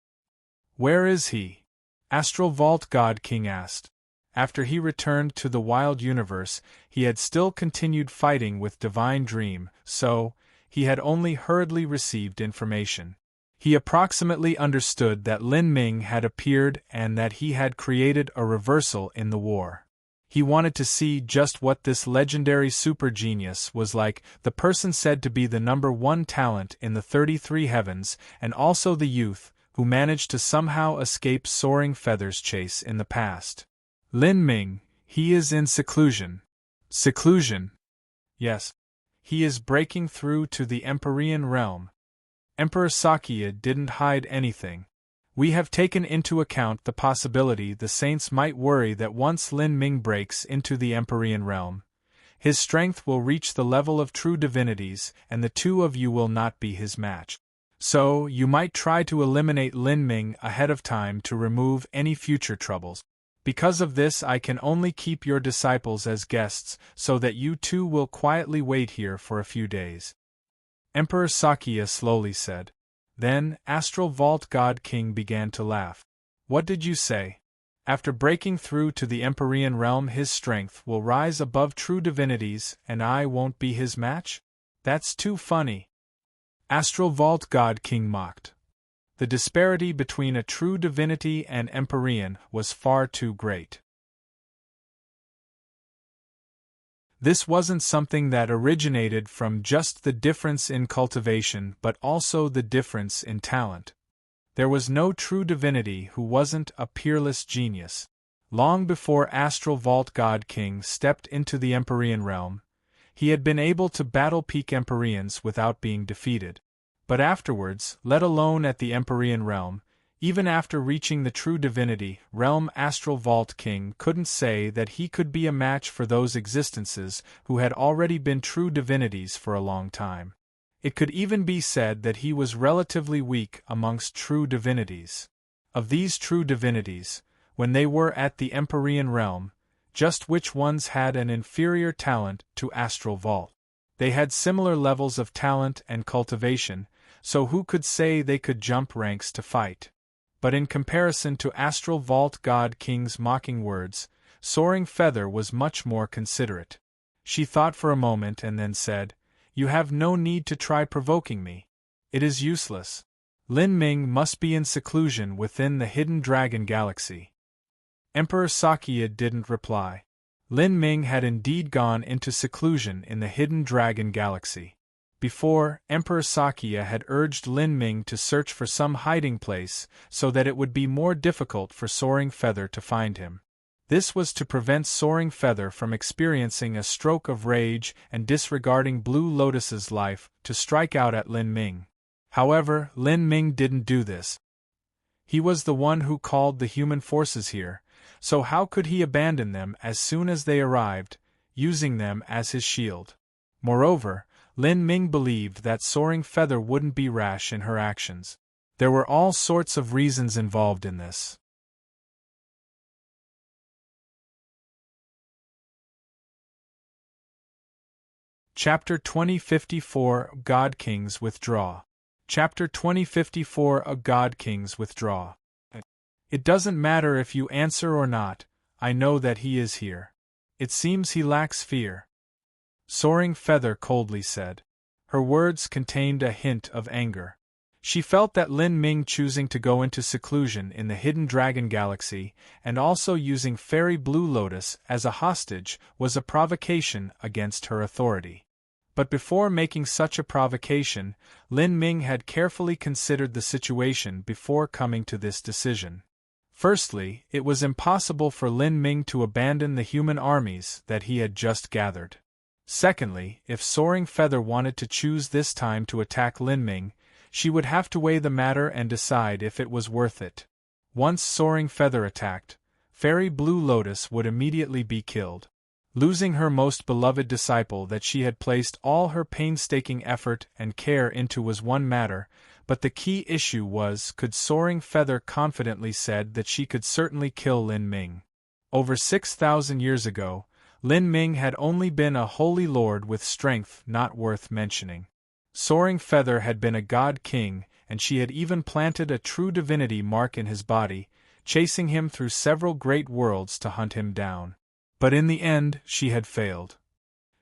"Where is he?" Astral Vault God King asked. After he returned to the wild universe, he had still continued fighting with Divine Dream, so he had only hurriedly received information. He approximately understood that Lin Ming had appeared and that he had created a reversal in the war. He wanted to see just what this legendary super genius was like, the person said to be the #1 talent in the 33 heavens, and also the youth who managed to somehow escape Soaring Feather's chase in the past. Lin Ming, he is in seclusion. Seclusion? Yes. He is breaking through to the Empyrean realm. Emperor Sakya didn't hide anything. We have taken into account the possibility the saints might worry that once Lin Ming breaks into the Empyrean realm, his strength will reach the level of true divinities and the two of you will not be his match. So, you might try to eliminate Lin Ming ahead of time to remove any future troubles. Because of this, I can only keep your disciples as guests so that you two will quietly wait here for a few days. Emperor Sakya slowly said. Then, Astral Vault God King began to laugh. What did you say? After breaking through to the Empyrean realm, his strength will rise above true divinities and I won't be his match? That's too funny. Astral Vault God King mocked. The disparity between a true divinity and Empyrean was far too great. This wasn't something that originated from just the difference in cultivation but also the difference in talent. There was no true divinity who wasn't a peerless genius. Long before Astral Vault God King stepped into the Empyrean realm, he had been able to battle peak Empyreans without being defeated. But afterwards, let alone at the Empyrean realm, even after reaching the true divinity realm, Astral Vault King couldn't say that he could be a match for those existences who had already been true divinities for a long time. It could even be said that he was relatively weak amongst true divinities. Of these true divinities, when they were at the Empyrean realm, just which ones had an inferior talent to Astral Vault? They had similar levels of talent and cultivation, so who could say they could jump ranks to fight? But in comparison to Astral Vault God King's mocking words, Soaring Feather was much more considerate. She thought for a moment and then said, "You have no need to try provoking me. It is useless. Lin Ming must be in seclusion within the Hidden Dragon Galaxy." Emperor Sakya didn't reply. Lin Ming had indeed gone into seclusion in the hidden dragon galaxy. Before, Emperor Sakya had urged Lin Ming to search for some hiding place so that it would be more difficult for Soaring Feather to find him. This was to prevent Soaring Feather from experiencing a stroke of rage and disregarding Blue Lotus's life to strike out at Lin Ming. However, Lin Ming didn't do this. He was the one who called the human forces here, so how could he abandon them as soon as they arrived, using them as his shield? Moreover, Lin Ming believed that Soaring Feather wouldn't be rash in her actions. There were all sorts of reasons involved in this. Chapter 2054 God Kings Withdraw. Chapter 2054 God Kings Withdraw. It doesn't matter if you answer or not, I know that he is here. It seems he lacks fear. Soaring Feather coldly said. Her words contained a hint of anger. She felt that Lin Ming choosing to go into seclusion in the hidden dragon galaxy and also using Fairy Blue Lotus as a hostage was a provocation against her authority. But before making such a provocation, Lin Ming had carefully considered the situation before coming to this decision. Firstly, it was impossible for Lin Ming to abandon the human armies that he had just gathered. Secondly, if Soaring Feather wanted to choose this time to attack Lin Ming, she would have to weigh the matter and decide if it was worth it. Once Soaring Feather attacked, Fairy Blue Lotus would immediately be killed. Losing her most beloved disciple that she had placed all her painstaking effort and care into was one matter, but the key issue was, could Soaring Feather confidently said that she could certainly kill Lin Ming. Over 6,000 years ago, Lin Ming had only been a holy lord with strength not worth mentioning. Soaring Feather had been a god king, and she had even planted a true divinity mark in his body, chasing him through several great worlds to hunt him down. But in the end, she had failed.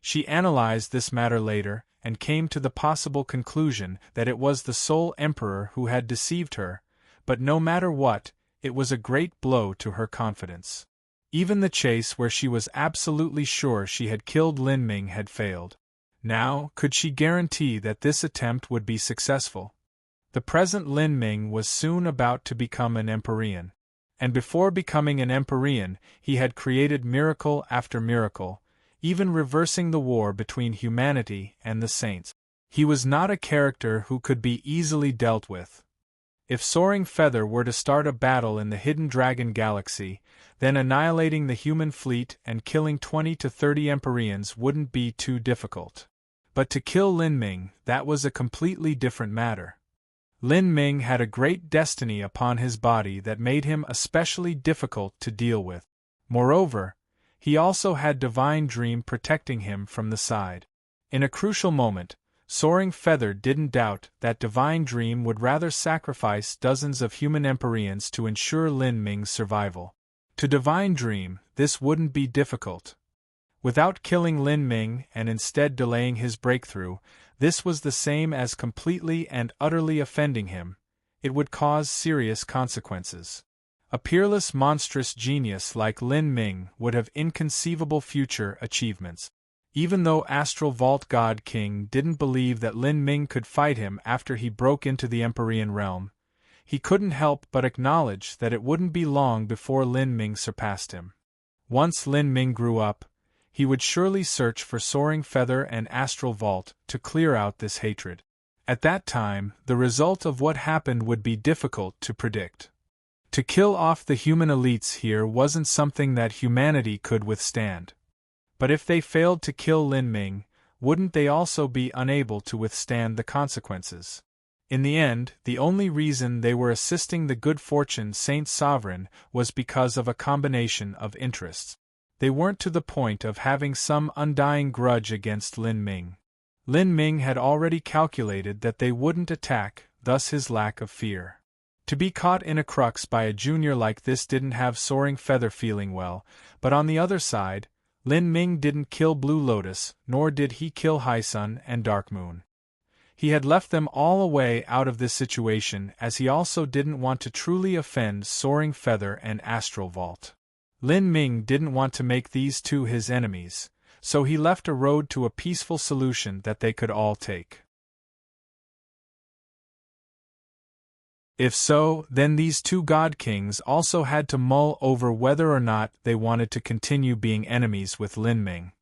She analyzed this matter later, and came to the possible conclusion that it was the sole emperor who had deceived her, but no matter what, it was a great blow to her confidence. Even the chase where she was absolutely sure she had killed Lin Ming had failed. Now, could she guarantee that this attempt would be successful? The present Lin Ming was soon about to become an Empyrean. And before becoming an Empyrean, he had created miracle after miracle, even reversing the war between humanity and the saints. He was not a character who could be easily dealt with. If Soaring Feather were to start a battle in the hidden dragon galaxy, then annihilating the human fleet and killing 20 to 30 Empyreans wouldn't be too difficult. But to kill Lin Ming, that was a completely different matter. Lin Ming had a great destiny upon his body that made him especially difficult to deal with. Moreover, he also had Divine Dream protecting him from the side. In a crucial moment, Soaring Feather didn't doubt that Divine Dream would rather sacrifice dozens of human Empyreans to ensure Lin Ming's survival. To Divine Dream, this wouldn't be difficult. Without killing Lin Ming and instead delaying his breakthrough, this was the same as completely and utterly offending him. It would cause serious consequences. A peerless monstrous genius like Lin Ming would have inconceivable future achievements. Even though Astral Vault God King didn't believe that Lin Ming could fight him after he broke into the Empyrean realm, he couldn't help but acknowledge that it wouldn't be long before Lin Ming surpassed him. Once Lin Ming grew up, he would surely search for Soaring Feather and Astral Vault to clear out this hatred. At that time, the result of what happened would be difficult to predict. To kill off the human elites here wasn't something that humanity could withstand. But if they failed to kill Lin Ming, wouldn't they also be unable to withstand the consequences? In the end, the only reason they were assisting the good fortune Saint Sovereign was because of a combination of interests. They weren't to the point of having some undying grudge against Lin Ming. Lin Ming had already calculated that they wouldn't attack, thus his lack of fear. To be caught in a crux by a junior like this didn't have Soaring Feather feeling well, but on the other side, Lin Ming didn't kill Blue Lotus, nor did he kill High Sun and Dark Moon. He had left them all a way out of this situation, as he also didn't want to truly offend Soaring Feather and Astral Vault. Lin Ming didn't want to make these two his enemies, so he left a road to a peaceful solution that they could all take. If so, then these two God Kings also had to mull over whether or not they wanted to continue being enemies with Lin Ming.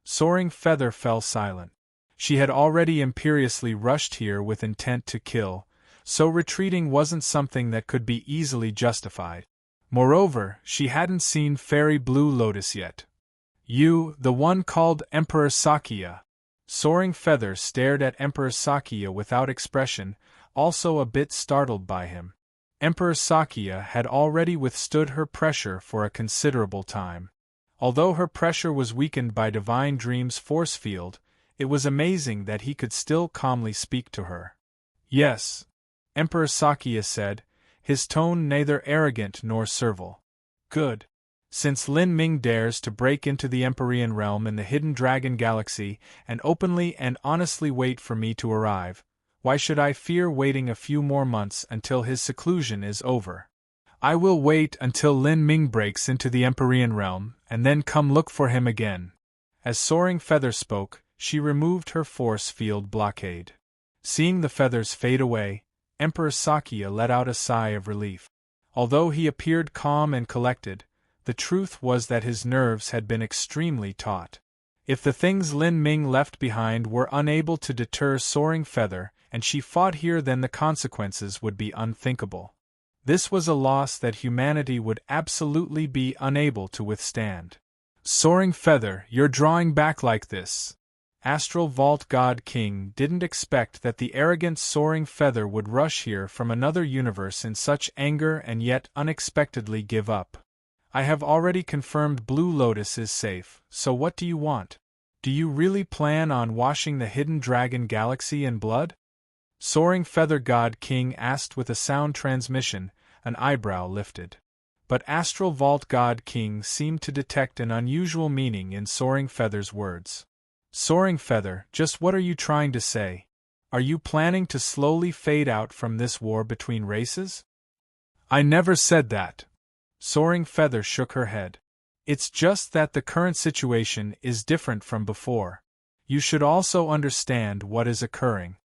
Soaring Feather fell silent. She had already imperiously rushed here with intent to kill, so retreating wasn't something that could be easily justified. Moreover, she hadn't seen Fairy Blue Lotus yet. You, the one called Emperor Sakya. Soaring Feather stared at Emperor Sakya without expression, also a bit startled by him. Emperor Sakya had already withstood her pressure for a considerable time. Although her pressure was weakened by Divine Dream's force field, it was amazing that he could still calmly speak to her. Yes, Emperor Sakya said, his tone neither arrogant nor servile. Good. Since Lin Ming dares to break into the Empyrean realm in the Hidden Dragon Galaxy and openly and honestly wait for me to arrive, why should I fear waiting a few more months until his seclusion is over? I will wait until Lin Ming breaks into the Empyrean realm, and then come look for him again. As Soaring Feather spoke, she removed her force field blockade. Seeing the feathers fade away, Emperor Sakya let out a sigh of relief. Although he appeared calm and collected, the truth was that his nerves had been extremely taut. If the things Lin Ming left behind were unable to deter Soaring Feather, and she fought here, then the consequences would be unthinkable. This was a loss that humanity would absolutely be unable to withstand. Soaring Feather, you're drawing back like this. Astral Vault God King didn't expect that the arrogant Soaring Feather would rush here from another universe in such anger and yet unexpectedly give up. I have already confirmed Blue Lotus is safe, so what do you want? Do you really plan on washing the Hidden Dragon Galaxy in blood? Soaring Feather God King asked with a sound transmission, an eyebrow lifted. But Astral Vault God King seemed to detect an unusual meaning in Soaring Feather's words. Soaring Feather, just what are you trying to say? Are you planning to slowly fade out from this war between races? I never said that. Soaring Feather shook her head. It's just that the current situation is different from before. You should also understand what is occurring.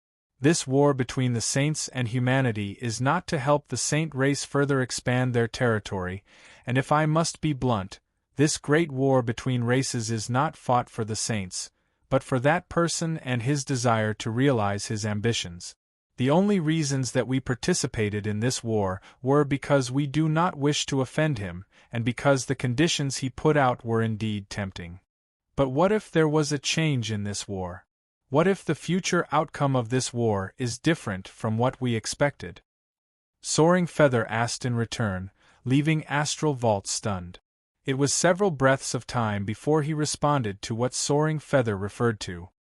This war between the saints and humanity is not to help the saint race further expand their territory, and if I must be blunt, this great war between races is not fought for the saints, but for that person and his desire to realize his ambitions. The only reasons that we participated in this war were because we do not wish to offend him, and because the conditions he put out were indeed tempting. But what if there was a change in this war? What if the future outcome of this war is different from what we expected? Soaring Feather asked in return, leaving Astral Vault stunned. It was several breaths of time before he responded to what Soaring Feather referred to.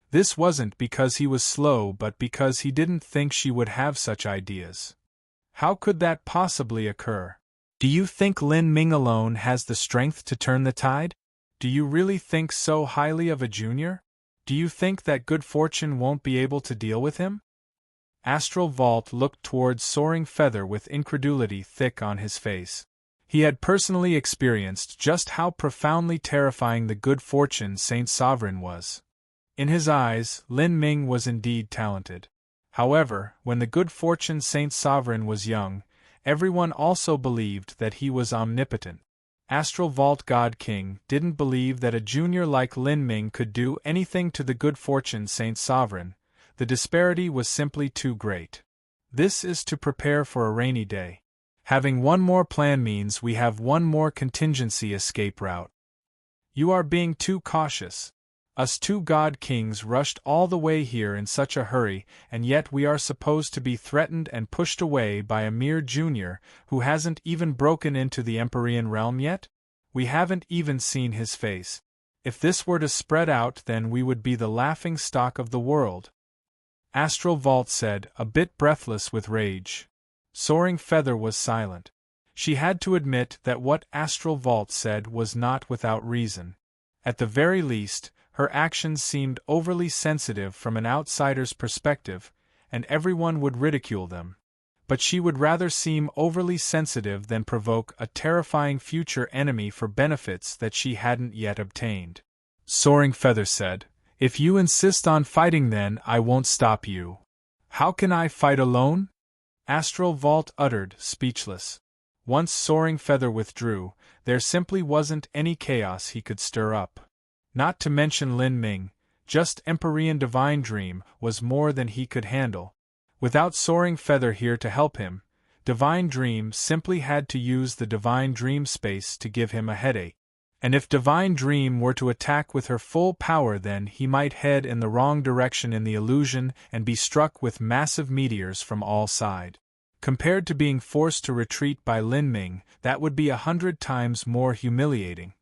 This wasn't because he was slow, but because he didn't think she would have such ideas. How could that possibly occur? Do you think Lin Ming alone has the strength to turn the tide? Do you really think so highly of a junior? Do you think that good fortune won't be able to deal with him? Astral Vault looked towards Soaring Feather with incredulity thick on his face. He had personally experienced just how profoundly terrifying the good fortune Saint Sovereign was. In his eyes, Lin Ming was indeed talented. However, when the good fortune Saint Sovereign was young, everyone also believed that he was omnipotent. Astral Vault God King didn't believe that a junior like Lin Ming could do anything to the good fortune Saint Sovereign. The disparity was simply too great. This is to prepare for a rainy day. Having one more plan means we have one more contingency escape route. You are being too cautious. Us two God Kings rushed all the way here in such a hurry, and yet we are supposed to be threatened and pushed away by a mere junior who hasn't even broken into the Empyrean realm yet? We haven't even seen his face. If this were to spread out, then we would be the laughing stock of the world. Astral Vault said, a bit breathless with rage. Soaring Feather was silent. She had to admit that what Astral Vault said was not without reason. At the very least, her actions seemed overly sensitive from an outsider's perspective, and everyone would ridicule them. but she would rather seem overly sensitive than provoke a terrifying future enemy for benefits that she hadn't yet obtained. Soaring Feather said, "If you insist on fighting, then I won't stop you." "How can I fight alone?" Astral Vault uttered, speechless. Once Soaring Feather withdrew, there simply wasn't any chaos he could stir up. Not to mention Lin Ming, just Empyrean Divine Dream was more than he could handle. Without Soaring Feather here to help him, Divine Dream simply had to use the Divine Dream space to give him a headache. And if Divine Dream were to attack with her full power, then he might head in the wrong direction in the illusion and be struck with massive meteors from all sides. Compared to being forced to retreat by Lin Ming, that would be 100 times more humiliating.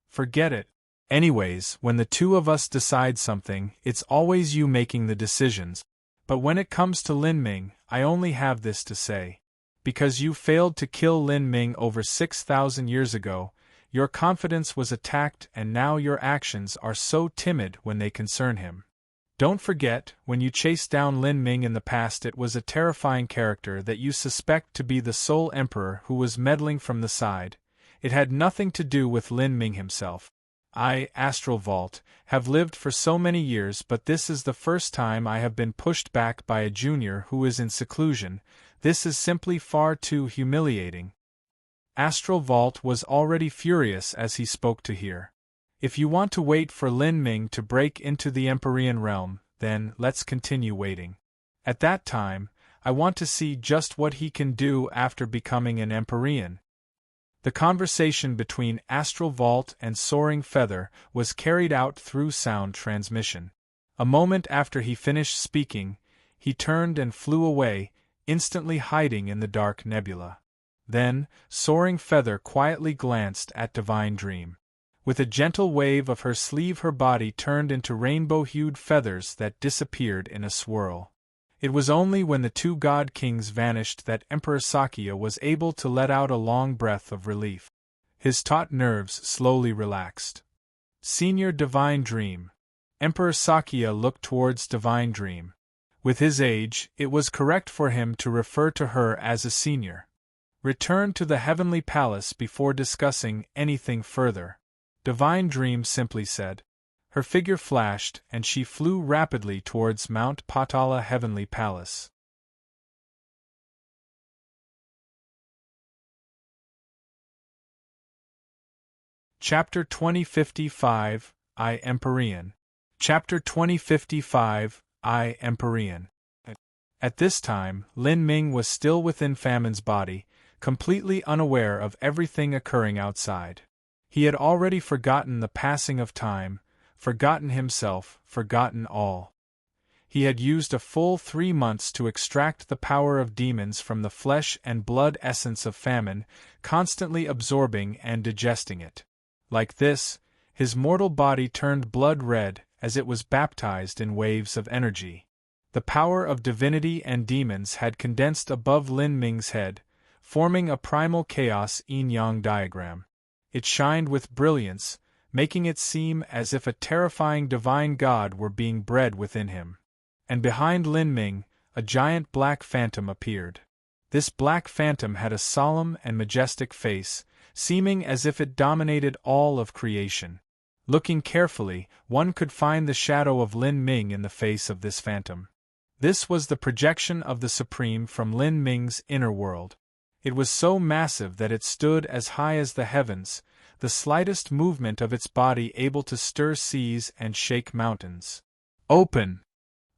Forget it. Anyways, when the two of us decide something, it's always you making the decisions. But when it comes to Lin Ming, I only have this to say. Because you failed to kill Lin Ming over 6,000 years ago, your confidence was attacked, and now your actions are so timid when they concern him. Don't forget, when you chased down Lin Ming in the past, it was a terrifying character that you suspect to be the sole emperor who was meddling from the side. It had nothing to do with Lin Ming himself. I, Astral Vault, have lived for so many years, but this is the first time I have been pushed back by a junior who is in seclusion. This is simply far too humiliating. Astral Vault was already furious as he spoke to hear. If you want to wait for Lin Ming to break into the Empyrean realm, then let's continue waiting. At that time, I want to see just what he can do after becoming an Empyrean. The conversation between Astral Vault and Soaring Feather was carried out through sound transmission. A moment after he finished speaking, he turned and flew away, instantly hiding in the dark nebula. Then, Soaring Feather quietly glanced at Divine Dream. With a gentle wave of her sleeve, her body turned into rainbow-hued feathers that disappeared in a swirl. It was only when the two God Kings vanished that Emperor Sakya was able to let out a long breath of relief. His taut nerves slowly relaxed. Senior Divine Dream. Emperor Sakya looked towards Divine Dream. With his age, it was correct for him to refer to her as a senior. Return to the Heavenly Palace before discussing anything further, Divine Dream simply said. Her figure flashed, and she flew rapidly towards Mount Patala Heavenly Palace. Chapter 2055, I Empyrean. Chapter 2055, I Empyrean. At this time, Lin Ming was still within Famine's body, completely unaware of everything occurring outside. He had already forgotten the passing of time, forgotten himself, forgotten all. He had used a full 3 months to extract the power of demons from the flesh and blood essence of Famine, constantly absorbing and digesting it. Like this, his mortal body turned blood red as it was baptized in waves of energy. The power of divinity and demons had condensed above Lin Ming's head, forming a primal chaos yin-yang diagram. It shined with brilliance, making it seem as if a terrifying divine god were being bred within him. And behind Lin Ming, a giant black phantom appeared. This black phantom had a solemn and majestic face, seeming as if it dominated all of creation. Looking carefully, one could find the shadow of Lin Ming in the face of this phantom. This was the projection of the Supreme from Lin Ming's inner world. It was so massive that it stood as high as the heavens, the slightest movement of its body able to stir seas and shake mountains. Open!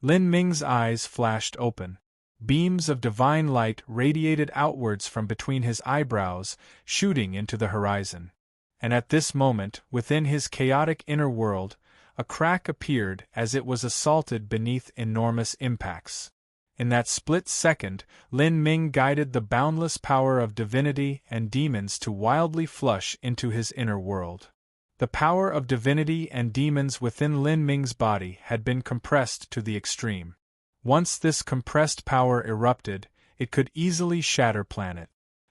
Lin Ming's eyes flashed open. Beams of divine light radiated outwards from between his eyebrows, shooting into the horizon. And at this moment, within his chaotic inner world, a crack appeared as it was assaulted beneath enormous impacts. In that split second, Lin Ming guided the boundless power of divinity and demons to wildly flush into his inner world. The power of divinity and demons within Lin Ming's body had been compressed to the extreme. Once this compressed power erupted, it could easily shatter planet.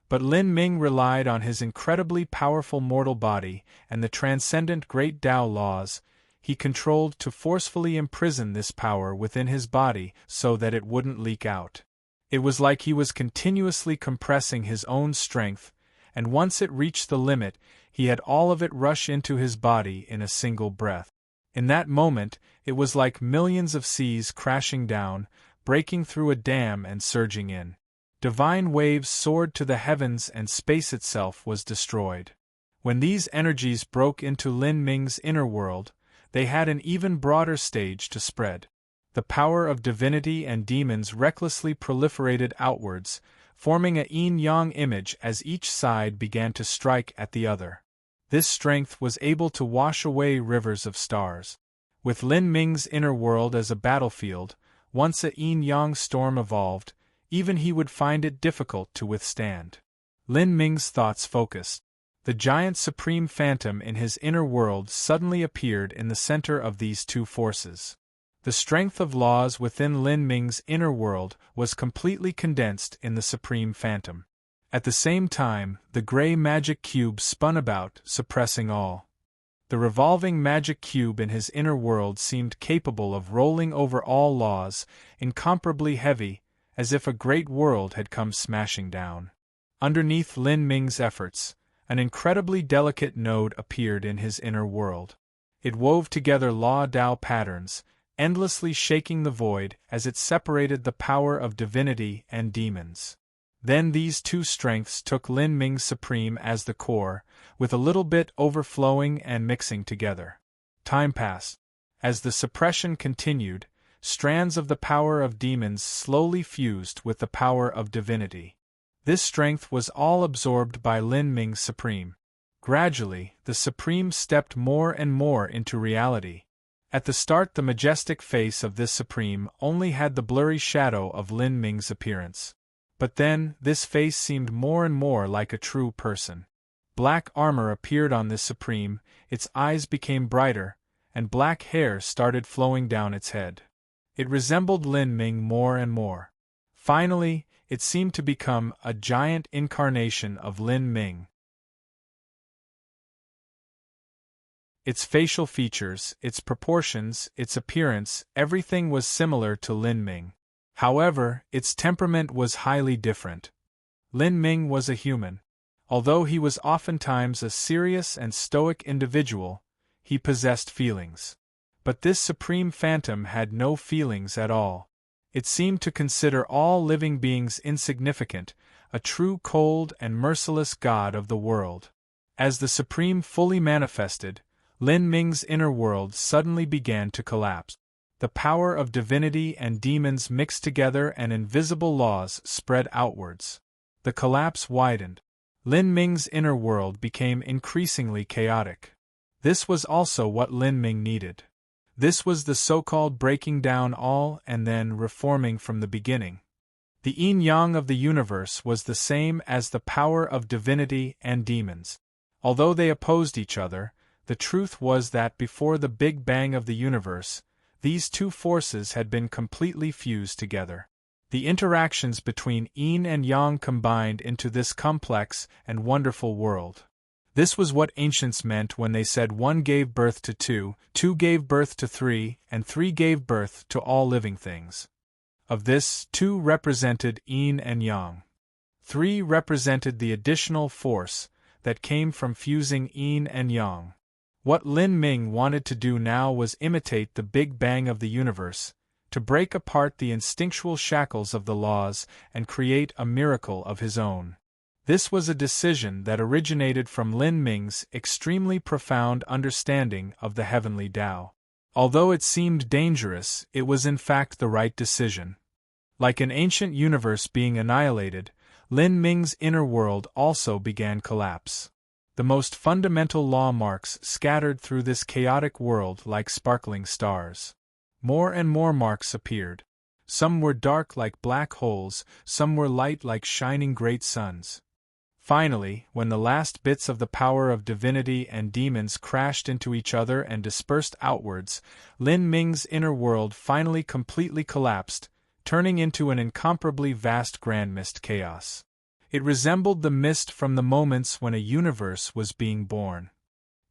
But Lin Ming relied on his incredibly powerful mortal body and the transcendent Great Tao laws he controlled to forcefully imprison this power within his body so that it wouldn't leak out. It was like he was continuously compressing his own strength, and once it reached the limit, he had all of it rush into his body in a single breath. In that moment, it was like millions of seas crashing down, breaking through a dam and surging in. Divine waves soared to the heavens and space itself was destroyed. When these energies broke into Lin Ming's inner world, they had an even broader stage to spread. The power of divinity and demons recklessly proliferated outwards, forming a yin-yang image as each side began to strike at the other. This strength was able to wash away rivers of stars. With Lin Ming's inner world as a battlefield, once a yin-yang storm evolved, even he would find it difficult to withstand. Lin Ming's thoughts focused. The giant supreme phantom in his inner world suddenly appeared in the center of these two forces. The strength of laws within Lin Ming's inner world was completely condensed in the supreme phantom. At the same time, the gray magic cube spun about, suppressing all. The revolving magic cube in his inner world seemed capable of rolling over all laws, incomparably heavy, as if a great world had come smashing down. Underneath Lin Ming's efforts, an incredibly delicate node appeared in his inner world. It wove together law-dao patterns, endlessly shaking the void as it separated the power of divinity and demons. Then these two strengths took Lin Ming's supreme as the core, with a little bit overflowing and mixing together. Time passed. As the suppression continued, strands of the power of demons slowly fused with the power of divinity. This strength was all absorbed by Lin Ming's supreme. Gradually, the supreme stepped more and more into reality. At the start, the majestic face of this supreme only had the blurry shadow of Lin Ming's appearance. But then, this face seemed more and more like a true person. Black armor appeared on this supreme, its eyes became brighter, and black hair started flowing down its head. It resembled Lin Ming more and more. Finally, it seemed to become a giant incarnation of Lin Ming. Its facial features, its proportions, its appearance, everything was similar to Lin Ming. However, its temperament was highly different. Lin Ming was a human. Although he was oftentimes a serious and stoic individual, he possessed feelings. But this supreme phantom had no feelings at all. It seemed to consider all living beings insignificant, a true cold and merciless god of the world. As the supreme fully manifested, Lin Ming's inner world suddenly began to collapse. The power of divinity and demons mixed together and invisible laws spread outwards. The collapse widened. Lin Ming's inner world became increasingly chaotic. This was also what Lin Ming needed. This was the so-called breaking down all and then reforming from the beginning. The yin-yang of the universe was the same as the power of divinity and demons. Although they opposed each other, the truth was that before the Big Bang of the universe, these two forces had been completely fused together. The interactions between yin and yang combined into this complex and wonderful world. This was what ancients meant when they said one gave birth to two, two gave birth to three, and three gave birth to all living things. Of this, two represented yin and yang. Three represented the additional force that came from fusing yin and yang. What Lin Ming wanted to do now was imitate the Big Bang of the universe, to break apart the instinctual shackles of the laws and create a miracle of his own. This was a decision that originated from Lin Ming's extremely profound understanding of the heavenly Tao. Although it seemed dangerous, it was in fact the right decision. Like an ancient universe being annihilated, Lin Ming's inner world also began collapse. The most fundamental law marks scattered through this chaotic world like sparkling stars. More and more marks appeared. Some were dark like black holes, some were light like shining great suns. Finally, when the last bits of the power of divinity and demons crashed into each other and dispersed outwards, Lin Ming's inner world finally completely collapsed, turning into an incomparably vast grand mist chaos. It resembled the mist from the moments when a universe was being born.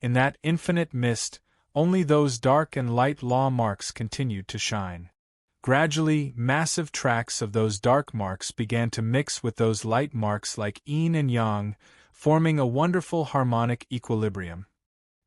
In that infinite mist, only those dark and light law marks continued to shine. Gradually, massive tracts of those dark marks began to mix with those light marks like yin and yang, forming a wonderful harmonic equilibrium.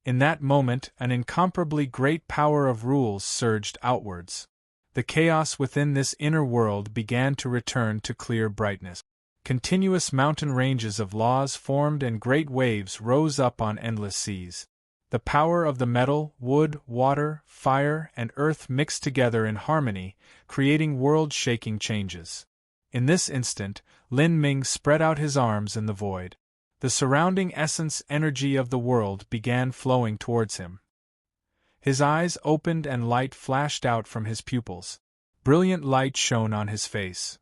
In that moment, an incomparably great power of rules surged outwards. The chaos within this inner world began to return to clear brightness. Continuous mountain ranges of laws formed and great waves rose up on endless seas. The power of the metal, wood, water, fire, and earth mixed together in harmony, creating world-shaking changes. In this instant, Lin Ming spread out his arms in the void. The surrounding essence energy of the world began flowing towards him. His eyes opened and light flashed out from his pupils. Brilliant light shone on his face.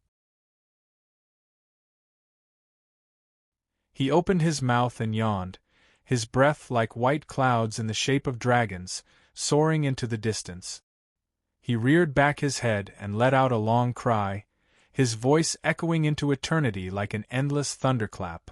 He opened his mouth and yawned, his breath like white clouds in the shape of dragons, soaring into the distance. He reared back his head and let out a long cry, his voice echoing into eternity like an endless thunderclap.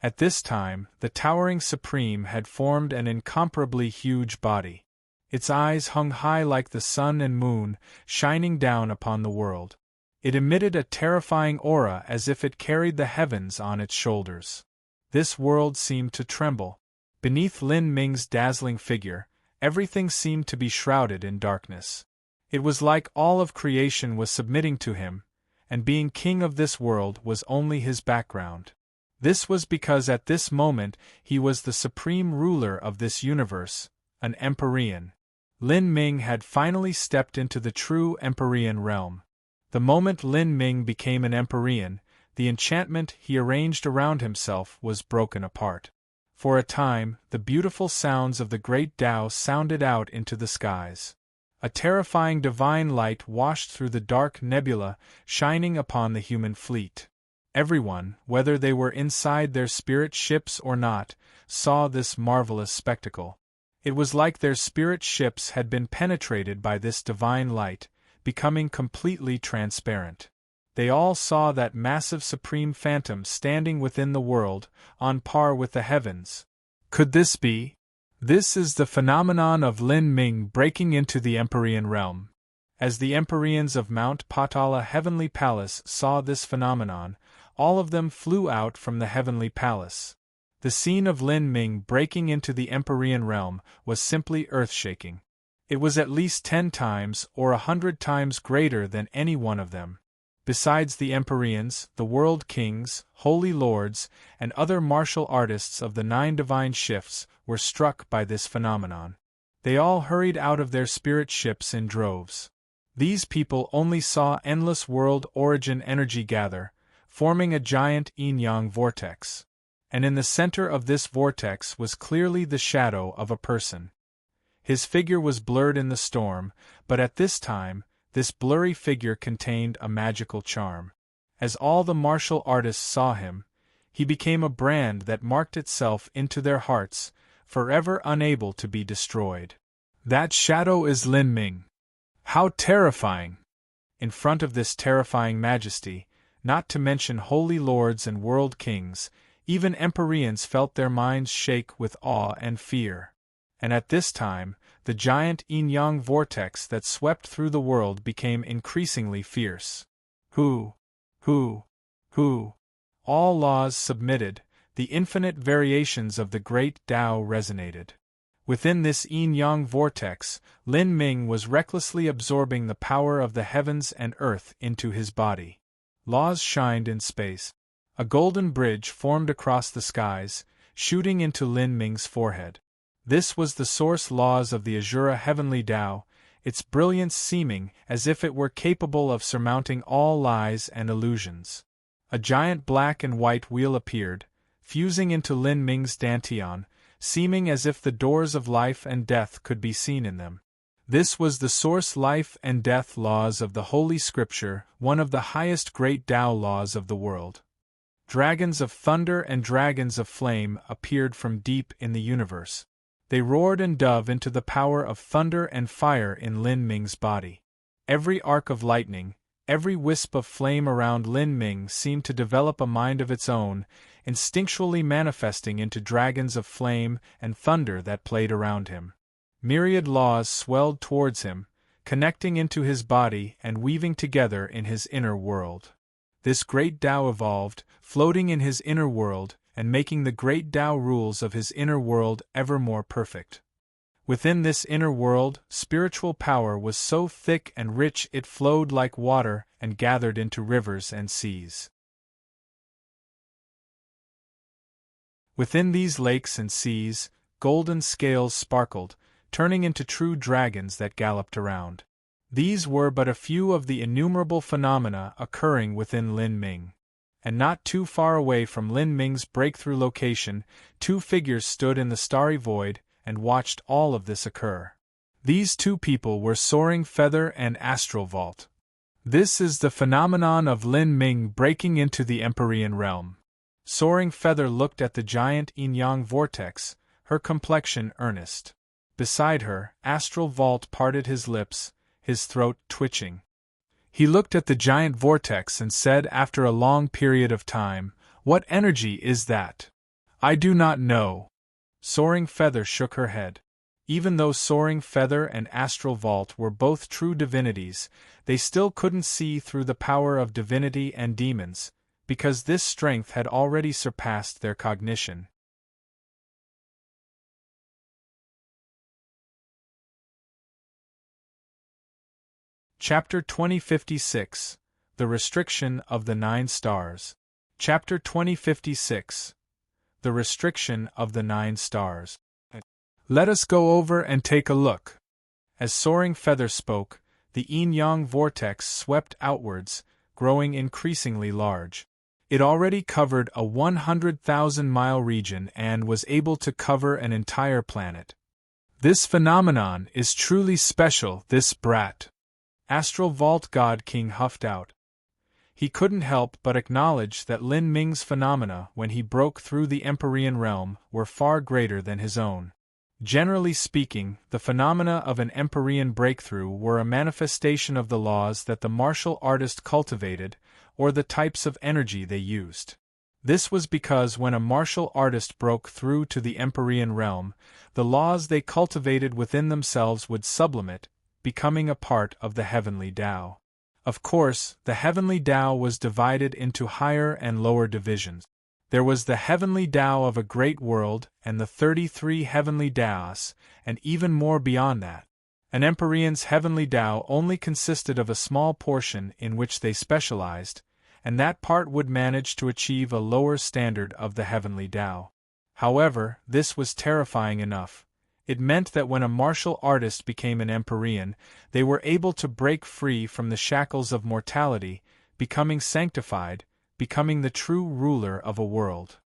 At this time, the towering Supreme had formed an incomparably huge body. Its eyes hung high like the sun and moon, shining down upon the world. It emitted a terrifying aura as if it carried the heavens on its shoulders. This world seemed to tremble. Beneath Lin Ming's dazzling figure, everything seemed to be shrouded in darkness. It was like all of creation was submitting to him, and being king of this world was only his background. This was because at this moment he was the supreme ruler of this universe, an Empyrean. Lin Ming had finally stepped into the true Empyrean realm. The moment Lin Ming became an Empyrean, the enchantment he arranged around himself was broken apart. For a time, the beautiful sounds of the great Tao sounded out into the skies. A terrifying divine light washed through the dark nebula, shining upon the human fleet. Everyone, whether they were inside their spirit ships or not, saw this marvelous spectacle. It was like their spirit ships had been penetrated by this divine light, becoming completely transparent. They all saw that massive supreme phantom standing within the world, on par with the heavens. Could this be? This is the phenomenon of Lin Ming breaking into the Empyrean realm. As the Empyreans of Mount Patala Heavenly Palace saw this phenomenon, all of them flew out from the Heavenly Palace. The scene of Lin Ming breaking into the Empyrean realm was simply earth-shaking. It was at least 10 times or 100 times greater than any one of them. Besides the Empyreans, the world kings, holy lords, and other martial artists of the 9 divine shifts were struck by this phenomenon. They all hurried out of their spirit ships in droves. These people only saw endless world origin energy gather, forming a giant yin-yang vortex. And in the center of this vortex was clearly the shadow of a person. His figure was blurred in the storm, but at this time, this blurry figure contained a magical charm. As all the martial artists saw him, he became a brand that marked itself into their hearts, forever unable to be destroyed. That shadow is Lin Ming. How terrifying! In front of this terrifying majesty, not to mention holy lords and world kings, even Empyreans felt their minds shake with awe and fear. And at this time, the giant yin-yang vortex that swept through the world became increasingly fierce. Who? All laws submitted, the infinite variations of the great Tao resonated. Within this yin-yang vortex, Lin Ming was recklessly absorbing the power of the heavens and earth into his body. Laws shined in space. A golden bridge formed across the skies, shooting into Lin Ming's forehead. This was the source laws of the Azura Heavenly Tao, its brilliance seeming as if it were capable of surmounting all lies and illusions. A giant black and white wheel appeared, fusing into Lin Ming's dantian, seeming as if the doors of life and death could be seen in them. This was the source life and death laws of the Holy Scripture, one of the highest great Tao laws of the world. Dragons of thunder and dragons of flame appeared from deep in the universe. They roared and dove into the power of thunder and fire in Lin Ming's body. Every arc of lightning, every wisp of flame around Lin Ming seemed to develop a mind of its own, instinctually manifesting into dragons of flame and thunder that played around him. Myriad laws swelled towards him, connecting into his body and weaving together in his inner world. This great Tao evolved, floating in his inner world, and making the great Tao rules of his inner world ever more perfect. Within this inner world, spiritual power was so thick and rich it flowed like water and gathered into rivers and seas. Within these lakes and seas, golden scales sparkled, turning into true dragons that galloped around. These were but a few of the innumerable phenomena occurring within Lin Ming. And not too far away from Lin Ming's breakthrough location, two figures stood in the starry void and watched all of this occur. These two people were Soaring Feather and Astral Vault. This is the phenomenon of Lin Ming breaking into the Empyrean realm. Soaring Feather looked at the giant yin-yang vortex, her complexion earnest. Beside her, Astral Vault parted his lips, his throat twitching. He looked at the giant vortex and said after a long period of time, "What energy is that?" "I do not know." Soaring Feather shook her head. Even though Soaring Feather and Astral Vault were both true divinities, they still couldn't see through the power of divinity and demons, because this strength had already surpassed their cognition. Chapter 2056 The Restriction of the Nine Stars. Chapter 2056 The Restriction of the Nine Stars. Let us go over and take a look. As Soaring Feather spoke, the yin-yang vortex swept outwards, growing increasingly large. It already covered a 100,000-mile region and was able to cover an entire planet. This phenomenon is truly special, this brat. Astral Vault God King huffed out. He couldn't help but acknowledge that Lin Ming's phenomena when he broke through the Empyrean realm were far greater than his own. Generally speaking, the phenomena of an Empyrean breakthrough were a manifestation of the laws that the martial artist cultivated, or the types of energy they used. This was because when a martial artist broke through to the Empyrean realm, the laws they cultivated within themselves would sublimate, becoming a part of the heavenly Tao. Of course, the heavenly Tao was divided into higher and lower divisions. There was the heavenly Tao of a great world and the 33 heavenly Taos, and even more beyond that. An Empyrean's heavenly Tao only consisted of a small portion in which they specialized, and that part would manage to achieve a lower standard of the heavenly Tao. However, this was terrifying enough. It meant that when a martial artist became an Empyrean, they were able to break free from the shackles of mortality, becoming sanctified, becoming the true ruler of a world.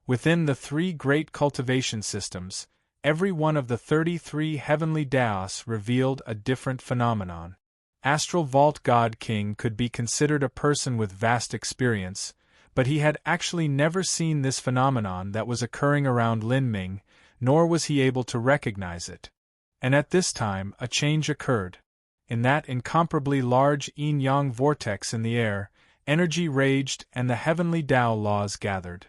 Within the three great cultivation systems, every one of the 33 heavenly Taos revealed a different phenomenon. Astral Vault God King could be considered a person with vast experience, but he had actually never seen this phenomenon that was occurring around Lin Ming, nor was he able to recognize it. And at this time, a change occurred. In that incomparably large yin-yang vortex in the air, energy raged and the heavenly Tao laws gathered.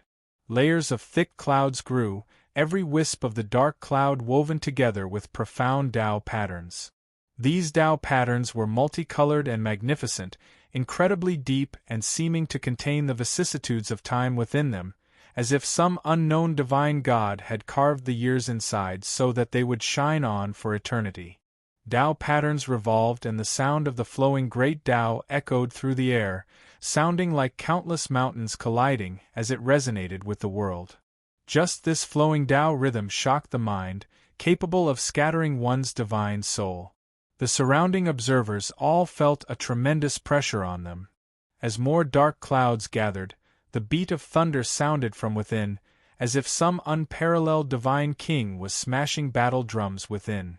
Layers of thick clouds grew, every wisp of the dark cloud woven together with profound Tao patterns. These Tao patterns were multicolored and magnificent, incredibly deep and seeming to contain the vicissitudes of time within them, as if some unknown divine god had carved the years inside so that they would shine on for eternity. Tao patterns revolved and the sound of the flowing great Tao echoed through the air, sounding like countless mountains colliding as it resonated with the world. Just this flowing Tao rhythm shocked the mind, capable of scattering one's divine soul. The surrounding observers all felt a tremendous pressure on them. As more dark clouds gathered, the beat of thunder sounded from within, as if some unparalleled divine king was smashing battle drums within.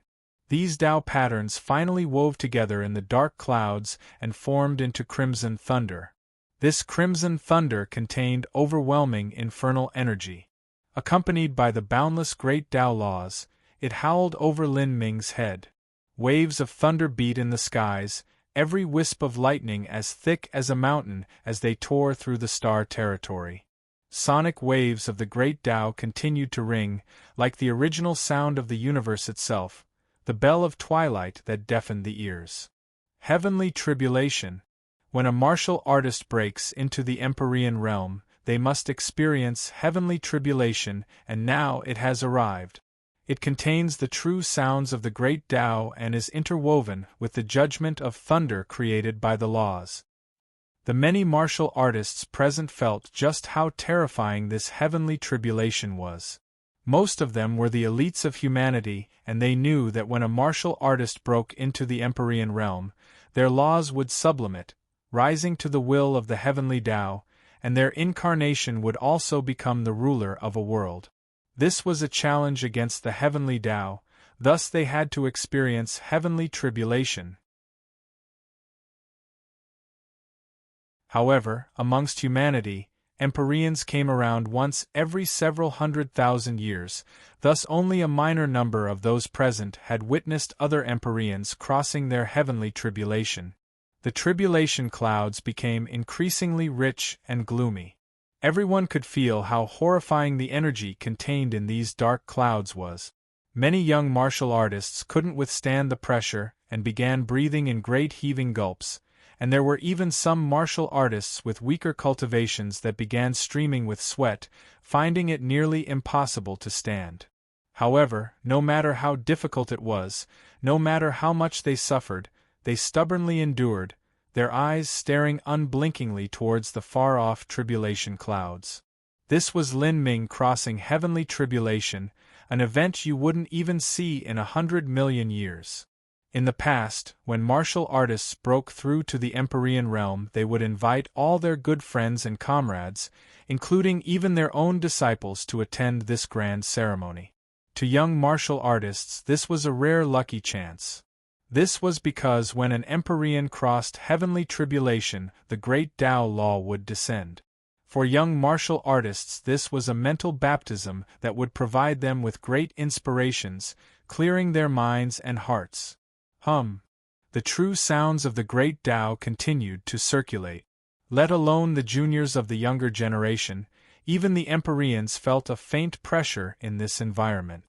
These Tao patterns finally wove together in the dark clouds and formed into crimson thunder. This crimson thunder contained overwhelming infernal energy. Accompanied by the boundless great Tao laws, it howled over Lin Ming's head. Waves of thunder beat in the skies, every wisp of lightning as thick as a mountain as they tore through the star territory. Sonic waves of the great Tao continued to ring, like the original sound of the universe itself. the bell of twilight that deafened the ears. Heavenly tribulation. When a martial artist breaks into the Empyrean realm, they must experience heavenly tribulation, and now it has arrived. It contains the true sounds of the great Tao and is interwoven with the judgment of thunder created by the laws. The many martial artists present felt just how terrifying this heavenly tribulation was. Most of them were the elites of humanity, and they knew that when a martial artist broke into the Empyrean realm, their laws would sublimate, rising to the will of the heavenly Tao, and their incarnation would also become the ruler of a world. This was a challenge against the heavenly Tao, thus they had to experience heavenly tribulation. However, amongst humanity, Empyreans came around once every several 100,000 years, thus only a minor number of those present had witnessed other Empyreans crossing their heavenly tribulation. The tribulation clouds became increasingly rich and gloomy. Everyone could feel how horrifying the energy contained in these dark clouds was. Many young martial artists couldn't withstand the pressure and began breathing in great heaving gulps, and there were even some martial artists with weaker cultivations that began streaming with sweat, finding it nearly impossible to stand. However, no matter how difficult it was, no matter how much they suffered, they stubbornly endured, their eyes staring unblinkingly towards the far-off tribulation clouds. This was Lin Ming crossing heavenly tribulation, an event you wouldn't even see in 100 million years. In the past, when martial artists broke through to the Empyrean realm, they would invite all their good friends and comrades, including even their own disciples, to attend this grand ceremony. To young martial artists, this was a rare lucky chance. This was because when an Empyrean crossed heavenly tribulation, the great Tao law would descend. For young martial artists, this was a mental baptism that would provide them with great inspirations, clearing their minds and hearts. The true sounds of the great Tao continued to circulate. Let alone the juniors of the younger generation, even the Empyreans felt a faint pressure in this environment.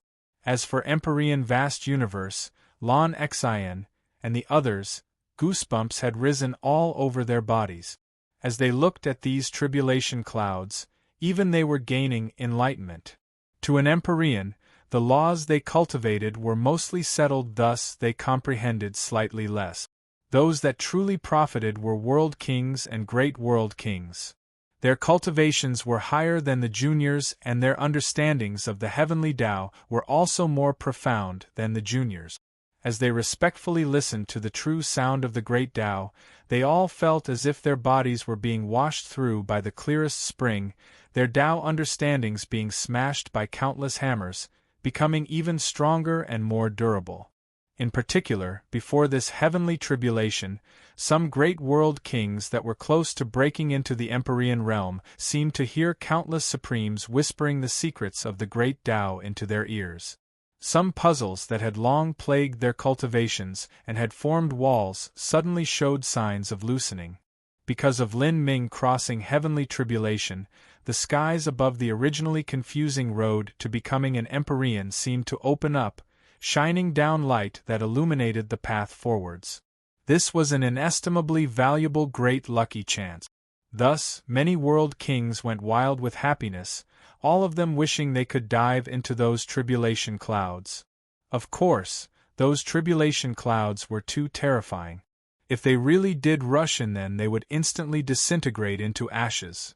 As for Empyrean Vast Universe, Lon Xian, and the others, goosebumps had risen all over their bodies. As they looked at these tribulation clouds, even they were gaining enlightenment. To an Empyrean, the laws they cultivated were mostly settled, thus they comprehended slightly less. Those that truly profited were world kings and great world kings. Their cultivations were higher than the juniors, and their understandings of the heavenly Tao were also more profound than the juniors. As they respectfully listened to the true sound of the great Tao, they all felt as if their bodies were being washed through by the clearest spring, their Tao understandings being smashed by countless hammers, becoming even stronger and more durable. In particular, before this heavenly tribulation, some great world kings that were close to breaking into the Empyrean realm seemed to hear countless supremes whispering the secrets of the great Tao into their ears. Some puzzles that had long plagued their cultivations and had formed walls suddenly showed signs of loosening. Because of Lin Ming crossing heavenly tribulation, the skies above the originally confusing road to becoming an Empyrean seemed to open up, shining down light that illuminated the path forwards. This was an inestimably valuable great lucky chance. Thus, many world kings went wild with happiness, all of them wishing they could dive into those tribulation clouds. Of course, those tribulation clouds were too terrifying. If they really did rush in them, they would instantly disintegrate into ashes.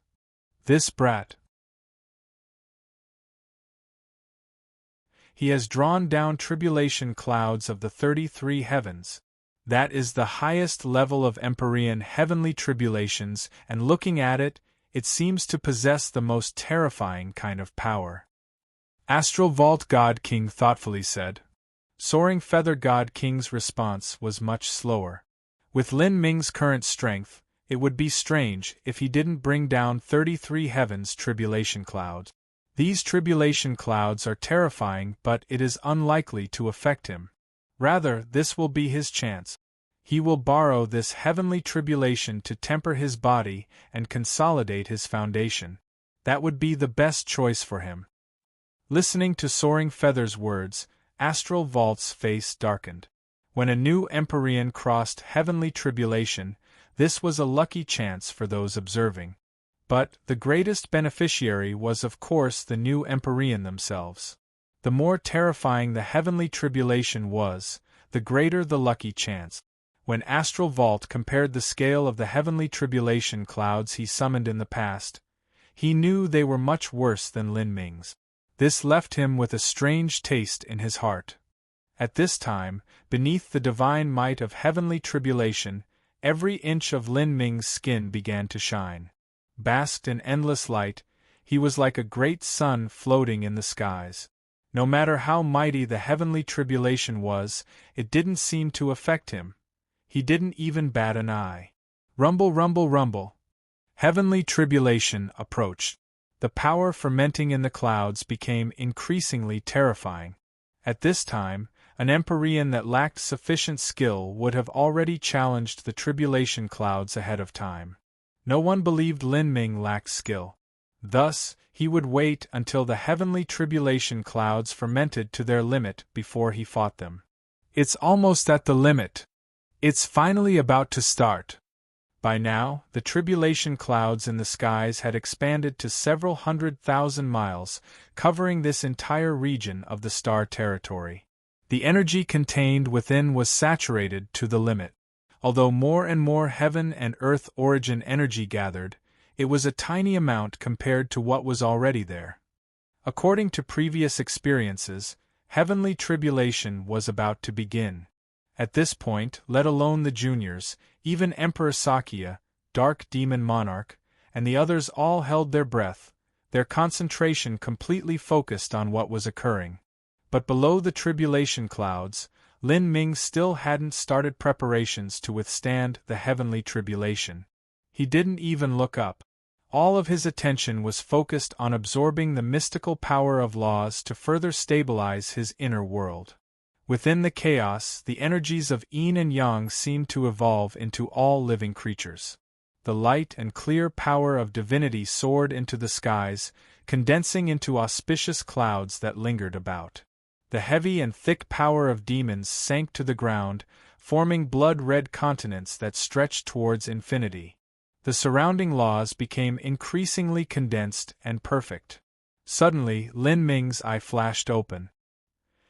This brat. He has drawn down tribulation clouds of the 33 heavens. That is the highest level of Empyrean heavenly tribulations, and looking at it, it seems to possess the most terrifying kind of power. Astral Vault God King thoughtfully said. Soaring Feather God King's response was much slower. With Lin Ming's current strength, it would be strange if he didn't bring down 33 heavens tribulation clouds. These tribulation clouds are terrifying, but it is unlikely to affect him. Rather, this will be his chance. He will borrow this heavenly tribulation to temper his body and consolidate his foundation. That would be the best choice for him. Listening to Soaring Feather's words, Astral Vault's face darkened. When a new Empyrean crossed heavenly tribulation, this was a lucky chance for those observing. But the greatest beneficiary was of course the new Empyrean themselves. The more terrifying the heavenly tribulation was, the greater the lucky chance. When Astral Vault compared the scale of the heavenly tribulation clouds he summoned in the past, he knew they were much worse than Lin Ming's. This left him with a strange taste in his heart. At this time, beneath the divine might of heavenly tribulation, every inch of Lin Ming's skin began to shine. Basked in endless light, he was like a great sun floating in the skies. No matter how mighty the heavenly tribulation was, it didn't seem to affect him. He didn't even bat an eye. Rumble, rumble, rumble. Heavenly tribulation approached. The power fermenting in the clouds became increasingly terrifying. At this time, an Empyrean that lacked sufficient skill would have already challenged the tribulation clouds ahead of time. No one believed Lin Ming lacked skill. Thus, he would wait until the heavenly tribulation clouds fermented to their limit before he fought them. It's almost at the limit. It's finally about to start. By now, the tribulation clouds in the skies had expanded to several 100,000 miles, covering this entire region of the star territory. The energy contained within was saturated to the limit. Although more and more heaven and earth origin energy gathered, it was a tiny amount compared to what was already there. According to previous experiences, heavenly tribulation was about to begin. At this point, let alone the juniors, even Emperor Sakya, Dark Demon Monarch, and the others all held their breath, their concentration completely focused on what was occurring. But below the tribulation clouds, Lin Ming still hadn't started preparations to withstand the heavenly tribulation. He didn't even look up. All of his attention was focused on absorbing the mystical power of laws to further stabilize his inner world. Within the chaos, the energies of yin and yang seemed to evolve into all living creatures. The light and clear power of divinity soared into the skies, condensing into auspicious clouds that lingered about. The heavy and thick power of demons sank to the ground, forming blood-red continents that stretched towards infinity. The surrounding laws became increasingly condensed and perfect. Suddenly, Lin Ming's eye flashed open.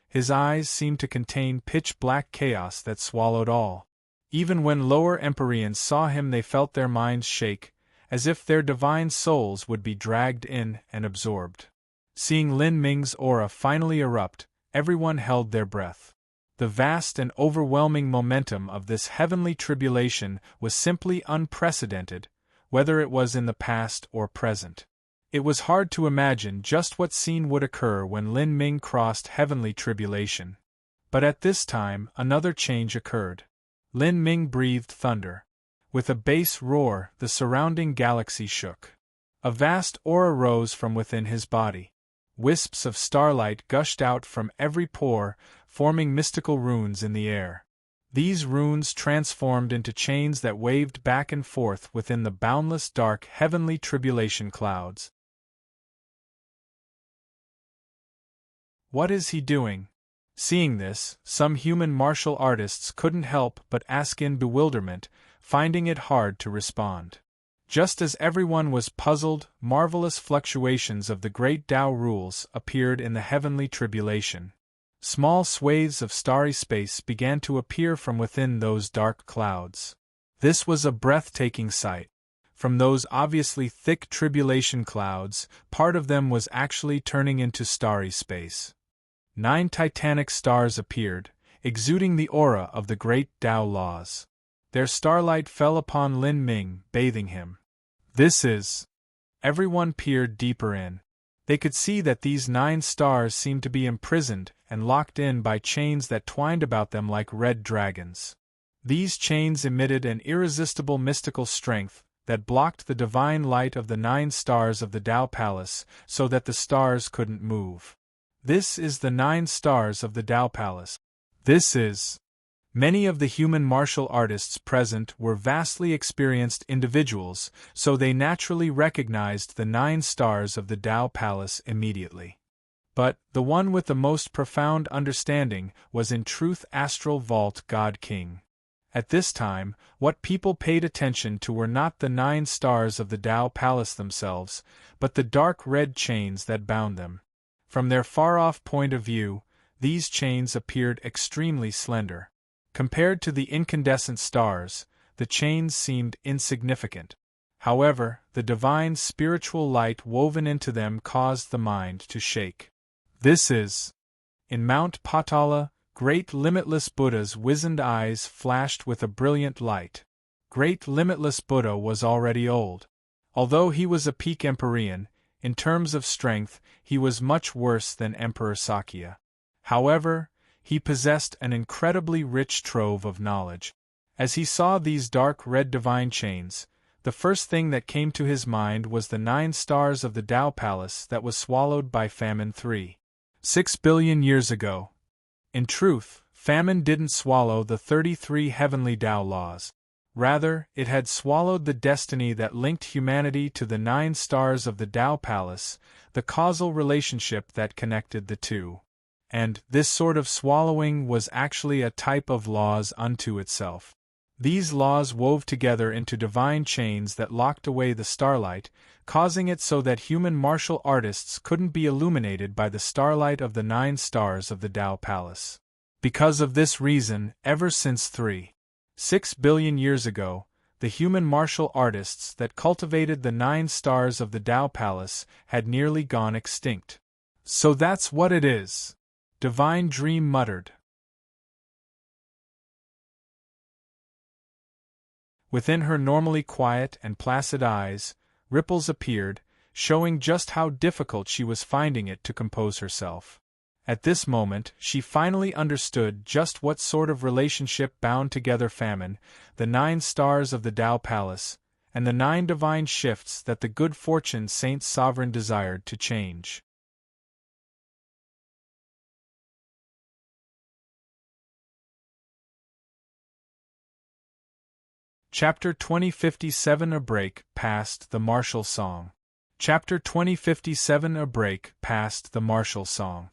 His eyes seemed to contain pitch-black chaos that swallowed all. Even when lower Empyreans saw him, they felt their minds shake, as if their divine souls would be dragged in and absorbed. Seeing Lin Ming's aura finally erupt, everyone held their breath. The vast and overwhelming momentum of this heavenly tribulation was simply unprecedented, whether it was in the past or present. It was hard to imagine just what scene would occur when Lin Ming crossed heavenly tribulation. But at this time, another change occurred. Lin Ming breathed thunder. With a bass roar, the surrounding galaxy shook. A vast aura rose from within his body. Wisps of starlight gushed out from every pore, forming mystical runes in the air. These runes transformed into chains that waved back and forth within the boundless dark heavenly tribulation clouds. What is he doing? Seeing this, some human martial artists couldn't help but ask in bewilderment, finding it hard to respond. Just as everyone was puzzled, marvelous fluctuations of the great Tao rules appeared in the heavenly tribulation. Small swathes of starry space began to appear from within those dark clouds. This was a breathtaking sight. From those obviously thick tribulation clouds, part of them was actually turning into starry space. 9 titanic stars appeared, exuding the aura of the great Tao laws. Their starlight fell upon Lin Ming, bathing him. This is... Everyone peered deeper in. They could see that these 9 stars seemed to be imprisoned and locked in by chains that twined about them like red dragons. These chains emitted an irresistible mystical strength that blocked the divine light of the 9 stars of the Tao Palace so that the stars couldn't move. This is the 9 stars of the Tao Palace. This is... Many of the human martial artists present were vastly experienced individuals, so they naturally recognized the 9 stars of the Tao Palace immediately. But the one with the most profound understanding was in truth Astral Vault God King. At this time, what people paid attention to were not the 9 stars of the Tao Palace themselves, but the dark red chains that bound them. From their far-off point of view, these chains appeared extremely slender. Compared to the incandescent stars, the chains seemed insignificant. However, the divine spiritual light woven into them caused the mind to shake. This is. In Mount Patala, great limitless Buddha's wizened eyes flashed with a brilliant light. Great limitless Buddha was already old. Although he was a peak Emperorian, in terms of strength, he was much worse than Emperor Sakya. However, he possessed an incredibly rich trove of knowledge. As he saw these dark red divine chains, the first thing that came to his mind was the 9 stars of the Tao Palace that was swallowed by famine 3.6 billion years ago. In truth, famine didn't swallow the 33 heavenly Tao laws. Rather, it had swallowed the destiny that linked humanity to the 9 stars of the Tao Palace, the causal relationship that connected the two. And this sort of swallowing was actually a type of laws unto itself. These laws wove together into divine chains that locked away the starlight, causing it so that human martial artists couldn't be illuminated by the starlight of the 9 stars of the Tao Palace. Because of this reason, ever since 3.6 billion years ago, the human martial artists that cultivated the 9 stars of the Tao Palace had nearly gone extinct. So that's what it is, Divine Dream muttered. Within her normally quiet and placid eyes, ripples appeared, showing just how difficult she was finding it to compose herself. At this moment, she finally understood just what sort of relationship bound together famine, the 9 stars of the Tao Palace, and the 9 divine shifts that the good fortune Saint Sovereign desired to change. Chapter 2057 A Break Past the Martial Song. Chapter 2057 A Break Past the Martial Song.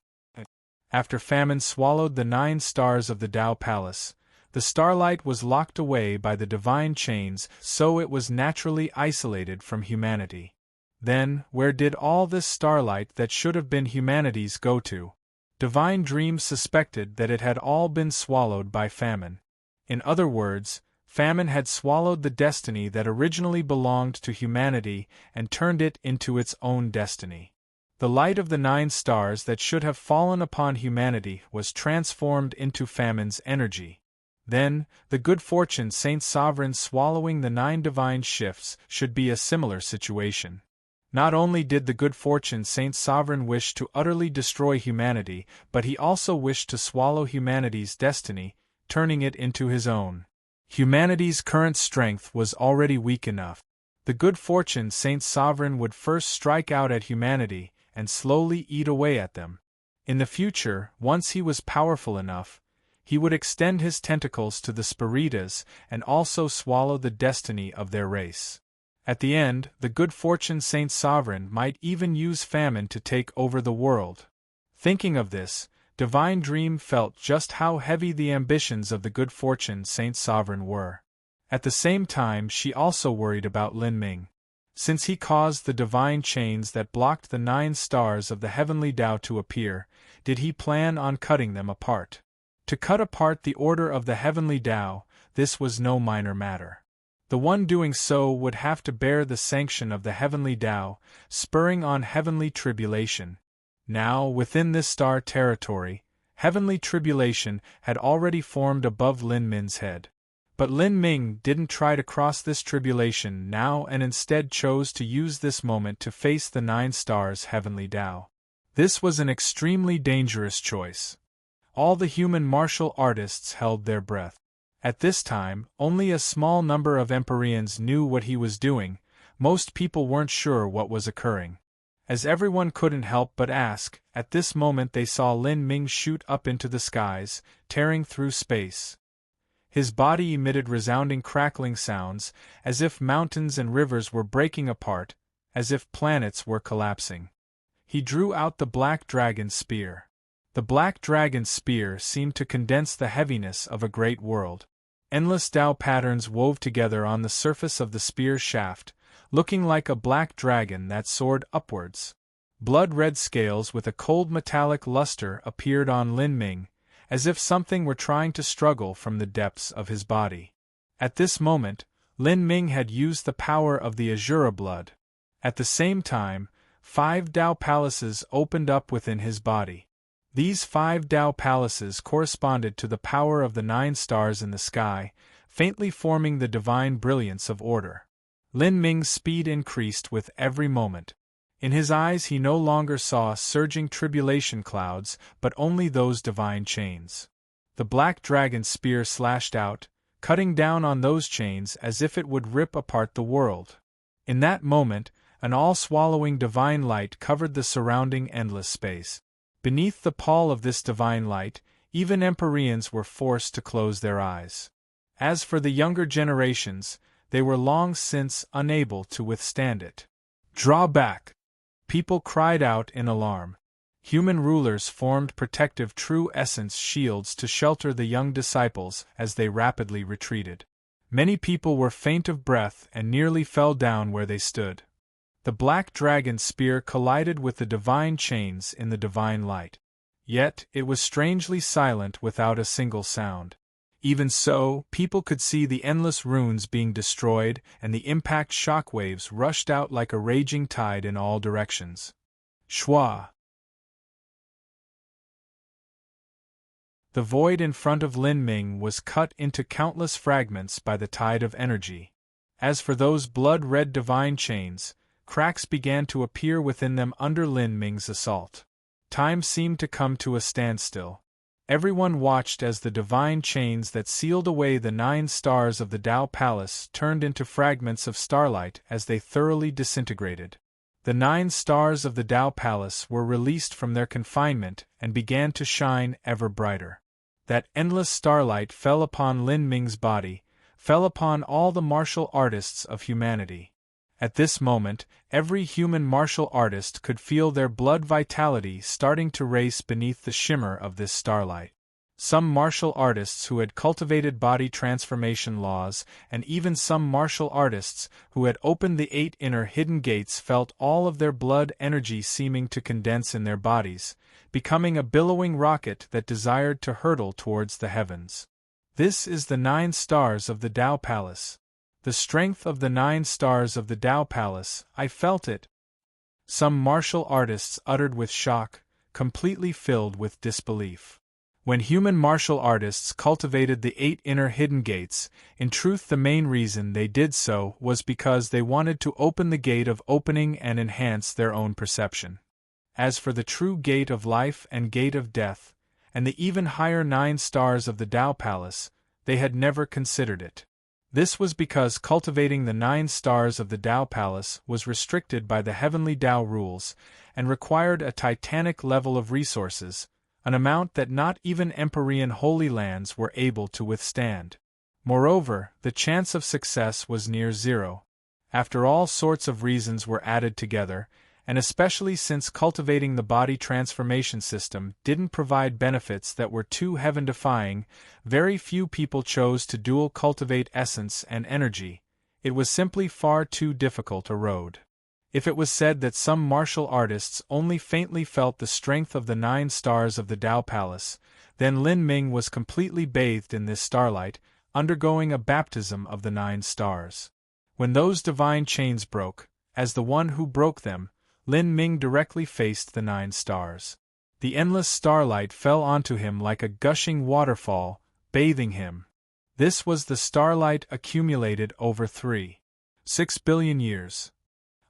After famine swallowed the 9 stars of the Tao Palace, the starlight was locked away by the divine chains, so it was naturally isolated from humanity. Then, where did all this starlight that should have been humanity's go to? Divine Dream suspected that it had all been swallowed by famine. In other words, famine had swallowed the destiny that originally belonged to humanity and turned it into its own destiny. The light of the 9 stars that should have fallen upon humanity was transformed into famine's energy. Then, the good fortune Saint Sovereign swallowing the 9 divine shifts should be a similar situation. Not only did the good fortune Saint Sovereign wish to utterly destroy humanity, but he also wished to swallow humanity's destiny, turning it into his own. Humanity's current strength was already weak enough. The good fortune Saint Sovereign would first strike out at humanity, and slowly eat away at them. In the future, once he was powerful enough, he would extend his tentacles to the Spiritas and also swallow the destiny of their race. At the end, the good fortune Saint Sovereign might even use famine to take over the world. Thinking of this, Divine Dream felt just how heavy the ambitions of the good fortune Saint Sovereign were. At the same time, she also worried about Lin Ming. Since he caused the divine chains that blocked the 9 stars of the heavenly Tao to appear, did he plan on cutting them apart? To cut apart the order of the heavenly Tao, this was no minor matter. The one doing so would have to bear the sanction of the heavenly Tao, spurring on heavenly tribulation. Now, within this star territory, heavenly tribulation had already formed above Lin Ming's head. But Lin Ming didn't try to cross this tribulation now and instead chose to use this moment to face the 9 stars heavenly Tao. This was an extremely dangerous choice. All the human martial artists held their breath. At this time, only a small number of Empyreans knew what he was doing. Most people weren't sure what was occurring. As everyone couldn't help but ask, at this moment they saw Lin Ming shoot up into the skies, tearing through space. His body emitted resounding crackling sounds, as if mountains and rivers were breaking apart, as if planets were collapsing. He drew out the black dragon's spear. The black dragon's spear seemed to condense the heaviness of a great world. Endless Tao patterns wove together on the surface of the spear shaft, looking like a black dragon that soared upwards. Blood-red scales with a cold metallic luster appeared on Lin Ming, as if something were trying to struggle from the depths of his body. At this moment, Lin Ming had used the power of the Azura blood. At the same time, 5 Tao palaces opened up within his body. These 5 Tao palaces corresponded to the power of the 9 stars in the sky, faintly forming the divine brilliance of order. Lin Ming's speed increased with every moment. In his eyes he no longer saw surging tribulation clouds, but only those divine chains. The black dragon's spear slashed out, cutting down on those chains as if it would rip apart the world. In that moment, an all-swallowing divine light covered the surrounding endless space. Beneath the pall of this divine light, even Empyreans were forced to close their eyes. As for the younger generations, they were long since unable to withstand it. "Draw back!" People cried out in alarm. Human rulers formed protective true essence shields to shelter the young disciples as they rapidly retreated. Many people were faint of breath and nearly fell down where they stood. The black dragon's spear collided with the divine chains in the divine light. Yet, it was strangely silent without a single sound. Even so, people could see the endless runes being destroyed, and the impact shockwaves rushed out like a raging tide in all directions. Shwa! The void in front of Lin Ming was cut into countless fragments by the tide of energy. As for those blood-red divine chains, cracks began to appear within them under Lin Ming's assault. Time seemed to come to a standstill. Everyone watched as the divine chains that sealed away the 9 stars of the Tao Palace turned into fragments of starlight as they thoroughly disintegrated. The 9 stars of the Tao Palace were released from their confinement and began to shine ever brighter. That endless starlight fell upon Lin Ming's body, fell upon all the martial artists of humanity. At this moment, every human martial artist could feel their blood vitality starting to race beneath the shimmer of this starlight. Some martial artists who had cultivated body transformation laws, and even some martial artists who had opened the 8 inner hidden gates felt all of their blood energy seeming to condense in their bodies, becoming a billowing rocket that desired to hurtle towards the heavens. This is the 9 stars of the Tao Palace. The strength of the 9 stars of the Tao Palace, I felt it. Some martial artists uttered with shock, completely filled with disbelief. When human martial artists cultivated the 8 inner hidden gates, in truth the main reason they did so was because they wanted to open the gate of opening and enhance their own perception. As for the true gate of life and gate of death, and the even higher 9 stars of the Tao Palace, they had never considered it. This was because cultivating the 9 stars of the Tao Palace was restricted by the heavenly Tao rules, and required a titanic level of resources, an amount that not even Empyrean Holy Lands were able to withstand. Moreover, the chance of success was near zero. After all sorts of reasons were added together, and especially since cultivating the body transformation system didn't provide benefits that were too heaven-defying, very few people chose to dual cultivate essence and energy. It was simply far too difficult a road. If it was said that some martial artists only faintly felt the strength of the 9 stars of the Tao Palace, then Lin Ming was completely bathed in this starlight, undergoing a baptism of the 9 stars. When those divine chains broke, as the one who broke them, Lin Ming directly faced the 9 stars. The endless starlight fell onto him like a gushing waterfall, bathing him. This was the starlight accumulated over 3.6 billion years.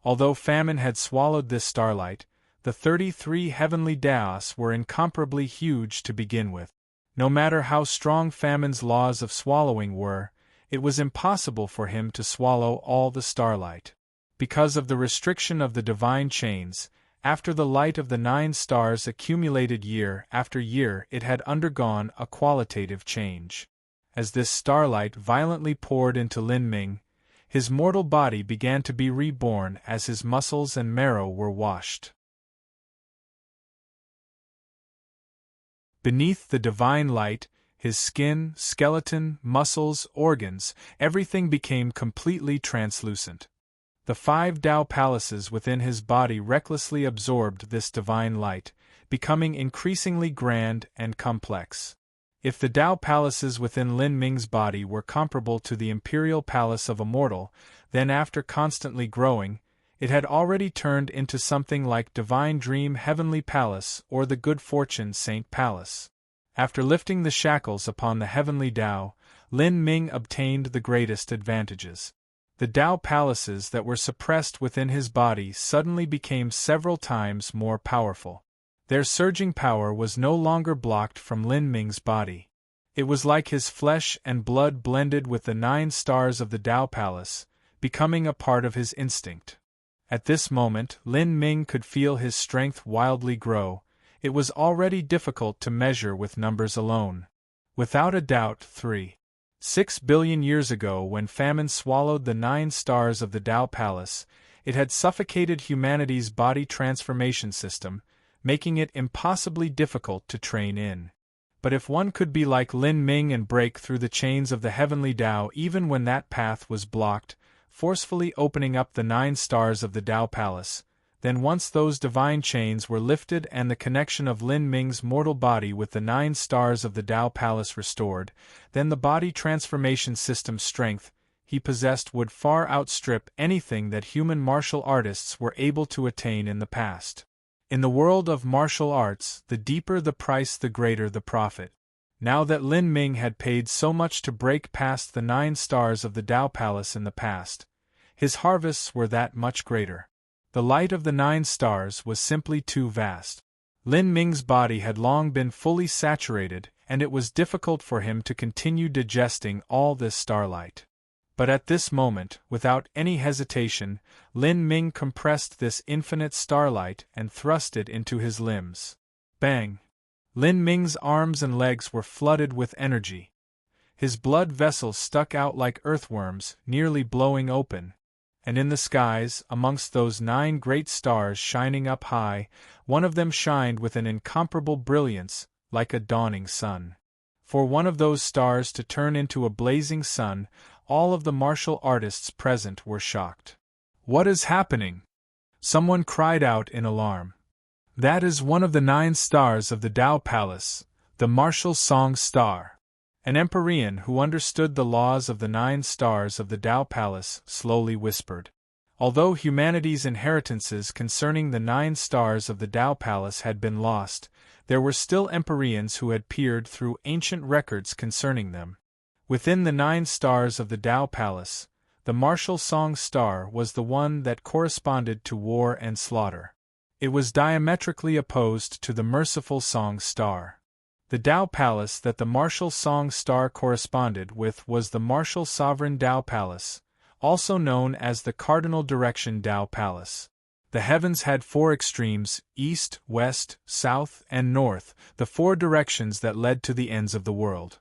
Although famine had swallowed this starlight, the 33 heavenly Taos were incomparably huge to begin with. No matter how strong famine's laws of swallowing were, it was impossible for him to swallow all the starlight. Because of the restriction of the divine chains, after the light of the 9 stars accumulated year after year, it had undergone a qualitative change. As this starlight violently poured into Lin Ming, his mortal body began to be reborn as his muscles and marrow were washed. Beneath the divine light, his skin, skeleton, muscles, organs, everything became completely translucent. The 5 Tao palaces within his body recklessly absorbed this divine light, becoming increasingly grand and complex. If the Tao palaces within Lin Ming's body were comparable to the imperial palace of a mortal, then after constantly growing, it had already turned into something like Divine Dream Heavenly Palace or the Good Fortune Saint Palace. After lifting the shackles upon the heavenly Tao, Lin Ming obtained the greatest advantages. The Tao palaces that were suppressed within his body suddenly became several times more powerful. Their surging power was no longer blocked from Lin Ming's body. It was like his flesh and blood blended with the 9 stars of the Tao palace, becoming a part of his instinct. At this moment, Lin Ming could feel his strength wildly grow. It was already difficult to measure with numbers alone. Without a doubt, 6 billion years ago, when famine swallowed the 9 stars of the Tao Palace, it had suffocated humanity's body transformation system, making it impossibly difficult to train in. But if one could be like Lin Ming and break through the chains of the heavenly Tao even when that path was blocked, forcefully opening up the 9 stars of the Tao Palace, then once those divine chains were lifted and the connection of Lin Ming's mortal body with the 9 stars of the Tao Palace restored, then the body transformation system's strength he possessed would far outstrip anything that human martial artists were able to attain in the past. In the world of martial arts, the deeper the price, the greater the profit. Now that Lin Ming had paid so much to break past the 9 stars of the Tao Palace in the past, his harvests were that much greater. The light of the 9 stars was simply too vast. Lin Ming's body had long been fully saturated, and it was difficult for him to continue digesting all this starlight. But at this moment, without any hesitation, Lin Ming compressed this infinite starlight and thrust it into his limbs. Bang! Lin Ming's arms and legs were flooded with energy. His blood vessels stuck out like earthworms, nearly blowing open. And in the skies, amongst those 9 great stars shining up high, one of them shined with an incomparable brilliance, like a dawning sun. For one of those stars to turn into a blazing sun, all of the martial artists present were shocked. "What is happening?" someone cried out in alarm. "That is one of the 9 stars of the Tao Palace, the martial song star." An Empyrean who understood the laws of the 9 stars of the Tao Palace slowly whispered. Although humanity's inheritances concerning the 9 stars of the Tao Palace had been lost, there were still Empyreans who had peered through ancient records concerning them. Within the 9 stars of the Tao Palace, the martial song star was the one that corresponded to war and slaughter. It was diametrically opposed to the merciful song star. The Tao Palace that the martial song star corresponded with was the martial sovereign Tao Palace, also known as the cardinal direction Tao Palace. The heavens had 4 extremes: east, west, south, and north, the 4 directions that led to the ends of the world.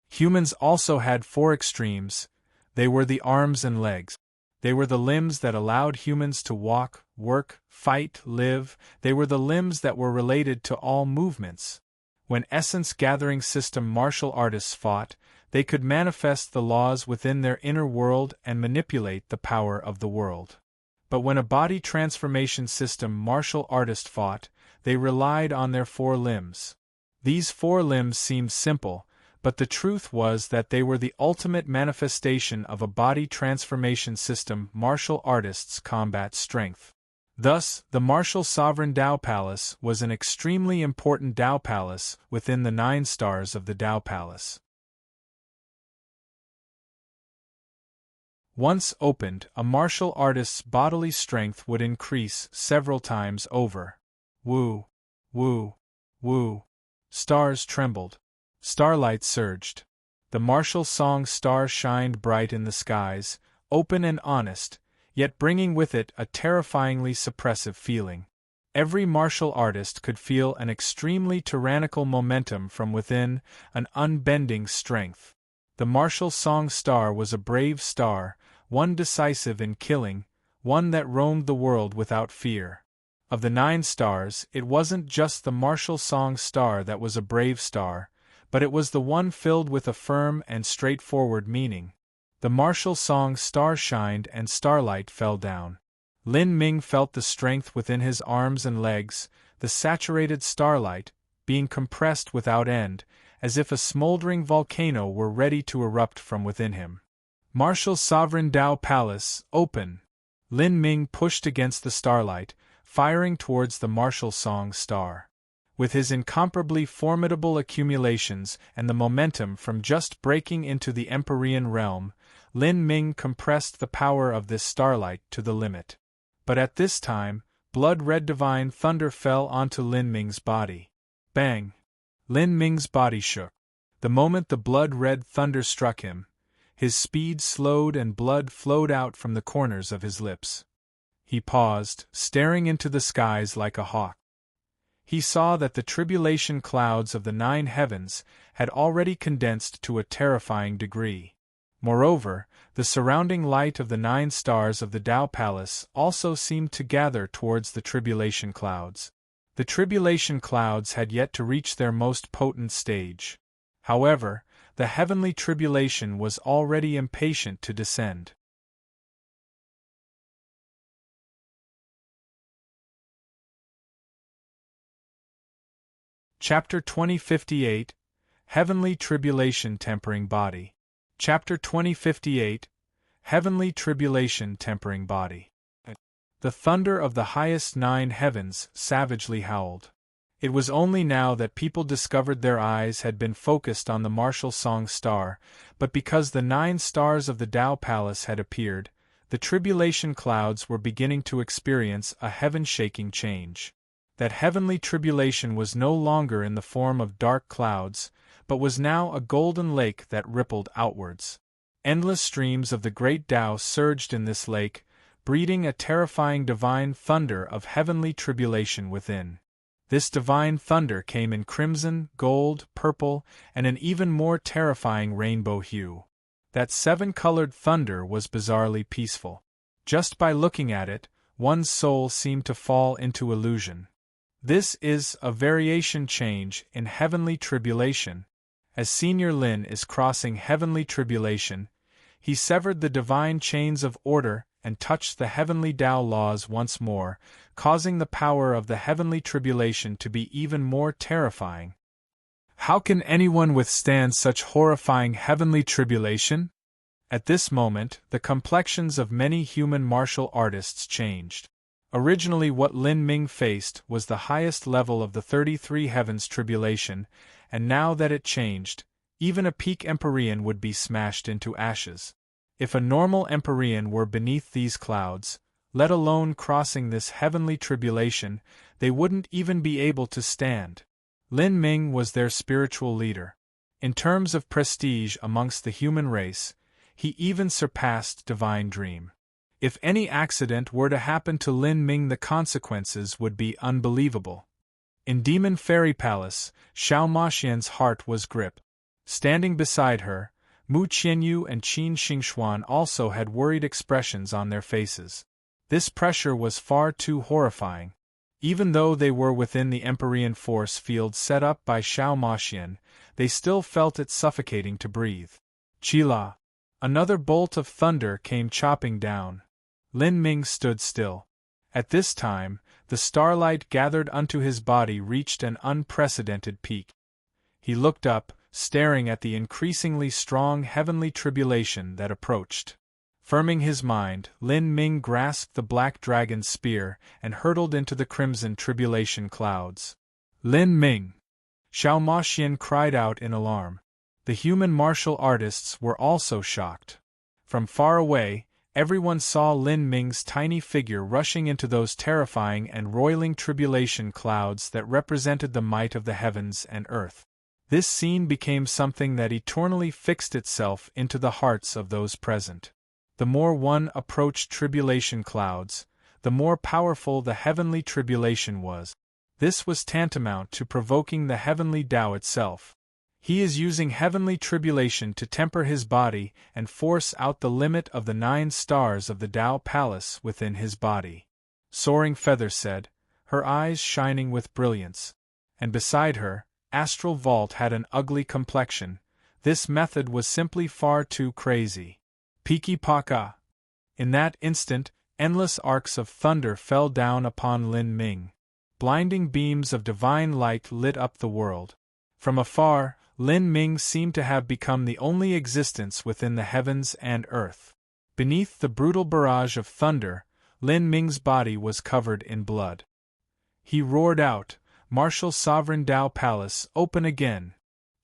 Humans also had 4 extremes. They were the arms and legs. They were the limbs that allowed humans to walk, work, fight, live. They were the limbs that were related to all movements. When essence-gathering system martial artists fought, they could manifest the laws within their inner world and manipulate the power of the world. But when a body transformation system martial artist fought, they relied on their 4 limbs. These 4 limbs seemed simple, but the truth was that they were the ultimate manifestation of a body transformation system martial artists' combat strength. Thus, the martial sovereign Tao Palace was an extremely important Tao Palace within the 9 stars of the Tao Palace. Once opened, a martial artist's bodily strength would increase several times over. Woo! Woo! Woo! Stars trembled. Starlight surged. The martial song star shined bright in the skies, open and honest, yet bringing with it a terrifyingly suppressive feeling. Every martial artist could feel an extremely tyrannical momentum from within, an unbending strength. The martial song star was a brave star, one decisive in killing, one that roamed the world without fear. Of the 9 stars, it wasn't just the martial song star that was a brave star, but it was the one filled with a firm and straightforward meaning. The martial song star shined and starlight fell down. Lin Ming felt the strength within his arms and legs, the saturated starlight, being compressed without end, as if a smoldering volcano were ready to erupt from within him. Martial Sovereign Tao Palace, open! Lin Ming pushed against the starlight, firing towards the martial song star. With his incomparably formidable accumulations and the momentum from just breaking into the Empyrean realm, Lin Ming compressed the power of this starlight to the limit. But at this time, blood-red divine thunder fell onto Lin Ming's body. Bang! Lin Ming's body shook. The moment the blood-red thunder struck him, his speed slowed and blood flowed out from the corners of his lips. He paused, staring into the skies like a hawk. He saw that the tribulation clouds of the 9 heavens had already condensed to a terrifying degree. Moreover, the surrounding light of the 9 stars of the Tao Palace also seemed to gather towards the tribulation clouds. The tribulation clouds had yet to reach their most potent stage. However, the heavenly tribulation was already impatient to descend. Chapter 2058 Heavenly Tribulation Tempering Body. Chapter 2058 Heavenly Tribulation Tempering Body. The thunder of the highest 9 heavens savagely howled. It was only now that people discovered their eyes had been focused on the martial song star, but because the 9 stars of the Tao Palace had appeared, the tribulation clouds were beginning to experience a heaven-shaking change. That heavenly tribulation was no longer in the form of dark clouds, but was now a golden lake that rippled outwards. Endless streams of the great Tao surged in this lake, breeding a terrifying divine thunder of heavenly tribulation within. This divine thunder came in crimson, gold, purple, and an even more terrifying rainbow hue. That 7-colored thunder was bizarrely peaceful. Just by looking at it, one's soul seemed to fall into illusion. This is a variation change in heavenly tribulation. As Senior Lin is crossing heavenly tribulation, he severed the divine chains of order and touched the heavenly Tao laws once more, causing the power of the heavenly tribulation to be even more terrifying. How can anyone withstand such horrifying heavenly tribulation? At this moment, the complexions of many human martial artists changed. Originally what Lin Ming faced was the highest level of the 33 heavens tribulation, and now that it changed, even a peak Empyrean would be smashed into ashes. If a normal Empyrean were beneath these clouds, let alone crossing this heavenly tribulation, they wouldn't even be able to stand. Lin Ming was their spiritual leader. In terms of prestige amongst the human race, he even surpassed Divine Dream. If any accident were to happen to Lin Ming, the consequences would be unbelievable. In Demon Fairy Palace, Xiao Maxian's heart was gripped. Standing beside her, Mu Qianyu and Qin Xingxuan also had worried expressions on their faces. This pressure was far too horrifying. Even though they were within the Empyrean force field set up by Xiao Maxian, they still felt it suffocating to breathe. Qila! Another bolt of thunder came chopping down. Lin Ming stood still. At this time, the starlight gathered unto his body reached an unprecedented peak. He looked up, staring at the increasingly strong heavenly tribulation that approached. Firming his mind, Lin Ming grasped the black dragon's spear and hurtled into the crimson tribulation clouds. Lin Ming! Xiao Maxian cried out in alarm. The human martial artists were also shocked. From far away, everyone saw Lin Ming's tiny figure rushing into those terrifying and roiling tribulation clouds that represented the might of the heavens and earth. This scene became something that eternally fixed itself into the hearts of those present. The more one approached tribulation clouds, the more powerful the heavenly tribulation was. This was tantamount to provoking the heavenly Tao itself. He is using heavenly tribulation to temper his body and force out the limit of the 9 stars of the Tao Palace within his body. Soaring Feather said, her eyes shining with brilliance. And beside her, Astral Vault had an ugly complexion. This method was simply far too crazy. Piki Paka! In that instant, endless arcs of thunder fell down upon Lin Ming. Blinding beams of divine light lit up the world. From afar, Lin Ming seemed to have become the only existence within the heavens and earth. Beneath the brutal barrage of thunder, Lin Ming's body was covered in blood. He roared out, "Martial Sovereign Tao Palace, open again!"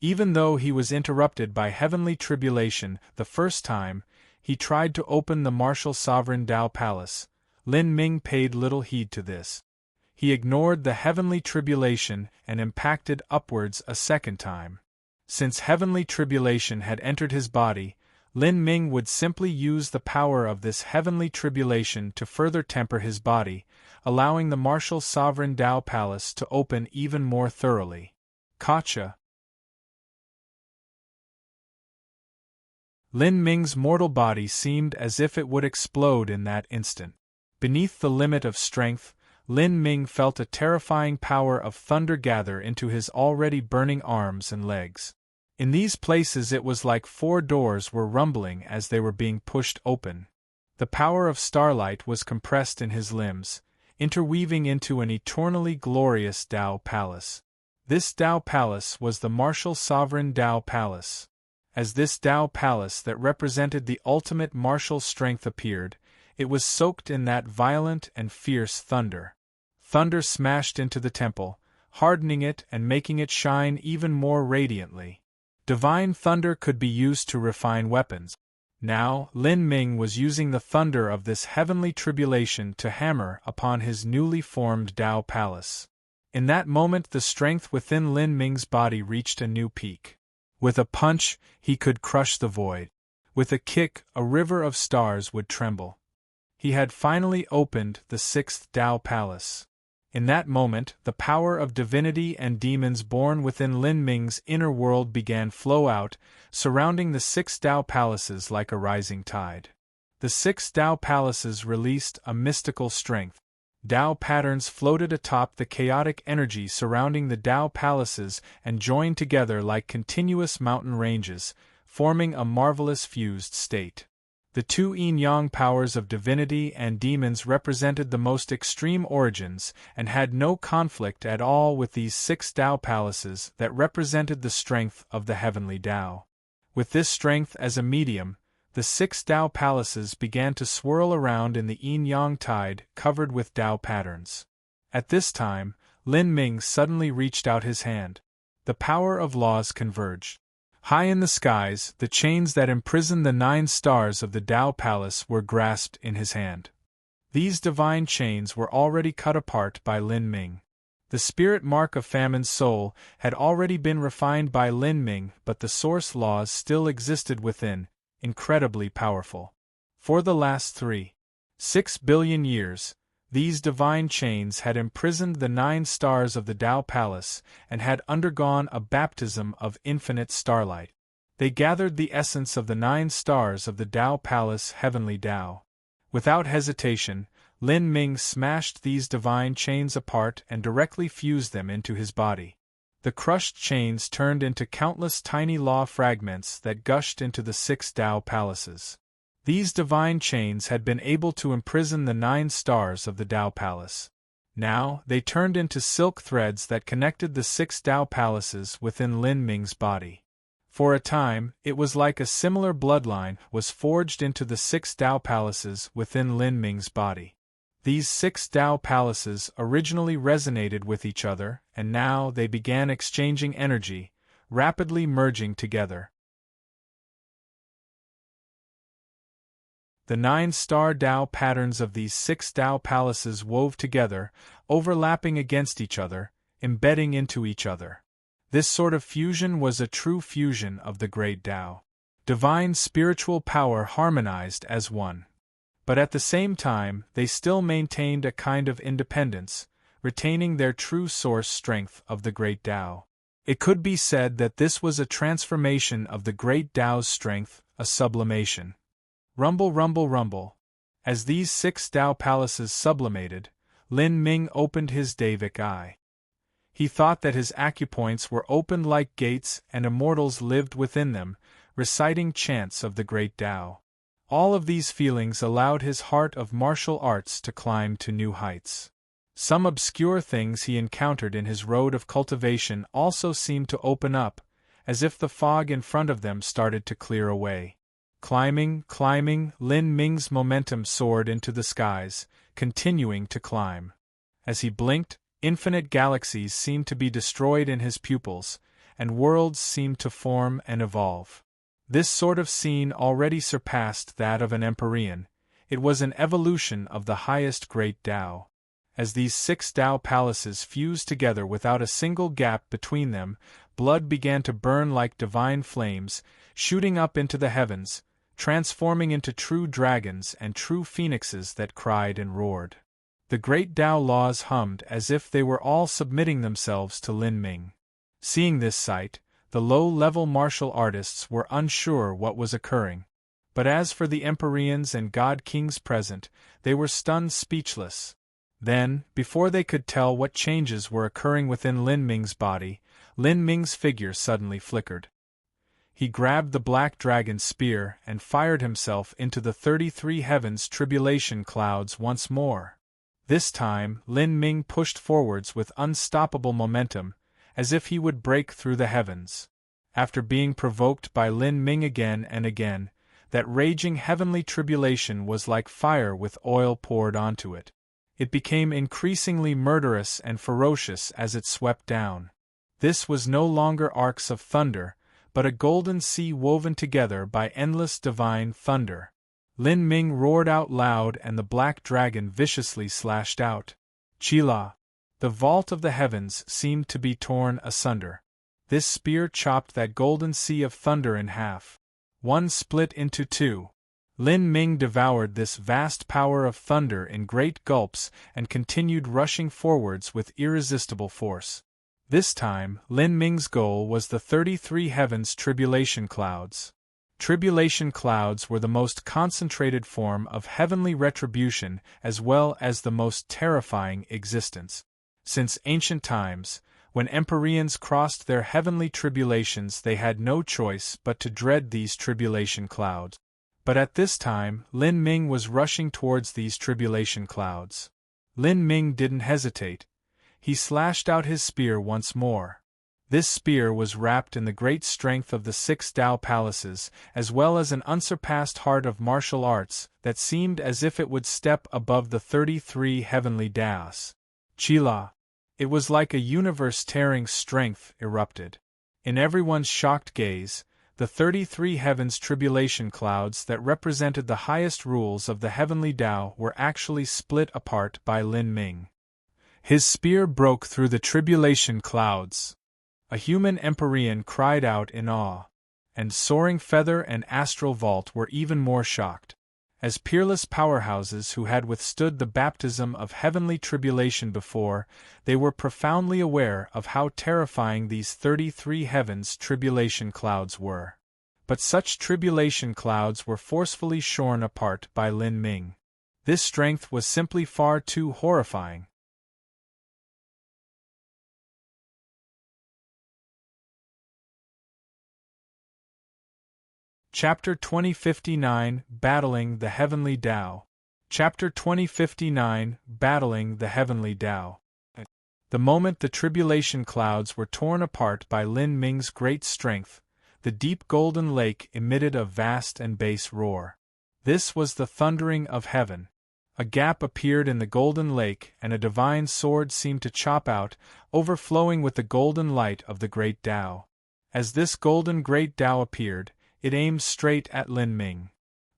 Even though he was interrupted by heavenly tribulation the first time he tried to open the Martial Sovereign Tao Palace, Lin Ming paid little heed to this. He ignored the heavenly tribulation and impacted upwards a second time. Since heavenly tribulation had entered his body, Lin Ming would simply use the power of this heavenly tribulation to further temper his body, allowing the Martial Sovereign Tao Palace to open even more thoroughly. Gotcha! Lin Ming's mortal body seemed as if it would explode in that instant. Beneath the limit of strength, Lin Ming felt a terrifying power of thunder gather into his already burning arms and legs. In these places it was like 4 doors were rumbling as they were being pushed open. The power of starlight was compressed in his limbs, interweaving into an eternally glorious Tao Palace. This Tao Palace was the Martial Sovereign Tao Palace. As this Tao Palace that represented the ultimate martial strength appeared, it was soaked in that violent and fierce thunder. Thunder smashed into the temple, hardening it and making it shine even more radiantly. Divine thunder could be used to refine weapons. Now, Lin Ming was using the thunder of this heavenly tribulation to hammer upon his newly formed Tao Palace. In that moment the strength within Lin Ming's body reached a new peak. With a punch, he could crush the void. With a kick, a river of stars would tremble. He had finally opened the 6th Tao Palace. In that moment, the power of divinity and demons born within Lin Ming's inner world began flow out, surrounding the 6 Tao Palaces like a rising tide. The 6 Tao Palaces released a mystical strength. Tao patterns floated atop the chaotic energy surrounding the Tao Palaces and joined together like continuous mountain ranges, forming a marvelous fused state. The 2 yin-yang powers of divinity and demons represented the most extreme origins and had no conflict at all with these 6 Tao Palaces that represented the strength of the heavenly Tao. With this strength as a medium, the 6 Tao Palaces began to swirl around in the yin-yang tide covered with Tao patterns. At this time, Lin Ming suddenly reached out his hand. The power of laws converged. High in the skies, the chains that imprisoned the 9 stars of the Tao Palace were grasped in his hand. These divine chains were already cut apart by Lin Ming. The spirit mark of Famine's soul had already been refined by Lin Ming, but the source laws still existed within, incredibly powerful. For the last 3.6 billion years, these divine chains had imprisoned the 9 stars of the Tao Palace and had undergone a baptism of infinite starlight. They gathered the essence of the 9 stars of the Tao Palace heavenly Tao. Without hesitation, Lin Ming smashed these divine chains apart and directly fused them into his body. The crushed chains turned into countless tiny law fragments that gushed into the 6 Tao Palaces. These divine chains had been able to imprison the 9 stars of the Tao Palace. Now, they turned into silk threads that connected the 6 Tao Palaces within Lin Ming's body. For a time, it was like a similar bloodline was forged into the 6 Tao Palaces within Lin Ming's body. These 6 Tao Palaces originally resonated with each other, and now they began exchanging energy, rapidly merging together. The 9-star Tao patterns of these 6 Tao Palaces wove together, overlapping against each other, embedding into each other. This sort of fusion was a true fusion of the great Tao. Divine spiritual power harmonized as one. But at the same time, they still maintained a kind of independence, retaining their true source strength of the great Tao. It could be said that this was a transformation of the great Tao's strength, a sublimation. Rumble, rumble, rumble. As these 6 Tao Palaces sublimated, Lin Ming opened his Davic eye. He thought that his acupoints were opened like gates and immortals lived within them, reciting chants of the great Tao. All of these feelings allowed his heart of martial arts to climb to new heights. Some obscure things he encountered in his road of cultivation also seemed to open up, as if the fog in front of them started to clear away. Climbing, Lin Ming's momentum soared into the skies, continuing to climb. As he blinked, infinite galaxies seemed to be destroyed in his pupils, and worlds seemed to form and evolve. This sort of scene already surpassed that of an Empyrean. It was an evolution of the highest great Tao. As these 6 Tao palaces fused together without a single gap between them, blood began to burn like divine flames, shooting up into the heavens, transforming into true dragons and true phoenixes that cried and roared. The great Tao laws hummed as if they were all submitting themselves to Lin Ming. Seeing this sight, the low-level martial artists were unsure what was occurring. But as for the Empyreans and God-Kings present, they were stunned speechless. Then, before they could tell what changes were occurring within Lin Ming's body, Lin Ming's figure suddenly flickered. He grabbed the black dragon's spear and fired himself into the 33 heavens tribulation clouds once more. This time, Lin Ming pushed forwards with unstoppable momentum, as if he would break through the heavens. After being provoked by Lin Ming again and again, that raging heavenly tribulation was like fire with oil poured onto it. It became increasingly murderous and ferocious as it swept down. This was no longer arcs of thunder, but a golden sea woven together by endless divine thunder. Lin Ming roared out loud and the black dragon viciously slashed out. Chila! The vault of the heavens seemed to be torn asunder. This spear chopped that golden sea of thunder in half. One split into 2. Lin Ming devoured this vast power of thunder in great gulps and continued rushing forwards with irresistible force. This time, Lin Ming's goal was the 33 heavens tribulation clouds. Tribulation clouds were the most concentrated form of heavenly retribution as well as the most terrifying existence. Since ancient times, when Empyreans crossed their heavenly tribulations, they had no choice but to dread these tribulation clouds. But at this time, Lin Ming was rushing towards these tribulation clouds. Lin Ming didn't hesitate. He slashed out his spear once more. This spear was wrapped in the great strength of the 6 Tao palaces, as well as an unsurpassed heart of martial arts that seemed as if it would step above the 33 heavenly Taos. Chila! It was like a universe-tearing strength erupted. In everyone's shocked gaze, the 33 heavens tribulation clouds that represented the highest rules of the heavenly Tao were actually split apart by Lin Ming. His spear broke through the tribulation clouds. A human Empyrean cried out in awe, and Soaring Feather and Astral Vault were even more shocked. As peerless powerhouses who had withstood the baptism of heavenly tribulation before, they were profoundly aware of how terrifying these 33 heavens tribulation clouds were. But such tribulation clouds were forcefully shorn apart by Lin Ming. This strength was simply far too horrifying. Chapter 2059 Battling the Heavenly Tao. Chapter 2059 Battling the Heavenly Tao. The moment the tribulation clouds were torn apart by Lin Ming's great strength, the deep golden lake emitted a vast and bass roar. This was the thundering of heaven. A gap appeared in the golden lake and a divine sword seemed to chop out, overflowing with the golden light of the great Tao. As this golden great Tao appeared, it aimed straight at Lin Ming.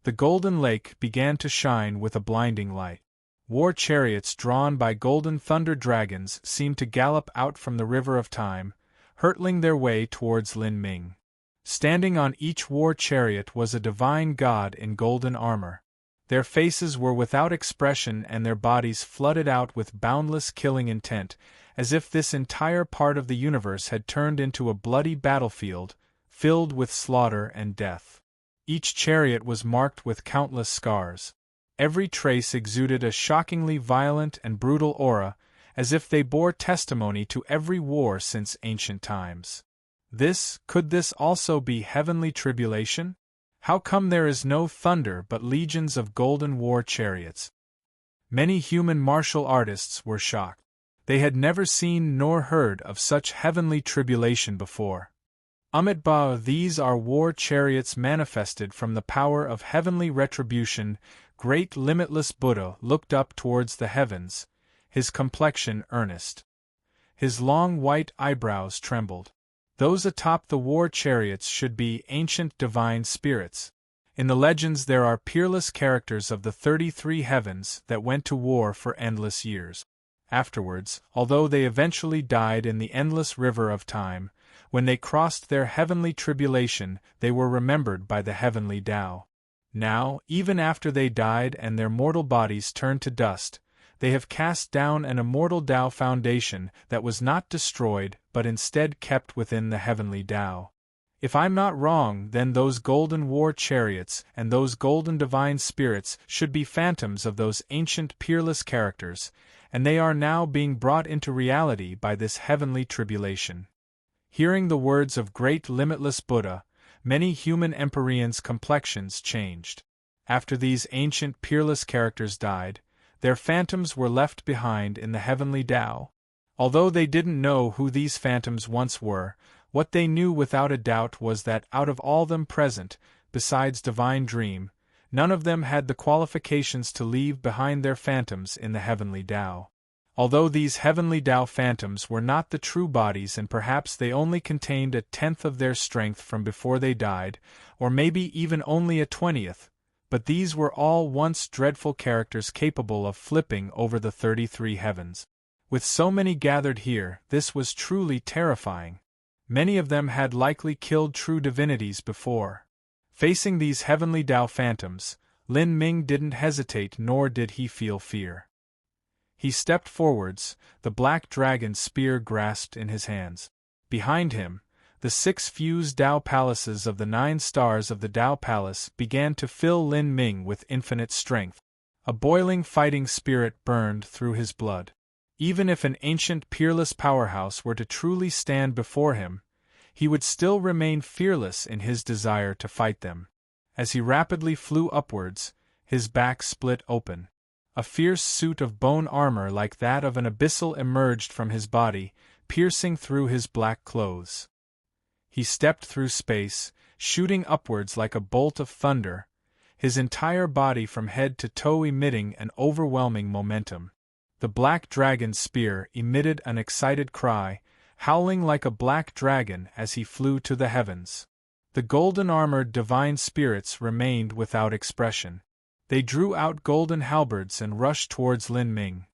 The golden lake began to shine with a blinding light. War chariots drawn by golden thunder dragons seemed to gallop out from the river of time, hurtling their way towards Lin Ming. Standing on each war chariot was a divine god in golden armor. Their faces were without expression and their bodies flooded out with boundless killing intent, as if this entire part of the universe had turned into a bloody battlefield, filled with slaughter and death. Each chariot was marked with countless scars. Every trace exuded a shockingly violent and brutal aura, as if they bore testimony to every war since ancient times. Could this also be heavenly tribulation? How come there is no thunder but legions of golden war chariots? Many human martial artists were shocked. They had never seen nor heard of such heavenly tribulation before. Amitabha, these are war chariots manifested from the power of heavenly retribution. Great limitless Buddha looked up towards the heavens, his complexion earnest. His long white eyebrows trembled. Those atop the war chariots should be ancient divine spirits. In the legends there are peerless characters of the 33 heavens that went to war for endless years. Afterwards, although they eventually died in the endless river of time, when they crossed their heavenly tribulation, they were remembered by the heavenly Tao. Now, even after they died and their mortal bodies turned to dust, they have cast down an immortal Tao foundation that was not destroyed but instead kept within the heavenly Tao. If I'm not wrong, then those golden war chariots and those golden divine spirits should be phantoms of those ancient peerless characters, and they are now being brought into reality by this heavenly tribulation. Hearing the words of great limitless Buddha, many human empyreans' complexions changed. After these ancient peerless characters died, their phantoms were left behind in the heavenly Tao. Although they didn't know who these phantoms once were, what they knew without a doubt was that out of all them present, besides Divine Dream, none of them had the qualifications to leave behind their phantoms in the heavenly Tao. Although these heavenly Tao phantoms were not the true bodies and perhaps they only contained a tenth of their strength from before they died, or maybe even only a 20th, but these were all once dreadful characters capable of flipping over the 33 heavens. With so many gathered here, this was truly terrifying. Many of them had likely killed true divinities before. Facing these heavenly Tao phantoms, Lin Ming didn't hesitate nor did he feel fear. He stepped forwards, the black dragon spear grasped in his hands. Behind him, the 6 fused Tao palaces of the 9 stars of the Tao Palace began to fill Lin Ming with infinite strength. A boiling fighting spirit burned through his blood. Even if an ancient peerless powerhouse were to truly stand before him, he would still remain fearless in his desire to fight them. As he rapidly flew upwards, his back split open. A fierce suit of bone armor like that of an abyssal emerged from his body, piercing through his black clothes. He stepped through space, shooting upwards like a bolt of thunder, his entire body from head to toe emitting an overwhelming momentum. The black dragon's spear emitted an excited cry, howling like a black dragon as he flew to the heavens. The golden-armored divine spirits remained without expression. They drew out golden halberds and rushed towards Lin Ming.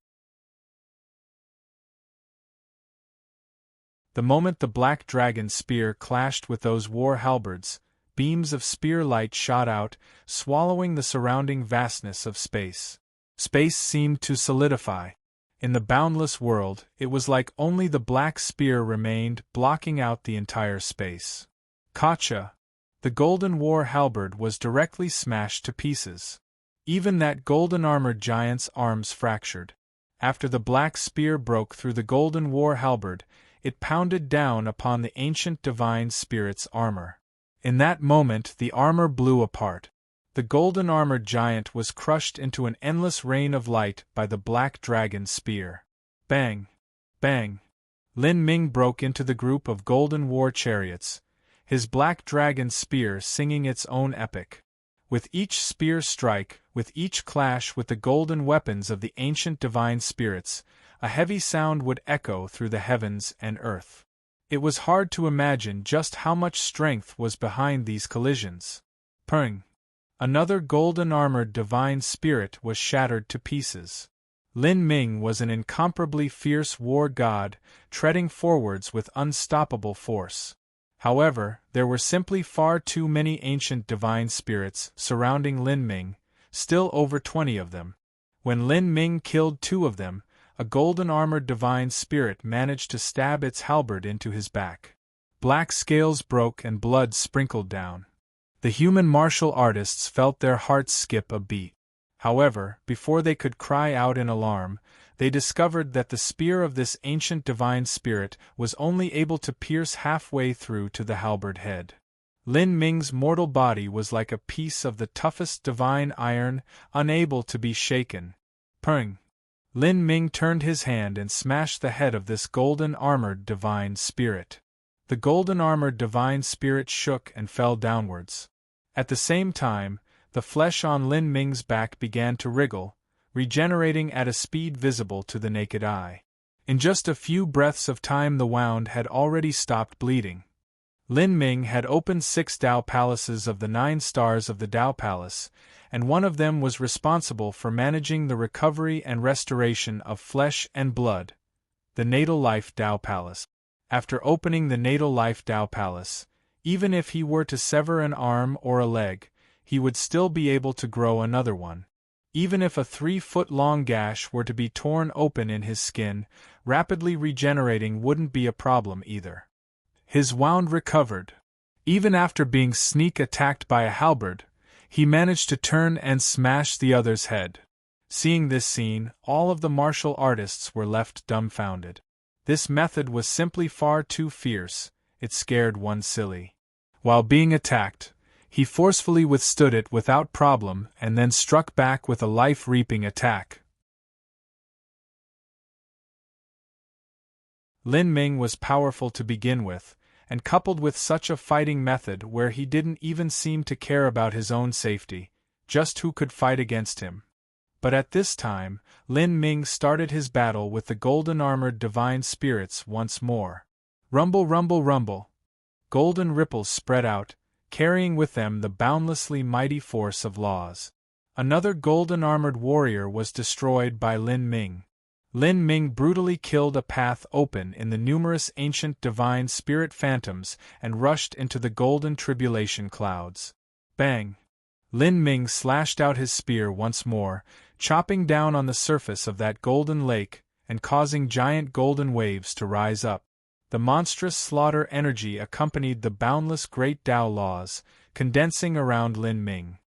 The moment the black dragon's spear clashed with those war halberds, beams of spear light shot out, swallowing the surrounding vastness of space. Space seemed to solidify. In the boundless world, it was like only the black spear remained, blocking out the entire space. Kacha! The golden war halberd was directly smashed to pieces. Even that golden-armored giant's arms fractured. After the black spear broke through the golden war halberd, it pounded down upon the ancient divine spirit's armor. In that moment the armor blew apart. The golden-armored giant was crushed into an endless rain of light by the black dragon's spear. Bang! Bang! Lin Ming broke into the group of golden war chariots, his black dragon's spear singing its own epic. With each spear strike, with each clash with the golden weapons of the ancient divine spirits, a heavy sound would echo through the heavens and earth. It was hard to imagine just how much strength was behind these collisions. Pung! Another golden-armored divine spirit was shattered to pieces. Lin Ming was an incomparably fierce war god, treading forwards with unstoppable force. However, there were simply far too many ancient divine spirits surrounding Lin Ming, still over 20 of them. When Lin Ming killed 2 of them, a golden-armored divine spirit managed to stab its halberd into his back. Black scales broke and blood sprinkled down. The human martial artists felt their hearts skip a beat. However, before they could cry out in alarm, they discovered that the spear of this ancient divine spirit was only able to pierce halfway through to the halberd head. Lin Ming's mortal body was like a piece of the toughest divine iron, unable to be shaken. Pung! Lin Ming turned his hand and smashed the head of this golden-armored divine spirit. The golden-armored divine spirit shook and fell downwards. At the same time, the flesh on Lin Ming's back began to wriggle, regenerating at a speed visible to the naked eye. In just a few breaths of time the wound had already stopped bleeding. Lin Ming had opened 6 Tao palaces of the 9 stars of the Tao Palace, and one of them was responsible for managing the recovery and restoration of flesh and blood, the Natal Life Tao Palace. After opening the Natal Life Tao Palace, even if he were to sever an arm or a leg, he would still be able to grow another one. Even if a 3-foot-long gash were to be torn open in his skin, rapidly regenerating wouldn't be a problem either. His wound recovered. Even after being sneak attacked by a halberd, he managed to turn and smash the other's head. Seeing this scene, all of the martial artists were left dumbfounded. This method was simply far too fierce, it scared one silly. While being attacked, he forcefully withstood it without problem and then struck back with a life-reaping attack. Lin Ming was powerful to begin with, and coupled with such a fighting method where he didn't even seem to care about his own safety, just who could fight against him. But at this time, Lin Ming started his battle with the golden-armored divine spirits once more. Rumble, rumble, rumble. Golden ripples spread out, carrying with them the boundlessly mighty force of laws. Another golden-armored warrior was destroyed by Lin Ming. Lin Ming brutally killed a path open in the numerous ancient divine spirit phantoms and rushed into the golden tribulation clouds. Bang! Lin Ming slashed out his spear once more, chopping down on the surface of that golden lake and causing giant golden waves to rise up. The monstrous slaughter energy accompanied the boundless great Tao laws, condensing around Lin Ming.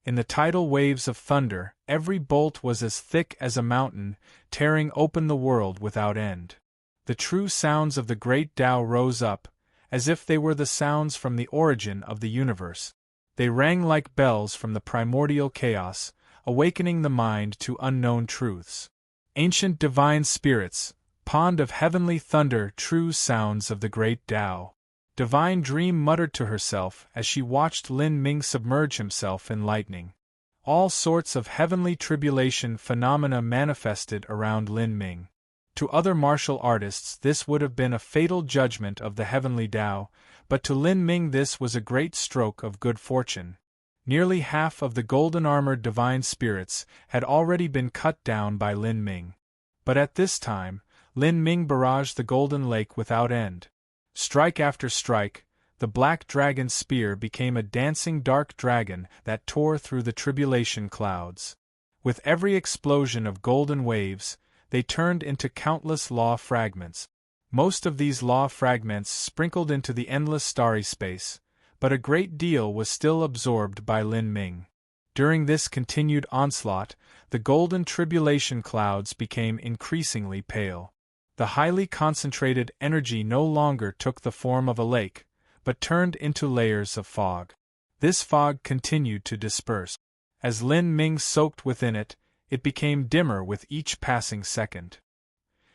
In the tidal waves of thunder, every bolt was as thick as a mountain, tearing open the world without end. The true sounds of the great Tao rose up, as if they were the sounds from the origin of the universe. They rang like bells from the primordial chaos, awakening the mind to unknown truths. Ancient divine spirits, pond of heavenly thunder, true sounds of the great Tao. Divine Dream muttered to herself as she watched Lin Ming submerge himself in lightning. All sorts of heavenly tribulation phenomena manifested around Lin Ming. To other martial artists this would have been a fatal judgment of the heavenly Tao, but to Lin Ming this was a great stroke of good fortune. Nearly half of the golden-armored divine spirits had already been cut down by Lin Ming. But at this time, Lin Ming barraged the golden lake without end. Strike after strike, the black dragon's spear became a dancing dark dragon that tore through the tribulation clouds. With every explosion of golden waves, they turned into countless law fragments. Most of these law fragments sprinkled into the endless starry space, but a great deal was still absorbed by Lin Ming. During this continued onslaught, the golden tribulation clouds became increasingly pale. The highly concentrated energy no longer took the form of a lake, but turned into layers of fog. This fog continued to disperse. As Lin Ming soaked within it, it became dimmer with each passing second.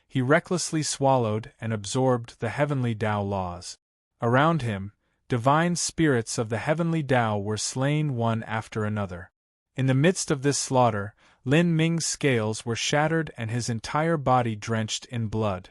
He recklessly swallowed and absorbed the heavenly Tao laws. Around him, divine spirits of the heavenly Tao were slain one after another. In the midst of this slaughter, Lin Ming's scales were shattered and his entire body drenched in blood.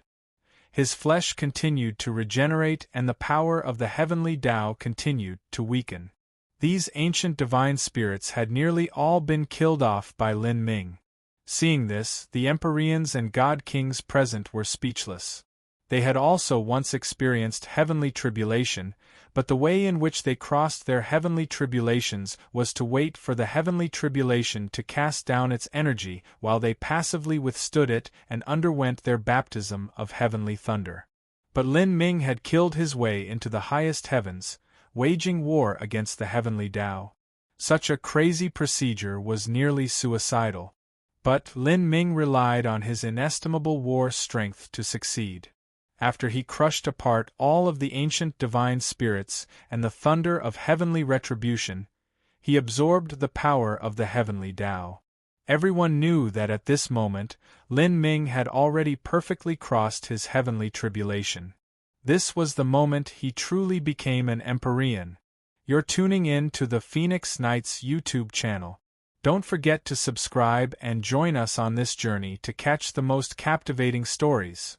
His flesh continued to regenerate and the power of the heavenly Tao continued to weaken. These ancient divine spirits had nearly all been killed off by Lin Ming. Seeing this, the Empyreans and God Kings present were speechless. They had also once experienced heavenly tribulation, but the way in which they crossed their heavenly tribulations was to wait for the heavenly tribulation to cast down its energy while they passively withstood it and underwent their baptism of heavenly thunder. But Lin Ming had killed his way into the highest heavens, waging war against the heavenly Tao. Such a crazy procedure was nearly suicidal. But Lin Ming relied on his inestimable war strength to succeed. After he crushed apart all of the ancient divine spirits and the thunder of heavenly retribution, he absorbed the power of the heavenly Tao. Everyone knew that at this moment, Lin Ming had already perfectly crossed his heavenly tribulation. This was the moment he truly became an Empyrean. You're tuning in to the Phoenix Knights YouTube channel. Don't forget to subscribe and join us on this journey to catch the most captivating stories.